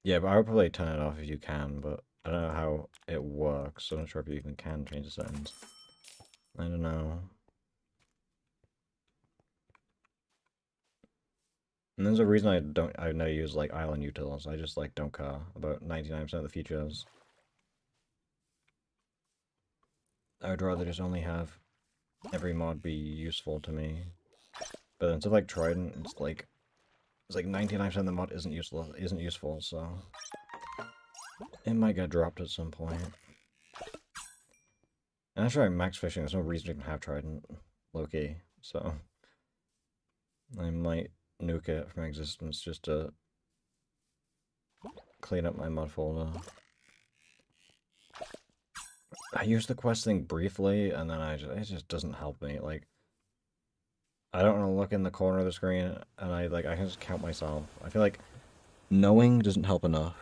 Yeah, but I would probably turn it off if you can, but I don't know how it works, so I'm not sure if you even can change the settings. I don't know. And there's a reason I never use, like, island utils. I just, like, don't care about 99% of the features. I would rather just only have every mod be useful to me. But instead of, like, trident, it's like 99% of the mod isn't useful, so it might get dropped at some point. And after I max fishing, there's no reason to even have trident, low-key, so I might nuke it from existence just to clean up my mod folder. I use the quest thing briefly, and then it just doesn't help me. Like, I don't want to look in the corner of the screen, and I can just count myself. I feel like knowing doesn't help enough.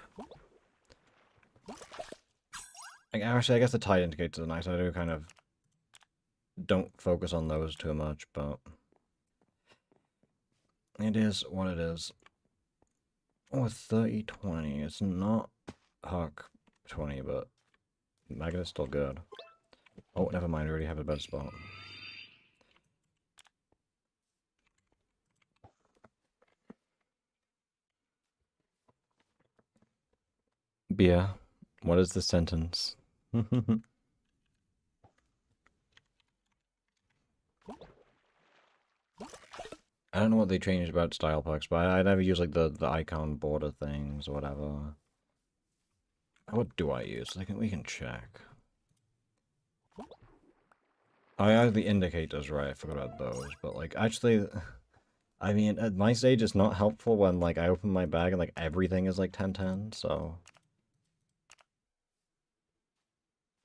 Like, actually, I guess the tide indicators are nice. I do kind of don't focus on those too much, but it is what it is. Oh, 30-20. It's not Huck 20, but Maggot is still good. Oh, never mind. I already have a better spot. Bia, what is the sentence? I don't know what they changed about style packs, but I never use like the icon border things or whatever. What do I use? We can check. I have the indicators right. I forgot about those, but like actually, I mean at my stage it's not helpful when like I open my bag and like everything is like 10/10. So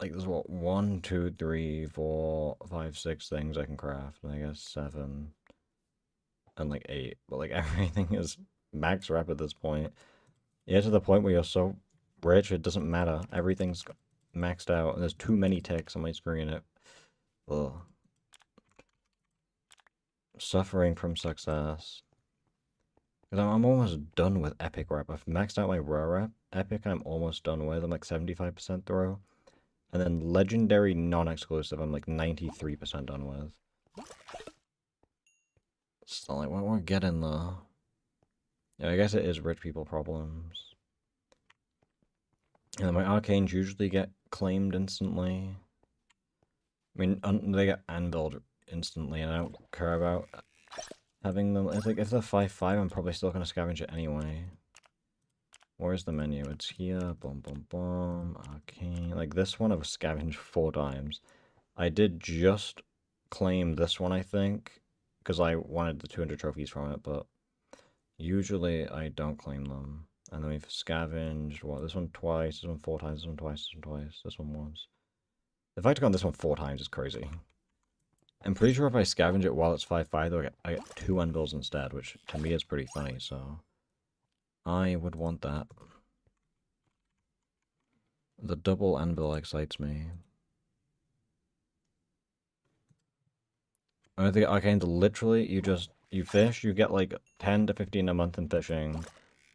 like there's what 1, 2, 3, 4, 5, 6 things I can craft, and I guess 7. And like 8, but like everything is max rep at this point. Yeah, to the point where you're so rich, it doesn't matter. Everything's maxed out, and there's too many ticks on my screen. Ugh. Suffering from success. Because I'm almost done with epic rep. I've maxed out my rare rep. Epic, I'm almost done with. I'm like 75% through. And then legendary non-exclusive, I'm like 93% done with. Still, like, we're getting there. Yeah, I guess it is rich people problems. And my arcanes usually get claimed instantly. I mean, they get anviled instantly, and I don't care about having them. It's like, if they're 5/5, I'm probably still gonna scavenge it anyway. Where's the menu? It's here. Boom, boom, boom. Arcane. Like, this one I've scavenged 4 times. I did just claim this one, I think, because I wanted the 200 trophies from it, but usually I don't claim them. And then we've scavenged, what, this one twice, this one 4 times, this one twice, this one twice, this one once. The fact I've gone this one 4 times is crazy. I'm pretty sure if I scavenge it while it's 5/5, though, I get 2 anvils instead, which to me is pretty funny, so I would want that. The double anvil excites me. I think arcanes literally, you fish, you get like 10 to 15 a month in fishing.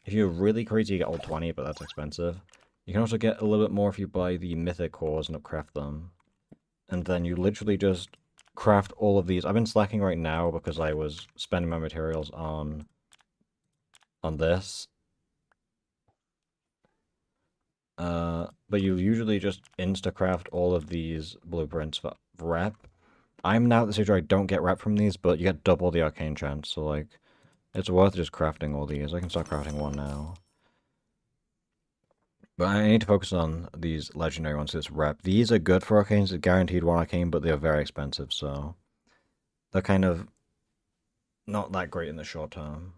If you're really crazy, you get all 20, but that's expensive. You can also get a little bit more if you buy the mythic cores and upcraft them. And then you literally just craft all of these. I've been slacking right now because I was spending my materials on this. But you usually just insta-craft all of these blueprints for rep. I'm now at the stage where I don't get rep from these, but you get double the arcane chance, so like, it's worth just crafting all these. I can start crafting one now. But I need to focus on these legendary ones, this rep. These are good for arcanes, it's guaranteed 1 arcane, but they're very expensive, so they're kind of not that great in the short term.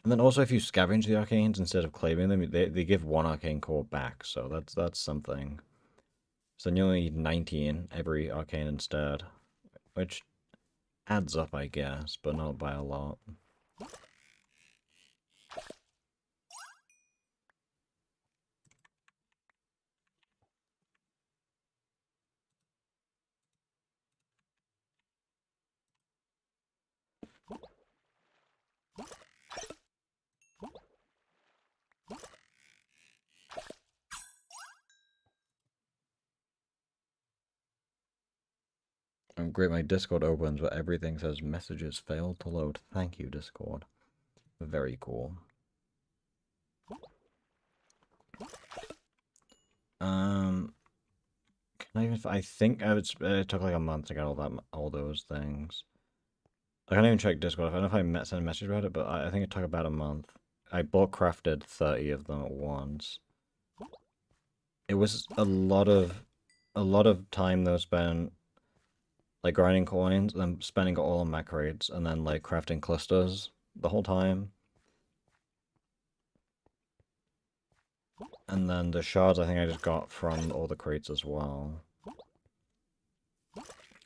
And then also if you scavenge the arcanes instead of claiming them, they give one arcane core back, so that's something. So then you only need 19 every arcane instead, which adds up, I guess, but not by a lot. Oh, great, my Discord opens, but everything says messages failed to load. Thank you, Discord. Very cool. Can I even? I think it took like a month to get all those things. I can't even check Discord. I don't know if I sent a message about it, but I think it took about a month. I bulk crafted 30 of them at once. It was a lot of time though spent like grinding coins, and then spending it all on mech crates, and then like crafting clusters the whole time. And then the shards I think I just got from all the crates as well.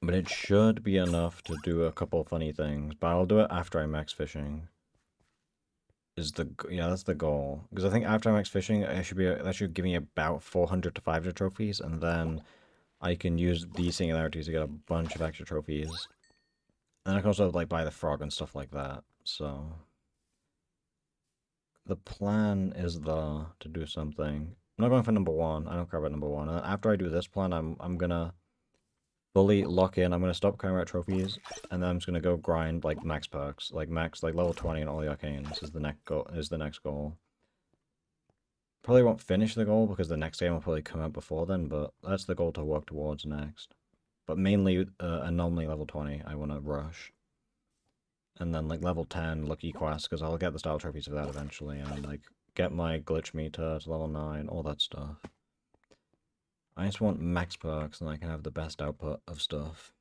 But it should be enough to do a couple funny things, but I'll do it after I max fishing. Yeah, that's the goal. Because I think after I max fishing, that should give me about 400 to 500 trophies, and then I can use these singularities to get a bunch of extra trophies. And I can also like buy the frog and stuff like that. So the plan is to do something. I'm not going for number one. I don't care about number one. And after I do this plan, I'm gonna fully lock in. I'm gonna stop caring about trophies, and then I'm just gonna go grind like max perks, like level 20 and all the arcanes is the next goal. Probably won't finish the goal because the next game will probably come out before then, but that's the goal to work towards next. But mainly anomaly level 20 I want to rush. And then like level 10 lucky quest, because I'll get the style trophies for that eventually, and like get my glitch meter to level 9, all that stuff. I just want max perks and I can have the best output of stuff.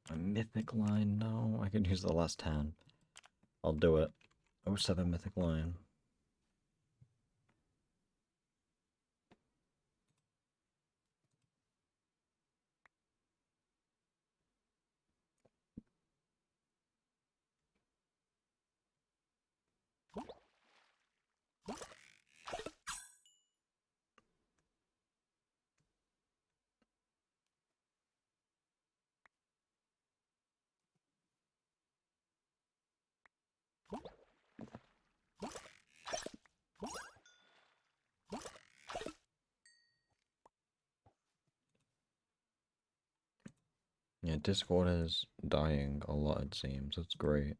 A mythic line? No, I could use the last 10. I'll do it. Oh, 07 mythic line. Yeah, Discord is dying a lot, it seems. That's great.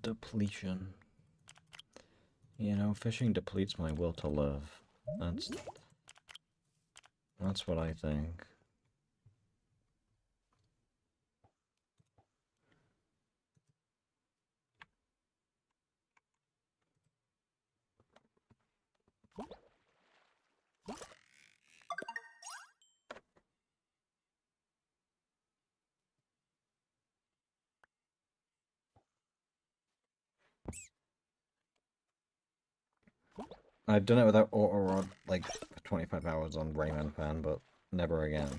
Depletion. You know, fishing depletes my will to live. That's what I think. I've done it without auto rod like for 25 hours on Rayman Fan, but never again.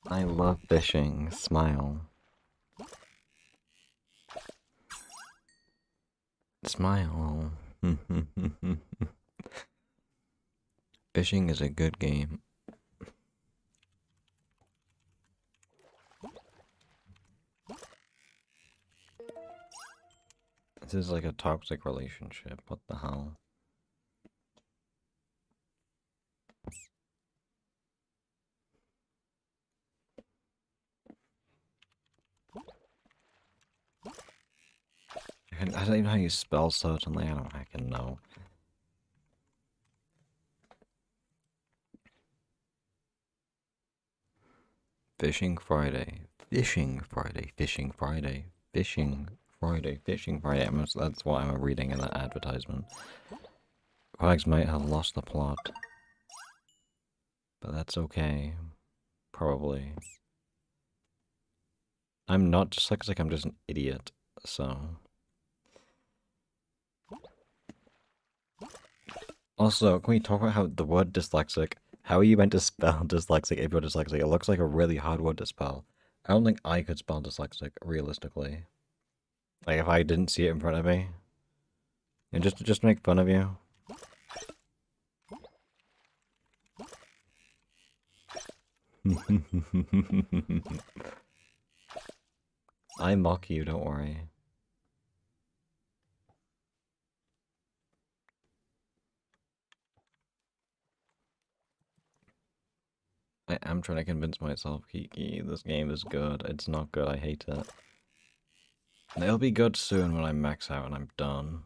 I love fishing. Smile. Smile. Fishing is a good game. This is like a toxic relationship. What the hell? I don't even know how you spell certainly. I don't fucking know. Fishing Friday. Fishing Friday. Fishing Friday. Fishing Friday. Fishing Friday. That's what I'm reading in that advertisement. Quags might have lost the plot. But that's okay. Probably. I'm not dyslexic, I'm just an idiot. So. Also, can we talk about how the word dyslexic, how are you meant to spell dyslexic if you're dyslexic? It looks like a really hard word to spell. I don't think I could spell dyslexic, realistically. Like, if I didn't see it in front of me. And just to make fun of you. I mock you, don't worry. I am trying to convince myself, Kiki, this game is good. It's not good, I hate it. And it'll be good soon when I max out and I'm done.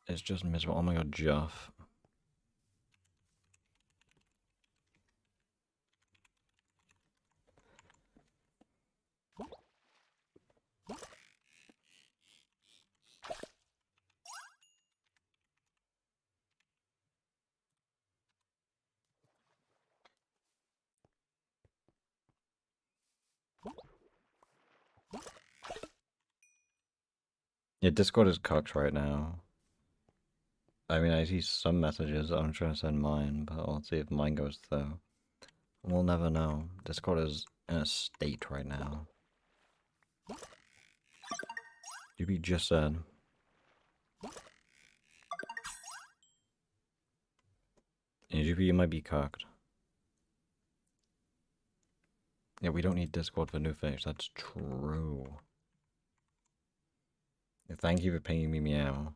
It's just miserable. Oh my god, Jeff. Yeah, Discord is cocked right now. I mean, I see some messages. I'm trying to send mine, but let's see if mine goes through. We'll never know. Discord is in a state right now. You just said. Yeah, you might be cocked. Yeah, we don't need Discord for new fish. That's true. Yeah, thank you for paying me meow.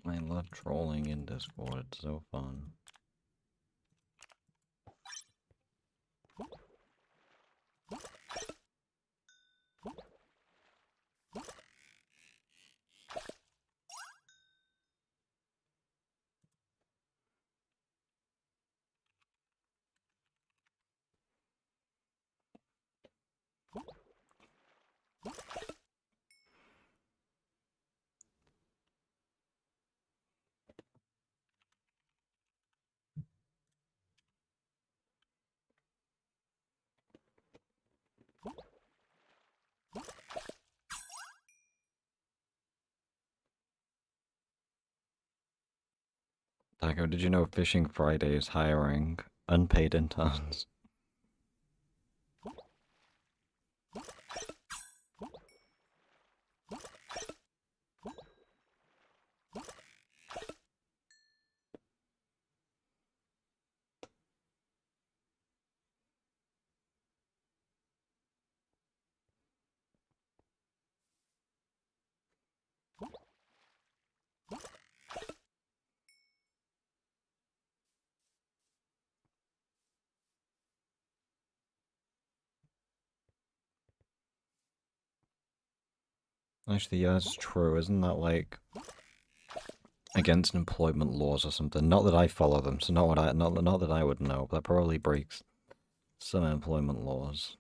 I love trolling in Discord. It's so fun. Taco, did you know Fishing Friday is hiring unpaid interns? Actually, yeah, that's true. Isn't that like against employment laws or something? Not that I follow them, so not that I would know, but that probably breaks some employment laws.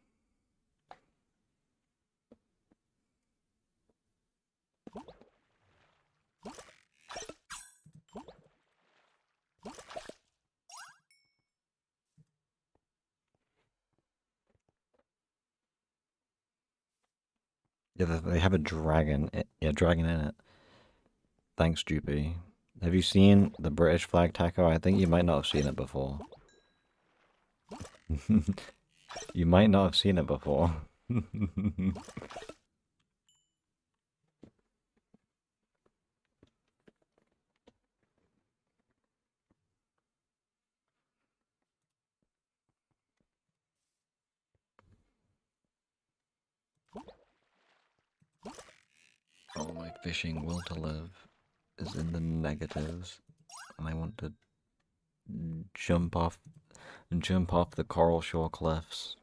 Yeah, they have a dragon. Yeah, dragon in it. Thanks, Droopy. Have you seen the British flag, Taco? I think you might not have seen it before. You might not have seen it before. Oh, my fishing will to live is in the negatives, and I want to jump off the coral shore cliffs.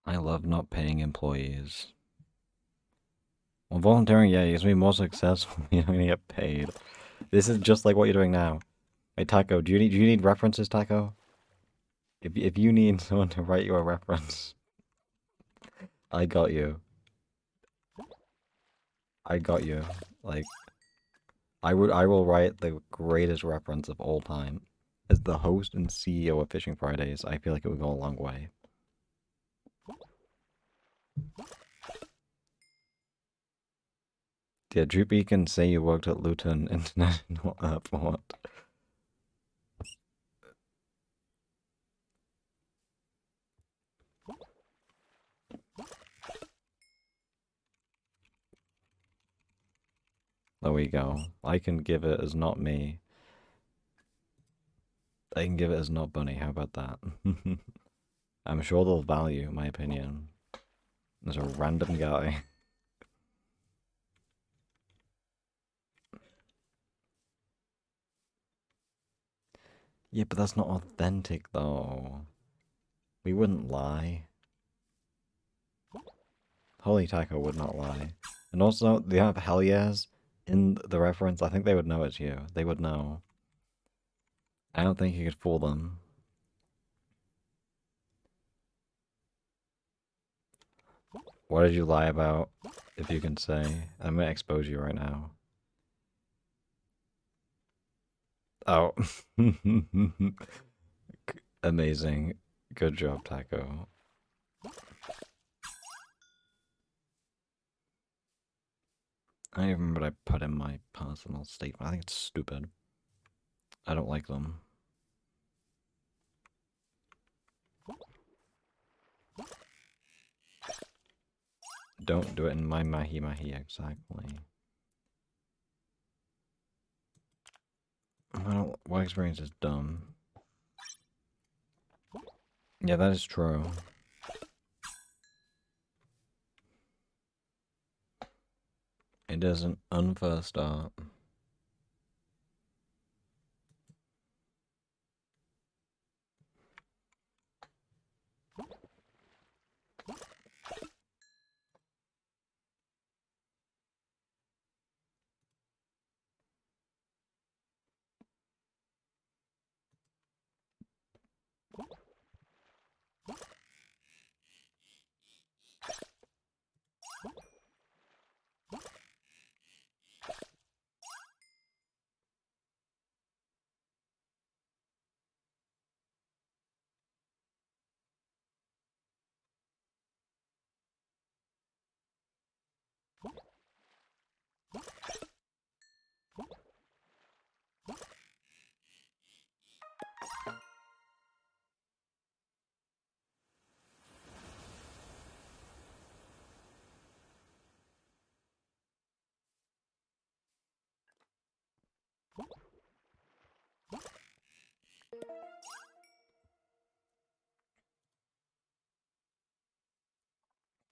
I love not paying employees. Well, volunteering, yeah, you're gonna be more successful. You're gonna get paid. This is just like what you're doing now. Hey, Taco, do you need references, Taco? If you need someone to write you a reference, I got you. I got you. Like, I will write the greatest reference of all time. As the host and CEO of Fishing Fridays, I feel like it would go a long way. Yeah, Droopy can say you worked at Luton International Airport. There we go. I can give it as not me. I can give it as not Bunny. How about that? I'm sure they'll value my opinion. There's a random guy. Yeah, but that's not authentic though. We wouldn't lie. Holy Taco would not lie. And also, the amount of hell yes in the reference, I think they would know it's you. They would know. I don't think you could fool them. What did you lie about, if you can say? I'm gonna expose you right now. Oh. Amazing. Good job, Taco. I don't even remember what I put in my personal statement. I think it's stupid. I don't like them. Don't do it in my mahi mahi, exactly. Well, what experience is dumb? Yeah, that is true. It is an unfair start.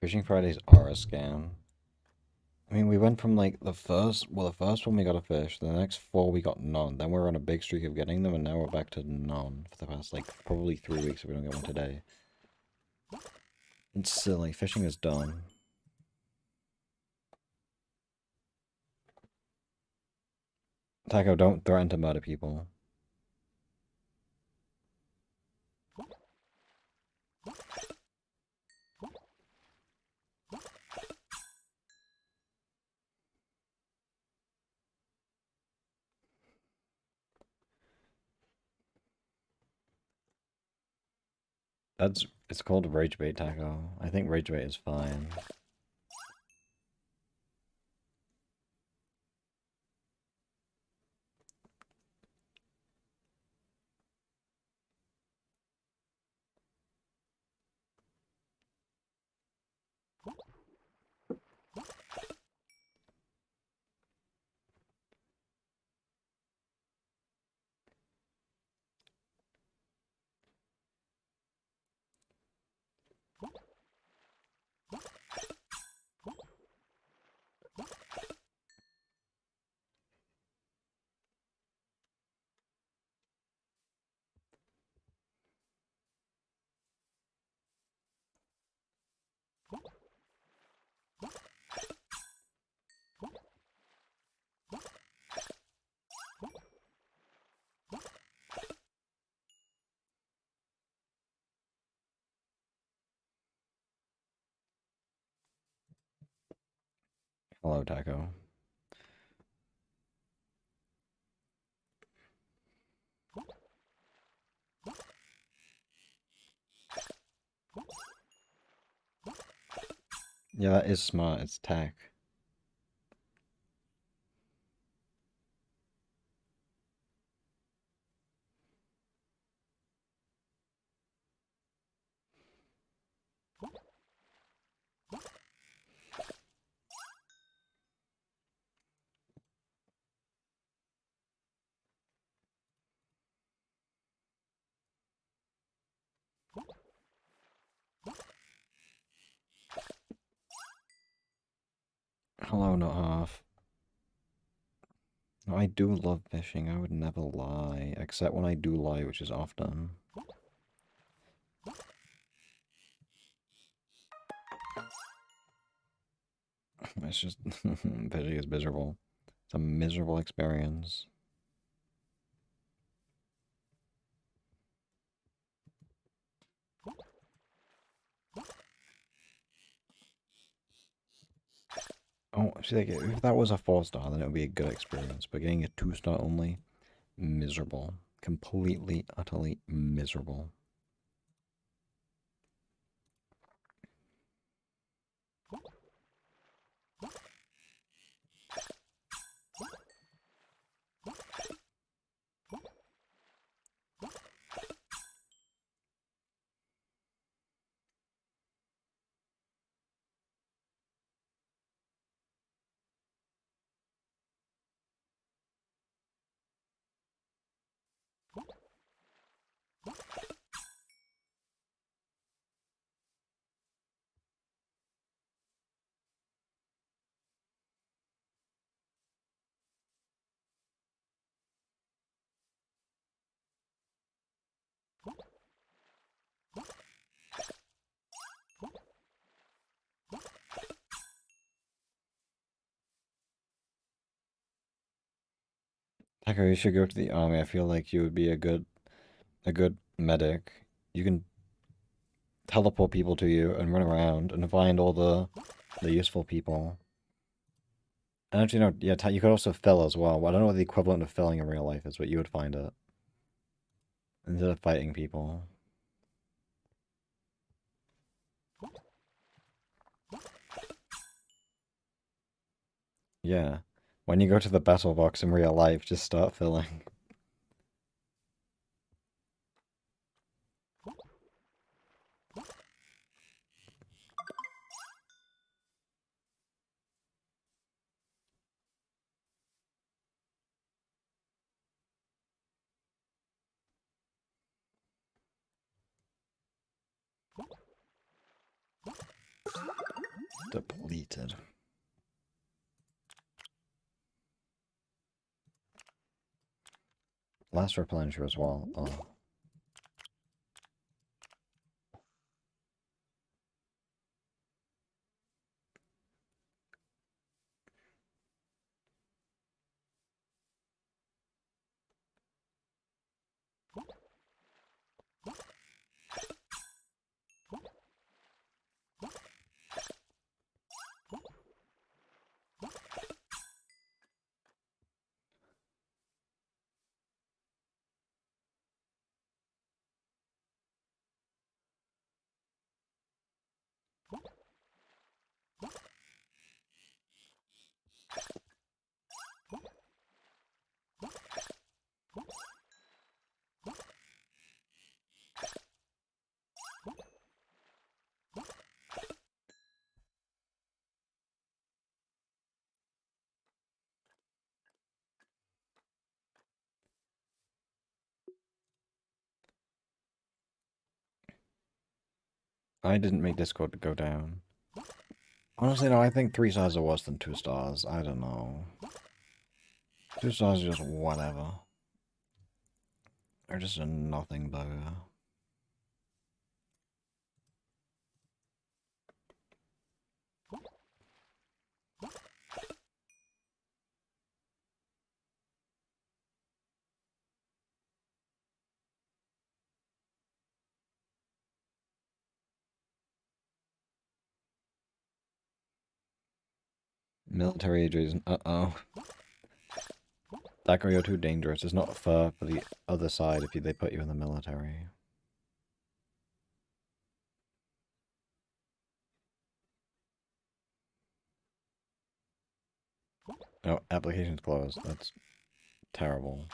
Fishing Fridays are a scam. I mean, we went from like the first one we got a fish, the next four we got none. Then we're on a big streak of getting them, and now we're back to none for the past like probably 3 weeks if we don't get one today. It's silly. Fishing is dumb. Taco, don't threaten to murder people. It's called Rage Bait, Taco. I think Rage Bait is fine. Hello, Taco. Yeah, that is smart. It's tech. Hello, not half. No, I do love fishing. I would never lie, except when I do lie, which is often. It's just fishing is miserable. It's a miserable experience. Oh, see, like, if that was a 4-star, then it would be a good experience. But getting a 2-star only, miserable. Completely, utterly miserable. Taco, you should go to the army. I feel like you would be a good medic. You can teleport people to you and run around and find all the useful people. And actually, no, yeah, you could also fill as well. I don't know what the equivalent of filling in real life is, but you would find it instead of fighting people. Yeah. When you go to the battle box in real life, just start filling. Depleted. Last replenisher as well. Oh. I didn't make Discord to go down. Honestly, no, I think 3 stars are worse than 2 stars. I don't know. 2 stars are just whatever. They're just a nothing burger. Military ages. Uh-oh. That girl, you're too dangerous. It's not fair for the other side if they put you in the military. Oh, application's closed. That's terrible.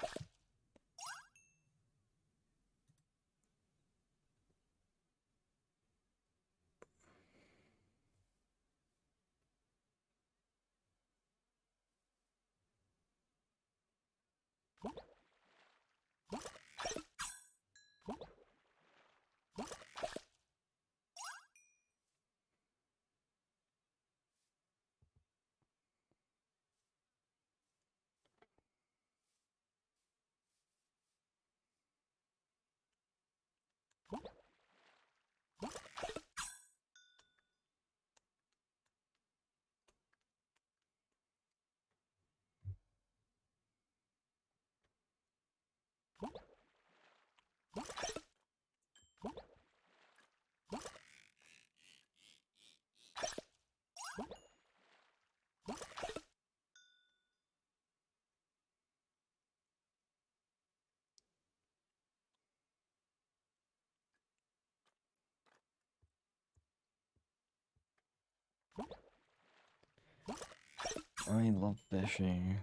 I love fishing.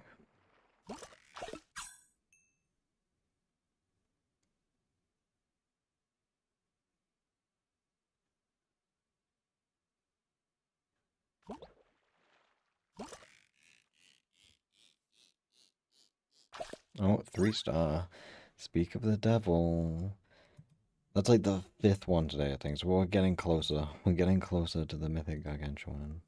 Oh, 3 star. Speak of the devil. That's like the 5th one today, I think. So we're getting closer. We're getting closer to the mythic gargantuan.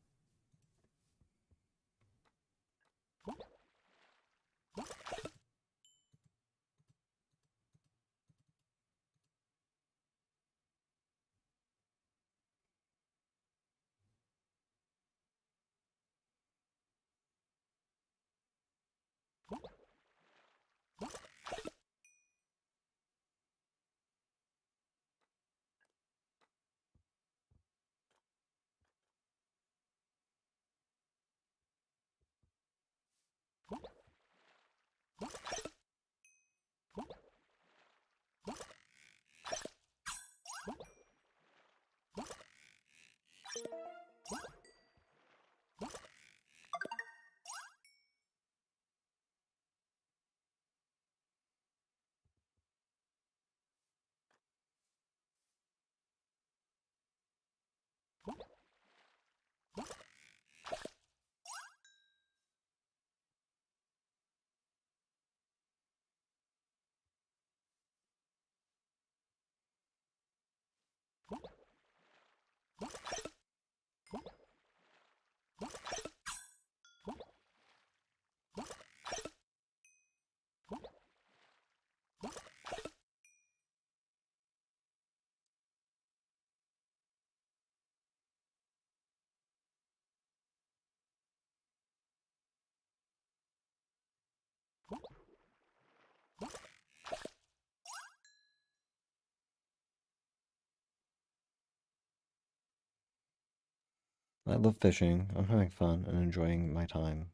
I love fishing. I'm having fun and enjoying my time.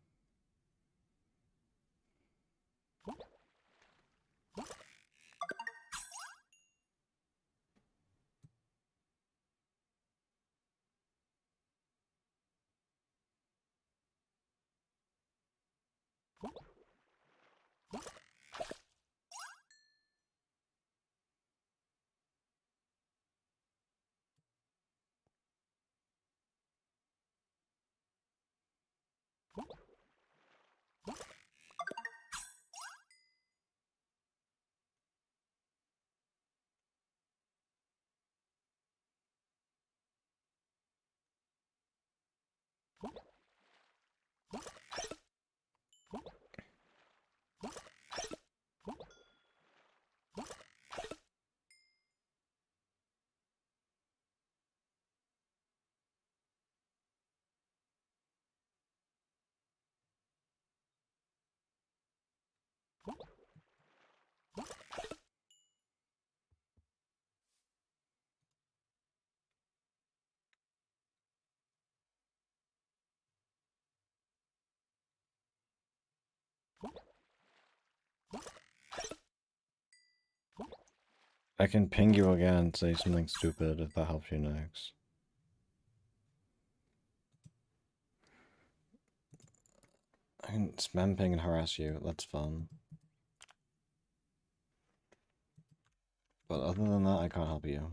I can ping you again and say something stupid if that helps you next. I can spam ping and harass you, that's fun. But other than that, I can't help you.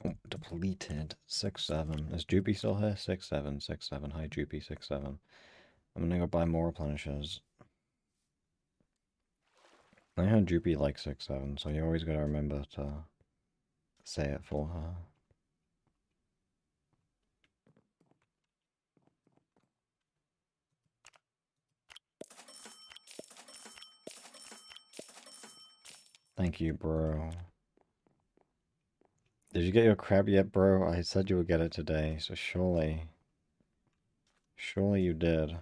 Oh, depleted. 6-7. Is Droopy still here? 6-7, 6-7. Hi, Droopy, 6-7. I'm gonna go buy more replenishers. I heard Droopy like 6-7, so you always gotta remember to say it for her. Thank you, bro. Did you get your crab yet, bro? I said you would get it today, so surely... Surely you did.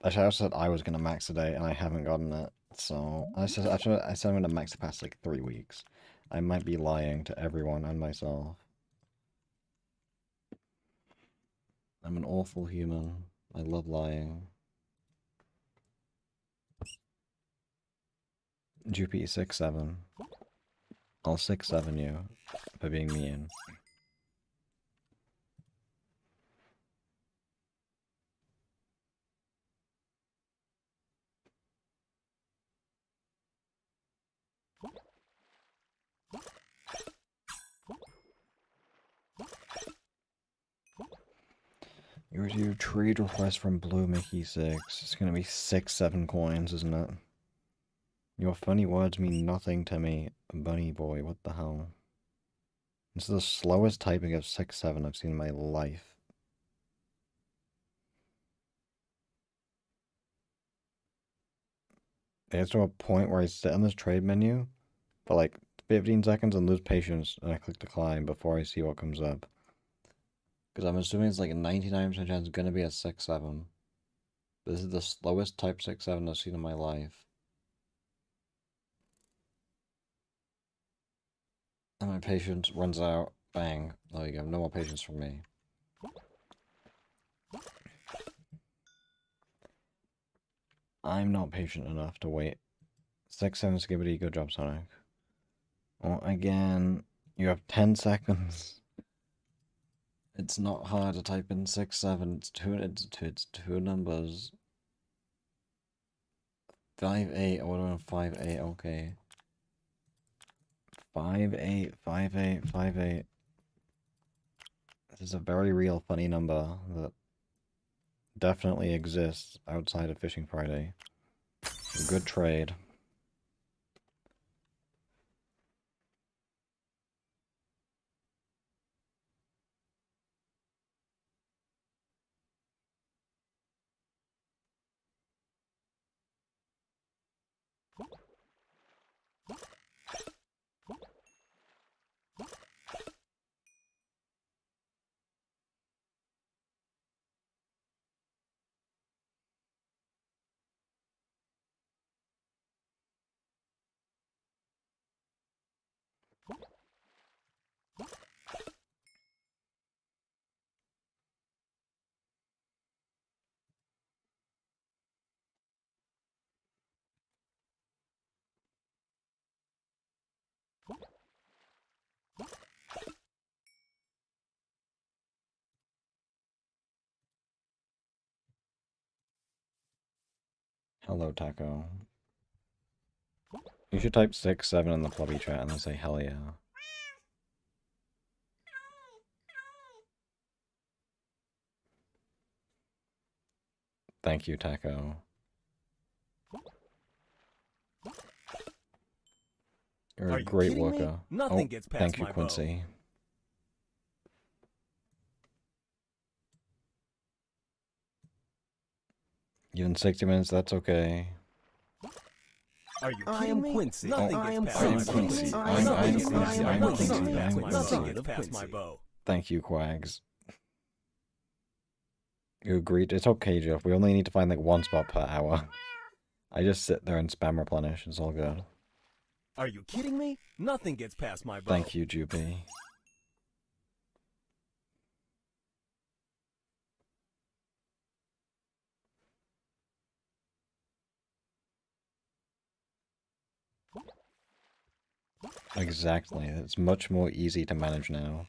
Actually, I said I was gonna max today, and I haven't gotten it. So, I said I'm gonna max the past, like, 3 weeks. I might be lying to everyone and myself. I'm an awful human. I love lying. GP 6-7. I'll 6-7 you for being mean. You received trade request from Blue Mickey 6. It's gonna be 6-7 coins, isn't it? Your funny words mean nothing to me, bunny boy. What the hell? This is the slowest typing of 6-7 I've seen in my life. It gets to a point where I sit on this trade menu for like 15 seconds and lose patience, and I click decline before I see what comes up. Because I'm assuming it's like a 99% chance it's going to be a 6-7. This is the slowest type 6-7 I've seen in my life. And my patience runs out. Bang. There you go. No more patience from me. I'm not patient enough to wait. 6-7 SKIBIDI. Good job, Sonic. Oh, again. You have 10 seconds. It's not hard to type in 6-7. It's two numbers. 5-8. I would have 5-8. Okay. 5-8. 5-8. 5-8. This is a very real funny number that definitely exists outside of Fishing Friday. A good trade. Hello, Taco. You should type 6-7 in the Plubby chat and then say hell yeah. Thank you, Taco. You're a great worker. Nothing gets past thank you, my Quincy. Even 60 minutes, that's okay. Are you kidding me? Quincy. Nothing gets past my Quincy. bow. I'm Nothing gets past my bow. Thank you, Quags. You agreed? It's okay, Jeff. We only need to find like one spot per hour. I just sit there and spam replenish. It's all good. Are you kidding me? Nothing gets past my bow. Thank you, Jupy. Exactly. It's much more easy to manage now.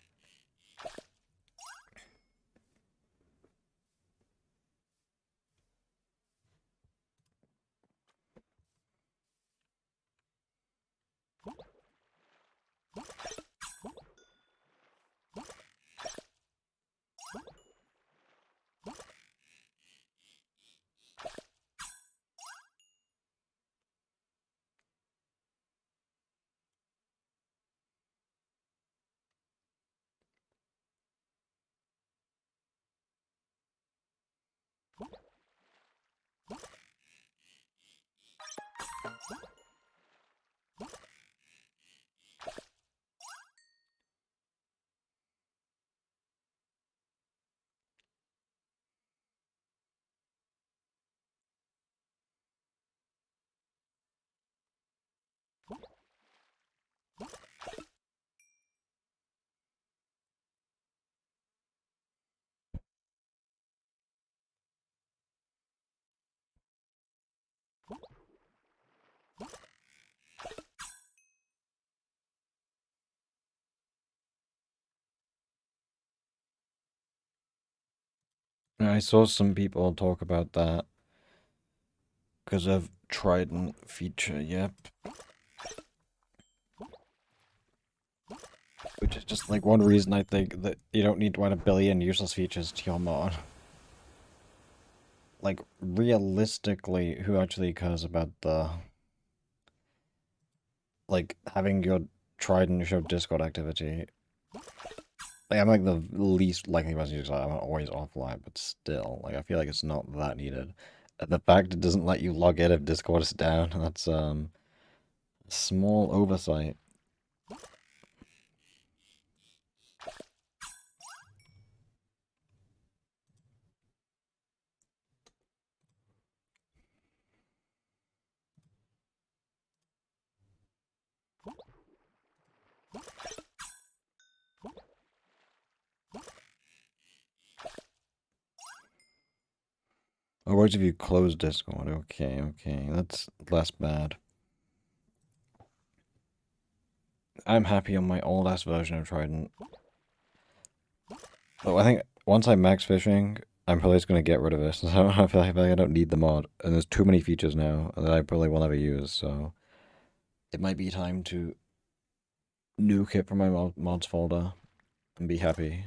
I saw some people talk about that because of Trident feature, yep. Which is just like one reason I think that you don't need to add a billion useless features to your mod. Like, realistically, who actually cares about the... like, having your Trident show Discord activity? Like, I'm like the least likely person to use it. I'm always offline, but still, like, I feel like it's not that needed. The fact it doesn't let you log in if Discord is down, that's, a small oversight. Or what if you close Discord? Okay, okay, that's less bad. I'm happy on my old ass version of Trident. Oh, I think once I max fishing, I'm probably just gonna get rid of this. So I feel like I don't need the mod, and there's too many features now that I probably will never use. So it might be time to nuke it from my mods folder and be happy.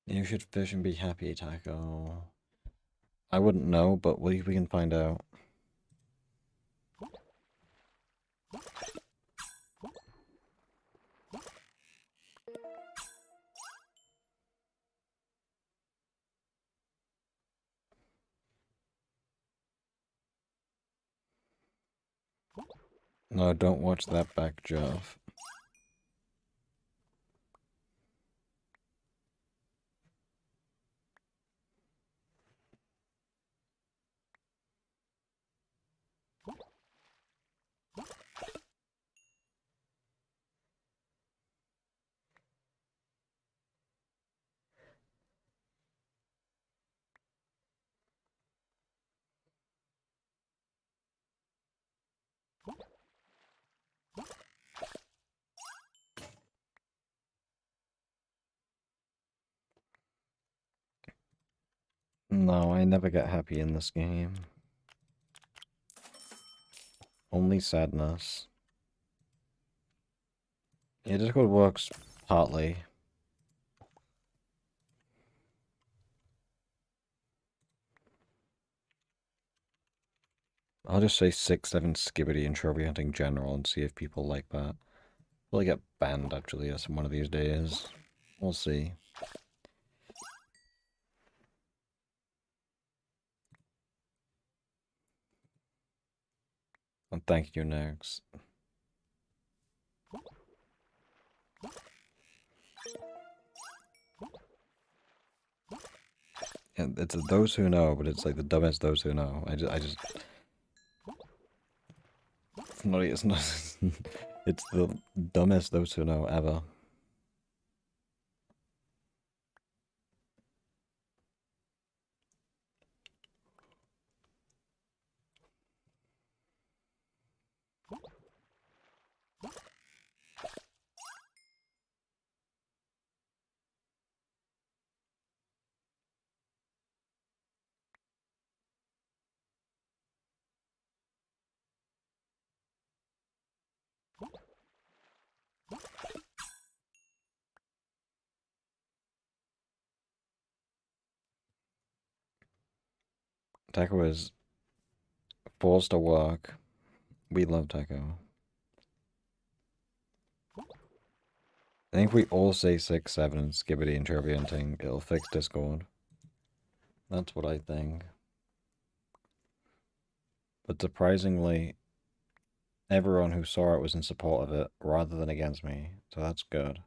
You should fish and be happy, Taco. I wouldn't know, but we can find out. No, don't watch that back, Jeff. No, I never get happy in this game. Only sadness. Yeah, Discord works partly. I'll just say 6, 7 Skibidi and trophy hunting general and see if people like that. Will I get banned actually one of these days? We'll see. And thank you, Nex. And it's those who know, but it's like the dumbest those who know. I just it's not it's the dumbest those who know ever. Taco is forced to work. We love Taco. I think if we all say 6, 7 and Skibidi and trophy hunting, it'll fix Discord. That's what I think. But surprisingly, everyone who saw it was in support of it rather than against me, so that's good.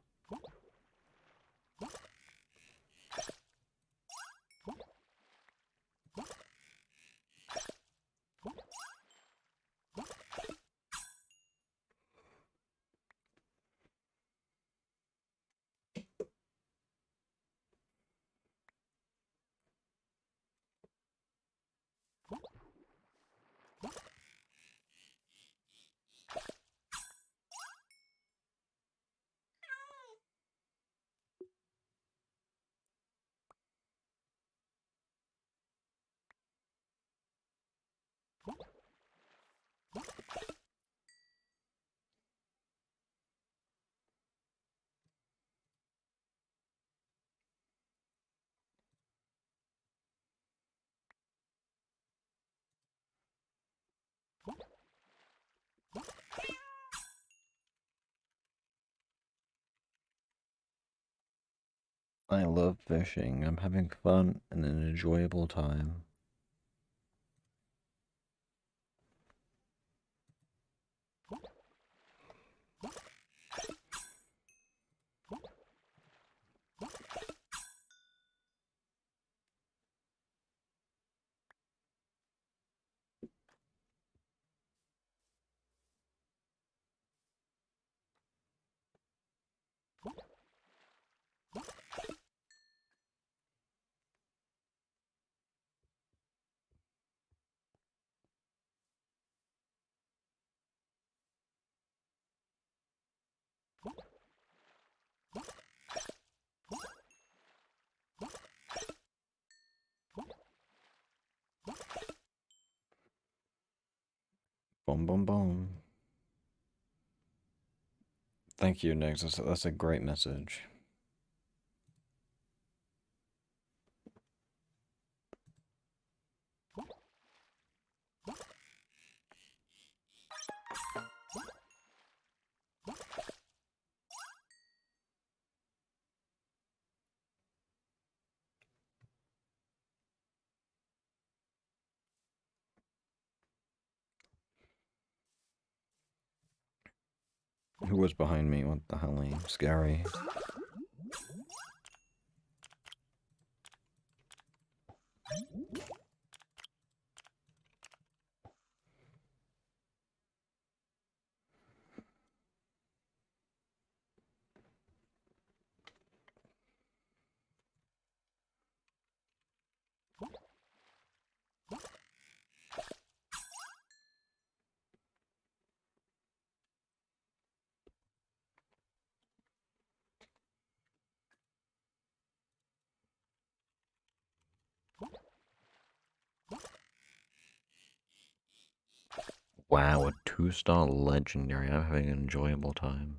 I love fishing. I'm having fun and an enjoyable time. Boom, boom, boom. Thank you, Nix. That's a great message. Who was behind me? What the hell? Scary. Wow, a 2-star legendary. I'm having an enjoyable time.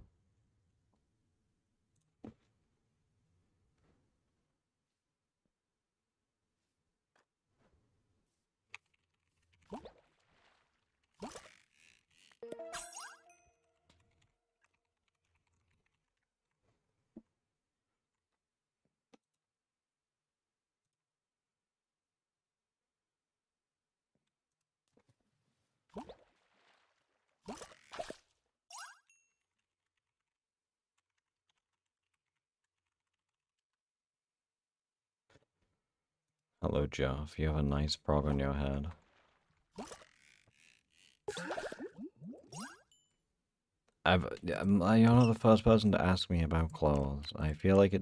Hello, Jeff. You have a nice frog on your head. You're not the first person to ask me about clothes. I feel like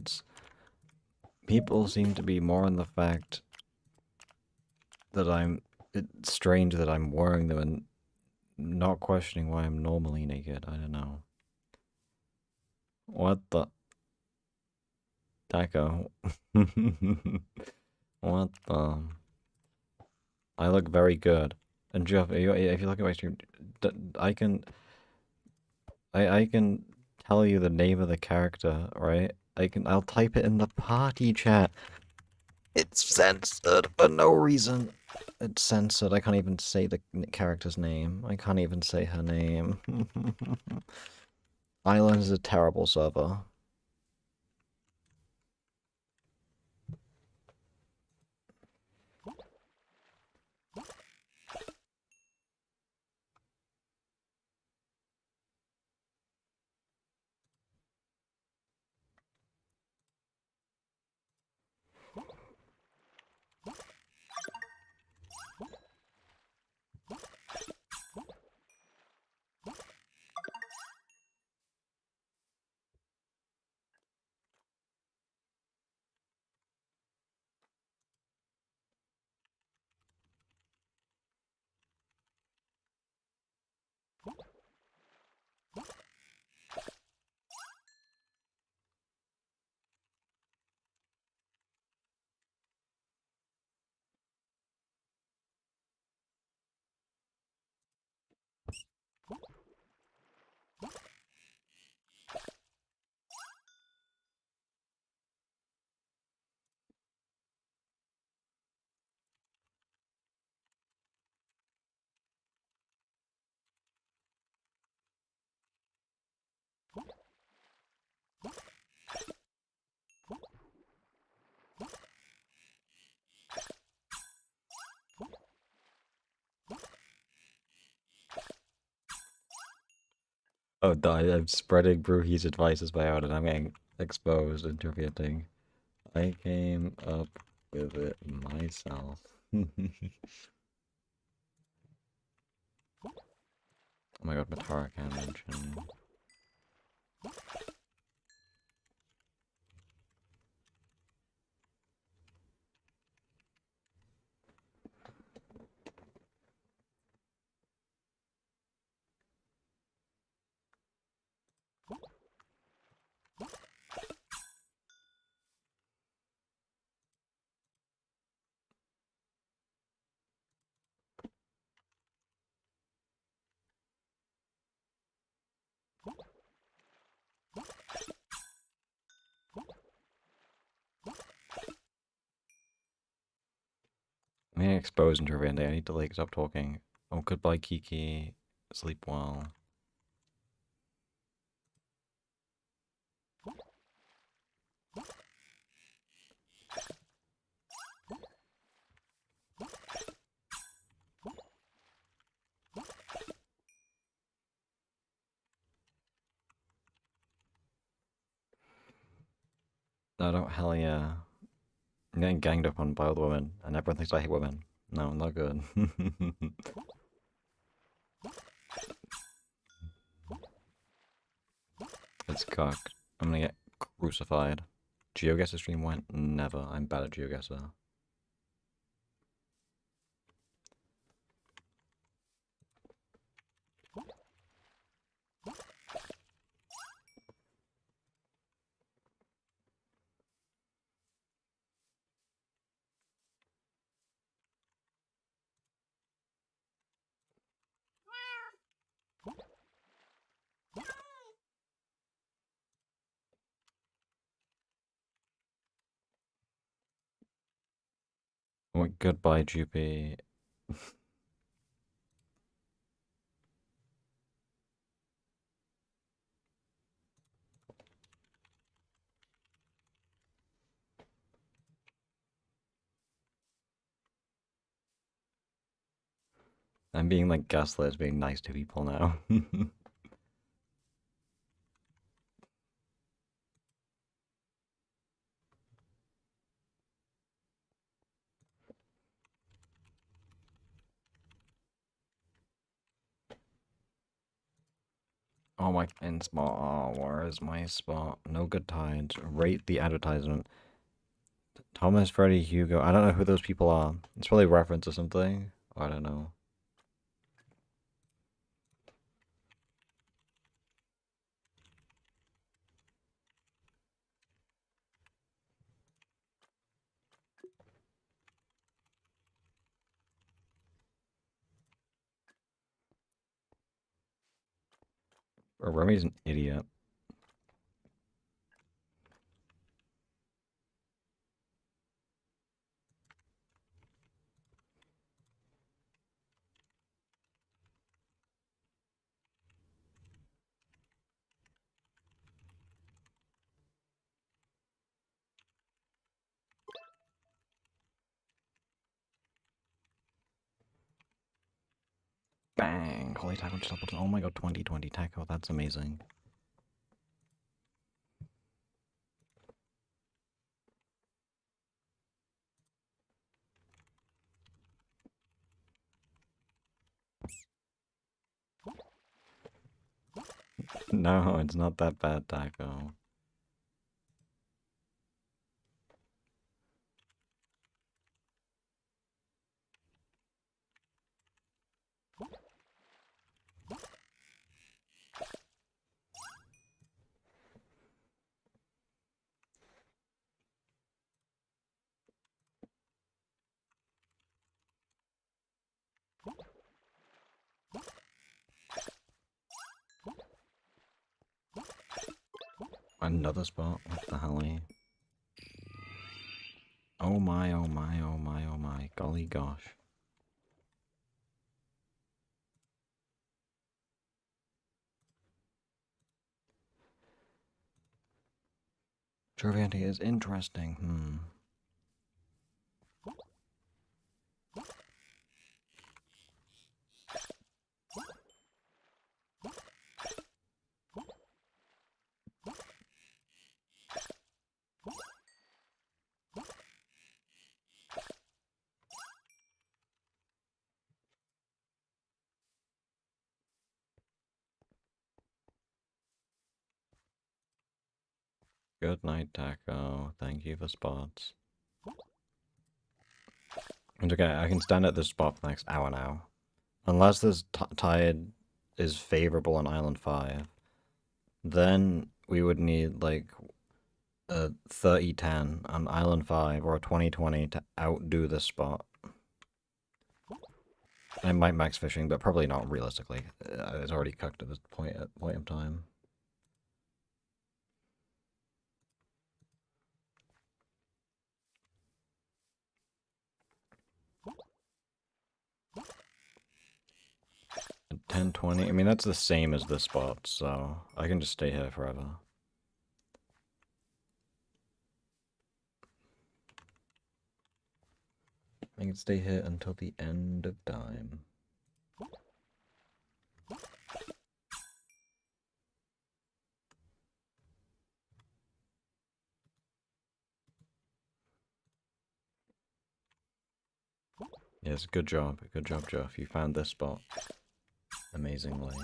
people seem to be more on the fact that it's strange that I'm wearing them and not questioning why I'm normally naked. I don't know. What the? Taco. What the? I look very good. And Jeff, if you look at my stream, I can tell you the name of the character, right? I'll type it in the party chat. It's censored for no reason. It's censored. I can't even say the character's name. I can't even say her name. Island is a terrible server. Oh, I'm spreading Brewhe's advices by out and I'm getting exposed and interpreting. I came up with it myself. Oh my god, Matara can't mention. I'm getting exposed and interpreting. I need to like stop talking. Oh, goodbye, Kiki. Sleep well. No, don't, hell yeah. I'm getting ganged up on by all the women, and everyone thinks I hate women. No, not good. It's cocked. I'm gonna get crucified. GeoGuessr stream went? Never. I'm bad at GeoGuessr. Oh, goodbye, GP. I'm being like gaslit as being nice to people now. Oh, my in spot. Oh, where is my spot? No good tides. Rate the advertisement. Thomas, Freddy, Hugo. I don't know who those people are. It's probably a reference or something. I don't know. Remy's an idiot. Bang! Holy tackle just doubled. Oh my god, 2020 tackle. That's amazing. No, it's not that bad, tackle. Another spot? What the hell? Oh my, oh my, oh my, oh my. Golly gosh. Trevanti is interesting. Good night, Taco. Thank you for spots. It's okay, I can stand at this spot for the next hour now. Unless this tide is favorable on Island 5, then we would need like a 30-10 on Island 5 or a 20-20 to outdo this spot. I might max fishing, but probably not realistically. It's already cooked at this point in time. At 10-20, I mean that's the same as this spot, so I can just stay here forever. I can stay here until the end of time. Yes, good job, Jeff. You found this spot amazingly.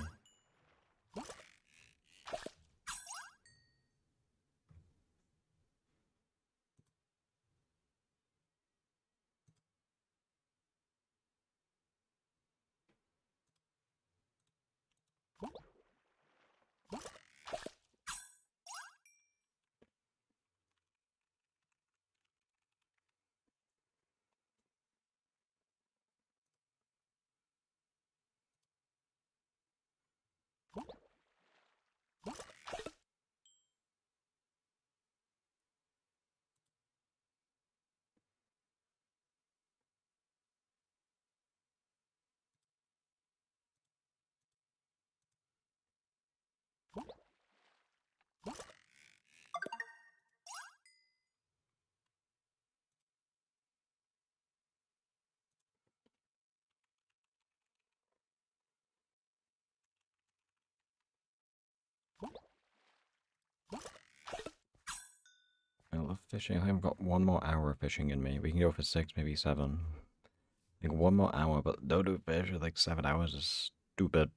I love fishing. I think I've got one more hour of fishing in me. We can go for 6, maybe 7. I think one more hour, but don't do fish for like 7 hours is stupid.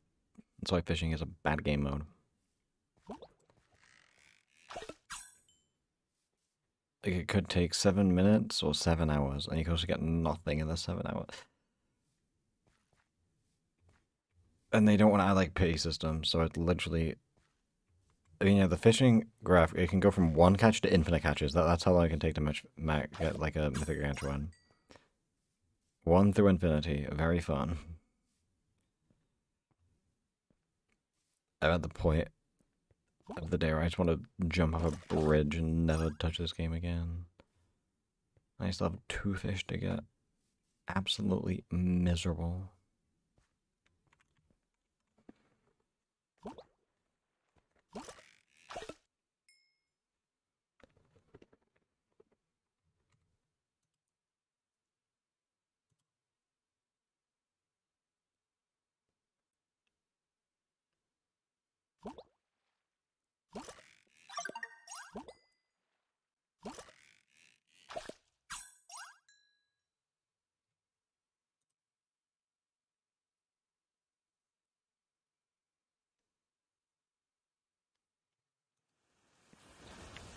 That's why fishing is a bad game mode. Like it could take 7 minutes or 7 hours, and you can also get nothing in the 7 hours. And they don't want to add like pay systems, so it literally. I mean, yeah, the fishing graph, it can go from 1 catch to infinite catches. That's how long it can take to get like a mythic ranch one. 1 through infinity, very fun. I'm at the point of the day where I just want to jump off a bridge and never touch this game again. I still have 2 fish to get. Absolutely miserable.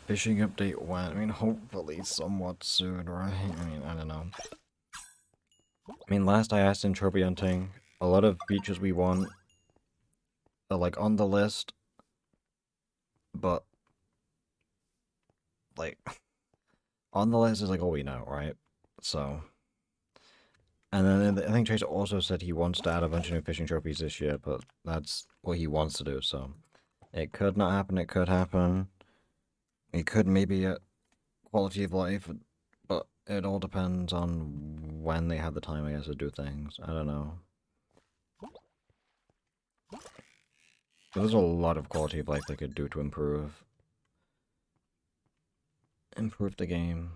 Fishing update when? I mean, hopefully somewhat soon, right? I mean, I don't know. I mean, last I asked in trophy hunting, a lot of features we want are like on the list, but like on the list is like all we know, right? So, and then I think Chase also said he wants to add a bunch of new fishing trophies this year, but that's what he wants to do. So, it could not happen. It could happen. It could maybe get quality of life, but it all depends on when they have the time, I guess, to do things. I don't know. But there's a lot of quality of life they could do to improve the game.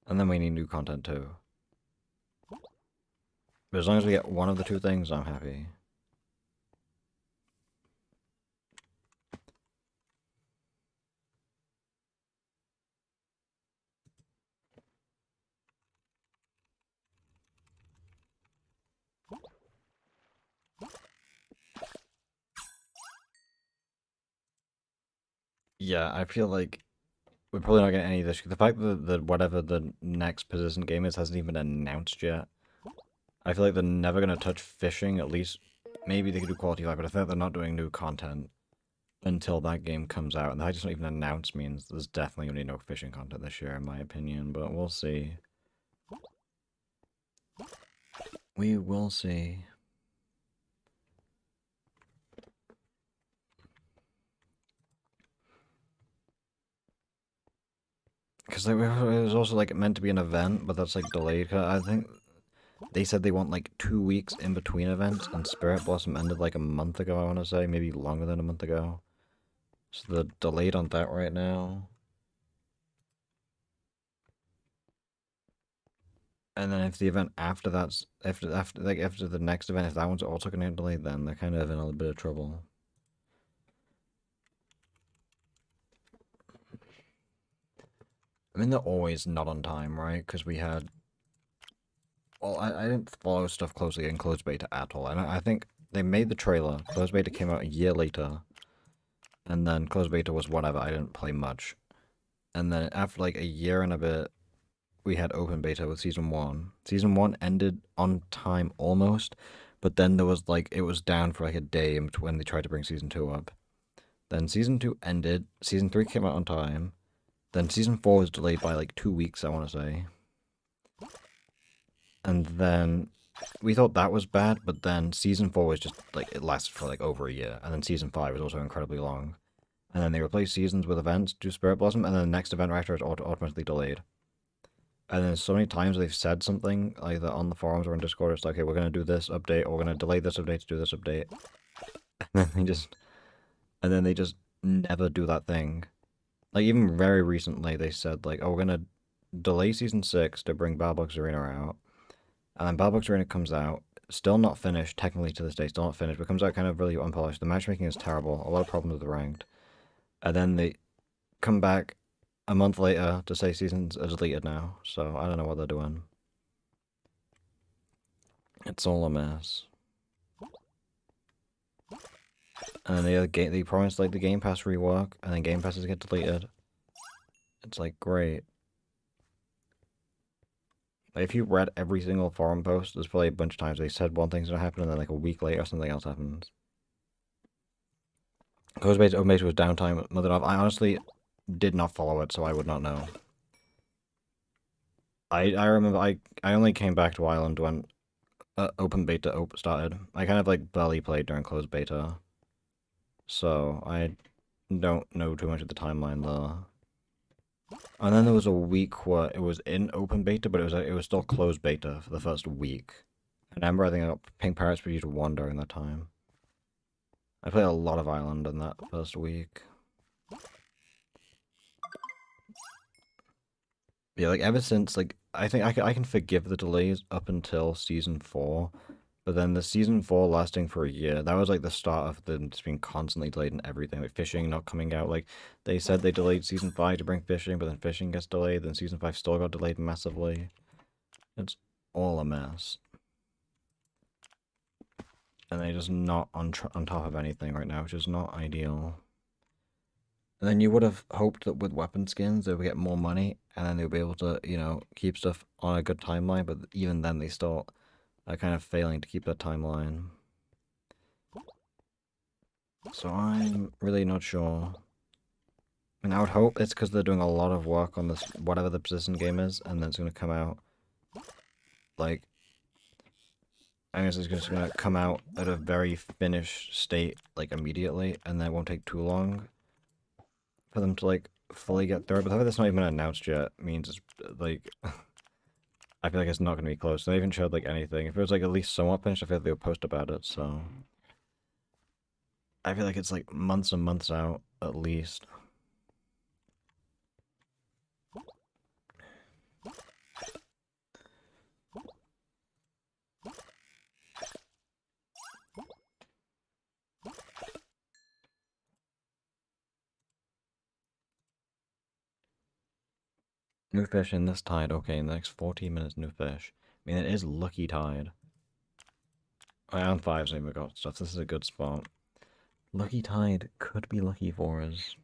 And then we need new content too. But as long as we get one of the 2 things, I'm happy. Yeah, I feel like we're probably not getting any of this. The fact that whatever the next persistent game is hasn't even been announced yet. I feel like they're never gonna touch fishing. At least maybe they could do quality life, but I think they're not doing new content until that game comes out. And the fact it's not even announced means there's definitely gonna be no fishing content this year, in my opinion. But we'll see. We will see. Because it was also like meant to be an event, but that's like delayed. I think they said they want like 2 weeks in between events, and Spirit Blossom ended like a month ago, I want to say. Maybe longer than a month ago. So they're delayed on that right now. And then if the event after that's after the next event, if that one's also gonna get delayed, then they're kind of in a little bit of trouble. I mean, they're always not on time, right? Because we had... Well, I didn't follow stuff closely in closed beta at all. And I think they made the trailer. Closed beta came out a year later. And then closed beta was whatever. I didn't play much. And then after like a year and a bit, we had open beta with Season 1. Season 1 ended on time almost. But then there was like... It was down for like a day when they tried to bring Season 2 up. Then Season 2 ended. Season 3 came out on time. Then Season 4 was delayed by like 2 weeks, I want to say. And then we thought that was bad, but then Season 4 was just like, it lasted for like over a year. And then Season 5 was also incredibly long. And then they replaced seasons with events to Spirit Blossom, and then the next event right after is automatically delayed. And then so many times they've said something, either on the forums or in Discord, it's like, okay, we're going to do this update, or we're going to delay this update to do this update. And then they just never do that thing. Like, even very recently, they said, like, oh, we're going to delay Season 6 to bring Battlebox Arena out. And then Battlebox Arena comes out, still not finished, technically to this day, still not finished, but comes out kind of really unpolished. The matchmaking is terrible, a lot of problems with the ranked. And then they come back a month later to say seasons are deleted now, so I don't know what they're doing. It's all a mess. And then they promised like the Game Pass rework, and then Game Passes get deleted. It's like, great. Like, if you read every single forum post, there's probably a bunch of times they said one thing's gonna happen, and then like a week later something else happens. Closed beta, open beta was downtime, nothing off. I honestly did not follow it, so I would not know. I remember I only came back to Island when open beta started. I kind of like barely played during closed beta, so I don't know too much of the timeline there. And then there was a week where it was in open beta, but it was still closed beta for the first week. And I remember I think I got Pink Pirates for you to 1 during that time. I played a lot of Island in that first week. Yeah, like ever since, like, I think I can forgive the delays up until Season 4, but then the Season 4 lasting for a year, that was like the start of them just being constantly delayed and everything, like fishing not coming out. Like, they said they delayed Season 5 to bring fishing, but then fishing gets delayed, then Season 5 still got delayed massively. It's all a mess. And they're just not on top of anything right now, which is not ideal. And then you would have hoped that with weapon skins they would get more money, and then they'll be able to, you know, keep stuff on a good timeline, but even then they still are kind of failing to keep that timeline. So I'm really not sure. And I would hope it's because they're doing a lot of work on this, whatever the persistent game is, and then it's going to come out, like, I guess it's just going to come out at a very finished state, like, immediately, and then it won't take too long for them to, like, fully get through it. But the fact that's not even announced yet means it's, like, I feel like it's not going to be close. They haven't showed, like, anything. If it was, like, at least somewhat finished, I feel like they would post about it, so... I feel like it's, like, months and months out, at least. New fish in this tide. Okay, in the next 14 minutes, new fish. I mean, it is lucky tide. Round 5's even got stuff. This is a good spot. Lucky tide could be lucky for us.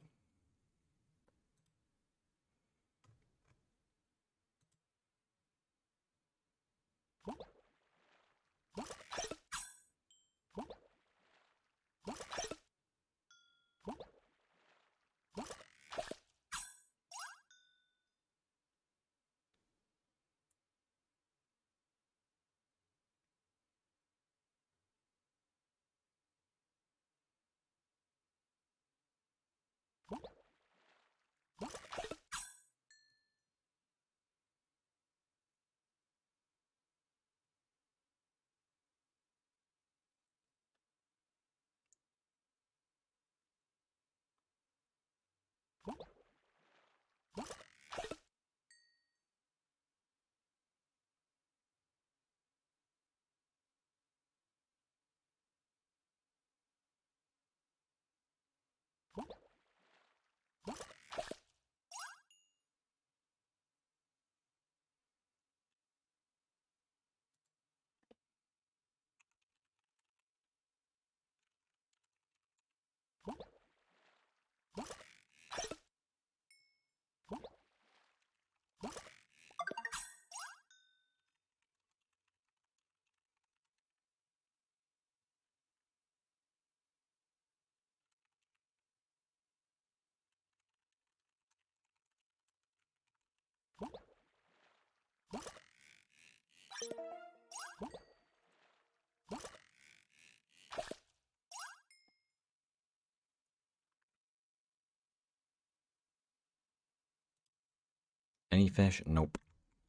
Any fish? Nope.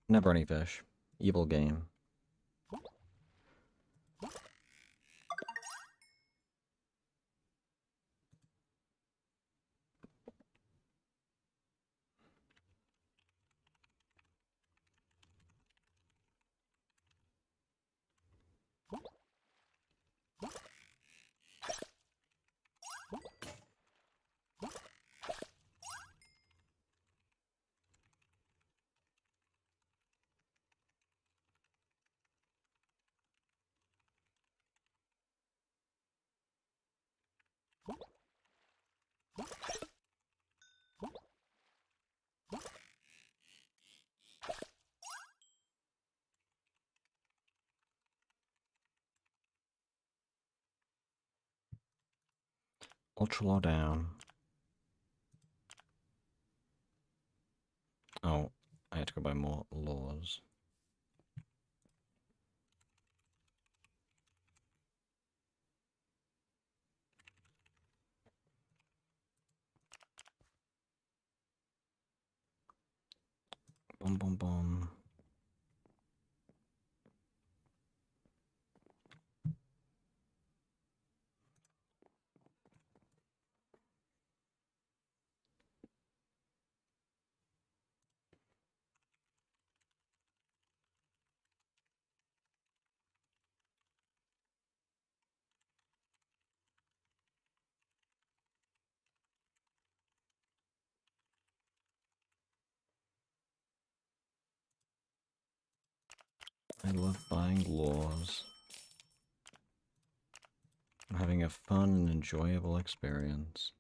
Never any fish. Evil game. Ultra low down. Oh, I had to go buy more laws. Boom, boom, boom. I love buying laws. I'm having a fun and enjoyable experience.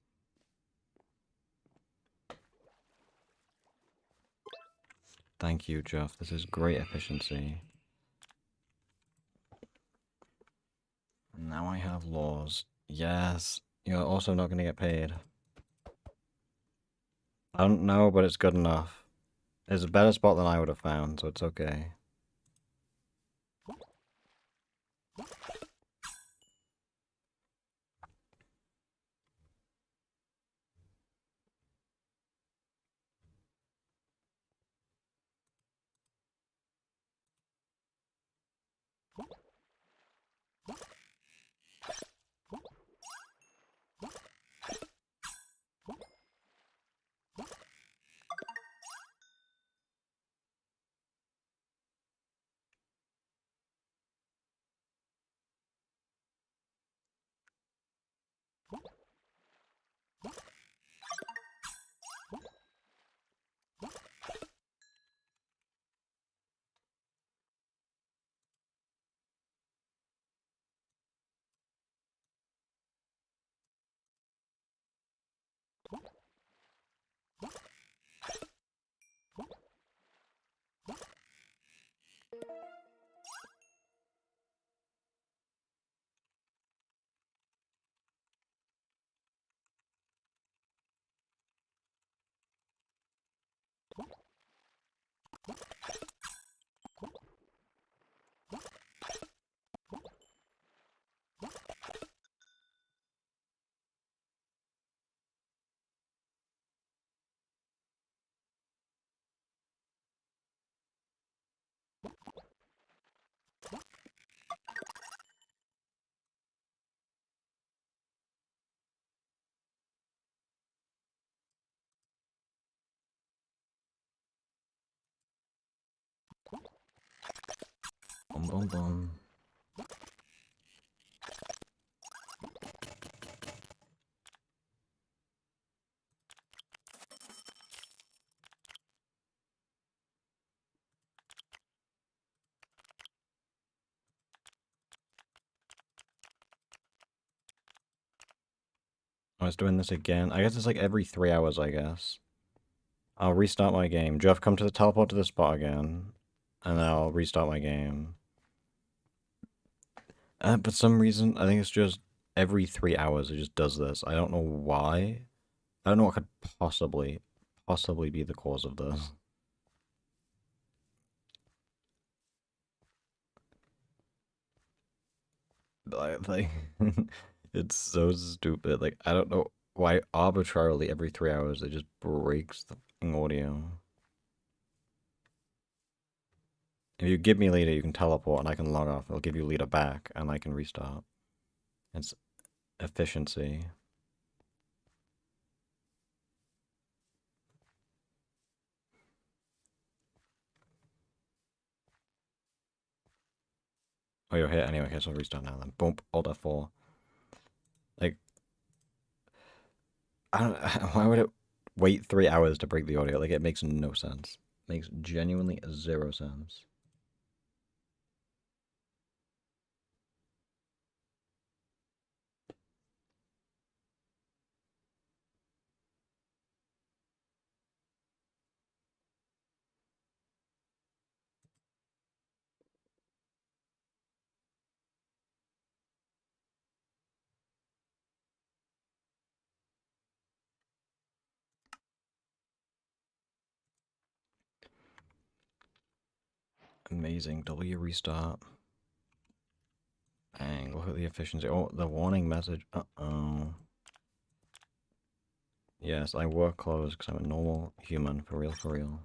Thank you, Jeff. This is great efficiency. Now I have laws. Yes. You're also not going to get paid. I don't know, but it's good enough. It's a better spot than I would have found, so it's okay. Boom, boom, boom. I was doing this again. I guess it's like every 3 hours, I guess. I'll restart my game. Jeff, come to the teleport to the spot again. And then I'll restart my game. For some reason, I think it's just every 3 hours it just does this. I don't know why. I don't know what could possibly be the cause of this. Like, it's so stupid. Like, I don't know why arbitrarily every 3 hours it just breaks the fucking audio. If you give me leader, you can teleport and I can log off. It'll give you leader back and I can restart. It's efficiency. Oh, you're here anyway. Okay, so restart now then. Boom. Alt F4. Like, I don't. Why would it wait 3 hours to break the audio? Like, it makes no sense. Makes genuinely zero sense. Amazing. W restart. Bang. Look at the efficiency. Oh, the warning message. Uh-oh. Yes, I work clothes because I'm a normal human. For real, for real.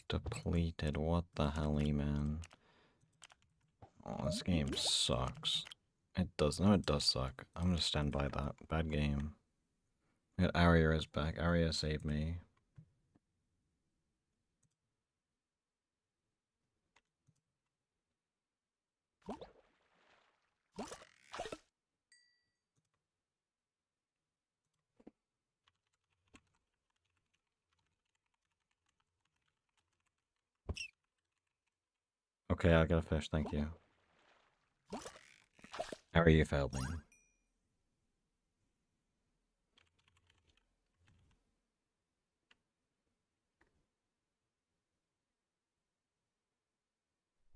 Depleted. What the hell, man? Oh, this game sucks. It does. No, it does suck. I'm gonna stand by that. Bad game. Yet Arya is back. Arya saved me. Okay, I got a fish. Thank you. Arya, you failed me.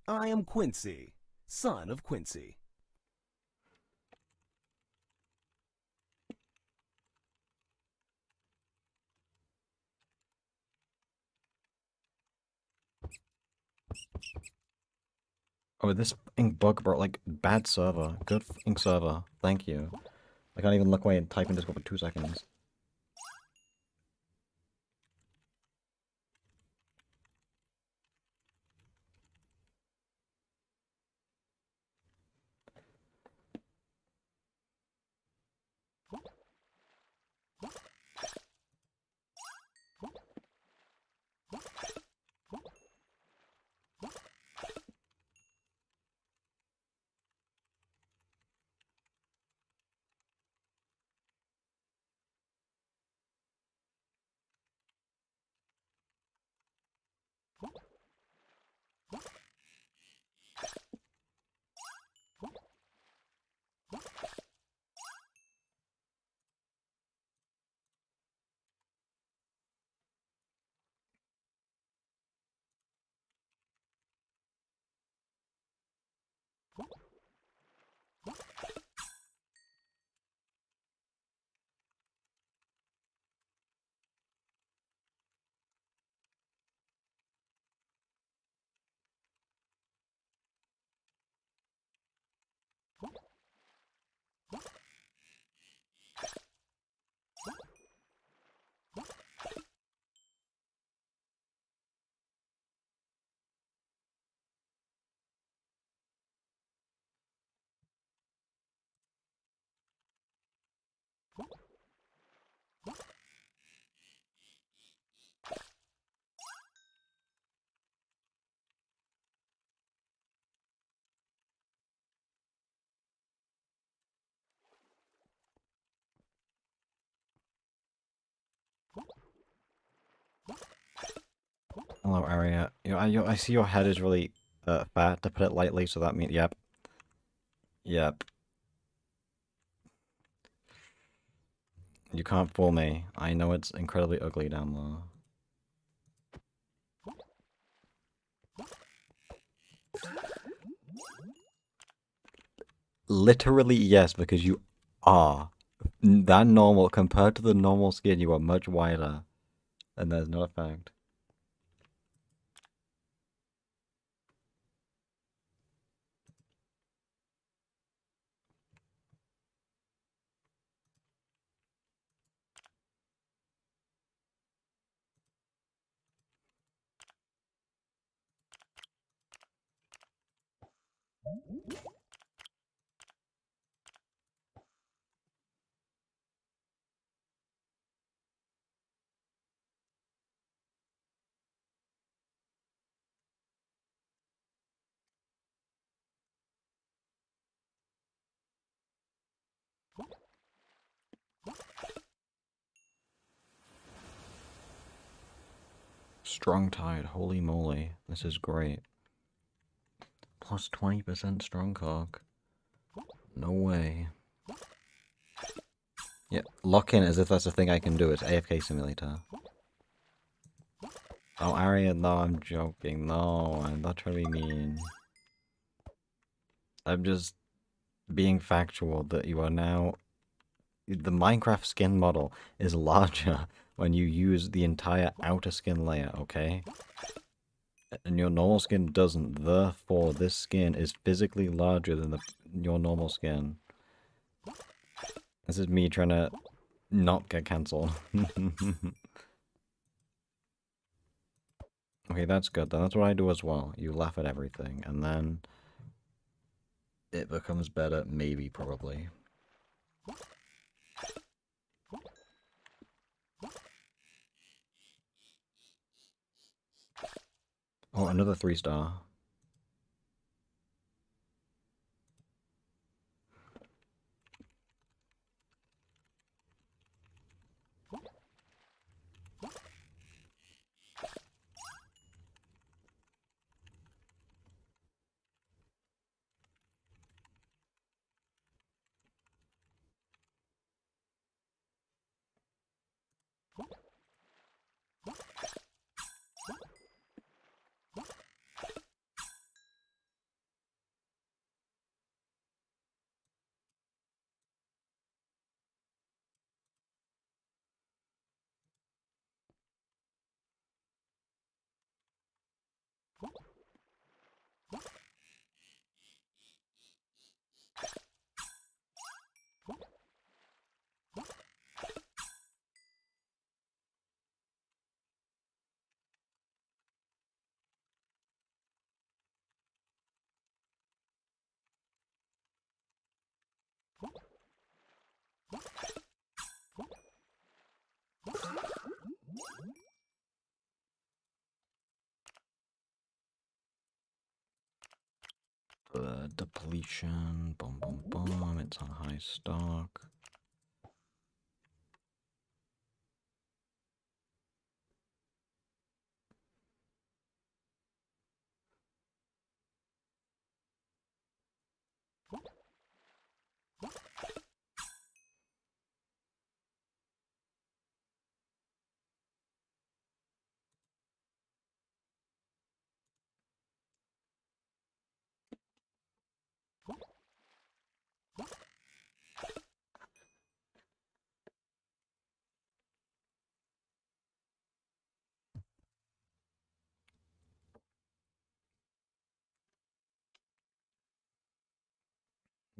I am Quincy, son of Quincy. Oh, this ink bug, bro. Like, bad server. Good ink server. Thank you. I can't even look away and type in Discord for 2 seconds. Hello, Aria. I see your head is really fat, to put it lightly, so that means, yep. Yep. You can't fool me. I know it's incredibly ugly down there. Literally, yes, because you are. That normal, compared to the normal skin, you are much wider. And there's not a fact. Strong tide, holy moly. This is great. Plus 20% strong cock. No way. Yeah, lock in as if that's a thing I can do. It's AFK simulator. Oh, Aria, no, I'm joking. No, I'm not trying to be mean. I'm just being factual that you are now... The Minecraft skin model is larger when you use the entire outer skin layer, okay? And your normal skin doesn't. Therefore, this skin is physically larger than your normal skin. This is me trying to not get cancelled. Okay, that's good. That's what I do as well. You laugh at everything, and then it becomes better, maybe, probably. Oh, another 3-star. Depletion. Boom, boom, boom. It's on high stock.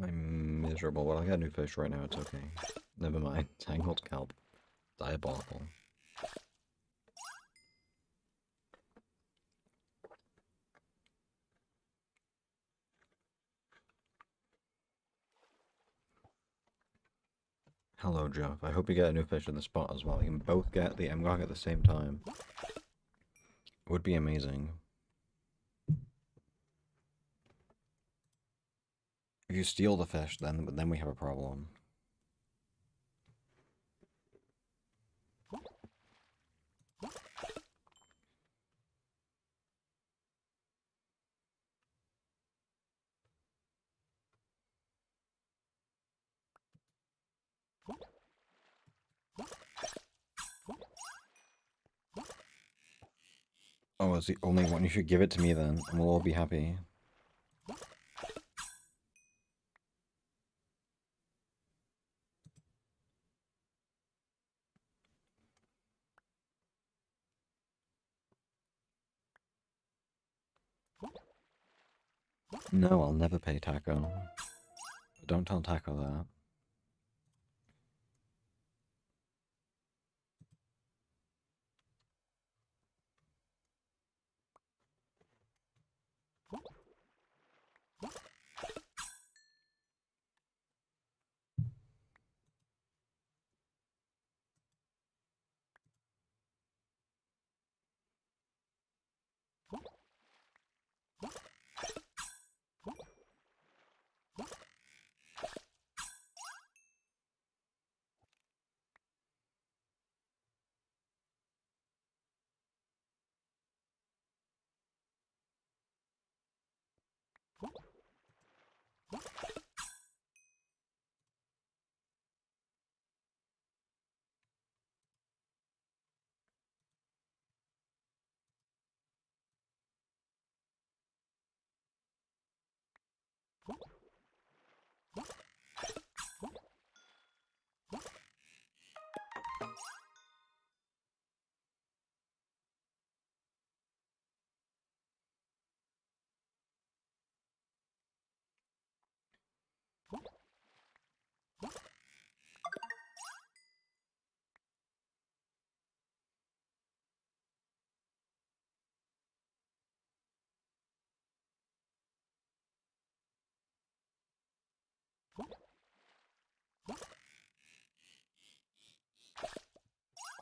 I'm miserable. Well, I got a new fish right now. It's okay. Never mind. Tangled kelp. Diabolical. Hello, Jeff. I hope you get a new fish in the spot as well. You can both get the MGOG at the same time. It would be amazing. If you steal the fish, then we have a problem. Oh, it's the only one. You should give it to me then, and we'll all be happy. No, I'll never pay Taco. Don't tell Taco that.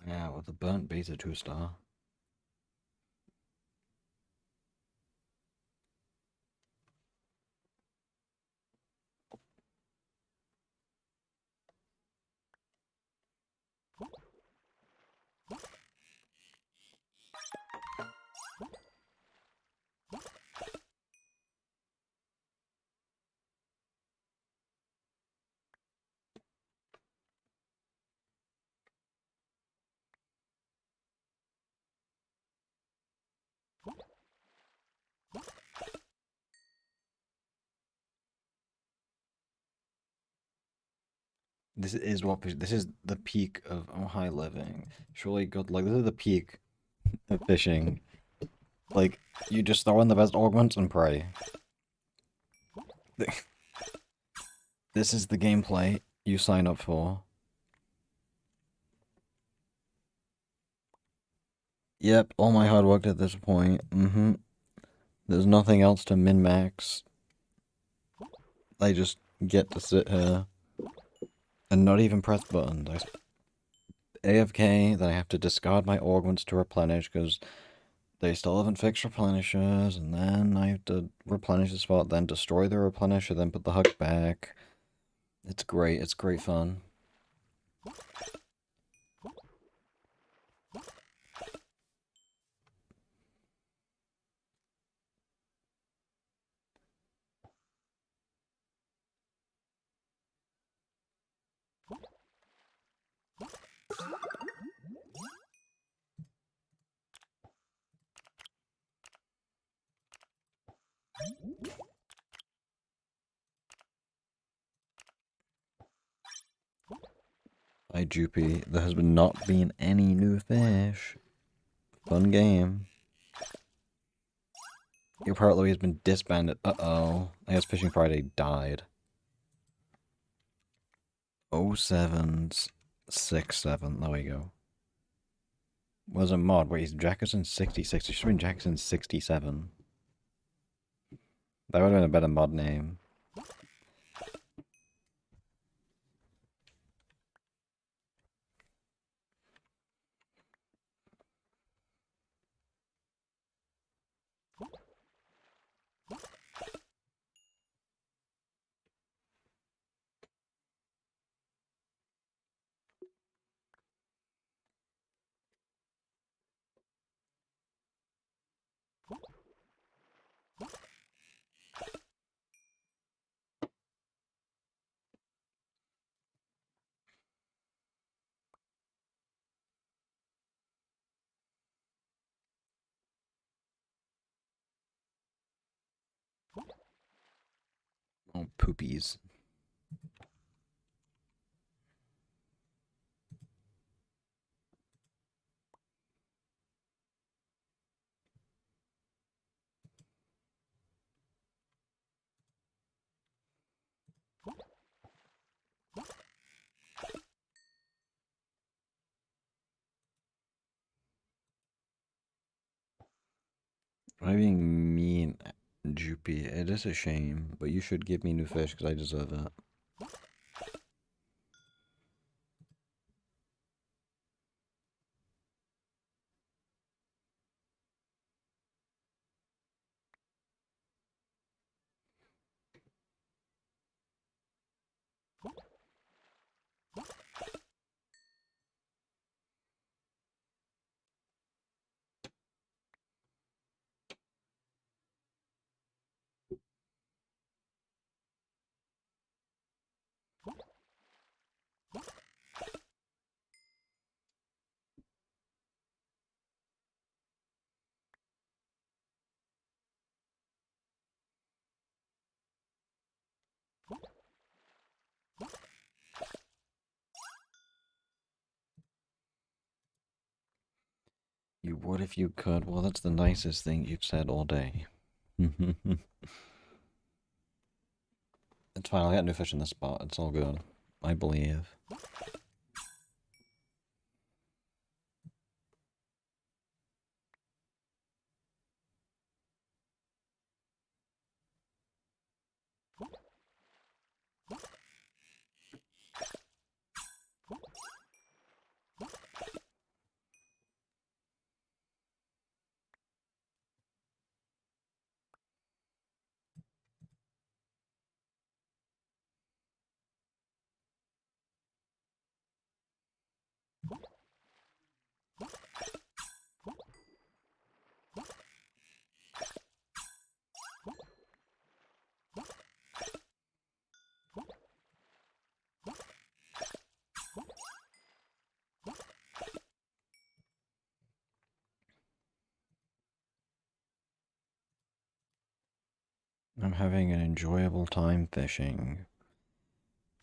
Yeah, with the burnt beta 2-star. This is what this is the peak of high living. Surely good, like this is the peak of fishing. Like you just throw in the best augments and pray. This is the gameplay you sign up for. Yep, all my hard work at this point. There's nothing else to min-max. I just get to sit here and not even press buttons. AFK, then I have to discard my augments to replenish because they still haven't fixed replenishers, and then I have to replenish the spot, then destroy the replenisher, then put the hook back. It's great fun. Hi Jupy, there has not been any new fish. Fun game. Your partly has been disbanded. Uh-oh. I guess Fishing Friday died. 0767. There we go. Was a mod. Wait, he's Jackerson 66. It should have been Jackson 67. That would have been a better mod name. Oh, poopies. I'm being mean, Joopy. It is a shame, but you should give me new fish because I deserve it. You would if you could. Well, that's the nicest thing you've said all day. It's fine, I'll get new fish in this spot. It's all good. I believe. I'm having an enjoyable time fishing.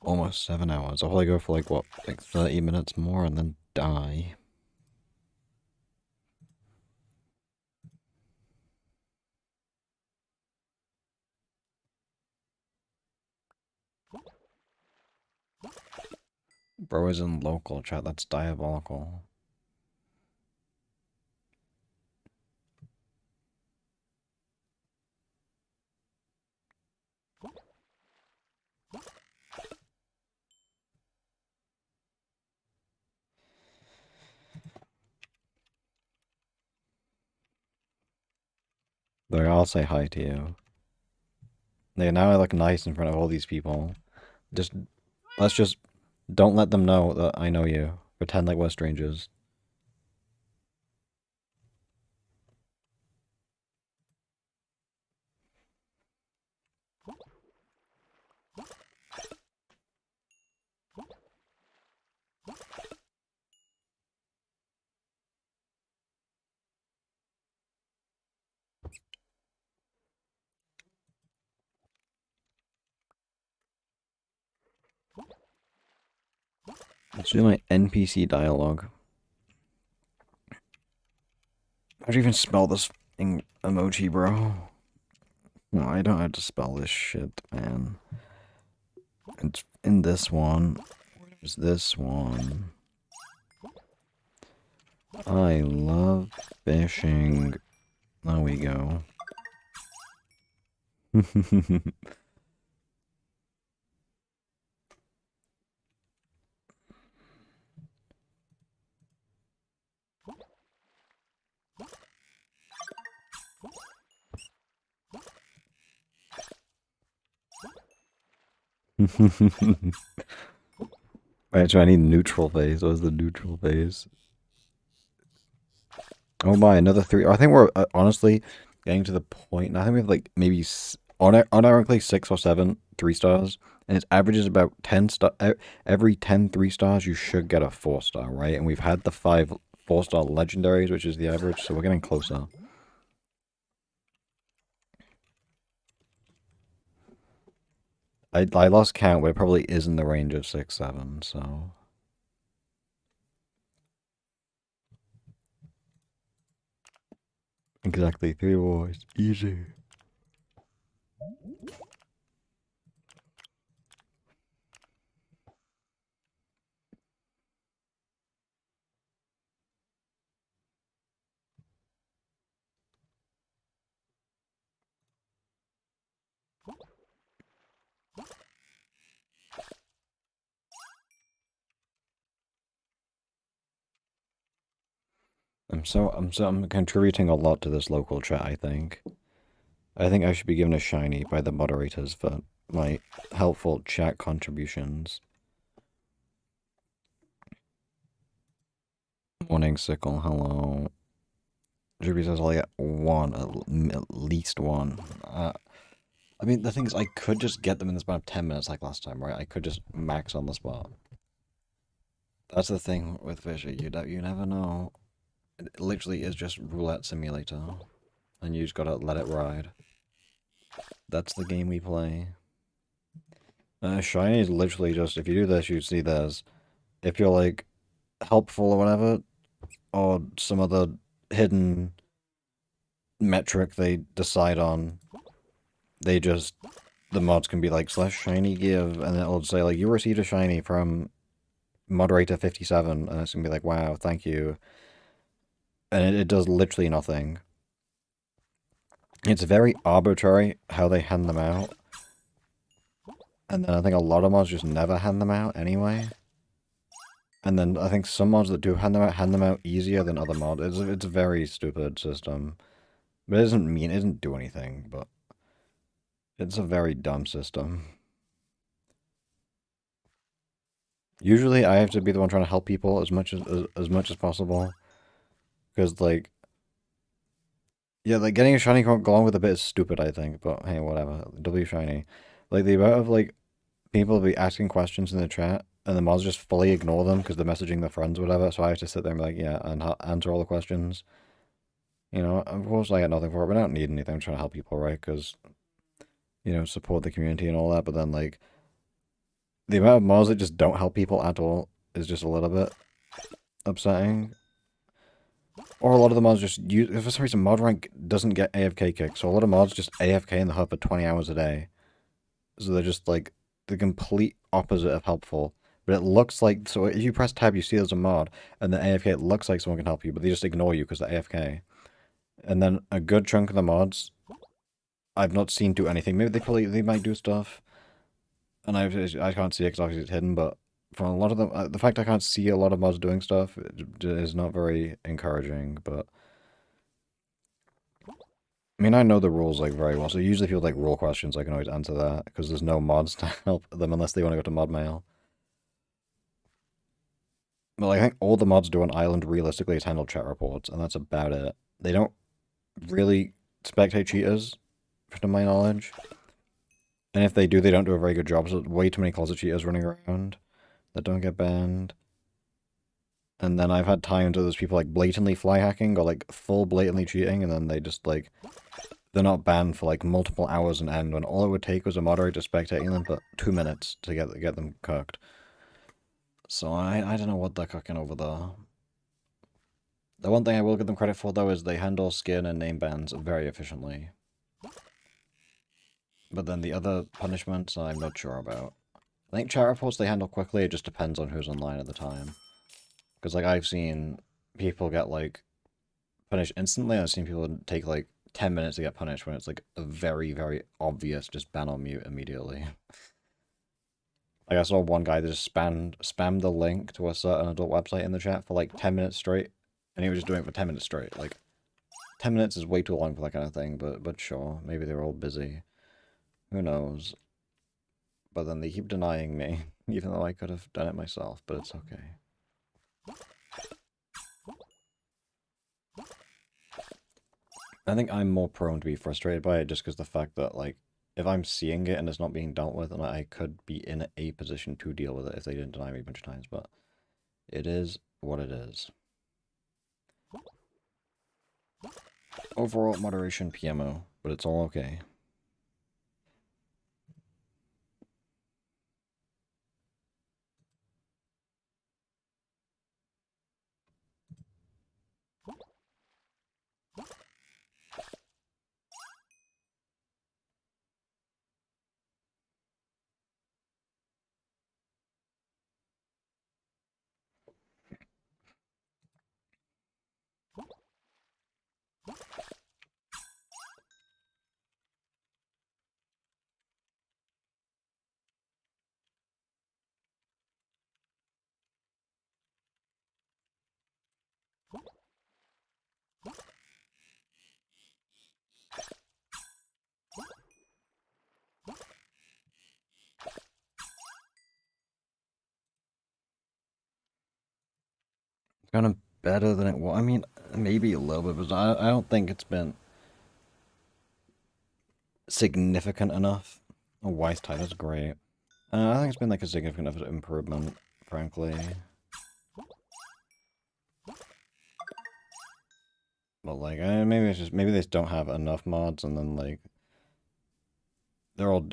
Almost 7 hours. I'll probably go for like, what, like 30 minutes more and then die. Bro is in local chat, that's diabolical. Like, I'll say hi to you. Like, now I look nice in front of all these people. Let's just, don't let them know that I know you. Pretend like we're strangers. Let's do my NPC dialogue. How do you even spell this emoji, bro? No, I don't have to spell this shit, man. It's in this one. Where's this one? I love fishing. There we go. Alright, so I need neutral phase. What is the neutral phase? Oh my, another 3. I think we're honestly getting to the point. I think we have like maybe unironically 6 or 7 3-stars, and it averages about 10 star. Every 10 3-stars, you should get a 4-star, right? And we've had the 5 4-star legendaries, which is the average, so we're getting closer. I lost count, but it probably is in the range of 6, 7, so... Exactly, 3 wars. Easy. I'm contributing a lot to this local chat, I think. I think I should be given a shiny by the moderators for my helpful chat contributions. Morning, Sickle, hello. Ruby says I'll get one, at least one. I mean, the thing is, I could just get them in the span of 10 minutes like last time, right? I could just max on the spot. That's the thing with Fisher, you never know. It literally is just roulette simulator. And you just gotta let it ride. That's the game we play. Shiny is literally just, if you do this, you see this. If you're, like, helpful or whatever, or some other hidden metric they decide on, they just, the mods can be like, /shiny give, and it'll say, like, you received a shiny from moderator 57, and it's gonna be like, wow, thank you. And it does literally nothing. It's very arbitrary how they hand them out. And then I think a lot of mods just never hand them out anyway. And then I think some mods that do hand them out easier than other mods. It's a very stupid system. But it doesn't mean, it doesn't do anything, but it's a very dumb system. Usually I have to be the one trying to help people as much as possible. Because, like, yeah, like, getting a shiny along with a bit is stupid, I think, but hey, whatever. W shiny. Like, the amount of, like, people will be asking questions in the chat, and the mods just fully ignore them because they're messaging their friends or whatever, so I have to sit there and be like, yeah, and answer all the questions. You know, of course I get nothing for it, but I don't need anything. I'm trying to help people, right? Because, you know, support the community and all that, but then, like, the amount of mods that just don't help people at all is just a little bit upsetting. Or a lot of the mods just use, if for some reason mod rank doesn't get AFK kicked, so a lot of mods just AFK in the hub for 20 hours a day. So they're just like the complete opposite of helpful. But it looks like, so if you press tab, you see there's a mod, and then AFK, it looks like someone can help you, but they just ignore you because they're AFK. And then a good chunk of the mods, I've not seen do anything. Maybe they might do stuff, and I can't see it because obviously it's hidden, but from a lot of them, the fact I can't see a lot of mods doing stuff is not very encouraging, but... I mean, I know the rules, like, very well, so usually if you have, like, rule questions, I can always answer that, because there's no mods to help them unless they want to go to mod mail. But, like, I think all the mods do on Island realistically is handle chat reports, and that's about it. They don't really spectate cheaters, to my knowledge. And if they do, they don't do a very good job, so way too many closet cheaters running around that don't get banned. And then I've had times where there's people, like, blatantly fly hacking, or, like, full blatantly cheating, and then they just, like... They're not banned for, like, multiple hours on end, when all it would take was a moderator spectating them for 2 minutes to get them cooked. So I don't know what they're cooking over there. The one thing I will give them credit for, though, is they handle skin and name bans very efficiently. But then the other punishments, I'm not sure about. I think chat reports they handle quickly, it just depends on who's online at the time. Because, like, I've seen people get, like, punished instantly, and I've seen people take, like, 10 minutes to get punished when it's, like, a very, very obvious just ban on mute immediately. Like, I saw one guy that just spammed the link to a certain adult website in the chat for, like, 10 minutes straight, and he was just doing it for 10 minutes straight. Like, 10 minutes is way too long for that kind of thing, but sure, maybe they're all busy. Who knows? But then they keep denying me, even though I could have done it myself, but it's okay. I think I'm more prone to be frustrated by it just because the fact that, like, if I'm seeing it and it's not being dealt with, and I could be in a position to deal with it if they didn't deny me a bunch of times, but it is what it is. Overall moderation PMO, but it's all okay. Kind of better than it was. I mean, maybe a little bit, but I don't think it's been significant enough. Oh, Wise Tide is great. I think it's been like a significant enough improvement, frankly. But like, maybe it's just maybe they just don't have enough mods, and then like they're all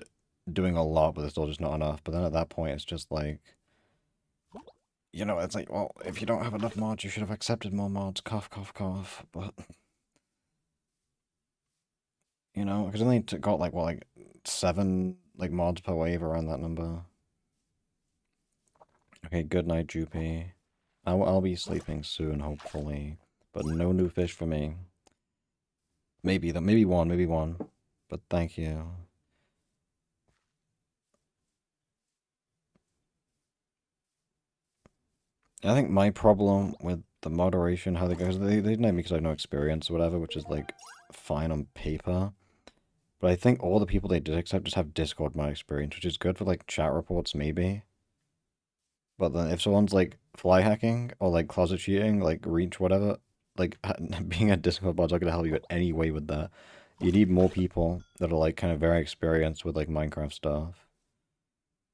doing a lot, but there's still just not enough. But then at that point, it's just like, you know, it's like, well, if you don't have enough mods, you should have accepted more mods. Cough, cough, cough. But you know, because then they got like what, like 7 like mods per wave around that number. Okay, good night, Jupy. I'll be sleeping soon, hopefully. But no new fish for me. Maybe though, maybe one. But thank you. I think my problem with the moderation, how they go, is they deny me because I have no experience or whatever, which is like fine on paper. But I think all the people they did accept just have Discord mod experience, which is good for like chat reports maybe. But then if someone's like fly hacking or like closet cheating, like reach whatever, like being a Discord mod's not gonna help you in any way with that. You need more people that are like kind of very experienced with like Minecraft stuff,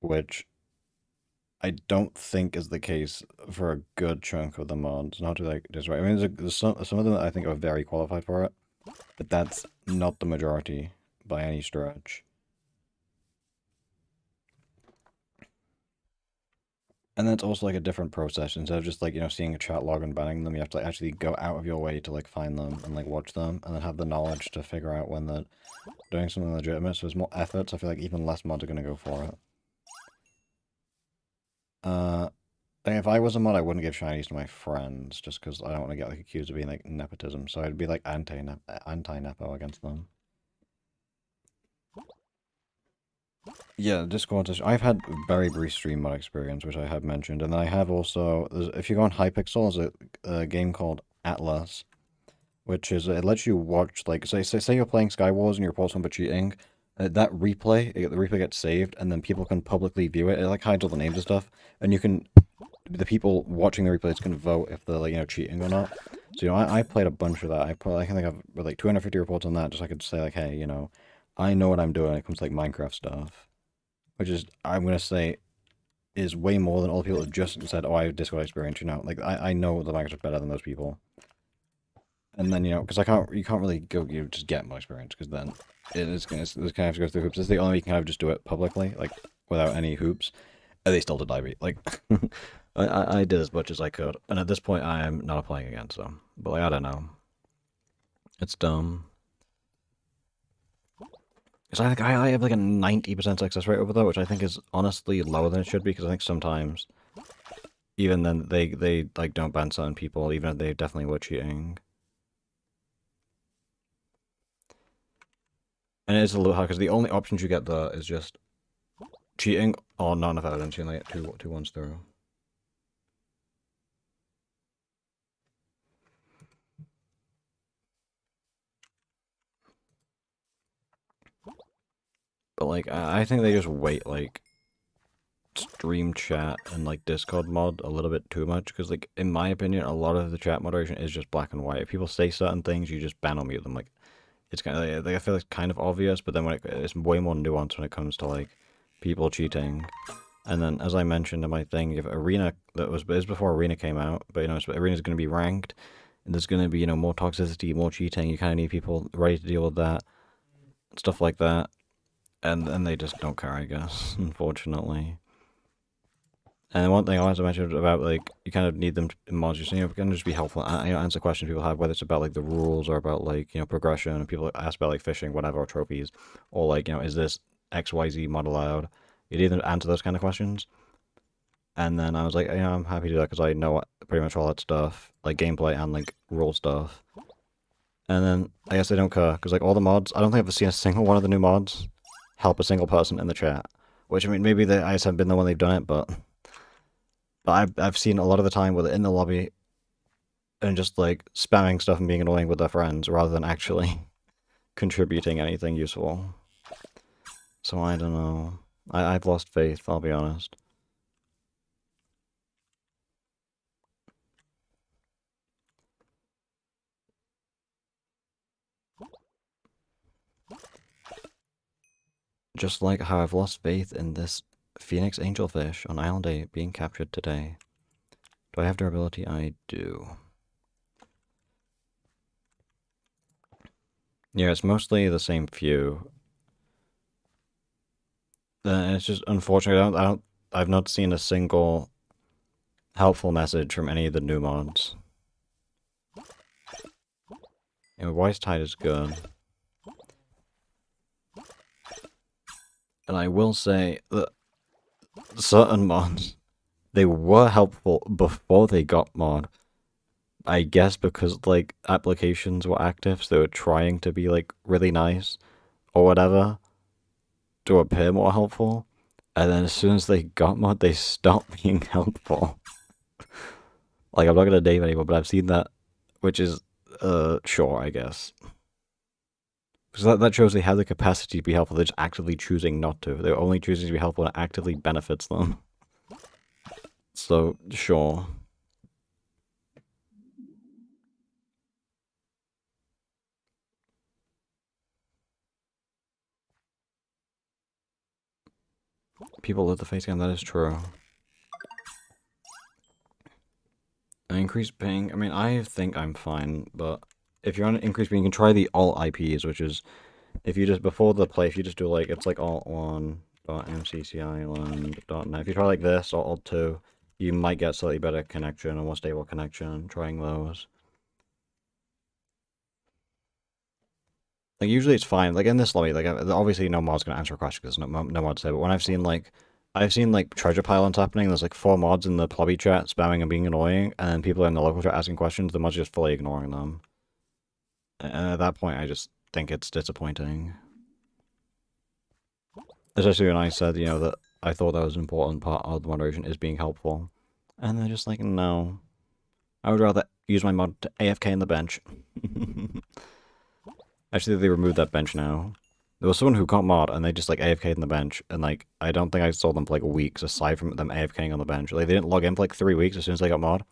which I don't think is the case for a good chunk of the mods. Not to like just right. I mean, there's some of them that I think are very qualified for it, but that's not the majority by any stretch. And then it's also like a different process. Instead of just like, you know, seeing a chat log and banning them, you have to like, actually go out of your way to like find them and like watch them and then have the knowledge to figure out when they're doing something legitimate. So there's more effort, so I feel like even less mods are gonna go for it. Like if I was a mod, I wouldn't give shinies to my friends just because I don't want to get like accused of being like nepotism. So I'd be like anti-nepo against them. Yeah, Discord. I've had very brief stream mod experience, which I have mentioned, and I have also. If you go on Hypixel, there's a game called Atlas, which is it lets you watch like say you're playing Skywars and you report someone for cheating. That replay, the replay gets saved, and then people can publicly view it. It like hides all the names and stuff, and you can the people watching the replays can vote if they're like, you know, cheating or not. So, you know, I played a bunch of that. I think I've like 250 reports on that, just so I could say like, hey, you know, I know what I'm doing when it comes to like Minecraft stuff, which is I'm gonna say is way more than all the people that just said, oh, I have Discord experience. You know, like I know the Minecraft better than those people. And then, you know, because you can't really go, you just get more experience because then it's kind of have to go through hoops. It's the only way you can kind of just do it publicly, like without any hoops. And they still did me. Like, I did as much as I could. And at this point, I am not playing again, so. But, like, I don't know. It's dumb. Because I think I have, like, a 90% success rate over there, which I think is honestly lower than it should be, because I think sometimes, even then, they like, don't ban certain people, even if they definitely were cheating. And it is a little hard, because the only options you get there is just cheating or not enough evidence. You only get two ones through. But, like, I think they just wait, like, stream chat and, like, Discord mod a little bit too much, because, like, in my opinion, a lot of the chat moderation is just black and white. If people say certain things, you just ban or mute them. Like, it's kind of, like, I feel it's kind of obvious, but then when it's way more nuanced when it comes to, like, people cheating. And then, as I mentioned in my thing, if Arena, it was before Arena came out, but, you know, Arena's going to be ranked, and there's going to be, you know, more toxicity, more cheating. You kind of need people ready to deal with that, stuff like that. And they just don't care, I guess, unfortunately. And one thing I wanted to mention about, like, you kind of need them in mods, you know, can just be helpful, you know, answer questions people have, whether it's about, like, the rules or about, like, you know, progression, and people ask about, like, fishing, whatever, or trophies, or, like, you know, is this XYZ mod allowed? You need them to answer those kind of questions. And then I was like, you know, I'm happy to do that because I know pretty much all that stuff, like, gameplay and, like, rule stuff. And then I guess they don't care, because, like, all the mods, I don't think I've ever seen a single one of the new mods help a single person in the chat. Which, I mean, maybe I just haven't been the one they've done it, but I've seen a lot of the time where they're in the lobby and just, like, spamming stuff and being annoying with their friends rather than actually contributing anything useful. So I don't know. I've lost faith, I'll be honest. Just like how I've lost faith in this Phoenix Angelfish on Island 8 being captured today. Do I have durability? I do. Yeah, it's mostly the same few. It's just unfortunate. I've not seen a single helpful message from any of the new mods. And Wise Tide is good. And I will say that certain mods, they were helpful before they got mod. I guess because, like, applications were active, so they were trying to be, like, really nice, or whatever, to appear more helpful. And then as soon as they got mod, they stopped being helpful. Like, I'm not gonna name anyone, but I've seen that, which is, sure, I guess. Because that shows they have the capacity to be helpful, they're just actively choosing not to. They're only choosing to be helpful when it actively benefits them. So, sure. People live the face game, that is true. An increased ping, I mean, I think I'm fine, but if you're on an increased ping, you can try the alt IPs, which is, if you just, before the play, if you just do, like, it's like alt1.mccisland.net. If you try like this, or alt2, you might get slightly better connection, a more stable connection, trying those. Like, usually it's fine. Like, in this lobby, like, obviously no mod's gonna answer a question because no mod's there, but when I've seen, like, treasure pylons happening, there's, like, 4 mods in the lobby chat spamming and being annoying, and then people in the local chat asking questions, the mods just fully ignoring them. And at that point, I just think it's disappointing. Especially when I said, you know, that I thought that was an important part of the moderation is being helpful. And they're just like, no. I would rather use my mod to AFK in the bench. Actually, they removed that bench now. There was someone who got mod and they just like AFK'd in the bench, and like I don't think I saw them for like weeks aside from them AFKing on the bench. Like they didn't log in for like 3 weeks as soon as they got mod.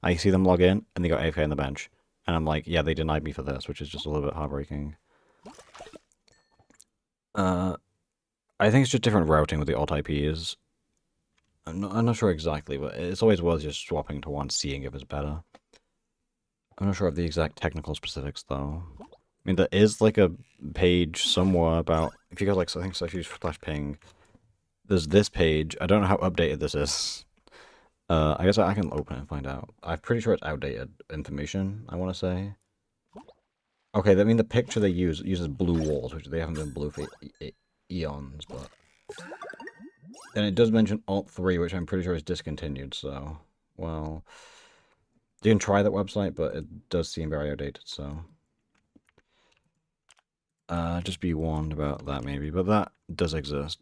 I see them log in and they got AFK on the bench. And I'm like, yeah, they denied me for this, which is just a little bit heartbreaking. I think it's just different routing with the alt IPs. I'm not sure exactly, but it's always worth just swapping to one, seeing if it's better. I'm not sure of the exact technical specifics though. I mean, there is like a page somewhere about, if you go like, I think so if you use /ping, there's this page. I don't know how updated this is. I guess I can open it and find out. I'm pretty sure it's outdated information, I want to say. Okay, I mean, the picture they use uses blue walls, which they haven't been blue for eons, but... And it does mention Alt3, which I'm pretty sure is discontinued, so... Well... You can try that website, but it does seem very outdated, so... Just be warned about that, maybe, but that does exist.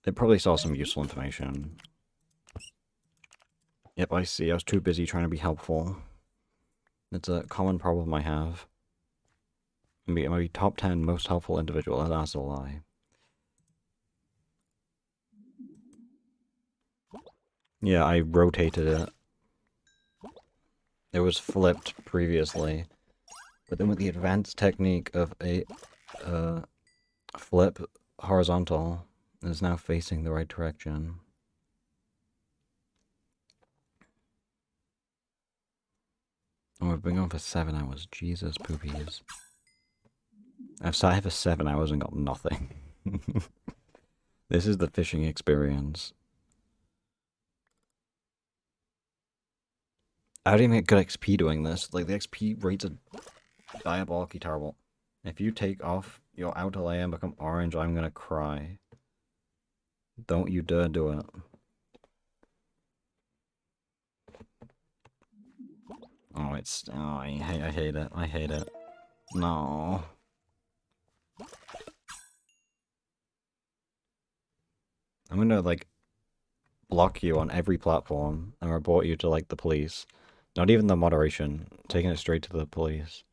It probably saw some useful information. Yep, I see. I was too busy trying to be helpful. It's a common problem I have. I'm gonna be top 10 most helpful individual, and that's a lie. Yeah, I rotated it. It was flipped previously. But then with the advanced technique of a flip horizontal, it is now facing the right direction. And we've been going for 7 hours. Jesus poopies. I've sat here for 7 hours and got nothing. This is the fishing experience. I don't even get good XP doing this. Like, the XP rates are diabolically terrible. If you take off your outer layer and become orange, I'm gonna cry. Don't you dare do it. Oh, it's... Oh, I hate it. I hate it. No. I'm gonna, like, block you on every platform and report you to, like, the police. Not even the moderation. Taking it straight to the police.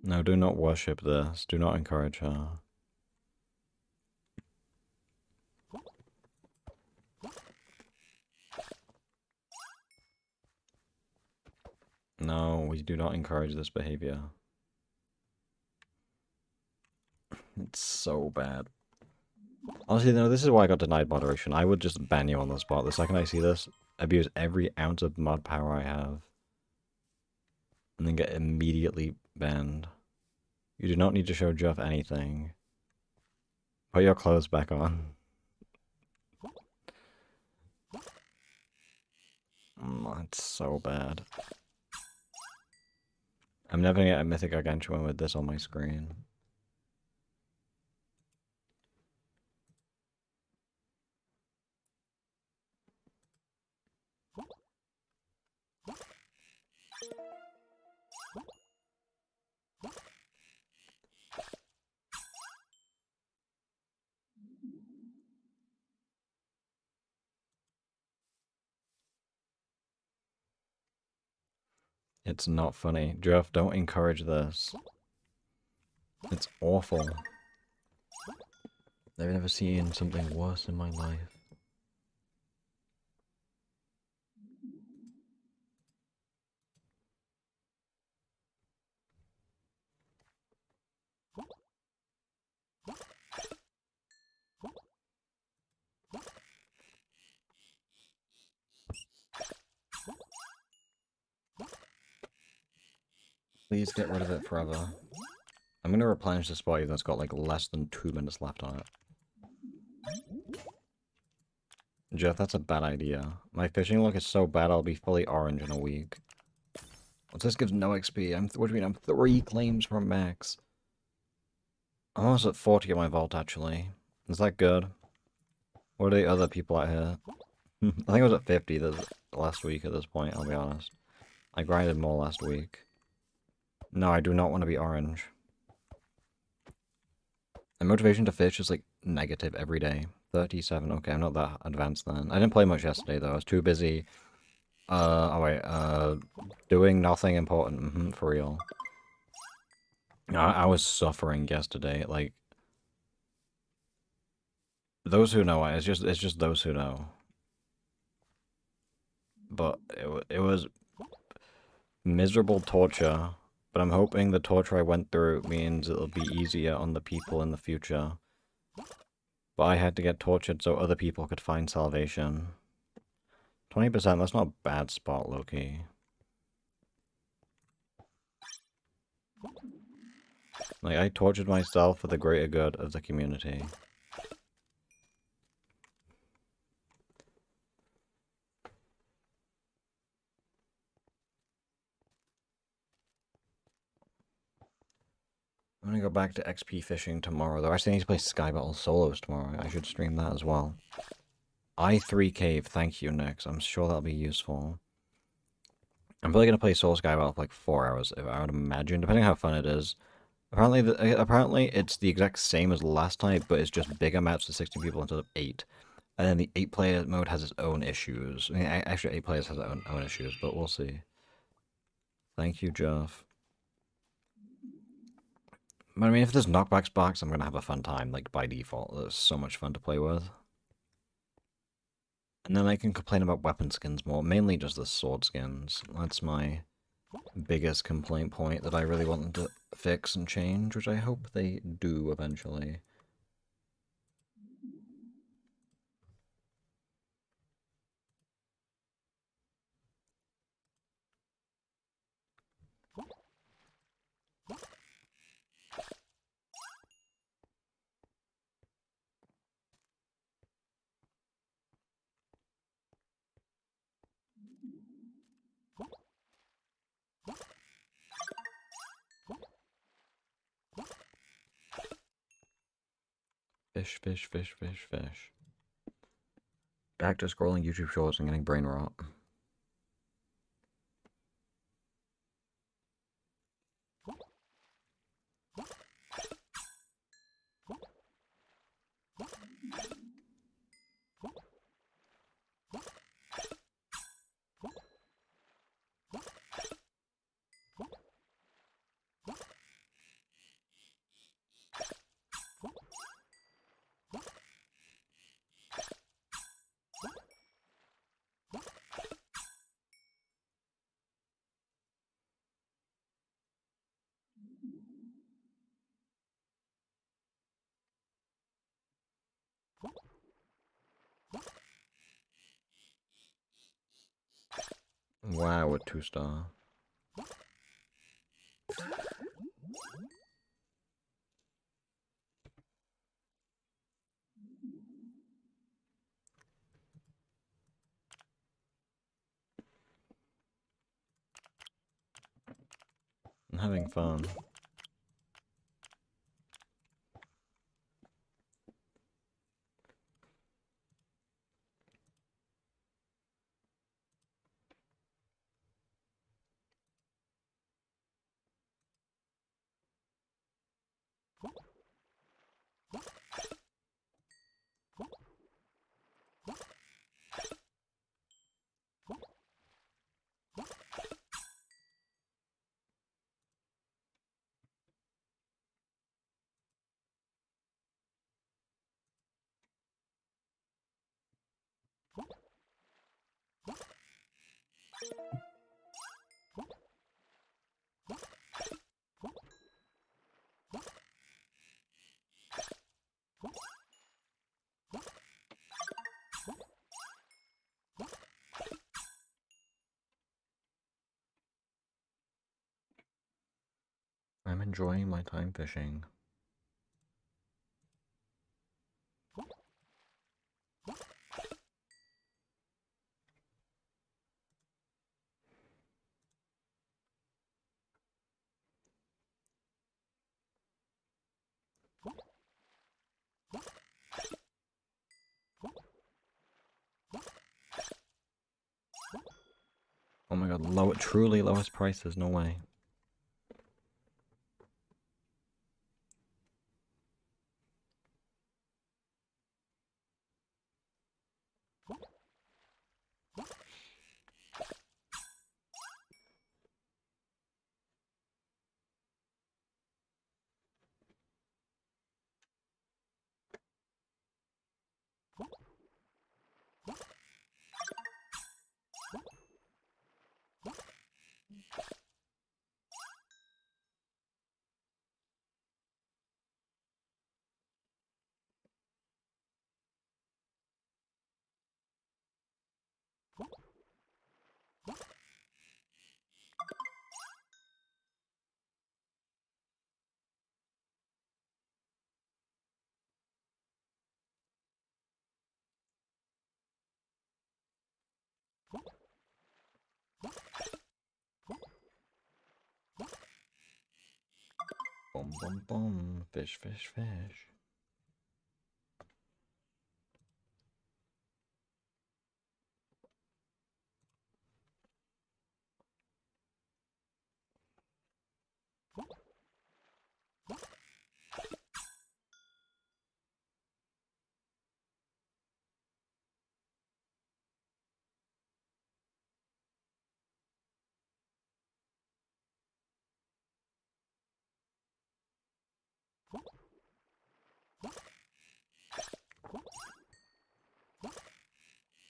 No, do not worship this. Do not encourage her. No, we do not encourage this behavior. It's so bad. Honestly, no, this is why I got denied moderation. I would just ban you on the spot. The second I see this, abuse every ounce of mod power I have. And then get immediately banned. You do not need to show Jeff anything. Put your clothes back on. It's so bad. I'm never gonna get a Mythic Gargantuan with this on my screen. It's not funny. Jeff, don't encourage this. It's awful. I've never seen something worse in my life. Please get rid of it forever. I'm gonna replenish the spot that's got like less than 2 minutes left on it. Jeff, that's a bad idea. My fishing luck is so bad I'll be fully orange in a week. What's this gives no XP? What do you mean? I'm 3 claims from max. I'm almost at 40 on my vault actually. Is that good? What are the other people out here? I think I was at 50 last week at this point, I'll be honest. I grinded more last week. No, I do not want to be orange. And motivation to fish is like negative every day. 37, okay, I'm not that advanced then. I didn't play much yesterday though, I was too busy. Doing nothing important, for real. I was suffering yesterday, like... Those who know, it's just those who know. But it was miserable torture, but I'm hoping the torture I went through means it'll be easier on the people in the future. But I had to get tortured so other people could find salvation. 20%, that's not a bad spot, Loki. Like, I tortured myself for the greater good of the community. I'm gonna go back to XP fishing tomorrow, though. I actually need to play Sky Battle solos tomorrow. I should stream that as well. I3 Cave, thank you, Nix. I'm sure that'll be useful. I'm probably gonna play Soul Sky Battle for like 4 hours, if I would imagine, depending on how fun it is. Apparently it's the exact same as last time, but it's just bigger maps to 16 people instead of 8. And then the 8-player mode has its own issues. I mean, actually 8 players has its own issues, but we'll see. Thank you, Jeff. But I mean, if there's knockback sparks, I'm gonna have a fun time, like, by default. It's so much fun to play with. And then I can complain about weapon skins more, mainly just the sword skins. That's my biggest complaint point that I really want them to fix and change, which I hope they do eventually. Fish, fish, fish, fish, fish. Back to scrolling YouTube shorts and getting brain rot. Wow, a 2-star. I'm having fun. I'm enjoying my time fishing. Oh my god, truly lowest prices, no way. Boom, boom, boom. Fish, fish, fish.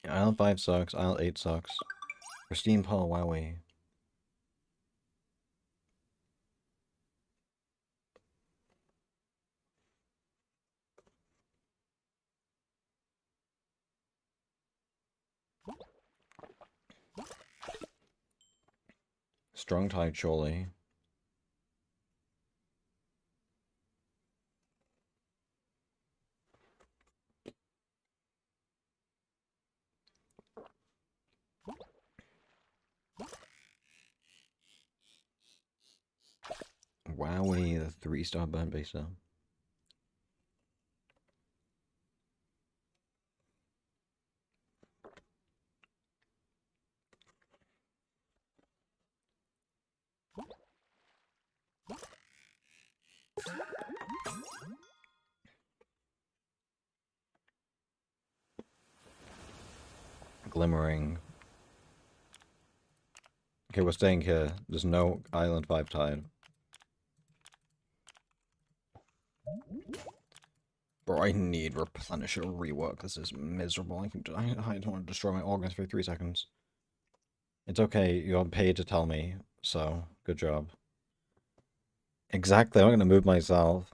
Aisle 5 sucks, aisle 8 sucks. Pristine Pearl, wowee. Strong tide, surely. Wowee, the 3-star burnt baser. Glimmering. Okay, we're staying here. There's no Island 5 tide. Bro, I need Replenisher rework. This is miserable. I don't want to destroy my organs for 3 seconds. It's okay, you're paid to tell me, so good job. Exactly, I'm gonna move myself.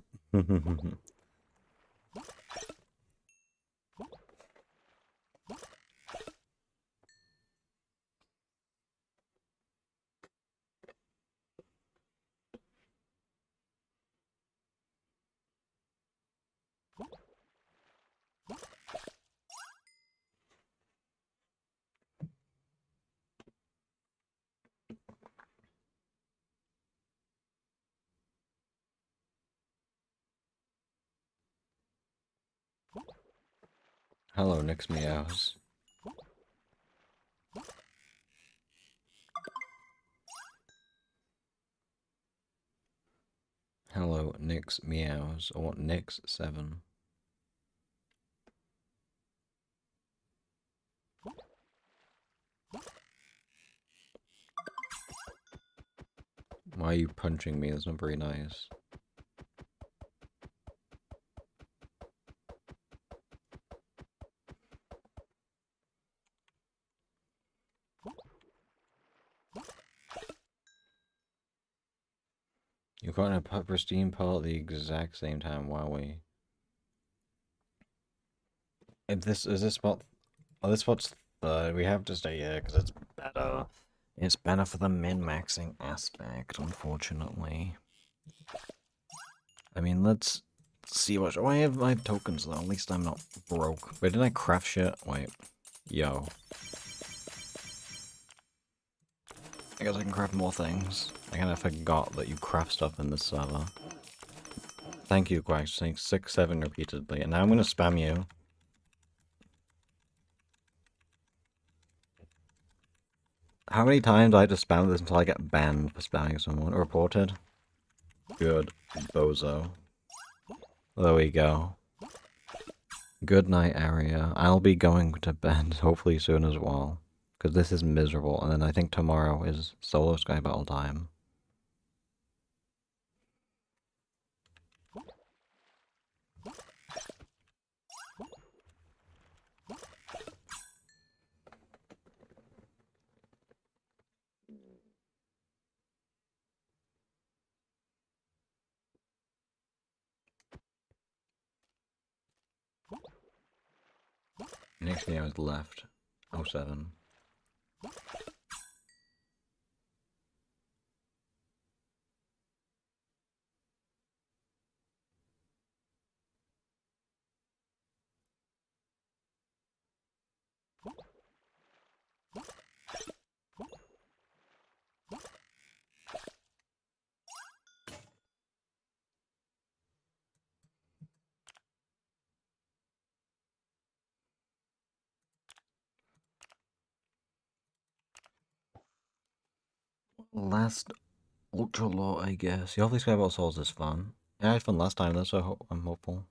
Hello, Nick's Meows. Hello, Nick's Meows, or Nick's7. Why are you punching me? That's not very nice. You caught in a pristine puddle at the exact same time, wowie. If this is this spot, oh, this spot's third. We have to stay here because it's better. It's better for the min-maxing aspect, unfortunately. I mean, let's see what. Oh, I have tokens though. At least I'm not broke. Wait, didn't I craft shit? Wait, yo. I guess I can craft more things. I kind of forgot that you craft stuff in this server. Thank you, Quack, saying 6, 7 repeatedly, and now I'm gonna spam you. How many times do I have to spam this until I get banned for spamming someone? Or reported? Good. Bozo. There we go. Good night, area. I'll be going to bed, hopefully soon as well. Because this is miserable, and then I think tomorrow is solo sky battle time. Next video is left. 07. Last ultra low, I guess. Yeah, hopefully Sky Battle Souls is fun. Yeah, I had fun last time, though, so I'm hopeful.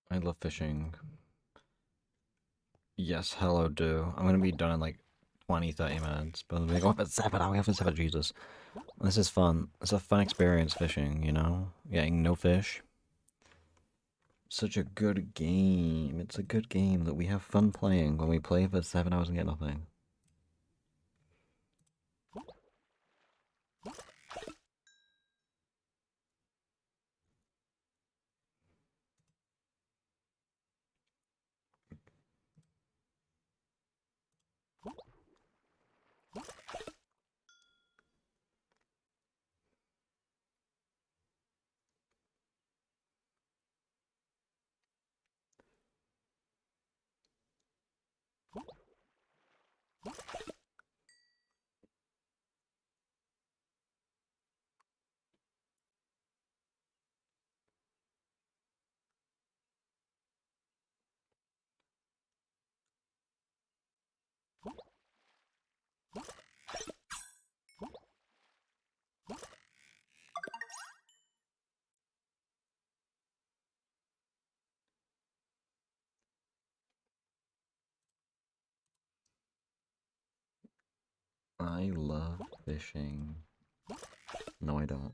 I love fishing. Yes, hello, do. I'm gonna be done in like 20, 30 minutes. But we go up at 7. Are we up at 7? Jesus. This is fun. It's a fun experience fishing, you know? Getting no fish. Such a good game. It's a good game that we have fun playing when we play for 7 hours and get nothing. I love fishing. No, I don't.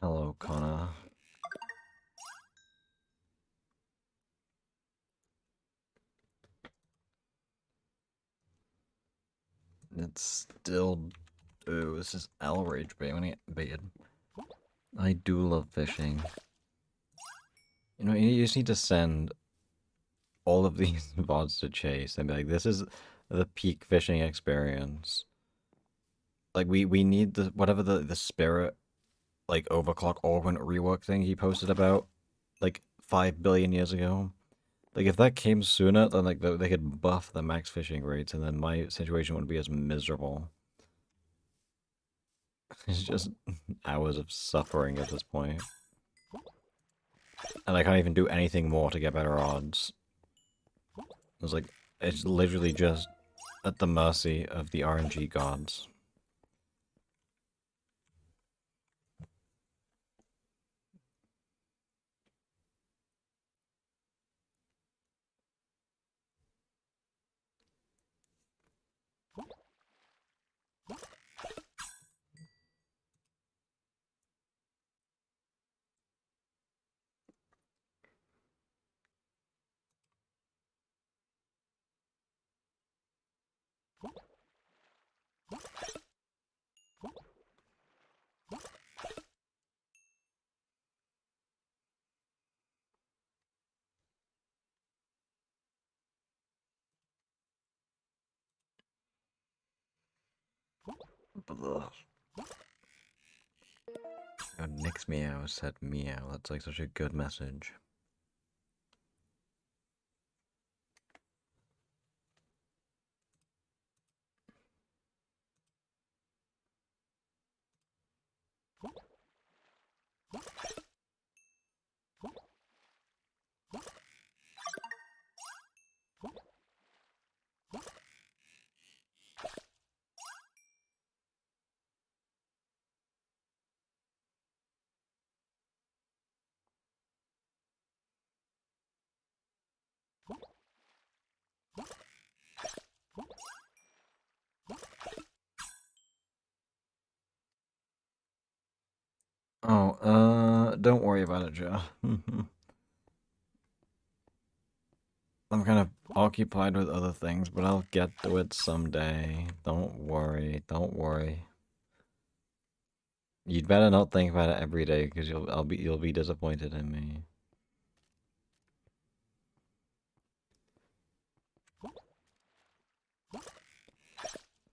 Hello, Connor. It's still... Ooh, this is outrage baited. I do love fishing. You know, you just need to send all of these VODs to Chase and be like, this is the peak fishing experience. Like, we need the, whatever the spirit, like, overclock Orwin rework thing he posted about, like, 5 billion years ago. Like, if that came sooner, then, like, they could buff the max fishing rates, and then my situation wouldn't be as miserable. It's just hours of suffering at this point. And I can't even do anything more to get better odds. It's like, it's literally just at the mercy of the RNG gods. Ugh. Oh, Nick's meow said meow. That's like such a good message. Oh, don't worry about it, Joe. I'm kind of occupied with other things, but I'll get to it someday. Don't worry, don't worry. You'd better not think about it every day, because you'll be disappointed in me.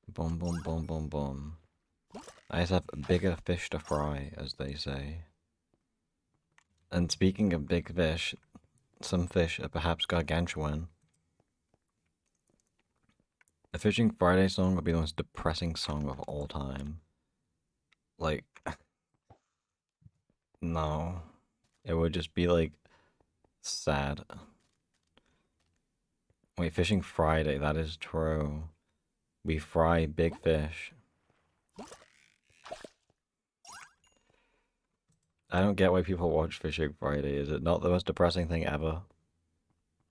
Boom, boom, boom, boom, boom. I just have bigger fish to fry, as they say. And speaking of big fish, some fish are perhaps gargantuan. A Fishing Friday song would be the most depressing song of all time. Like, no. It would just be, like, sad. Wait, Fishing Friday, that is true. We fry big fish. I don't get why people watch Fishing Friday. Is it not the most depressing thing ever?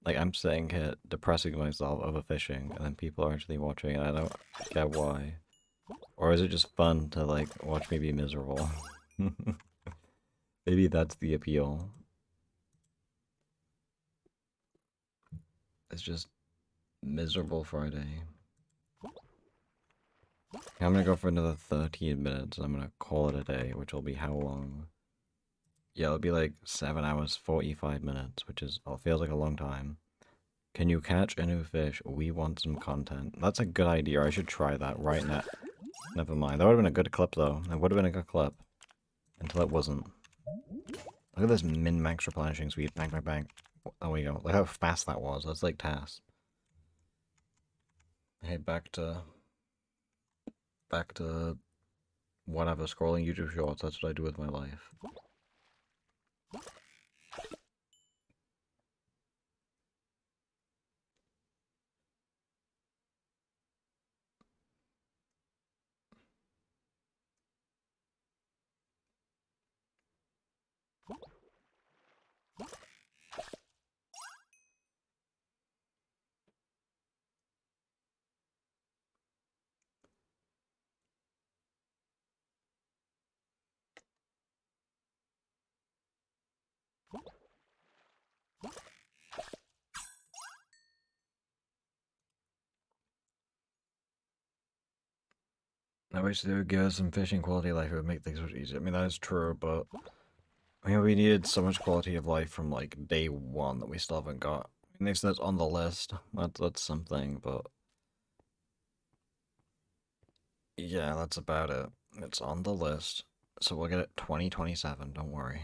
Like, I'm sitting here depressing myself over fishing, and then people are actually watching, and I don't get why. Or is it just fun to, like, watch me be miserable? Maybe that's the appeal. It's just miserable Friday. I'm gonna go for another 13 minutes, and I'm gonna call it a day, which will be how long? Yeah, it'll be like 7 hours, 45 minutes, which is, feels like a long time. Can you catch a new fish? We want some content. That's a good idea. I should try that right now. Never mind. That would have been a good clip, though. That would have been a good clip. Until it wasn't. Look at this min-max replenishing speed. Bang, bang, bang. There we go. Look how fast that was. That's like TAS. Hey, back to whatever, scrolling YouTube shorts. That's what I do with my life. I wish they would give us some fishing quality of life. It would make things much easier. I mean, that is true, but I mean, we needed so much quality of life from like day one that we still haven't got. I mean, that's on the list. That's something, but yeah, that's about it. It's on the list, so we'll get it 2027. Don't worry.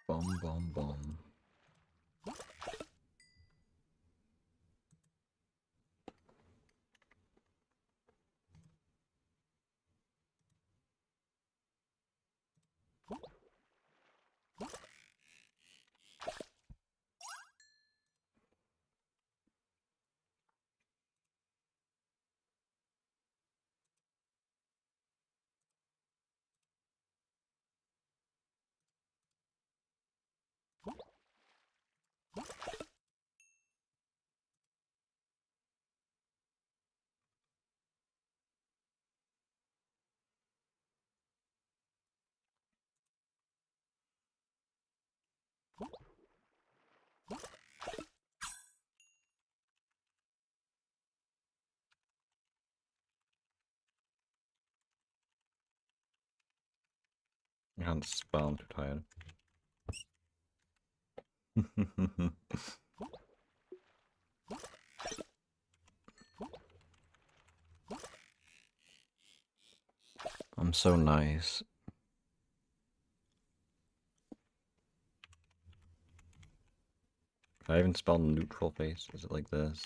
Bum bum bum. I can't spell. I'm too tired. I'm so nice. Can I even spell neutral face? Is it like this?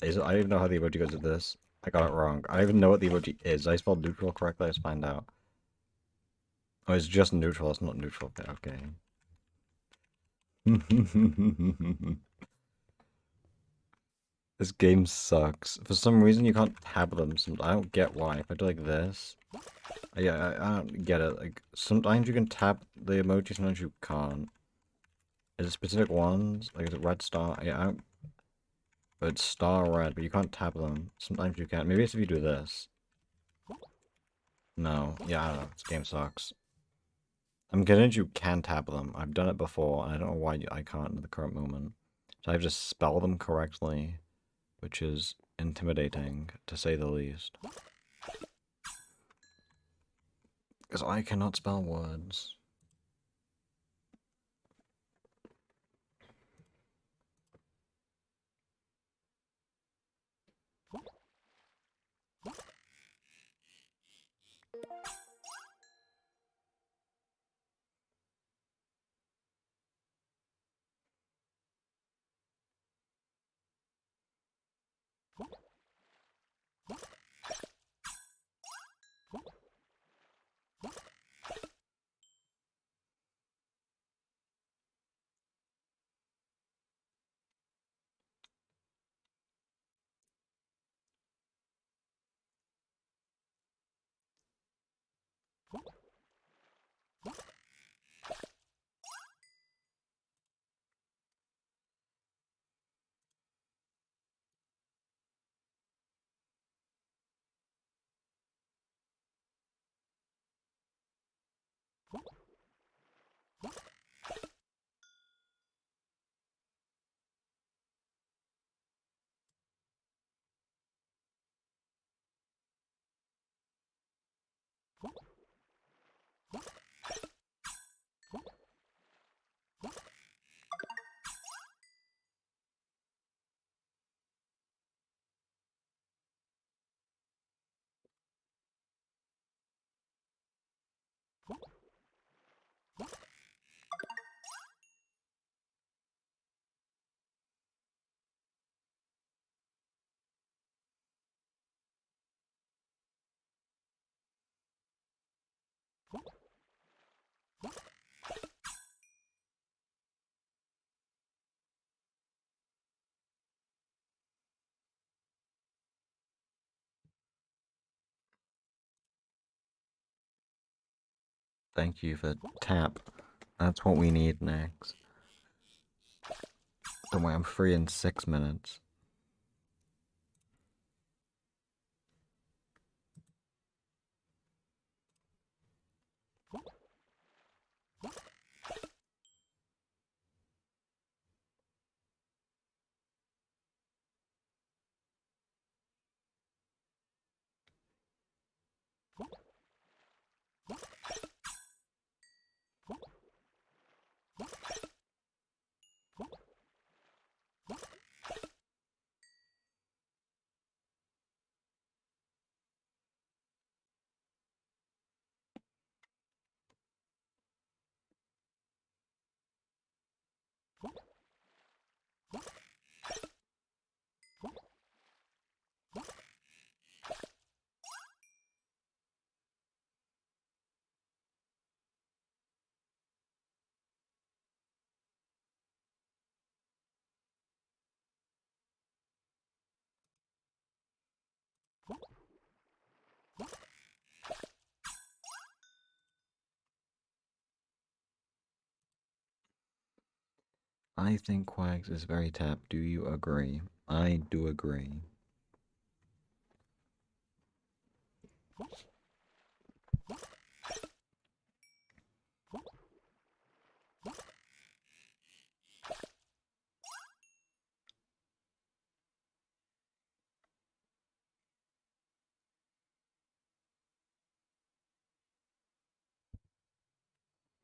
Is it? I don't even know how the emoji goes with this. I got it wrong. I don't even know what the emoji is. I spelled neutral correctly. Let's find out. Oh, it's just neutral. It's not neutral. Okay. This game sucks. For some reason, you can't tab them. I don't get why. If I do like this, yeah, I don't get it. Like sometimes you can tap the emoji, sometimes you can't. Is it specific ones? Like is it red star? Yeah, I don't. But it's star red, but you can't tap them. Sometimes you can. Maybe it's if you do this. No. Yeah, I don't know. This game sucks. I'm convinced you can tap them. I've done it before, and I don't know why I can't in the current moment. So I have to spell them correctly, which is intimidating, to say the least. Because I cannot spell words. Thank you for tap. That's what we need next. Don't worry, I'm free in 6 minutes. I think Quags is very tapped. Do you agree? I do agree.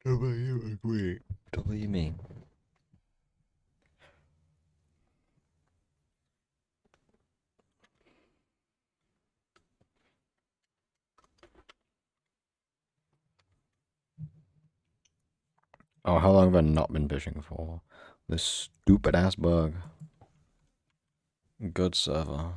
W agree. W me. Oh, how long have I not been fishing for? This stupid ass bug. Good server.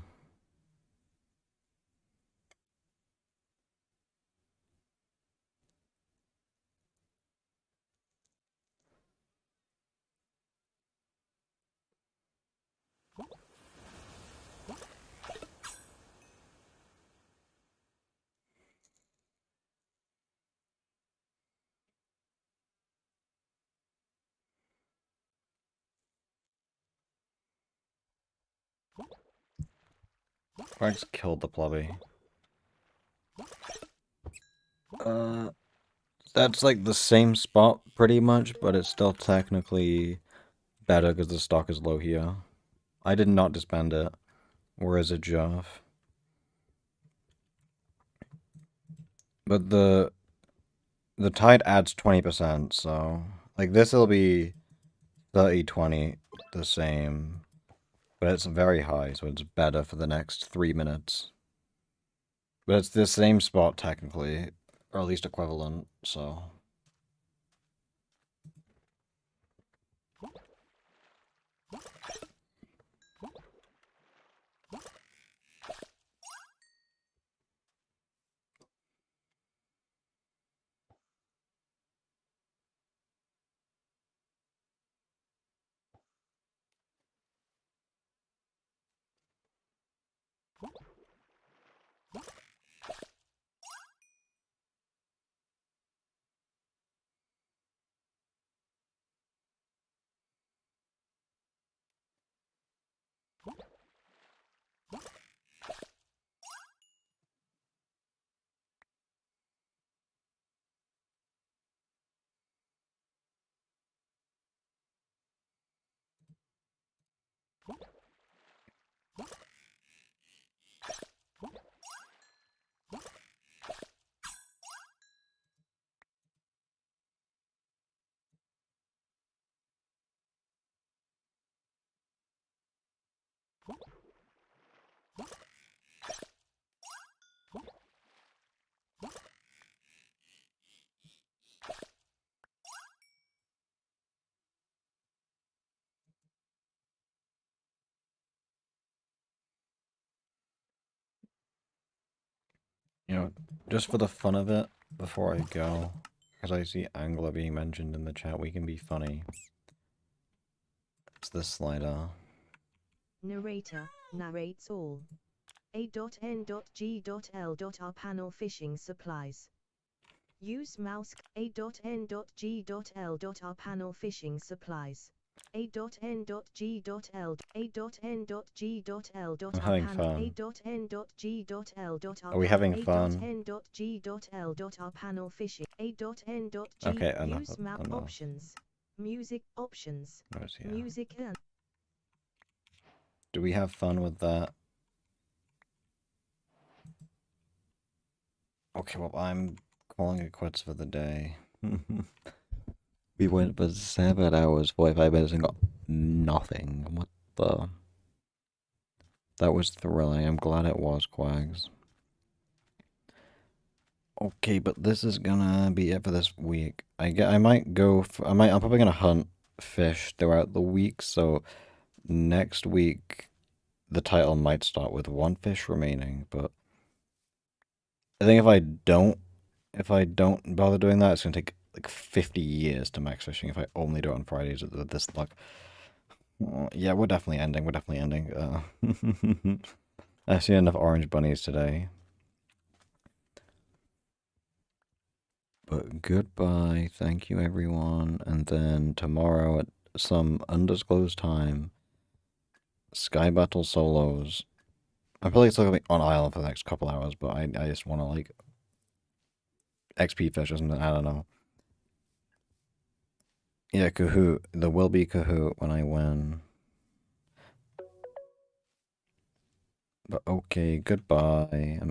Quags killed the plubby. That's like the same spot pretty much, but it's still technically better because the stock is low here. I did not disband it. Or is it Joff? But the tide adds 20%, so like this will be 30-20 the same. But it's very high, so it's better for the next 3 minutes. But it's the same spot technically, or at least equivalent, so. You know, just for the fun of it, before I go, because I see Angler being mentioned in the chat, we can be funny. It's this slider. Narrator narrates all. A.N.G.L.R panel fishing supplies. Use mouse A.N.G.L.R panel fishing supplies. A.N.G.L. A.N.G.L. I'm R having panel fun. A.N.G.L. Are we having fun? A.N.G.L. R panel fishing. A.N.G. Okay, enough. Use map Enough. options. Music options. Where's he at? Music and Do we have fun with that? Okay, well, I'm calling it quits for the day. We went for 7 hours, 45 minutes, and got nothing. What the? That was thrilling. I'm glad it was, Quags. Okay, but this is gonna be it for this week. I might go. I'm probably gonna hunt fish throughout the week. So next week, the title might start with 1 fish remaining. But I think if I don't bother doing that, it's gonna take like 50 years to max fishing if I only do it on Fridays with this luck. Yeah, we're definitely ending. We're definitely ending. I see enough orange bunnies today. But goodbye, thank you everyone, and then tomorrow at some undisclosed time, Sky Battle solos. I'm probably still gonna be on island for the next couple hours, but I just want to like XP fish or something. I don't know. Yeah, Kahoot. There will be Kahoot when I win. But okay, goodbye. I'm